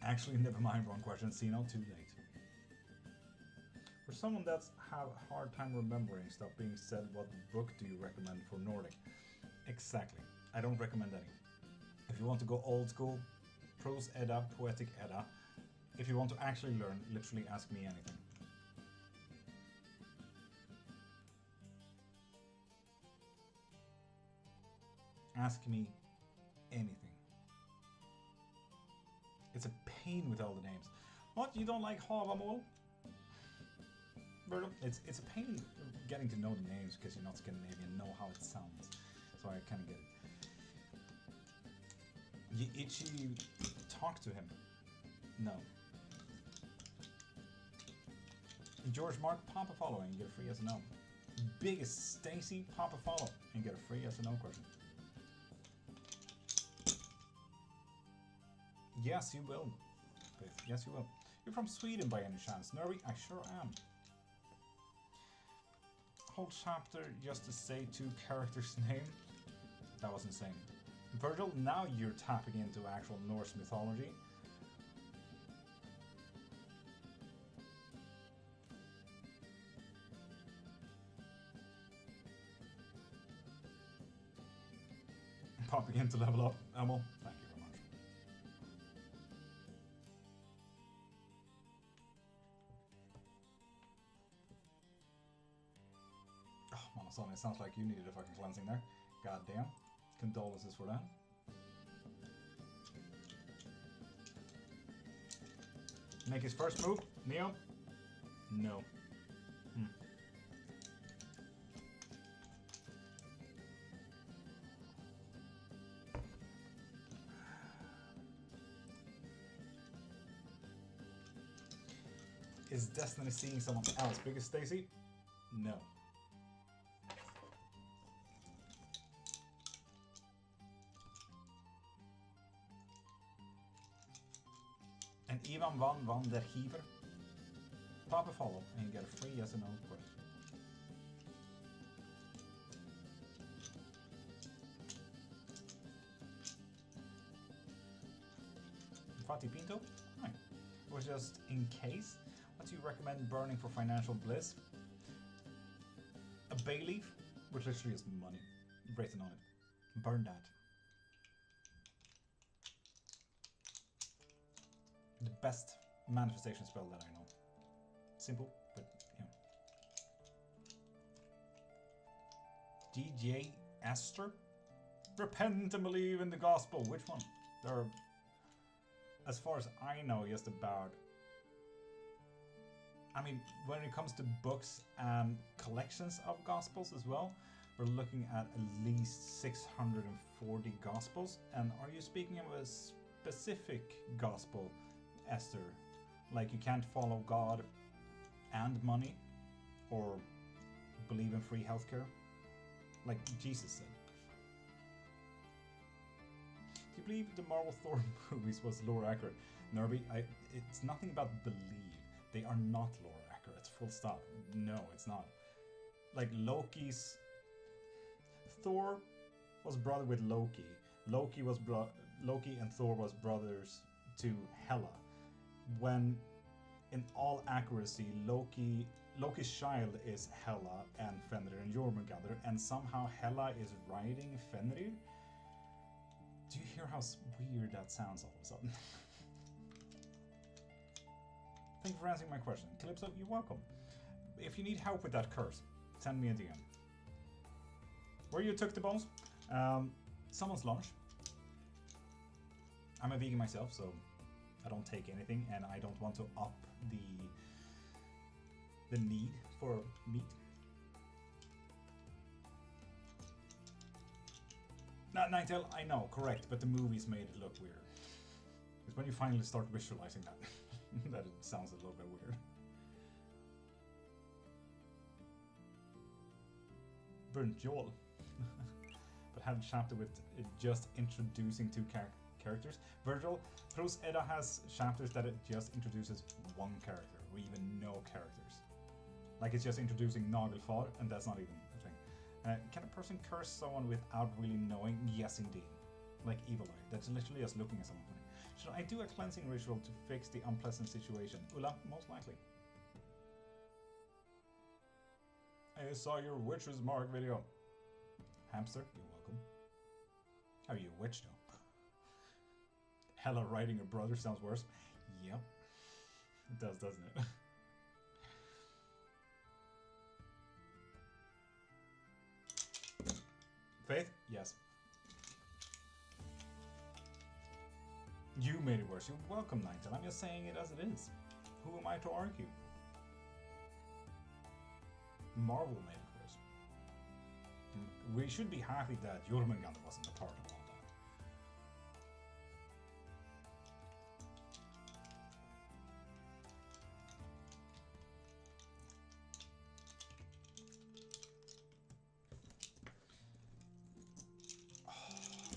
Actually, never mind, wrong question. See, no, too late. For someone that's have a hard time remembering stuff being said, what book do you recommend for Nordic? Exactly. I don't recommend any. If you want to go old school, Prose Edda, Poetic Edda. If you want to actually learn, literally ask me anything. Ask me anything. It's a pain with all the names. What, you don't like Havamol? Berto, it's a pain getting to know the names because you're not Scandinavian, know how it sounds. So I kind of get it. Yiichi, talk to him. No. George Mark, pop a follow and get a free yes or no. Biggest Stacy, pop a follow and get a free yes or no question. Yes, you will. Yes, you will. You're from Sweden by any chance? Nervy? I sure am. Whole chapter just to say two characters' name? That was insane. Virgil, now you're tapping into actual Norse mythology. Popping in to level up, Emil. Thank you very much. Oh, Mama Son, it sounds like you needed a fucking cleansing there. God damn. Condolences for that. Make his first move. Neo? No. Is Destiny seeing someone else? Biggest Stacy? No. And Ivan van der Heever. Pop a follow and you get a free yes or no question. Fati Pinto. Hi. It was just in case. What do you recommend burning for financial bliss? A bay leaf, which literally is money written on it. Burn that. The best manifestation spell that I know. Simple, but yeah. DJ Esther? Repent and believe in the gospel. Which one? There are, as far as I know, just about... I mean, when it comes to books and collections of gospels as well, we're looking at least 640 gospels. And are you speaking of a specific gospel, Esther? Like you can't follow God and money? Or believe in free healthcare? Like Jesus said. Do you believe the Marvel Thor movies was lore accurate? Nerby, it's nothing about believe. They are not lore accurate, full stop. No, it's not. Like Loki's... Thor was brother with Loki. Loki and Thor was brothers to Hela. When, in all accuracy, Loki's child is Hela and Fenrir and Jormungandr, and somehow Hela is riding Fenrir? Do you hear how weird that sounds all of a sudden? Thank you for answering my question. Calypso, you're welcome. If you need help with that curse, send me a DM. Where you took the bones? Someone's lunch. I'm a vegan myself, so I don't take anything, and I don't want to up the need for meat. Not Ninetale, I know, correct, but the movies made it look weird. It's when you finally start visualizing that that it sounds a little bit weird. Burnt Joel. But had a chapter with just introducing two characters. Virgil, Prose Edda has chapters that it just introduces one character, or even no characters. Like it's just introducing Nagelfar, and that's not even a thing. Can a person curse someone without really knowing? Yes, indeed. Like Evil Eye. That's literally just looking at someone. Should I do a cleansing ritual to fix the unpleasant situation? Ulla, most likely. I saw your Witch's Mark video. Hamster, you're welcome. How are you a witch though? Hella writing a brother sounds worse. Yep. It does, doesn't it? Faith? Yes. You made it worse. You're welcome, Nightel. I'm just saying it as it is. Who am I to argue? Marvel made it worse. We should be happy that Jormungandr wasn't a part of all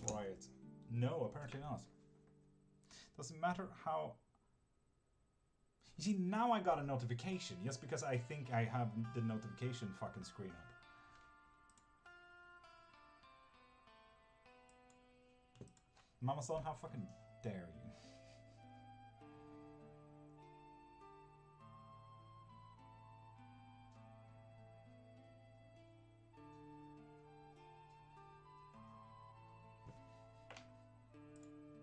that. Right. No, apparently not. Doesn't matter how... You see, now I got a notification, just because I think I have the notification fucking screen up. Mama Son, how fucking dare you?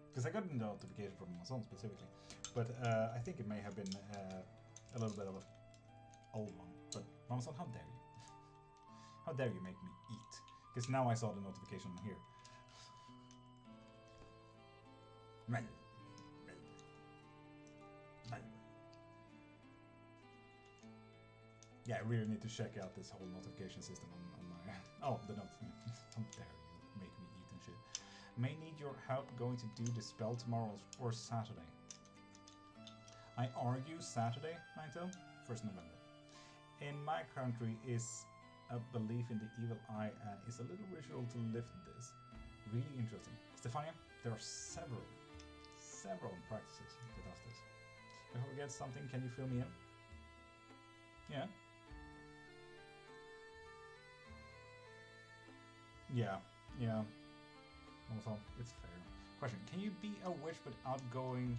Because I got a notification from my son specifically, but I think it may have been a little bit of an old one. But Mama Son, how dare you? How dare you make me eat? Because now I saw the notification here. Yeah, I really need to check out this whole notification system on my... Oh, the notification. How dare you make me eat and shit. May need your help going to do the spell tomorrow or Saturday. I argue Saturday, Nightel, 1st November. In my country is a belief in the evil eye and is a little ritual to lift this. Really interesting. Stefania, there are several practices that does this. If I forget something, can you fill me in? Yeah. Yeah. Also, it's fair. Question, can you be a witch without going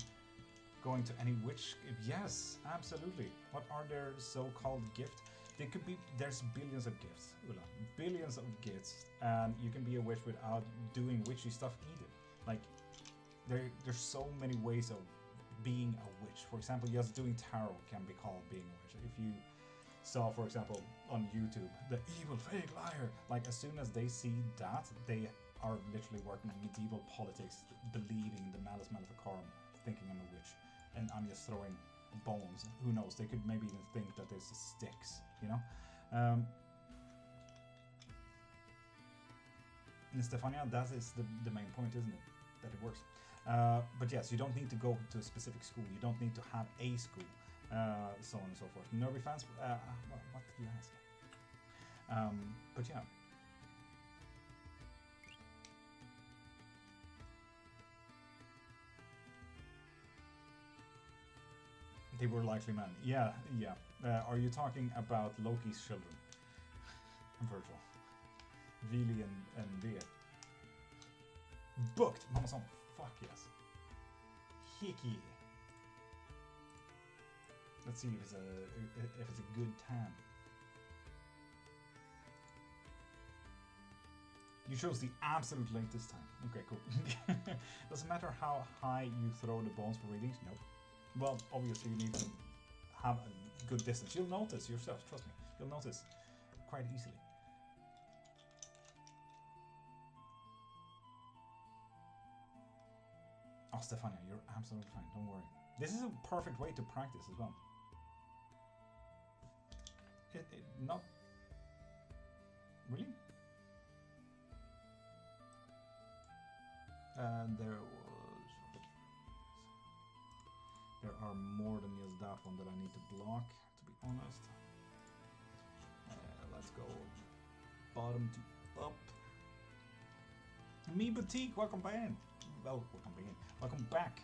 going to any witch. Yes, absolutely. What are their so-called gifts? They could be. There's billions of gifts, Ulla. Billions of gifts, and you can be a witch without doing witchy stuff either. Like, there's so many ways of being a witch. For example, just doing tarot can be called being a witch. If you saw, for example, on YouTube, the evil fake liar, like as soon as they see that, they are literally working in medieval politics, believing the malus maleficarum, thinking I'm a witch, and I'm just throwing bones. Who knows? They could maybe even think that there's sticks, you know? And Stefania, that is the main point, isn't it? That it works. But yes, you don't need to go to a specific school. You don't need to have a school, so on and so forth. Nervy fans, what did you ask? But yeah. They were likely men. Yeah, yeah. Are you talking about Loki's children? Virgil. Vili and Vea. Booked! Mama son. Fuck yes. Hickey. Let's see if it's a good time. You chose the absolute latest time. Okay, cool. Doesn't matter how high you throw the bones for readings. Nope. Well, obviously you need to have a good distance. You'll notice yourself, trust me. You'll notice quite easily. Oh, Stefania, you're absolutely fine. Don't worry. This is a perfect way to practice as well. Not really. And there are more than just that one that I need to block, to be honest. Let's go bottom to up. Me Boutique, welcome back. Well, welcome back. Welcome back.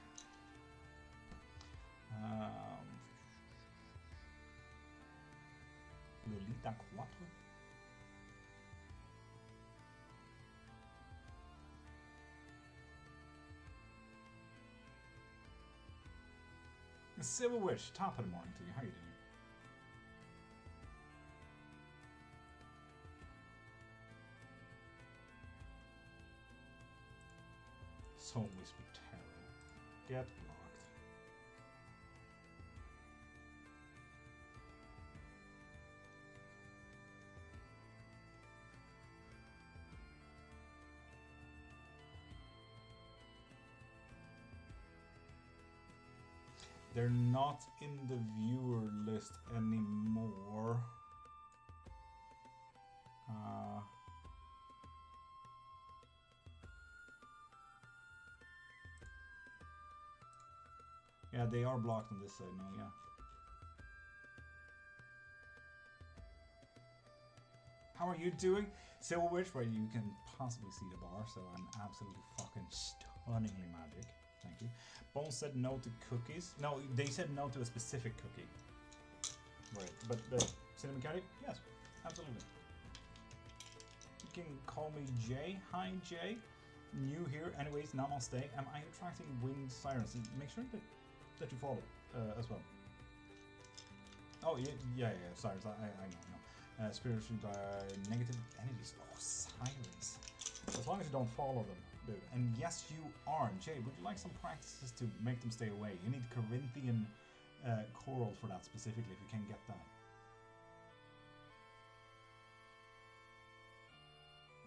Lolita 4. Civil Witch, top of the morning to you. How you doing? Soul Whisper Tarot. Get blocked. They're not in the viewer list anymore. Yeah, they are blocked on this side now, yeah. How are you doing? Civil Witch, where you can possibly see the bar, so I'm absolutely fucking stunningly magic. Thank you. Bones said no to cookies. No, they said no to a specific cookie. Right, but cinnamon candy? Yes, absolutely. You can call me Jay. Hi, Jay. New here. Anyways, namaste. Am I attracting winged sirens? Make sure that you follow as well. Oh, yeah, sirens. I know. Spiritually by negative energies. Oh, sirens. As long as you don't follow them. And yes, you are. Jay, would you like some practices to make them stay away? You need Corinthian choral for that specifically, if you can get that.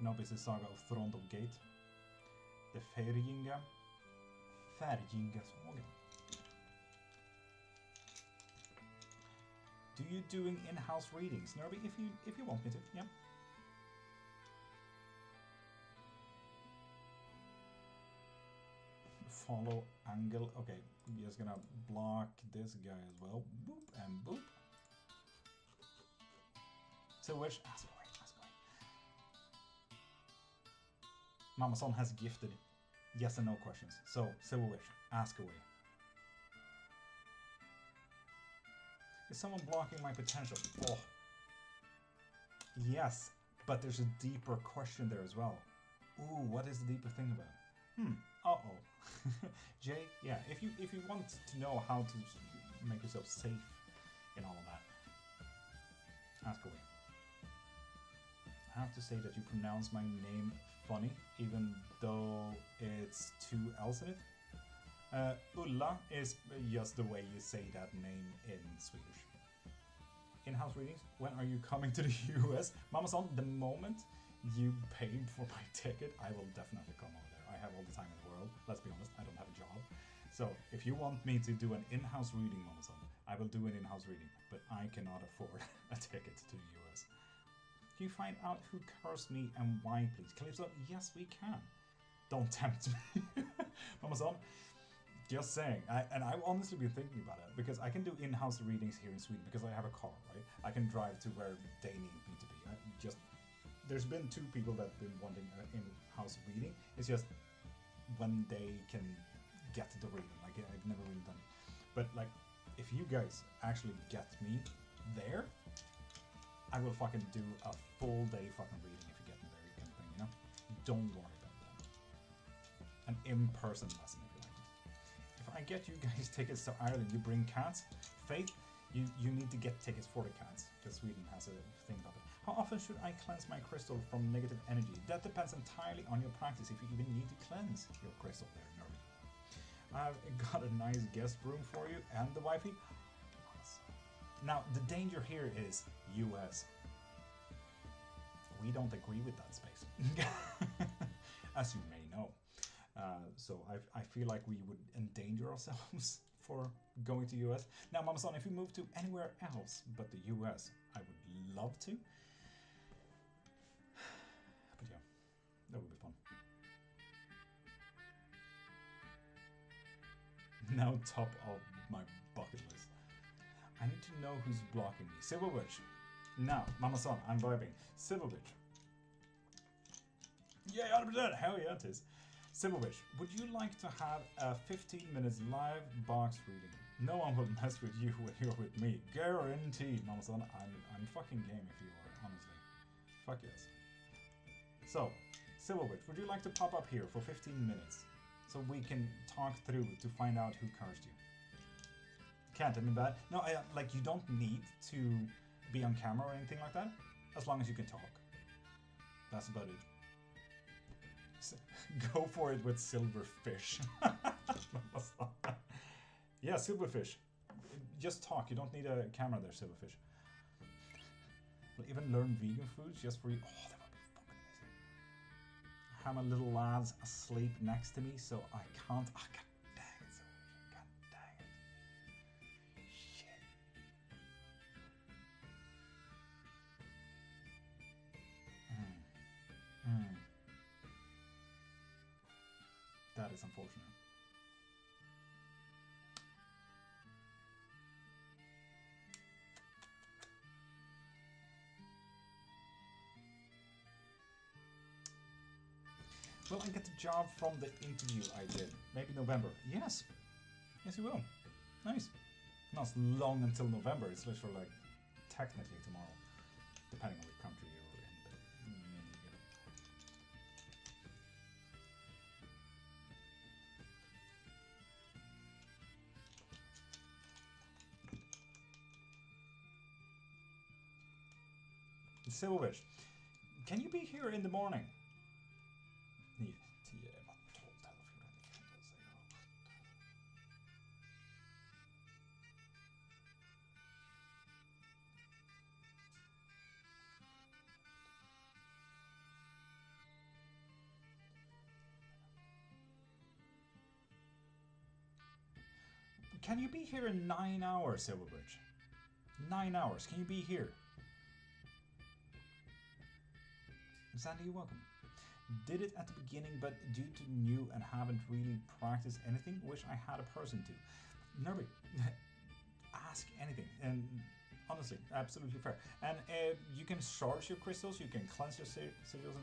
Novice Saga of Throndel Gate. The Färjinga Saga. Do you doing in-house readings, Nerby? If you want me to, yeah. Follow angle. Okay, I'm just gonna block this guy as well. Boop and boop. So which ask away. Mama Son has gifted yes and no questions. So Civil Witch, ask away. Is someone blocking my potential? Oh. Yes, but there's a deeper question there as well. Ooh, what is the deeper thing about? Uh-oh. Jay, yeah, if you want to know how to make yourself safe in all of that, ask away. I have to say that you pronounce my name funny, even though it's two L's in it. Ulla is just the way you say that name in Swedish. In-house readings, when are you coming to the US? Mama-san, the moment you pay for my ticket, I will definitely come over there. I have all the time in the world. Let's be honest, I don't have a job. So if you want me to do an in-house reading, Mama-san, I will do an in-house reading, but I cannot afford a ticket to the US. Can you find out who cursed me and why, please? Calypso, yes, we can. Don't tempt me. Mama-san, just saying. I've honestly been thinking about it, because I can do in-house readings here in Sweden because I have a car, right? I can drive to where they need me to be. There's been 2 people that have been wanting an in-house reading. It's just when they can get the reading. Like, I've never really done it. But like, if you guys actually get me there, I will fucking do a full day fucking reading if you get me there, kind of thing, you know? Don't worry about that. An in-person lesson if you like it. If I get you guys tickets to Ireland, you bring cats. Faith, you need to get tickets for the cats, because Sweden has a thing about it. How often should I cleanse my crystal from negative energy? That depends entirely on your practice, if you even need to cleanse your crystal there, Nerdy. I've got a nice guest room for you and the wifey. Now, the danger here is US. We don't agree with that space, as you may know. So I feel like we would endanger ourselves for going to US. Now, Mama-san, if you move to anywhere else but the US, I would love to. But yeah, that would be fun. Now top of my bucket list. I need to know who's blocking me. Silver Witch. Now, Mama-san, I'm vibing. Silver Witch. Yeah, 100%. Hell yeah, it is. Silver Witch, would you like to have a 15 minutes live box reading? No one will mess with you when you're with me. Guaranteed, Mama-san. I'm fucking game if you are, honestly. Fuck yes. So, Silver Witch, would you like to pop up here for 15 minutes? So we can talk through to find out who cursed you. Can't, I mean bad. No, like, you don't need to be on camera or anything like that, as long as you can talk. That's about it. Go for it with silverfish. Yeah, silverfish. Just talk. You don't need a camera there, silverfish. We'll even learn vegan foods just for you. Oh, that would be fucking amazing. I have my little lads asleep next to me, so I can't. Oh, god dang it, silverfish. God dang it. Shit. That is unfortunate. Will I get the job from the interview I did? Maybe November. Yes. Yes, you will. Nice. Not long until November. It's literally like technically tomorrow, depending on which country you're in. Silverwitch, can you be here in the morning? Can you be here in 9 hours, Silverbridge? 9 hours. Can you be here? Sandy, you're welcome. Did it at the beginning, but due to new and haven't really practiced anything, wish I had a person to. Nerby, ask anything. And honestly, absolutely fair. And you can charge your crystals, you can cleanse your sigils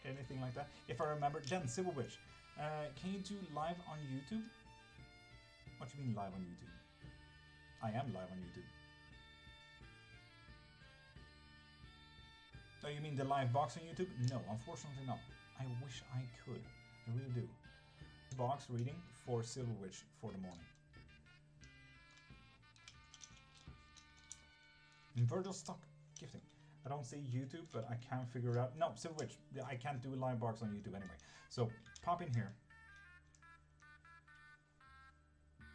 and anything like that. If I remember, then Silverwitch, can you do live on YouTube? What do you mean live on YouTube? I am live on YouTube. Oh, you mean the live box on YouTube? No, unfortunately not. I wish I could. I really do. box reading for Silver Witch for the morning. Virtual stock gifting. I don't see YouTube, but I can figure it out. No, Silver Witch. I can't do a live box on YouTube anyway. So pop in here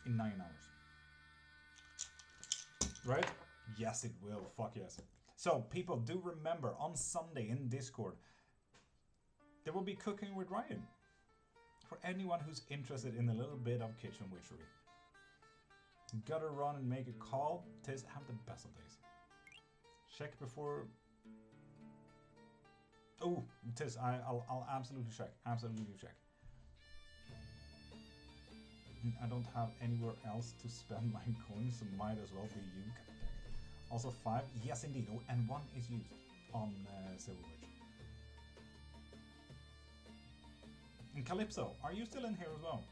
in 9 hours. Right? Yes, it will. Fuck yes. So people, do remember on Sunday in Discord, there will be Cooking with Ryan. For anyone who's interested in a little bit of kitchen witchery. Gotta run and make a call. Tis, have the best of days. Check before... Oh, Tis, I'll absolutely check. Absolutely check. I don't have anywhere else to spend my coins, so might as well be you. Also 5, yes indeed. Oh, and 1 is used on Silver Witch. And Calypso, are you still in here as well?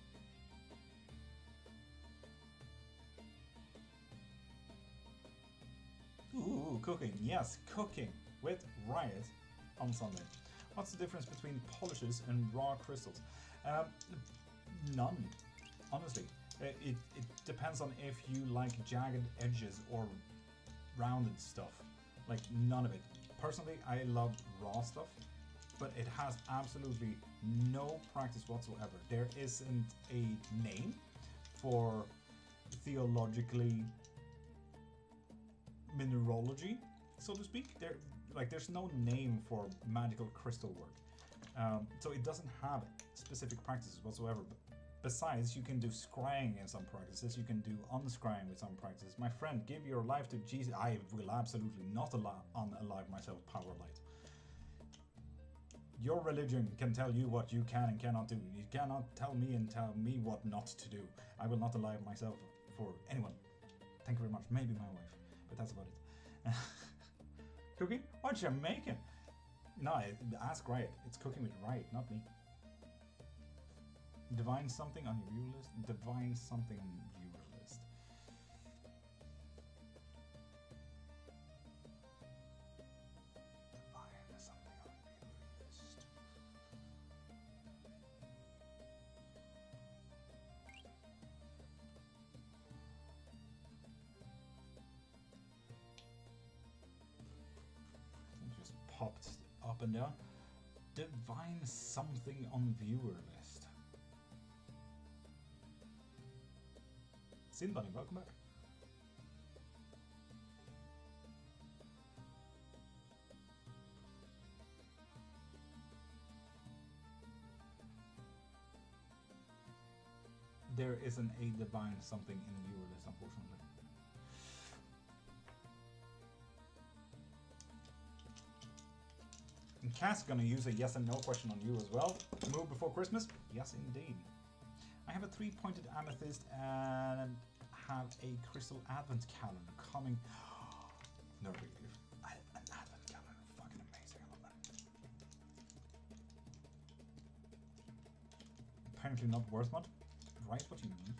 Ooh, cooking. Yes, cooking with Riot on Sunday. What's the difference between polishes and raw crystals? None, honestly. It depends on if you like jagged edges or rounded stuff. Like, none of it. Personally, I love raw stuff, but it has absolutely no practice whatsoever. There isn't a name for theologically mineralogy, so to speak. There's no name for magical crystal work. So it doesn't have specific practices whatsoever. Besides, you can do scrying in some practices, you can do unscrying with some practices. My friend, give your life to Jesus. I will absolutely not unalive myself, power light. Your religion can tell you what you can and cannot do. You cannot tell me what not to do. I will not alive myself for anyone. Thank you very much. Maybe my wife, but that's about it. Cooking? What you making? No, ask Riot. It's Cooking with Riot, not me. Divine something on your viewer list. Divine something on your viewer list. Divine something on viewer list. It just popped up and down. Divine something on viewer list. Sin Bunny, welcome back. There isn't a divine something in viewer list, unfortunately. And Cass gonna use a yes and no question on you as well. Move before Christmas? Yes, indeed. I have a 3-pointed amethyst and have a crystal advent calendar coming. No, an advent calendar, fucking amazing. I love that. Apparently not worth much. Right, what you mean?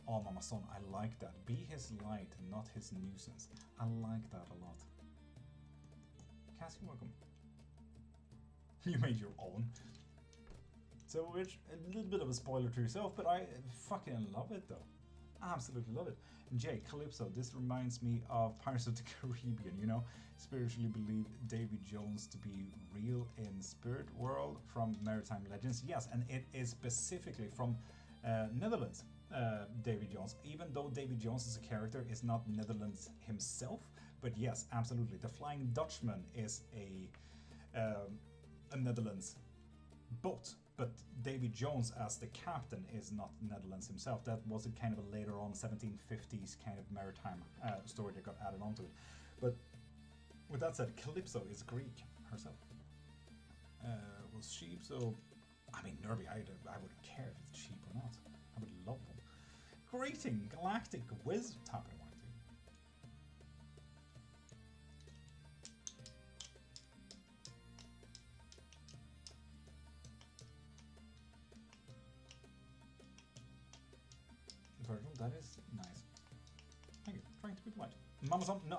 Oh, Mama Son, I like that. Be his light, not his nuisance. I like that a lot. Cassie, welcome. You made your own. So, which, a little bit of a spoiler to yourself, but I fucking love it though. Absolutely love it. And Jay, Calypso, this reminds me of Pirates of the Caribbean, you know? Spiritually believe Davy Jones to be real in spirit world from Maritime Legends. Yes, and it is specifically from Netherlands, Davy Jones. Even though Davy Jones as a character is not Netherlands himself, but yes, absolutely. The Flying Dutchman is a Netherlands boat, but Davy Jones as the captain is not Netherlands himself. That was a kind of a later on 1750s kind of maritime story that got added onto it. But with that said, Calypso is Greek herself. Was sheep, so I mean, Nerby, I wouldn't care if it's cheap or not. I would love them. Greeting, Galactic Whiz, top of one. Virgil, that is nice. Thank you. Trying to be polite. Mama, no,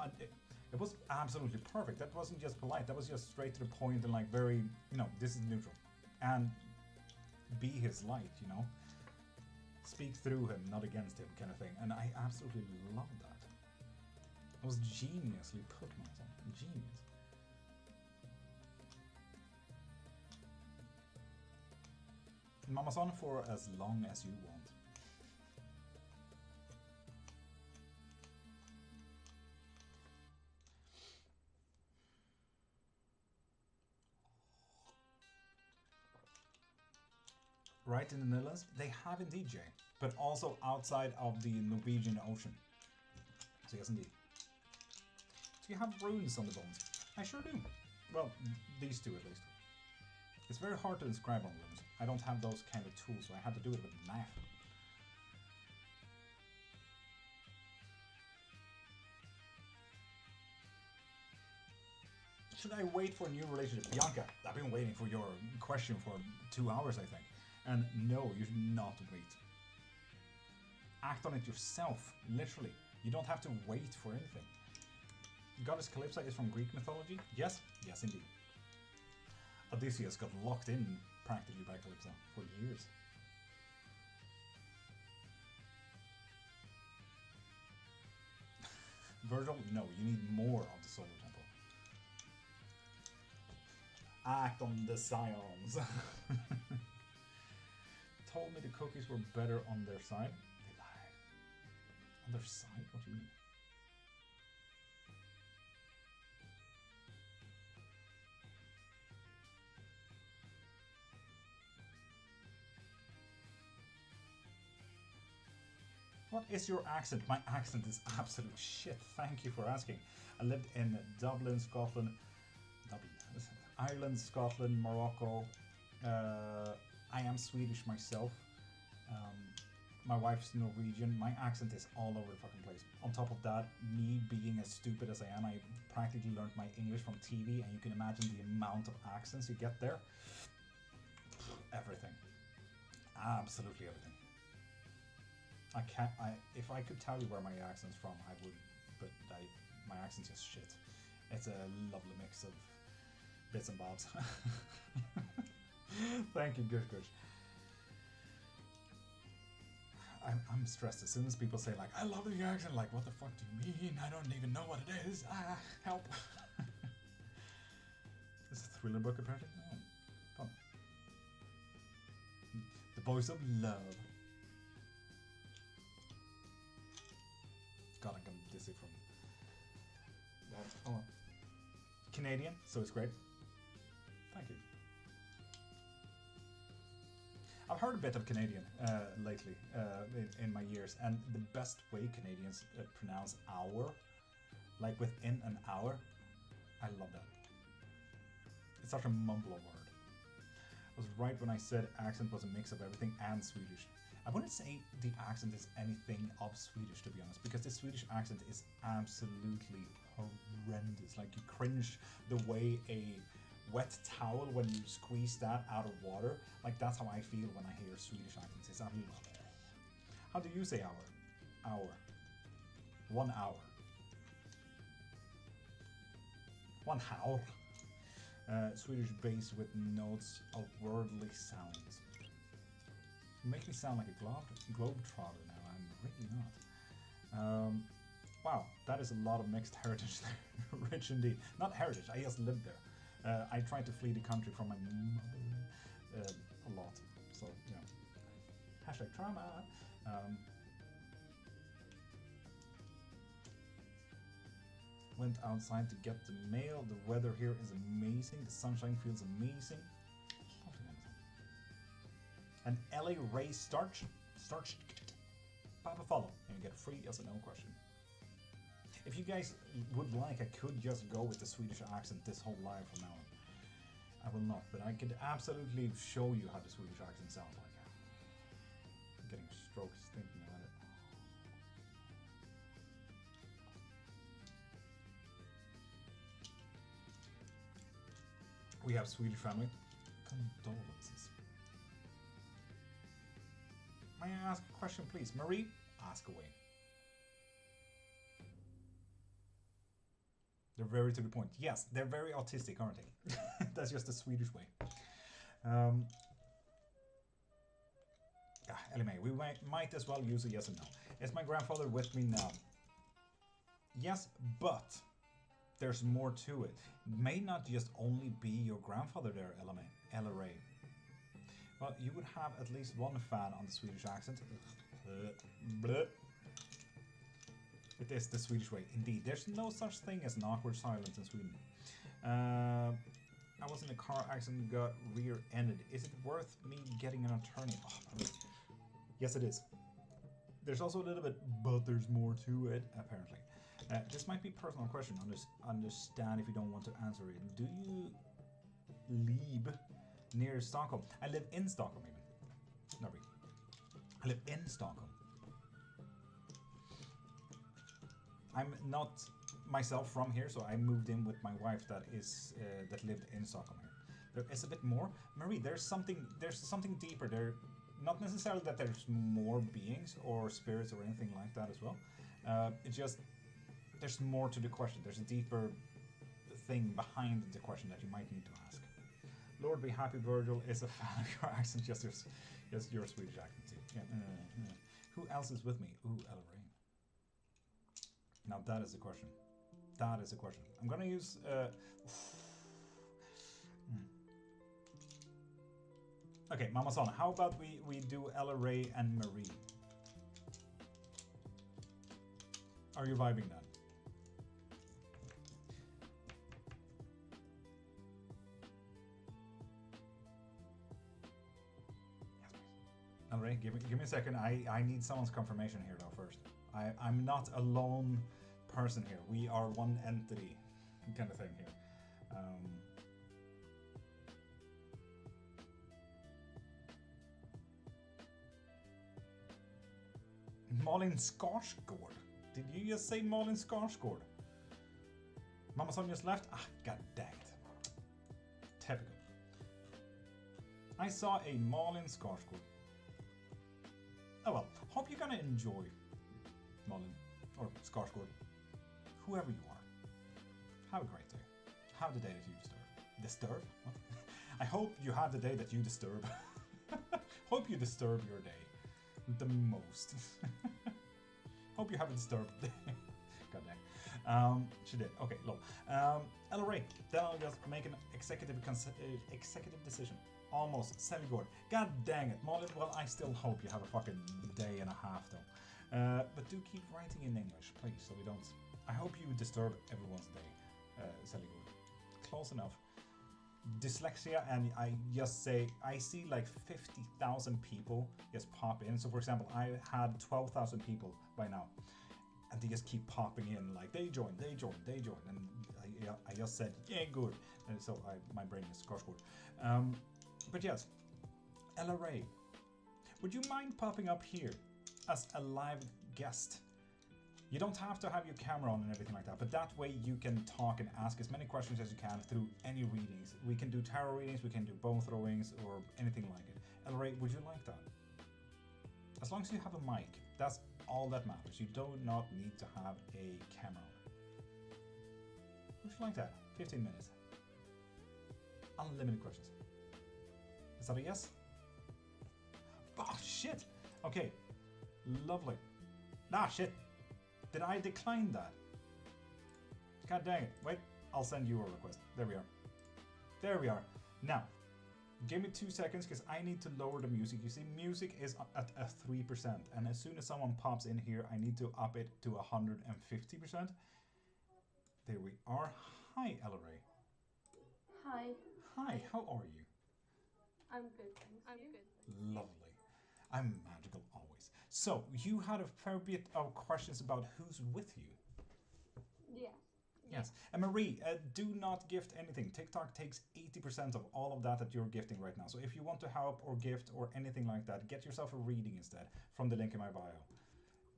It was absolutely perfect. That wasn't just polite. That was just straight to the point and like very, you know, this is neutral. And be his light, you know. Speak through him, not against him, kind of thing. And I absolutely love that. It was geniusly put, my son. Genius. Mama-san for as long as you want. Right in the Netherlands, they have indeed, Jay, but also outside of the Norwegian Ocean. So yes, indeed. So you have runes on the bones. I sure do. Well, these two at least. It's very hard to inscribe on runes. I don't have those kind of tools, so I had to do it with a knife. Should I wait for a new relationship? Bianca, I've been waiting for your question for 2 hours, I think. And no, you should not wait. Act on it yourself, literally. You don't have to wait for anything. Goddess Calypso is from Greek mythology? Yes? Yes, indeed. Odysseus got locked in practically by Calypso for years. Virgil, no, you need more of the solar temple. Act on the scions. Told me the cookies were better on their side. They lied. On their side? What do you mean? What is your accent? My accent is absolute shit. Thank you for asking. I lived in Dublin, Scotland, Ireland, Scotland, Morocco. I am Swedish myself. My wife's Norwegian. My accent is all over the fucking place. On top of that, me being as stupid as I am, I practically learned my English from TV, and you can imagine the amount of accents you get there. Everything. Absolutely everything. If I could tell you where my accent's from, I would, but my accent's just shit. It's a lovely mix of bits and bobs. Thank you, Gush Gush. I'm stressed as soon as people say like, I love the accent, like, what the fuck do you mean? I don't even know what it is. Help. It's a thriller book apparently? Oh, fun. The Voice of Love. God, I'm dizzy from that. Oh, Canadian, so it's great. Thank you. I've heard a bit of Canadian lately in my years, and the best way Canadians pronounce hour, like within an hour, I love that. It's such a mumble word. I was right when I said accent was a mix of everything and Swedish. I wouldn't say the accent is anything of Swedish, to be honest, because the Swedish accent is absolutely horrendous. Like, you cringe the way a wet towel, when you squeeze that out of water, like that's how I feel when I hear Swedish accents. It's absolutely... How do you say hour? Hour. 1 hour. 1 hour. Swedish bass with notes of worldly sounds. You make me sound like a globetrotter now. I'm really not. Wow, that is a lot of mixed heritage there. Rich indeed. Not heritage, I just lived there. I tried to flee the country from my mother a lot. So, you know. Hashtag trauma. Went outside to get the mail. The weather here is amazing. The sunshine feels amazing. And LA Ray Starch, pop a follow, and you get a free yes or no question. If you guys would like, I could just go with the Swedish accent this whole live from now on. I will not, but I could absolutely show you how the Swedish accent sounds like. I'm getting strokes thinking about it. We have Swedish family. Condolences. May I ask a question, please? Marie, ask away. They're very to the point. Yes, they're very autistic, aren't they? That's just the Swedish way. Anyway, we might as well use a yes and no. Is my grandfather with me now? Yes, but there's more to it. It may not just only be your grandfather there, LRA. Well, you would have at least one fan on the Swedish accent. It is the Swedish way. Indeed, there's no such thing as an awkward silence in Sweden. I was in a car accident and got rear-ended. Is it worth me getting an attorney? Oh, yes, it is. There's also a little bit, but there's more to it, apparently. This might be a personal question. Understand if you don't want to answer it. Do you live near Stockholm? I live in Stockholm, even. No, I live in Stockholm. I'm not myself from here, so I moved in with my wife that lived in Stockholm here. There is a bit more. Marie, there's something deeper there. Not necessarily that there's more beings or spirits or anything like that as well. It's just there's more to the question. There's a deeper thing behind the question that you might need to ask. Lord be happy, Virgil is a fan of your accent. Just your Swedish accent too. Yeah. Who else is with me? Ooh, Ella. Now that is the question. That is the question. I'm gonna use. Okay, Mama Son. How about we do Ella Ray and Marie? Are you vibing that? Ella Ray, give me a second. I need someone's confirmation here though first. I'm not a lone person here. We are one entity kind of thing here. Malin Skarsgård. Did you just say Malin Skarsgård? Mama Son just left? Ah, god dang it. Typical. I saw a Malin Skarsgård. Oh well, hope you're gonna enjoy Malin, or Skarsgård, whoever you are. Have a great day. Have the day that you disturb. Disturb? What? I hope you have the day that you disturb. Hope you disturb your day the most. Hope you have a disturbed day. God dang. She did. Okay, lol. Ella Ray, then I'll just make an executive decision. Almost. Selgård. God dang it. Molly, well, I still hope you have a fucking day and a half though. But do keep writing in English, please, so we don't... I hope you disturb everyone's day, Selgård. Close enough. Dyslexia, and I just say, I see like 50,000 people just pop in. So for example, I had 12,000 people by now. And they just keep popping in, like they join. And I just said, yeah, good. And so my brain is Skarsgård. But yes, Ella Ray, would you mind popping up here as a live guest? You don't have to have your camera on and everything like that, but that way you can talk and ask as many questions as you can through any readings. We can do tarot readings, we can do bone throwings, or anything like it. Ella Ray, would you like that? As long as you have a mic, that's all that matters. You do not need to have a camera on. Would you like that? 15 minutes. Unlimited questions. Is that a yes? Oh, shit! Okay. Lovely. Ah, shit. Did I decline that? God dang it. Wait, I'll send you a request. There we are. There we are. Now, give me 2 seconds because I need to lower the music. You see, music is at a 3%. And as soon as someone pops in here, I need to up it to 150%. There we are. Hi, Ella Ray. Hi. Hi, how are you? I'm good, thanks. I'm good. Lovely. I'm magical always. So, you had a fair bit of questions about who's with you. Yeah. Yes. And Marie, do not gift anything. TikTok takes 80% of all of that you're gifting right now. So if you want to help or gift or anything like that, get yourself a reading instead from the link in my bio.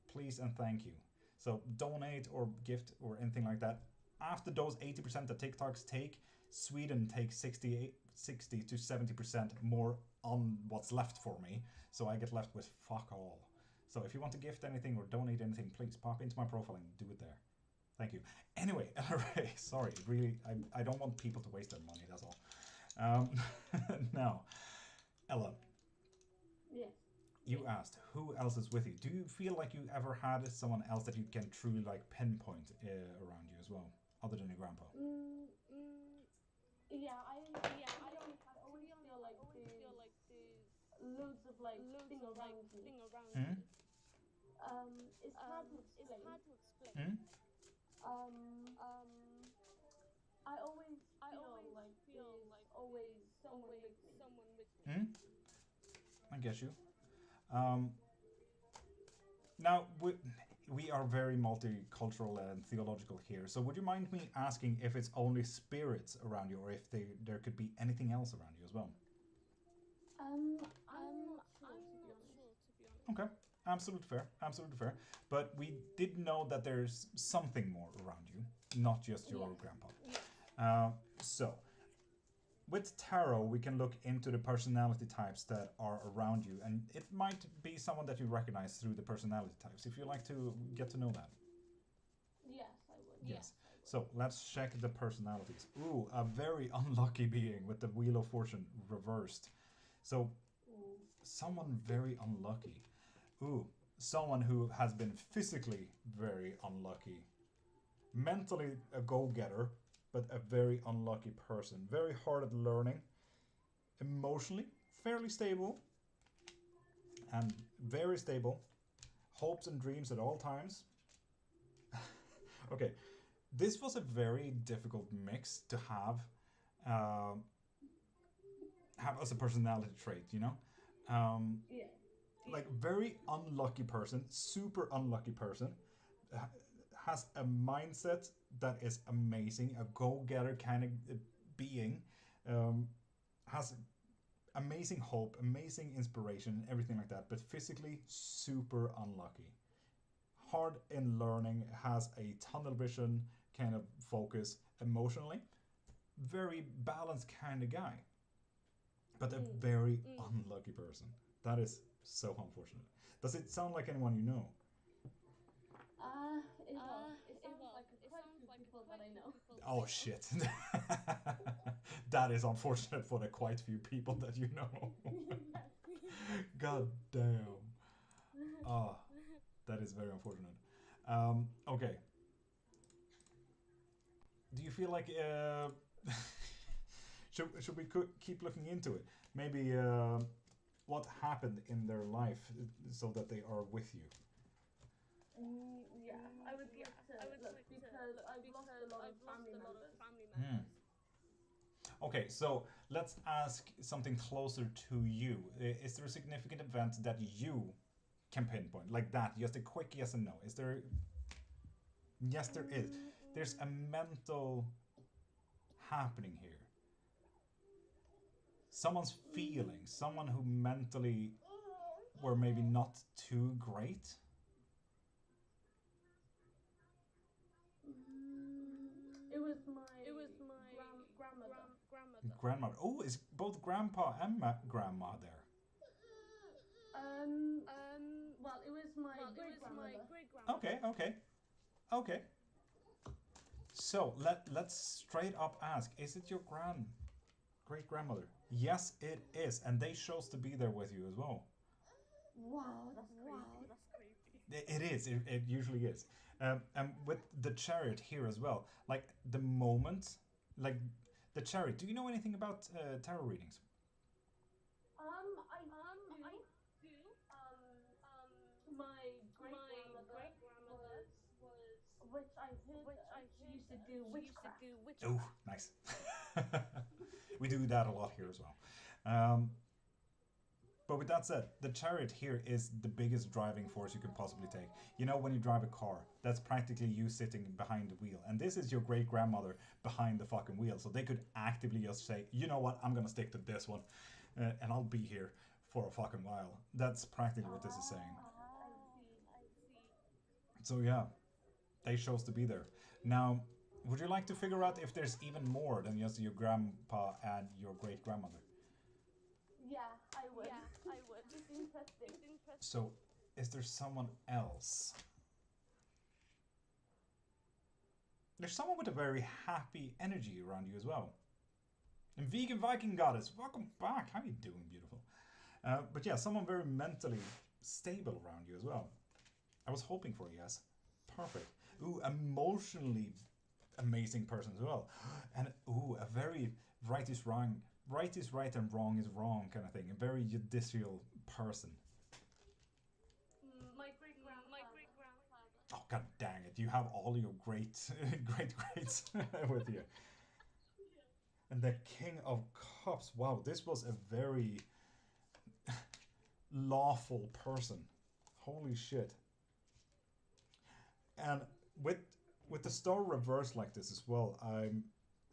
Please and thank you. So donate or gift or anything like that. After those 80% that TikToks take, Sweden takes 60 to 70% more on what's left for me. So I get left with fuck all. So if you want to gift anything or donate anything, please pop into my profile and do it there. Thank you. Anyway, Ray, sorry, really, I don't want people to waste their money, that's all. Um, now, Ella, Yes. you asked who else is with you. Do you feel like you ever had someone else that you can truly like pinpoint around you as well, other than your grandpa? Yeah, I always feel like there's loads of like thing around me. Hmm? It's hard to explain. Hmm? I always feel like there's always someone with me. Hmm? I get you. Um, Now, we are very multicultural and theological here. So, would you mind me asking if it's only spirits around you, or if there could be anything else around you as well? I'm not sure to be honest. Okay, absolutely fair, absolutely fair. But we did know that there's something more around you, not just your Yes. grandpa. So, with tarot, we can look into the personality types that are around you, and it might be someone that you recognize through the personality types. If you like to get to know that. Yes, I would. Yes. So let's check the personalities. Ooh, a very unlucky being with the Wheel of Fortune reversed. So Ooh. someone very unlucky. Ooh, someone who has been physically very unlucky. Mentally a go-getter, but a very unlucky person. Very hard at learning. Emotionally fairly stable. And very stable. Hopes and dreams at all times. Okay, this was a very difficult mix to uh, have as a personality trait, you know? Um, Yeah. like, very unlucky person, super unlucky person, has a mindset that is amazing, a go getter kind of being, has amazing hope, amazing inspiration, everything like that, but physically super unlucky. Hard in learning, has a tunnel vision kind of focus emotionally. Very balanced kind of guy, but a very unlucky person. That is so unfortunate. Does it sound like anyone you know? It sounds like quite a few people that I know. Oh shit. That is unfortunate for the quite few people that you know. God damn. Ah, that is very unfortunate. Okay. Do you feel like should we keep looking into it? Maybe what happened in their life so that they are with you? Yeah, I would like to look because I've lost a lot of family members. Hmm. Okay, so let's ask something closer to you. Is there a significant event that you can pinpoint like that? Just a quick yes and no. Is there? Yes, there is. There's a mental happening here. Someone's feeling, someone who mentally were maybe not too great. It was my grandmother. Grandmother. Oh, is both grandpa and grandma there? Well, it was my great grandmother. Okay, okay, okay. So let's straight up ask: is it your great grandmother? Yes, it is, and they chose to be there with you as well. Wow, that's crazy. It is. It usually is. And with the chariot here as well, like the moment, like the chariot. Do you know anything about tarot readings? I do. My great grandmother was, which I heard she used to do witchcraft. Oh, nice. We do that a lot here as well. Um, but with that said, the chariot here is the biggest driving force you can possibly take. You know, when you drive a car, that's practically you sitting behind the wheel. And this is your great grandmother behind the fucking wheel. So they could actively just say, you know what, I'm going to stick to this one. And I'll be here for a fucking while. That's practically what this is saying. I see. So yeah, they chose to be there. Now, would you like to figure out if there's even more than just your grandpa and your great grandmother? Yeah, I would. It's interesting. So, is there someone else? There's someone with a very happy energy around you as well. And Vegan Viking Goddess, welcome back. How you doing, beautiful? But yeah, someone very mentally stable around you as well. I was hoping for, yes. Perfect. Ooh, emotionally amazing person as well. And ooh, a very right is wrong, right is right and wrong is wrong kind of thing. A very judicial person. My great grandfather. Oh god dang it! You have all your great great greats with you. And the King of Cups. Wow, this was a very lawful person. Holy shit! And with with the star reversed like this as well, I'm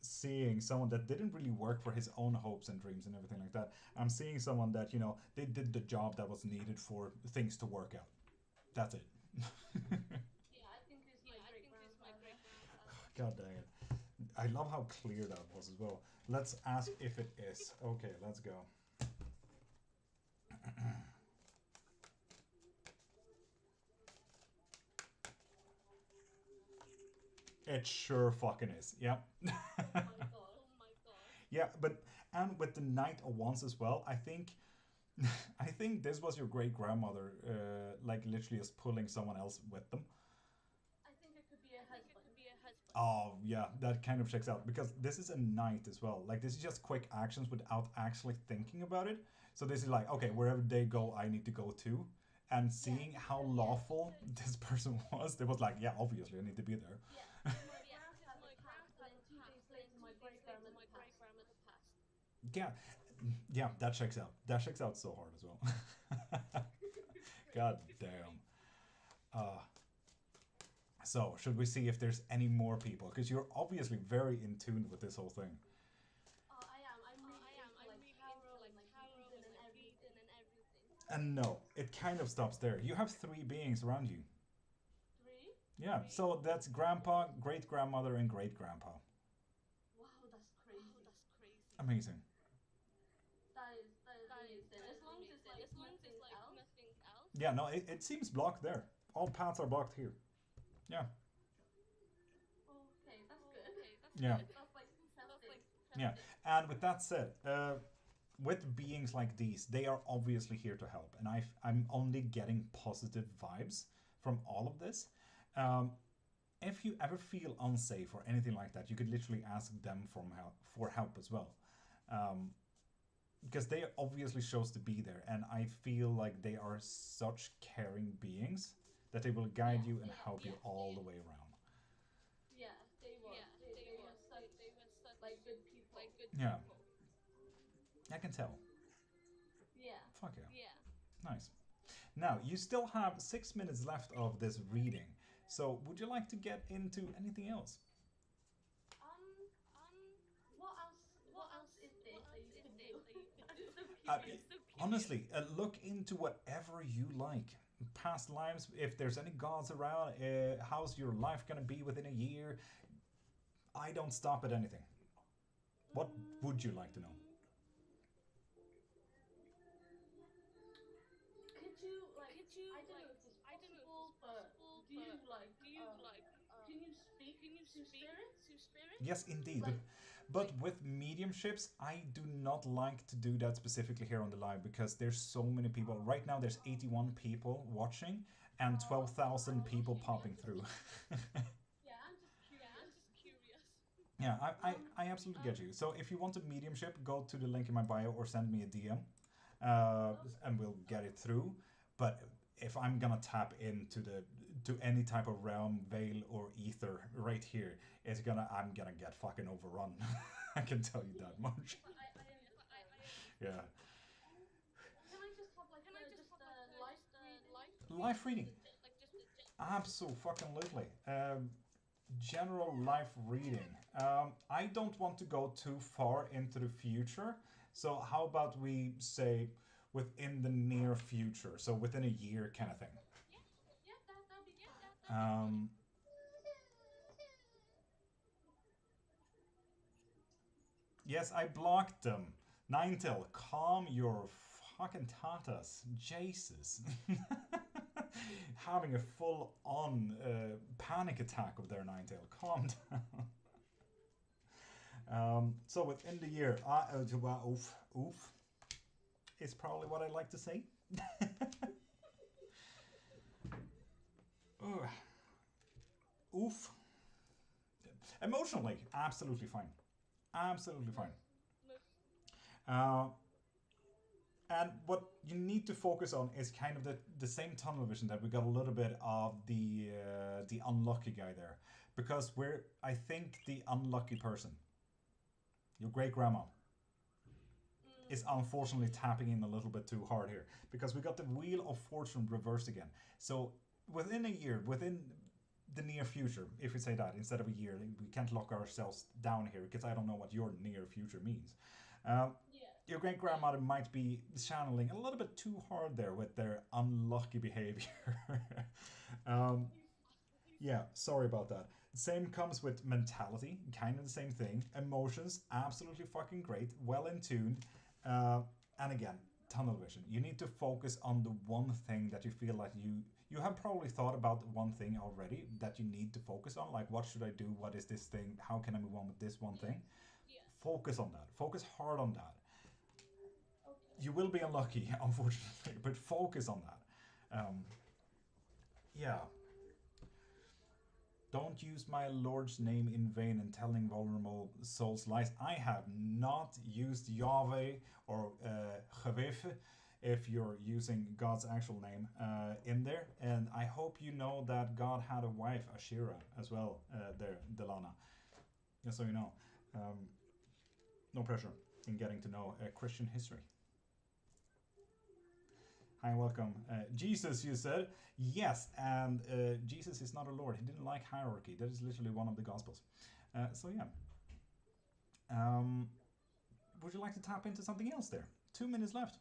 seeing someone that didn't really work for his own hopes and dreams and everything like that. I'm seeing someone that, you know, they did the job that was needed for things to work out. That's it. Yeah, I think he's my great grandfather. God dang it. I love how clear that was as well. Let's ask if it is. Okay, let's go. It sure fucking is. Yep. Oh my god. Yeah, but and with the Knight of Wands as well, I think I think this was your great grandmother, like literally just pulling someone else with them. I think it could be a husband. Oh yeah, that kind of checks out because this is a knight as well. Like this is just quick actions without actually thinking about it. So this is like, okay, wherever they go, I need to go too. And seeing how lawful this person was, they was like, yeah, obviously I need to be there. Yeah, he's my grandfather passed, and then 2 days later my great grandmother passed. Yeah, yeah, that checks out. That checks out so hard as well. God damn. Uh, so should we see if there's any more people? Because you're obviously very in tune with this whole thing. I am. I'm really into like tarot and like reading and everything. And no, it kind of stops there. You have three beings around you. Three? Yeah, so that's grandpa, great grandmother, and great grandpa. Wow, that's crazy. Amazing. That is really insane. As long as it's like nothing else. Yeah, no, it seems blocked there. All paths are blocked here. Yeah, Okay, that's good. yeah, That's like testing. yeah. And with that said, with beings like these, they are obviously here to help, and I'm only getting positive vibes from all of this. Um, if you ever feel unsafe or anything like that, you could literally ask them for help as well. Um, because they obviously chose to be there, and I feel like they are such caring beings that they will guide you and help you all the way around. Yeah, they were. They were such like good people. Yeah, I can tell. Yeah. Fuck yeah. Nice. Now, you still have 6 minutes left of this reading, so would you like to get into anything else? Um. What else is there that you could do? I'm so Uh, curious. Honestly, look into whatever you like. Past lives, if there's any gods around, how's your life gonna be within a year? I don't stop at anything. What would you like to know? Could you like? I don't know if it's possible, but do you like? Can you speak to spirits? Yes, indeed. Like, But with mediumships, I do not like to do that specifically here on the live because there's so many people. Right now, there's 81 people watching and 12,000 people popping through. yeah, I'm just curious. Yeah, Um. I absolutely get you. So if you want a mediumship, go to the link in my bio or send me a DM and we'll get it through. But if I'm gonna tap into the to any type of realm, veil, or ether right here, I'm gonna get fucking overrun. I can tell you that much. I understand. Yeah. Can I just have like just a life reading? Life reading. Absolutely. General life reading. I don't want to go too far into the future. So how about we say within the near future? So within a year kind of thing. Yeah, that'll be fine. Um, yes, I blocked them. Ninetale, calm your fucking tatas. Jesus. having a full-on panic attack of their ninetail. Calm down. So within the year, oof, oof, is probably what I like to say. Oof. Emotionally, absolutely fine. Absolutely fine. Uh, and what you need to focus on is kind of the same tunnel vision that we got a little bit of the unlucky guy there. Because I think the unlucky person, your great grandma, is unfortunately tapping in a little bit too hard here. Because we got the Wheel of Fortune reversed again. So within a year, within the near future, if we say that instead of a year, we can't lock ourselves down here because I don't know what your near future means. Your great grandmother might be channeling a little bit too hard there with their unlucky behavior. Yeah, sorry about that. Same comes with mentality, kind of the same thing. Emotions, absolutely fucking great, well in tune. And again, tunnel vision. You need to focus on the one thing that you feel like you have probably thought about one thing already that you need to focus on. Like, what should I do? What is this thing? How can I move on with this one thing? Focus on that. Focus hard on that. You will be unlucky, unfortunately, but focus on that. Yeah. Don't use my Lord's name in vain in telling vulnerable souls lies. I have not used Yahweh or Chevef, if you're using God's actual name in there. And I hope you know that God had a wife, Ashira, as well, there, Delana. Just so you know. No pressure in getting to know Christian history. Hi, welcome. Jesus, you said. Yes, and Jesus is not a lord. He didn't like hierarchy. That is literally one of the Gospels. So, yeah. Would you like to tap into something else there? 2 minutes left.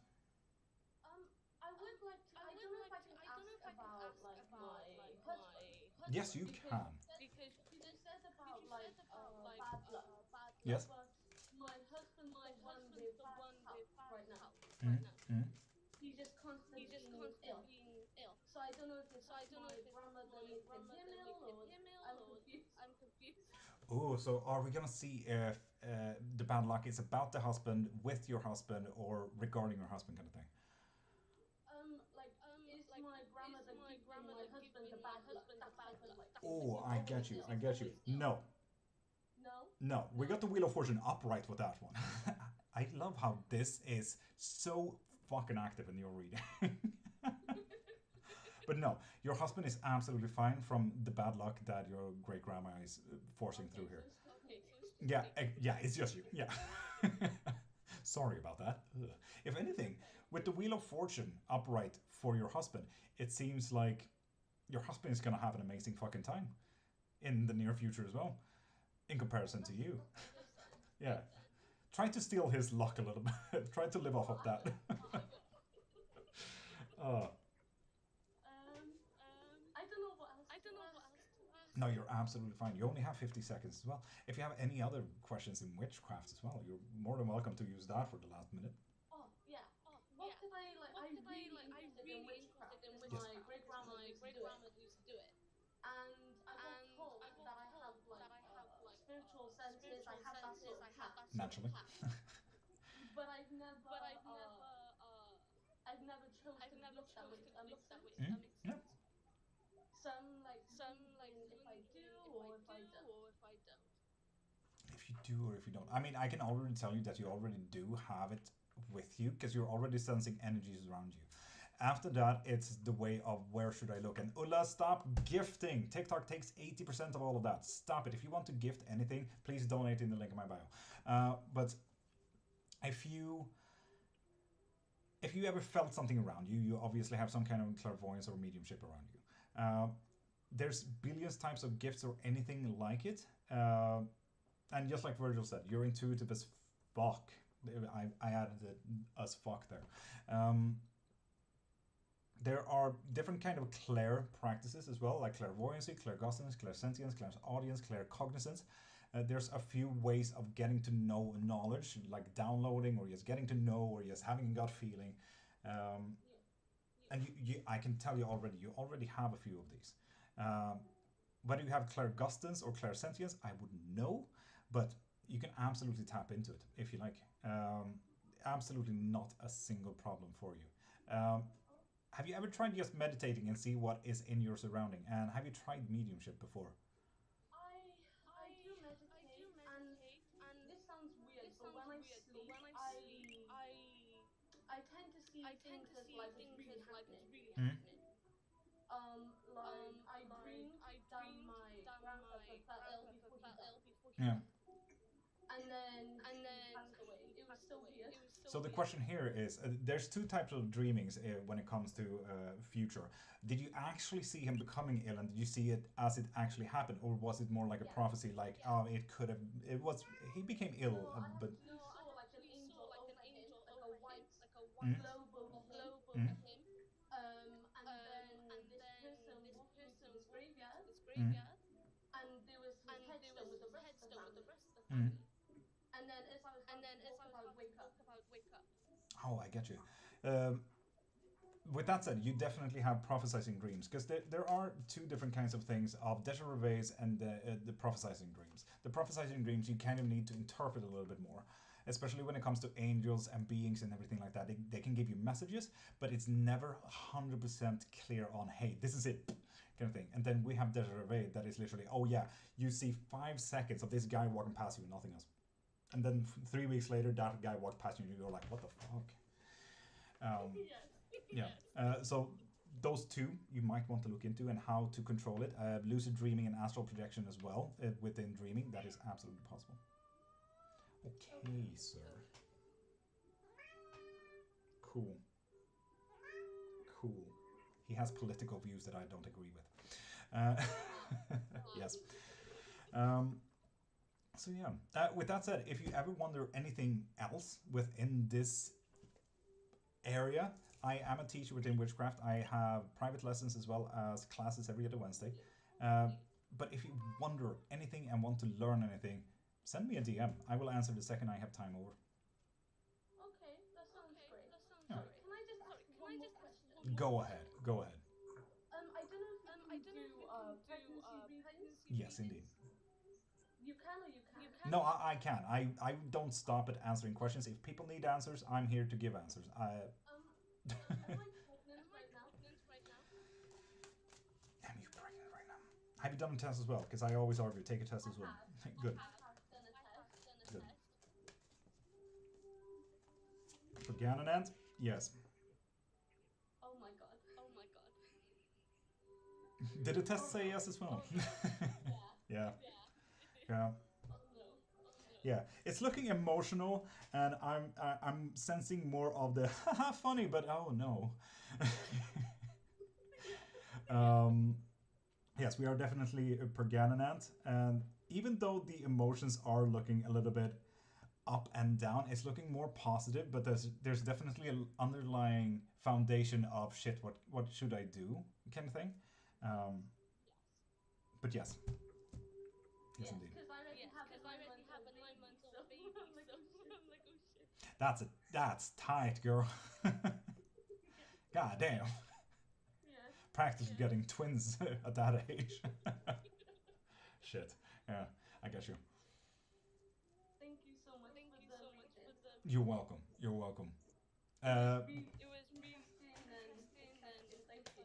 I would like to. I don't know if I can ask about like my husband. Yes, you can. Because you said about like bad luck. Yes. But my husband's the one with bad health right now. Mm-hmm. He's just constantly being ill. So I don't know if it's my grandmother making him ill or I'm confused. Oh, so are we gonna see if the bad luck is about the husband, with your husband, or regarding your husband, kind of thing? Is my grandmother giving my husband the bad luck? That type of like. Oh, I get you. I get you. No. No. No, we got the Wheel of Fortune upright with that one. I love how this is so fucking active in your reading. But no, your husband is absolutely fine from the bad luck that your great grandma is forcing through here. Yeah, yeah, it's just you. Yeah. Sorry about that. Ugh. If anything, with the Wheel of Fortune upright for your husband, it seems like your husband is gonna have an amazing fucking time in the near future as well, in comparison to you. Yeah. Try to steal his luck a little bit. Try to live off of that. I don't know what else to ask. No, you're absolutely fine. You only have 50 seconds as well. If you have any other questions in witchcraft as well, you're more than welcome to use that for the last minute. Oh yeah. What did I like? I'm really interested in witchcraft because Yes. my great grandmother used to do it. And I got told that I have like spiritual senses. I have that sort of path. Naturally. But I've never chose to look that way. If that makes sense. Yeah. So I'm like wondering if I do or if I don't. If you do or if you don't. I mean, I can already tell you that you already do have it with you because you're already sensing energies around you. After that, it's the way of where should I look. And Ulla, stop gifting. TikTok takes 80% of all of that. Stop it. If you want to gift anything, please donate in the link in my bio. But if you ever felt something around you, you obviously have some kind of clairvoyance or mediumship around you. There's billions types of gifts or anything like it. And just like Virgil said, you're intuitive as fuck. I added it as fuck there. There are different kind of clair practices as well, like clairvoyancy, clairgustance, clairsentience, clairaudience, claircognizance. There's a few ways of getting to know knowledge, like downloading, or just getting to know, or just having a gut feeling. and I can tell you already have a few of these. Whether you have clairgustance or clairsentience, I wouldn't know, but you can absolutely tap into it if you like. Absolutely not a single problem for you. Have you ever tried just meditating and see what is in your surrounding? And have you tried mediumship before? I do meditate, and this sounds weird, but when I sleep, I tend to see things as like it's really happening. Mm? Like I dreamed that my grandpapa fell ill before he died, Yeah. and then he passed away. It was so weird. So the question here is, there's two types of dreamings when it comes to future. Did you actually see him becoming ill, and did you see it as it actually happened, or was it more like a prophecy, like it could have, he became ill, No, I but actually saw like an angel over him, like a white mm, globe over him. mm, And then this person walked me to this graveyard, mm, and there was his headstone with the rest of the family. mm. And then as I was about to walk up, I would wake up. Oh, I get you. Um, with that said, you definitely have prophesizing dreams, because there are two different kinds of things of déjà revés and the prophesizing dreams. The prophesizing dreams you kind of need to interpret a little bit more, especially when it comes to angels and beings and everything like that. They can give you messages, but it's never 100% clear on, hey, this is it, kind of thing. And then we have déjà revé that is literally, oh yeah, you see 5 seconds of this guy walking past you and nothing else. And then 3 weeks later, that guy walked past you and you're like, what the fuck? Yes. Yeah. So those two you might want to look into, and how to control it. Lucid dreaming and astral projection as well within dreaming. That is absolutely possible. Okay, sir. Cool. Cool. He has political views that I don't agree with. Yes. So yeah. With that said, if you ever wonder anything else within this area, I am a teacher within witchcraft. I have private lessons as well as classes every other Wednesday. But if you wonder anything and want to learn anything, send me a DM. I will answer the second I have time over. Okay, that sounds great. Yeah. Sorry, can I just ask one more question? Go ahead. Go ahead. I don't know if you can do pregnancy readings. Yes, indeed. You can or you can't? No, I can. I don't stop at answering questions. If people need answers, I'm here to give answers. Am I pregnant right now? Am you pregnant right now? Have you done a test as well? Because I always argue, take a test as well. Good. I have done a test. Good. For Ganonant, yes. Oh my god. Did the test say yes as well? Yeah. Yeah. Oh no. Yeah, it's looking emotional, and I'm sensing more of the haha funny, but oh no. Yes, we are definitely Perganonant, and even though the emotions are looking a little bit up and down, it's looking more positive, but there's definitely an underlying foundation of shit. What should I do, kind of thing. But yes. Yes, indeed. Because I already have a 9-month-old baby, so I'm like, oh shit. That's tight, girl. God damn. Yes. Practice getting twins at that age. Shit. Yeah, I get you. Thank you so much for the reading. You're welcome. You're welcome. It was interesting and thank you.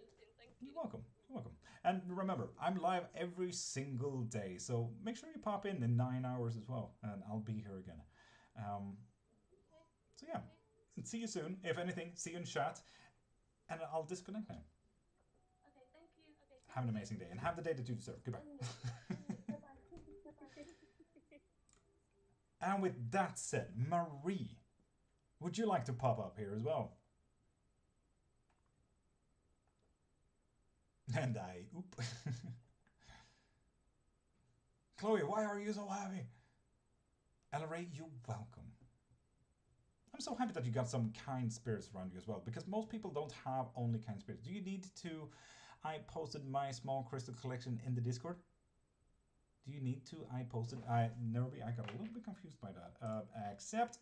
You're welcome. You're welcome. And remember, I'm live every single day, so make sure you pop in 9 hours as well, and I'll be here again. So yeah, see you soon. If anything, see you in chat, and I'll disconnect now. Okay, thank you. Have an amazing day, and have the day that you deserve. Goodbye. And with that said, Marie, would you like to pop up here as well? And oop. Chloe, why are you so happy? Ella Ray, you're welcome. I'm so happy that you got some kind spirits around you as well, because most people don't have only kind spirits. Do you need to... I posted my small crystal collection in the Discord. Do you need to? I posted... Nerby, I got a little bit confused by that. Accept.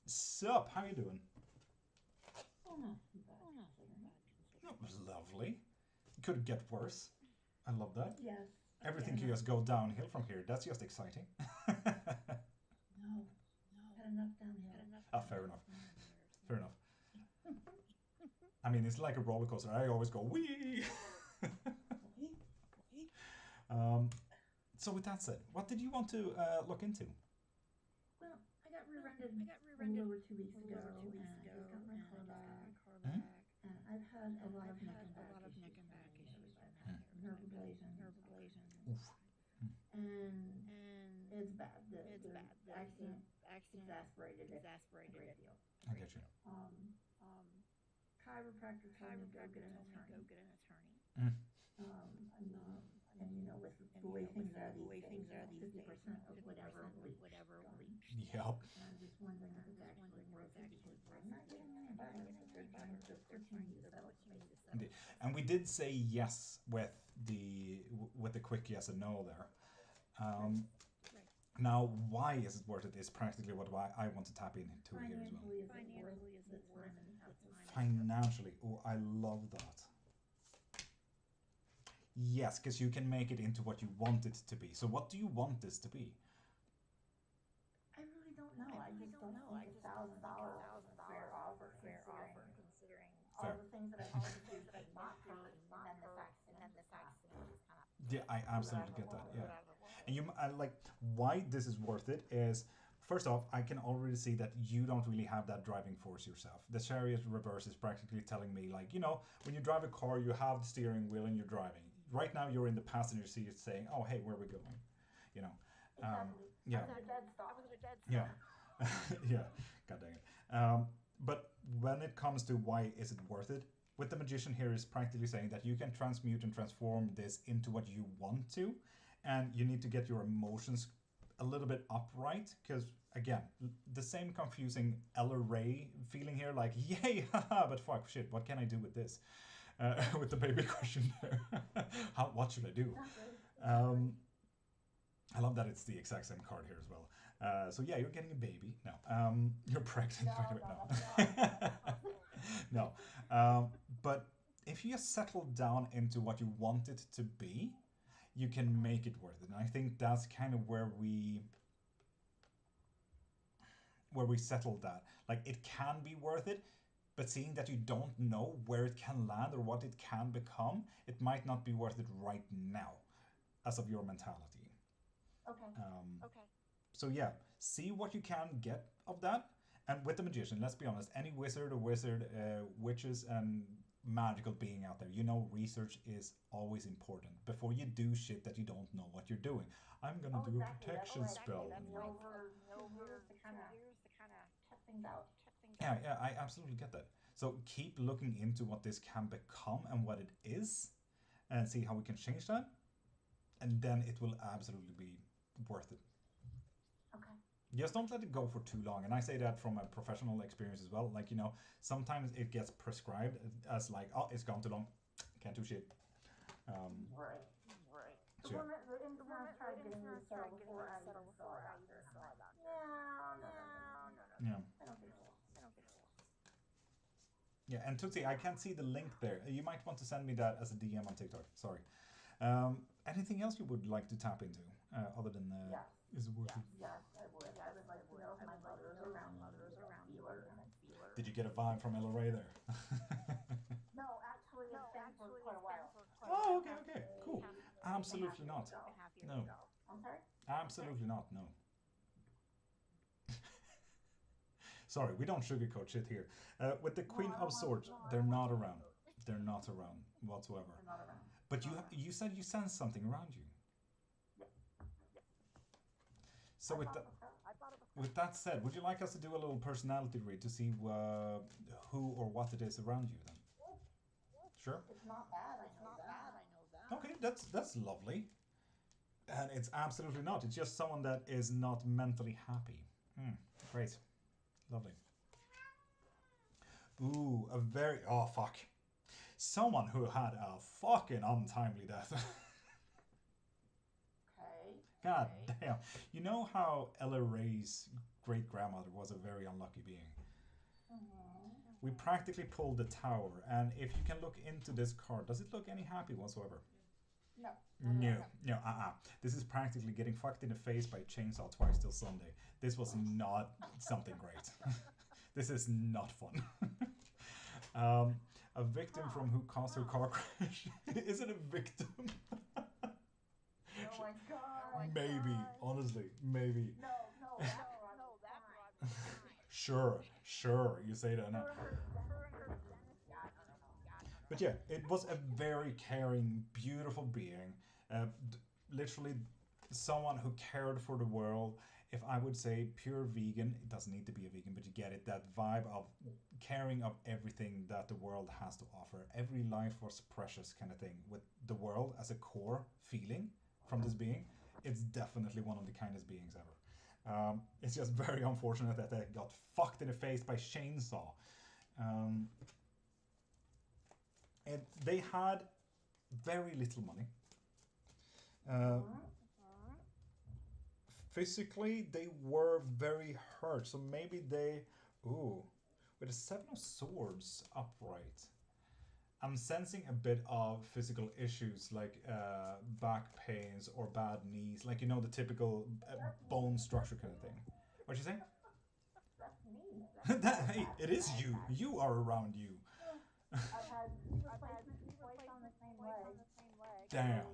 Sup, how you doing? not too bad considering. That was lovely. Could get worse. I love that. Yes. Everything can just go downhill from here. That's just exciting. No. Had enough downhill. Ah, fair enough. Fair enough. I mean, it's like a roller coaster. I always go wee. So with that said, what did you want to look into? Well, I got rear-ended a little over 2 weeks ago, and just got my car back. And I've had a lot of neck and back issues. I've had nerve ablation. Oof. And it's bad. The accident exasperated it a great deal. I get you. Chiropractor told me go get an attorney. Mm. And you know, with the way things are these days, 50% of whatever leaks. Yep. And I'm just wondering if it's actually worth it because I'm not getting any better. They're trying to settle it. Indeed. And we did say yes with the quick yes and no there. Now, why is it worth it is practically what I want to tap into here as well. Financially, is it worth the time and effort? Financially, oh, I love that. Yes, because you can make it into what you want it to be. So what do you want this to be? I really don't know. I just don't think $1,000 is a fair offer considering all the things that I've already do that I've not heard, and then this accident is kind of. Yeah, I absolutely get that. Yeah, and like why this is worth it is, first off, I can already see that you don't really have that driving force yourself. The chariot reverse is practically telling me, like, you know, when you drive a car, you have the steering wheel and you're driving. Right now, you're in the passenger seat saying, "Oh, hey, where are we going?" You know. Yeah. I was at a dead stop. Yeah. Yeah. God dang it. But when it comes to why is it worth it, with the magician here is practically saying that you can transmute and transform this into what you want to, and you need to get your emotions a little bit upright, because again, the same confusing Ella Ray feeling here, like, yay, haha, but fuck, shit, what can I do with this? With the baby question there. What should I do? I love that it's the exact same card here as well. So yeah, you're getting a baby. No. You're pregnant. No. But if you just settle down into what you want it to be, you can make it worth it. And I think that's kind of where we settled that. Like, it can be worth it, but seeing that you don't know where it can land or what it can become, it might not be worth it right now, as of your mentality. Okay. So yeah, see what you can get of that. And with the magician, let's be honest, any wizard, witches, and magical being out there, you know, research is always important before you do shit that you don't know what you're doing. I'm gonna do a protection spell. Over years to kind of check things out. Yeah, I absolutely get that. So keep looking into what this can become and what it is, and see how we can change that, and then it will absolutely be worth it. Okay. Just don't let it go for too long. And I say that from a professional experience as well. Like, you know, sometimes it gets prescribed as like, oh, it's gone too long, can't do shit. Right. So, yeah. The insurance tried getting me to settle before I even saw it out there. No. Yeah. I don't think so. Yeah, and Tootsie, I can't see the link there. You might want to send me that as a DM on TikTok. Sorry. Anything else you would like to tap into other than Yes. is it worth it? Yes, I would. I would like to know if my mother is around. Did you get a vibe from Ella Ray there? No, actually, it's been for quite a while. Oh, okay, cool. Absolutely not. No. I'm sorry? Absolutely not, no. Sorry, we don't sugarcoat shit here. With the Queen of Swords, they're not around. They're not around whatsoever. They're not around. But you said you sensed something around you. So with that said, would you like us to do a little personality read to see who or what it is around you then? Sure. It's not bad. I know that. Okay, that's lovely. And it's absolutely not. It's just someone that is not mentally happy. Great. Lovely. Ooh, oh fuck. Someone who had a fucking untimely death. Okay. God damn. You know how Ella Ray's great-grandmother was a very unlucky being? We practically pulled the tower, and if you can look into this card, does it look any happy whatsoever? No. No, This is practically getting fucked in the face by a chainsaw twice till Sunday. This was not something great. This is not fun. A victim from who caused her car crash. Is it a victim? Oh my god. Maybe, honestly, maybe. No, that brought me Sure, you say that now. But yeah, it was a very caring, beautiful being. Literally someone who cared for the world. If I would say pure vegan, it doesn't need to be a vegan, but you get it, that vibe of caring of everything that the world has to offer. Every life was precious kind of thing, with the world as a core feeling from this being. It's definitely one of the kindest beings ever. It's just very unfortunate that they got fucked in the face by chainsaw. And they had very little money. Physically, they were very hurt. So maybe they... Ooh. With a 7 of Swords upright. I'm sensing a bit of physical issues like back pains or bad knees. Like, you know, the typical bone structure kind of thing. What'd you say? That's me. Hey, it is you. You are around you. I've had replacements twice on the same leg. Damn.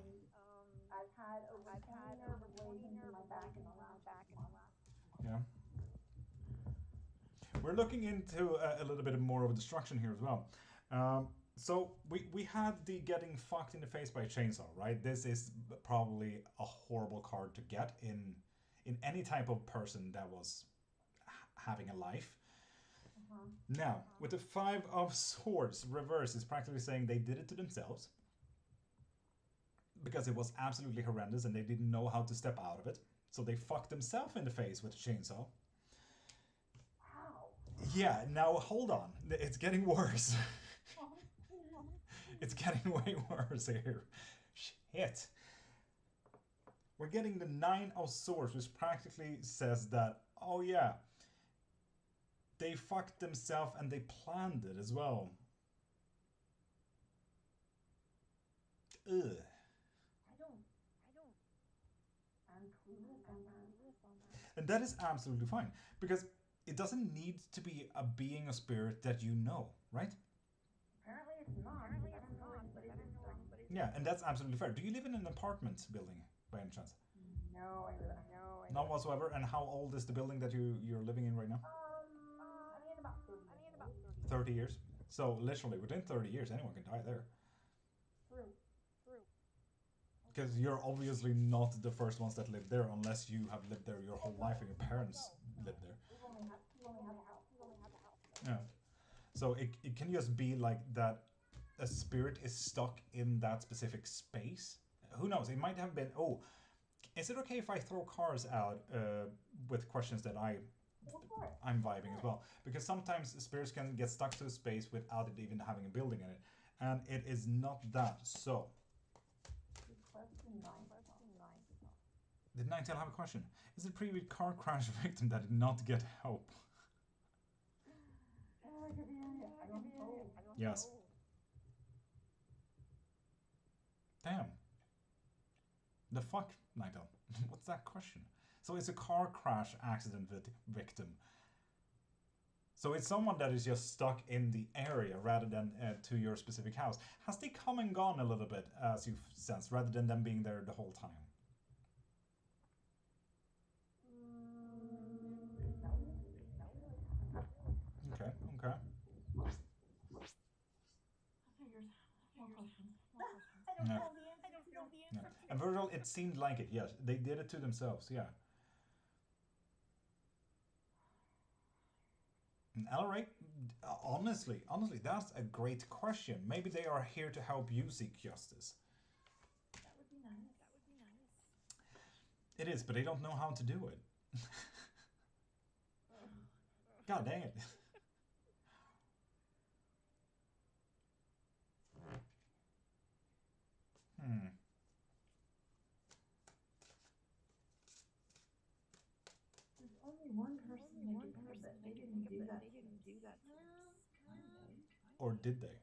I've had over 20 nerve blades into my back in the last month. Yeah. We're looking into a little bit more of a destruction here as well. So we had the getting fucked in the face by a chainsaw, right? This is probably a horrible card to get in any type of person that was having a life. Now, with the 5 of Swords reverse, is practically saying they did it to themselves because it was absolutely horrendous and they didn't know how to step out of it. So they fucked themselves in the face with a chainsaw. Yeah, now hold on. It's getting worse. It's getting way worse here. Shit. We're getting the 9 of Swords, which practically says that, oh yeah, they fucked themselves and they planned it as well. Ugh. I'm clueless on that. And that is absolutely fine, because it doesn't need to be a being, a spirit that you know, right? Apparently it's not. I don't know anybody that's doing it. Yeah, and that's absolutely fair. Do you live in an apartment building by any chance? No, I don't. Not whatsoever. And how old is the building that you're living in right now? I mean about 30 years. 30 years. So literally within 30 years, anyone can die there. True. Because you're obviously not the first ones that live there, unless you have lived there your whole life and your parents lived there. We only have a house. Yeah. So it can just be like that a spirit is stuck in that specific space. Who knows? It might have been, oh, is it okay if I throw cars out with questions that I'm vibing as well? Because sometimes spirits can get stuck to a space without it even having a building in it. And it is not that. So, did Ninetale have a question? Is it a previous car crash victim that did not get help? Yes. Damn. The fuck, Ninetale? What's that question? So it's a car crash accident victim. So it's someone that is just stuck in the area rather than to your specific house. Has they come and gone a little bit, as you've sensed, rather than them being there the whole time? Okay. I don't know the answer. Yeah. And Virgil, it seemed like it, yes. They did it to themselves, yeah. And Elric, honestly, that's a great question. Maybe they are here to help you seek justice. That would be nice. It is, but they don't know how to do it. God dang it. There's only one person that can do it, but they didn't do that. Or did they?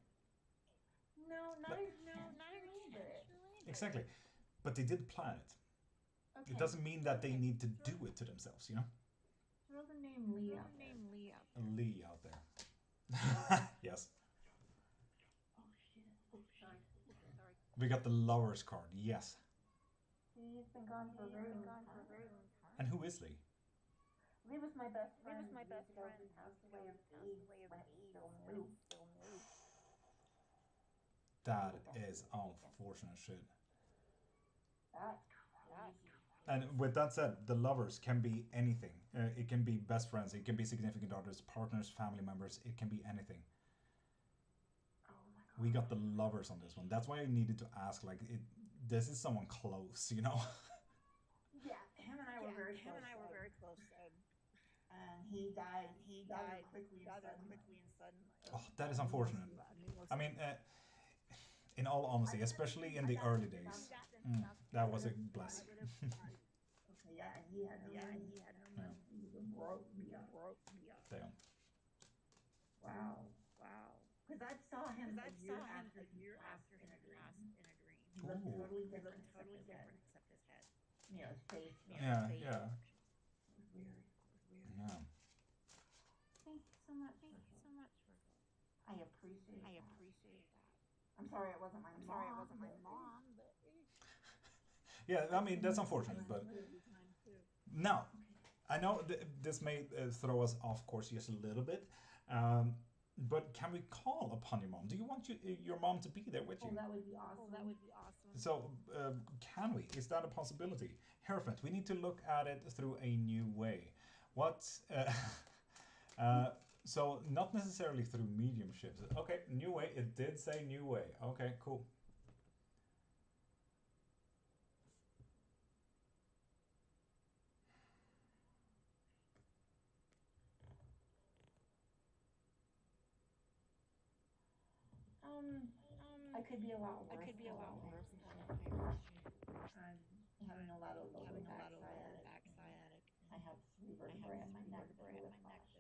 No, not But- intentionally, but Exactly. But they did plan it. okay. It doesn't mean that they need to do it to themselves, you know? Throw the name Lee out there. A Lee out there. Yes. Oh shit. Sorry. We got the Lover's card, yes. He's been gone for a very long time. And who is Lee? Lee was my best friend. Years ago. He passed away of AIDS when it was still new. That is unfortunate shit. That's crazy. And with that said, the lovers can be anything. It can be best friends, it can be significant others, partners, family members, it can be anything. Oh my god. We got the lovers on this one. That's why I needed to ask, like, this is someone close, you know? Yeah, him and I were very close. And he died. He died quickly and suddenly. Oh, that is unfortunate. I mean, in all honesty, especially in the early days, that was a blessing. Okay, yeah, and he had no money. He broke me up. Damn. Wow. Because I saw him a year after he passed in a dream. He looked Ooh. totally different except his head. You know, his face. Yeah, yeah. It was weird. Yeah. Thank you so much. I appreciate that. I'm sorry it wasn't my mom. Yeah, I mean, that's unfortunate, but now, I know this may throw us off course just a little bit, but can we call upon your mom? Do you want your mom to be there with you? Oh, that would be awesome. So, can we? Is that a possibility? Hierophant, we need to look at it through a new way. What? So, not necessarily through mediumship. Okay, new way. It did say new way. Okay, cool. I could be a lot worse. I'm having a lot of lower back sciatic. I have 3 vertebrae in my neck that are whiplashed.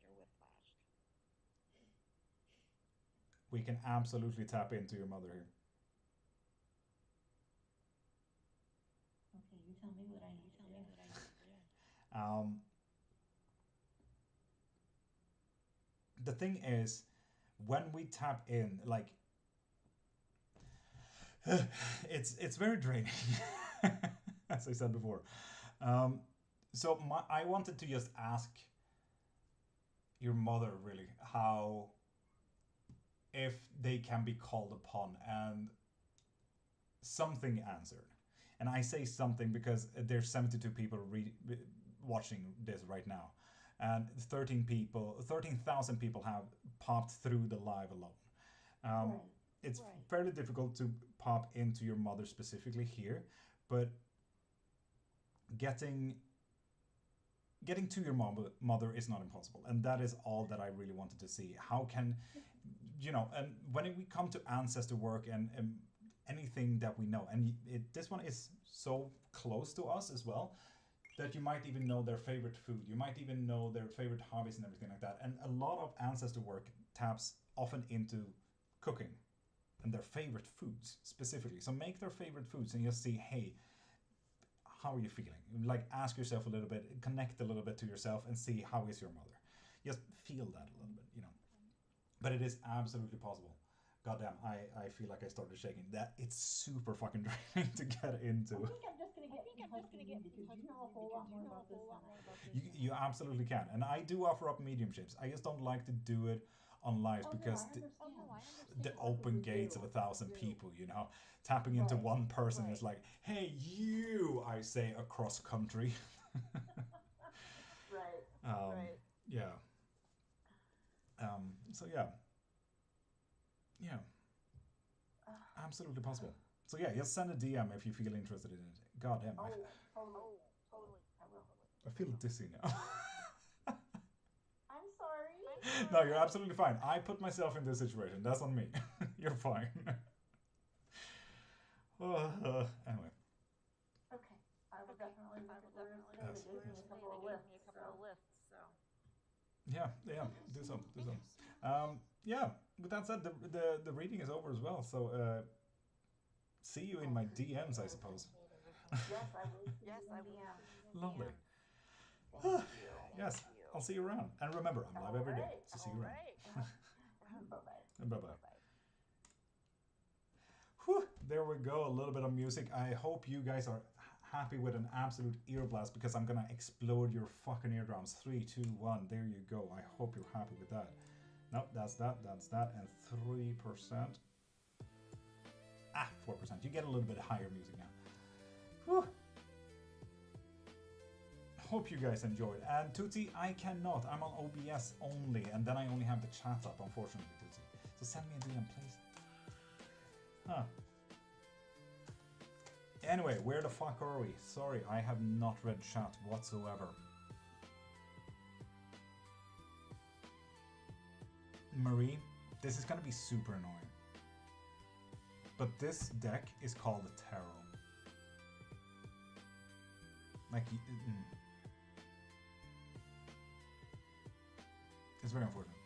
We can absolutely tap into your mother here. Okay, you tell me what I need to do. The thing is, when we tap in, like, it's very draining, as I said before. So I wanted to just ask your mother, really, how, if they can be called upon, and something answered. And I say something because there's 72 people watching this right now, and 13,000 people have popped through the live alone. Right. It's fairly difficult to pop into your mother specifically here, but getting to your mother is not impossible, and that is all that I really wanted to see. How can, and when we come to ancestor work and anything that we know, and this one is so close to us as well, that you might even know their favorite food, you might even know their favorite hobbies and everything like that. And a lot of ancestor work taps often into cooking and their favorite foods specifically. So make their favorite foods and just see, hey, how are you feeling? Like, ask yourself a little bit, connect a little bit to yourself and see how is your mother. Just feel that a little bit, But it is absolutely possible. Goddamn, I feel like I started shaking. That it's super fucking draining to get into. I think I'm just gonna get in touch with you because you know a whole lot more about this than I do. You absolutely can. And I do offer up mediumships. I just don't like to do it on live because the open gates of 1,000 people, tapping into one person is like, hey, you, I say, across country. Right. Yeah. So yeah, absolutely possible. So yeah, just send a DM if you feel interested in it. God damn, Totally. I will. I feel dizzy now. I'm sorry. No, you're absolutely fine. I put myself in this situation. That's on me. You're fine. Anyway. Okay. I will definitely look at where it's today. They gave me a couple of lifts, so. Yeah, yeah, do so, do so. Yeah, with that said, the reading is over as well. So see you in my DMs, I suppose. Yes, I will see you in DM. Lovely. Thank you. Yes, I'll see you around. And remember, I'm live every day, so see you around. Bye bye. Bye bye. Whew, there we go. A little bit of music. I hope you guys are happy with an absolute ear blast because I'm gonna explode your fucking eardrums. 3, 2, 1. There you go. I hope you're happy with that. Nope, that's that, and 3%. 4%. You get a little bit higher music now. Whew. Hope you guys enjoyed. And Tootsie, I cannot. I'm on OBS only, and then I only have the chat up, unfortunately, Tootsie. So send me a DM, please. Huh. Anyway, where the fuck are we? Sorry, I have not read chat whatsoever. Marie, this is gonna be super annoying. But this deck is called the Tarot. Like, it's very unfortunate.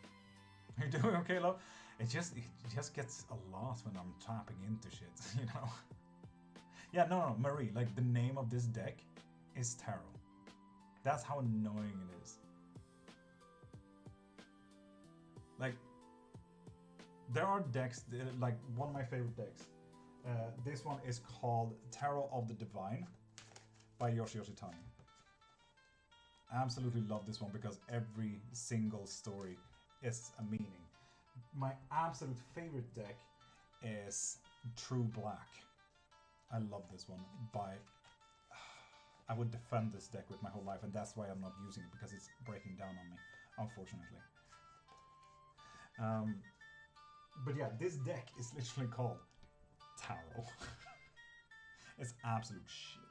You're doing okay, love? It just gets a lot when I'm tapping into shit, you know? Yeah, no, Marie, like the name of this deck is Tarot. That's how annoying it is. Like, there are decks, like one of my favorite decks. This one is called Tarot of the Divine by Yoshi Tani. Absolutely love this one because every single story is a meaning. My absolute favorite deck is True Black. I love this one. I would defend this deck with my whole life, and that's why I'm not using it, because it's breaking down on me, unfortunately. But yeah, this deck is literally called Tarot. It's absolute shit.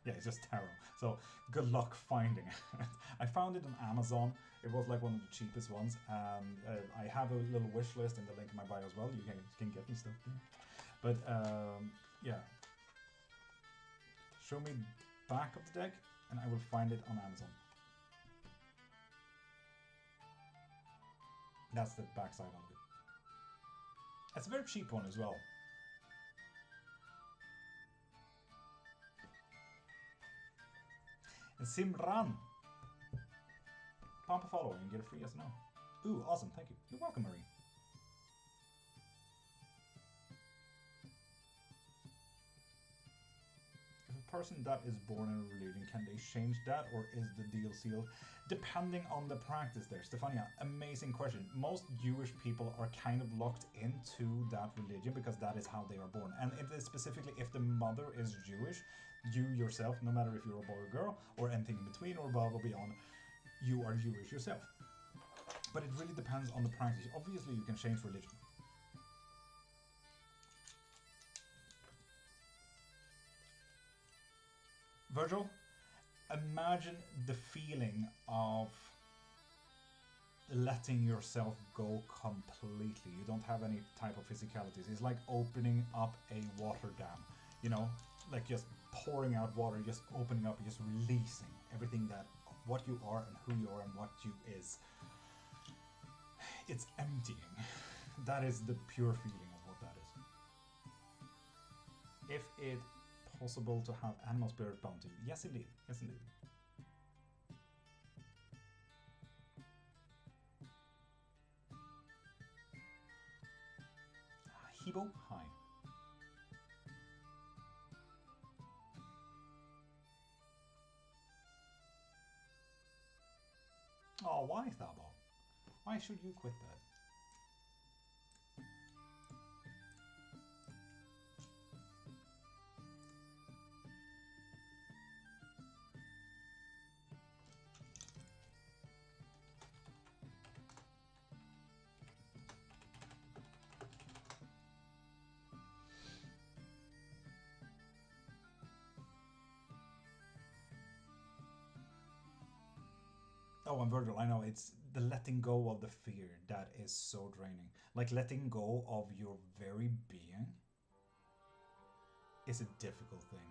Yeah, it's just tarot. So good luck finding it. I found it on Amazon. It was like one of the cheapest ones. I have a little wish list in the link in my bio as well. You can get me stuff there. But yeah, show me back of the deck and I will find it on Amazon. That's the backside of it. It's a very cheap one as well. And Simran, pump a follow and get a free yes or no. Ooh, awesome, thank you. You're welcome, Marie. If a person that is born in a religion, can they change that, or is the deal sealed? Depending on the practice there. Stefania, amazing question. Most Jewish people are kind of locked into that religion because that is how they are born. And it is specifically if the mother is Jewish, you yourself, no matter if you're a boy or girl, or anything in between or above or beyond, you are Jewish yourself. But it really depends on the practice. Obviously, you can change religion. Virgil, imagine the feeling of letting yourself go completely. You don't have any type of physicalities. It's like opening up a water dam, you know, like just pouring out water, just opening up, just releasing everything that what you are and who you are and what you is. It's emptying. That is the pure feeling of what that is. If it's possible to have animal spirit bounty, yes indeed, yes indeed. Hebo, hi. Oh, why is that, Bob? Why should you quit that? Oh, and Virgil, I know it's the letting go of the fear that is so draining. Like letting go of your very being is a difficult thing.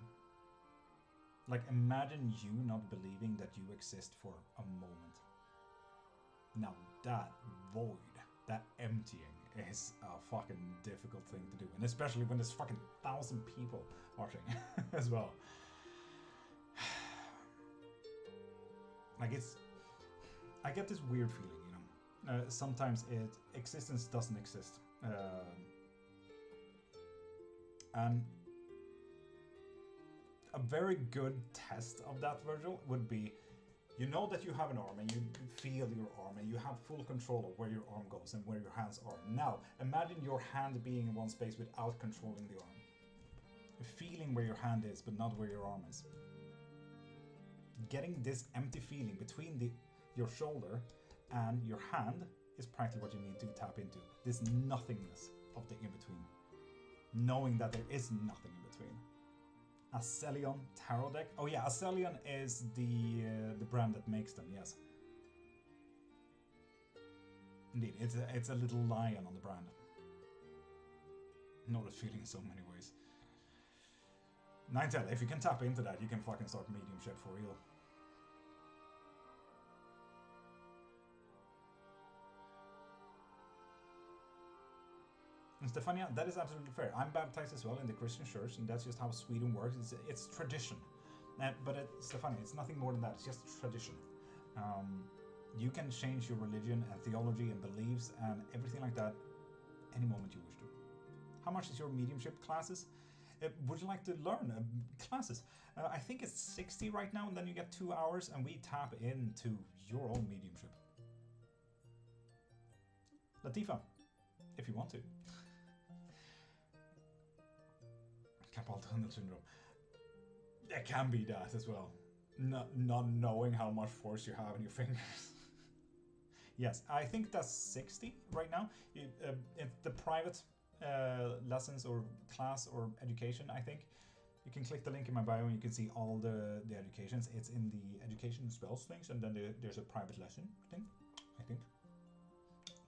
Like imagine you not believing that you exist for a moment. Now that void, that emptying is a fucking difficult thing to do, and especially when there's fucking 1,000 people watching as well. Like I get this weird feeling, you know. Sometimes existence doesn't exist, and a very good test of that, Virgil, would be, you know that you have an arm and you feel your arm and you have full control of where your arm goes and where your hands are. Now, imagine your hand being in one space without controlling the arm. Feeling where your hand is, but not where your arm is. Getting this empty feeling between your shoulder and your hand is practically what you need to tap into. This nothingness of the in-between. Knowing that there is nothing in between. Ascelion tarot deck. Oh yeah, Ascelion is the brand that makes them, yes. Indeed, it's a little lion on the brand. Know this feeling in so many ways. Ninetale, if you can tap into that, you can fucking start mediumship for real. And Stefania, that is absolutely fair. I'm baptized as well in the Christian church, and that's just how Sweden works. It's tradition. But Stefania, it's nothing more than that. It's just tradition. You can change your religion and theology and beliefs and everything like that any moment you wish to. How much is your mediumship classes? Would you like to learn classes? I think it's 60 right now, and then you get 2 hours, and we tap into your own mediumship. Latifa, if you want to. Carpal tunnel syndrome. There can be that as well. Not knowing how much force you have in your fingers. Yes, I think that's 60 right now. It's the private lessons or class or education, I think. You can click the link in my bio and you can see all the educations. It's in the education spells things, and then there's a private lesson thing, I think.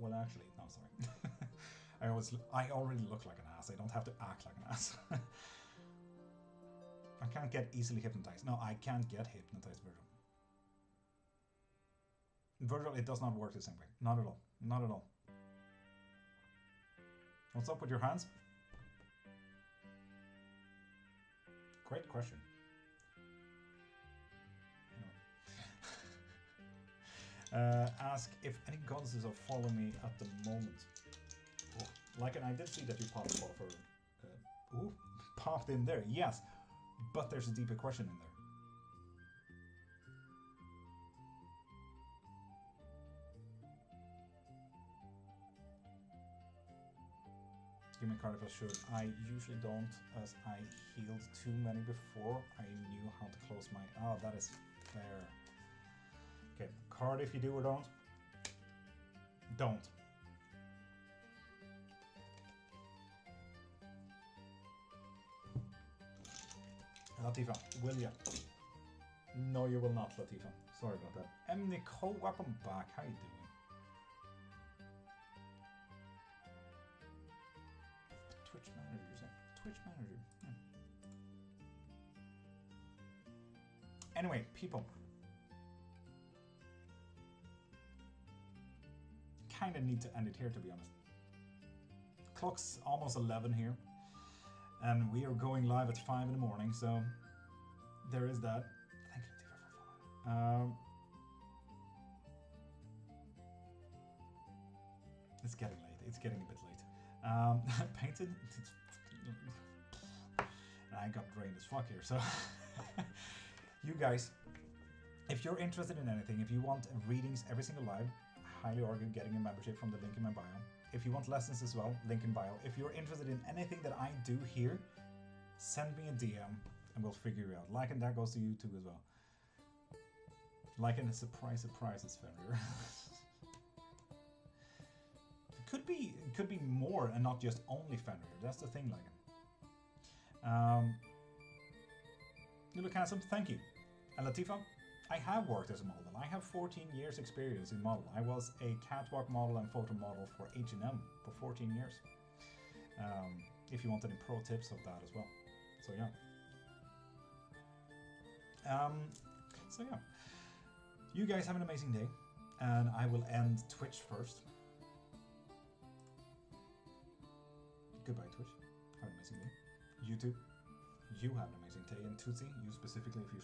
Well, actually, no, sorry. I already look like an ass. I don't have to act like an ass. I can't get easily hypnotized. No, I can't get hypnotized, Virgil. Virgil, it does not work the same way. Not at all. Not at all. What's up with your hands? Great question. Ask if any goddesses are following me at the moment. Oh, like, and I did see that you popped off or popped in there. Yes, but there's a deeper question in there. Give me a card if I should. I usually don't, as I healed too many before I knew how to close my... Oh, that is fair. Okay, card if you do or don't. Don't. Latifa, will you? No, you will not, Latifa. Sorry about that. Nicole, welcome back. How you doing? Twitch manager, you're saying? Twitch manager. Anyway, people. Kind of need to end it here, to be honest. Clock's almost 11 here. And we are going live at 5 in the morning, so there is that. Thank you, Latifa, for following. It's getting late. It's getting a bit late. Painted. I got drained as fuck here, so you guys, if you're interested in anything, if you want readings every single live, highly argue getting a membership from the link in my bio. If you want lessons as well, link in bio. If you're interested in anything that I do here, send me a DM and we'll figure it out. Like, and that goes to you too as well. Like, and a surprise, it's Fenrir. It could be more and not just only Fenrir. That's the thing, like. You look handsome. Thank you. And Latifa, I have worked as a model. I have 14 years experience in model. I was a catwalk model and photo model for H&M for 14 years. If you want any pro tips of that as well. So yeah. You guys have an amazing day. And I will end Twitch first. Goodbye, Twitch. Have an amazing day. YouTube, you have an amazing day. And Tootsie, you specifically, if you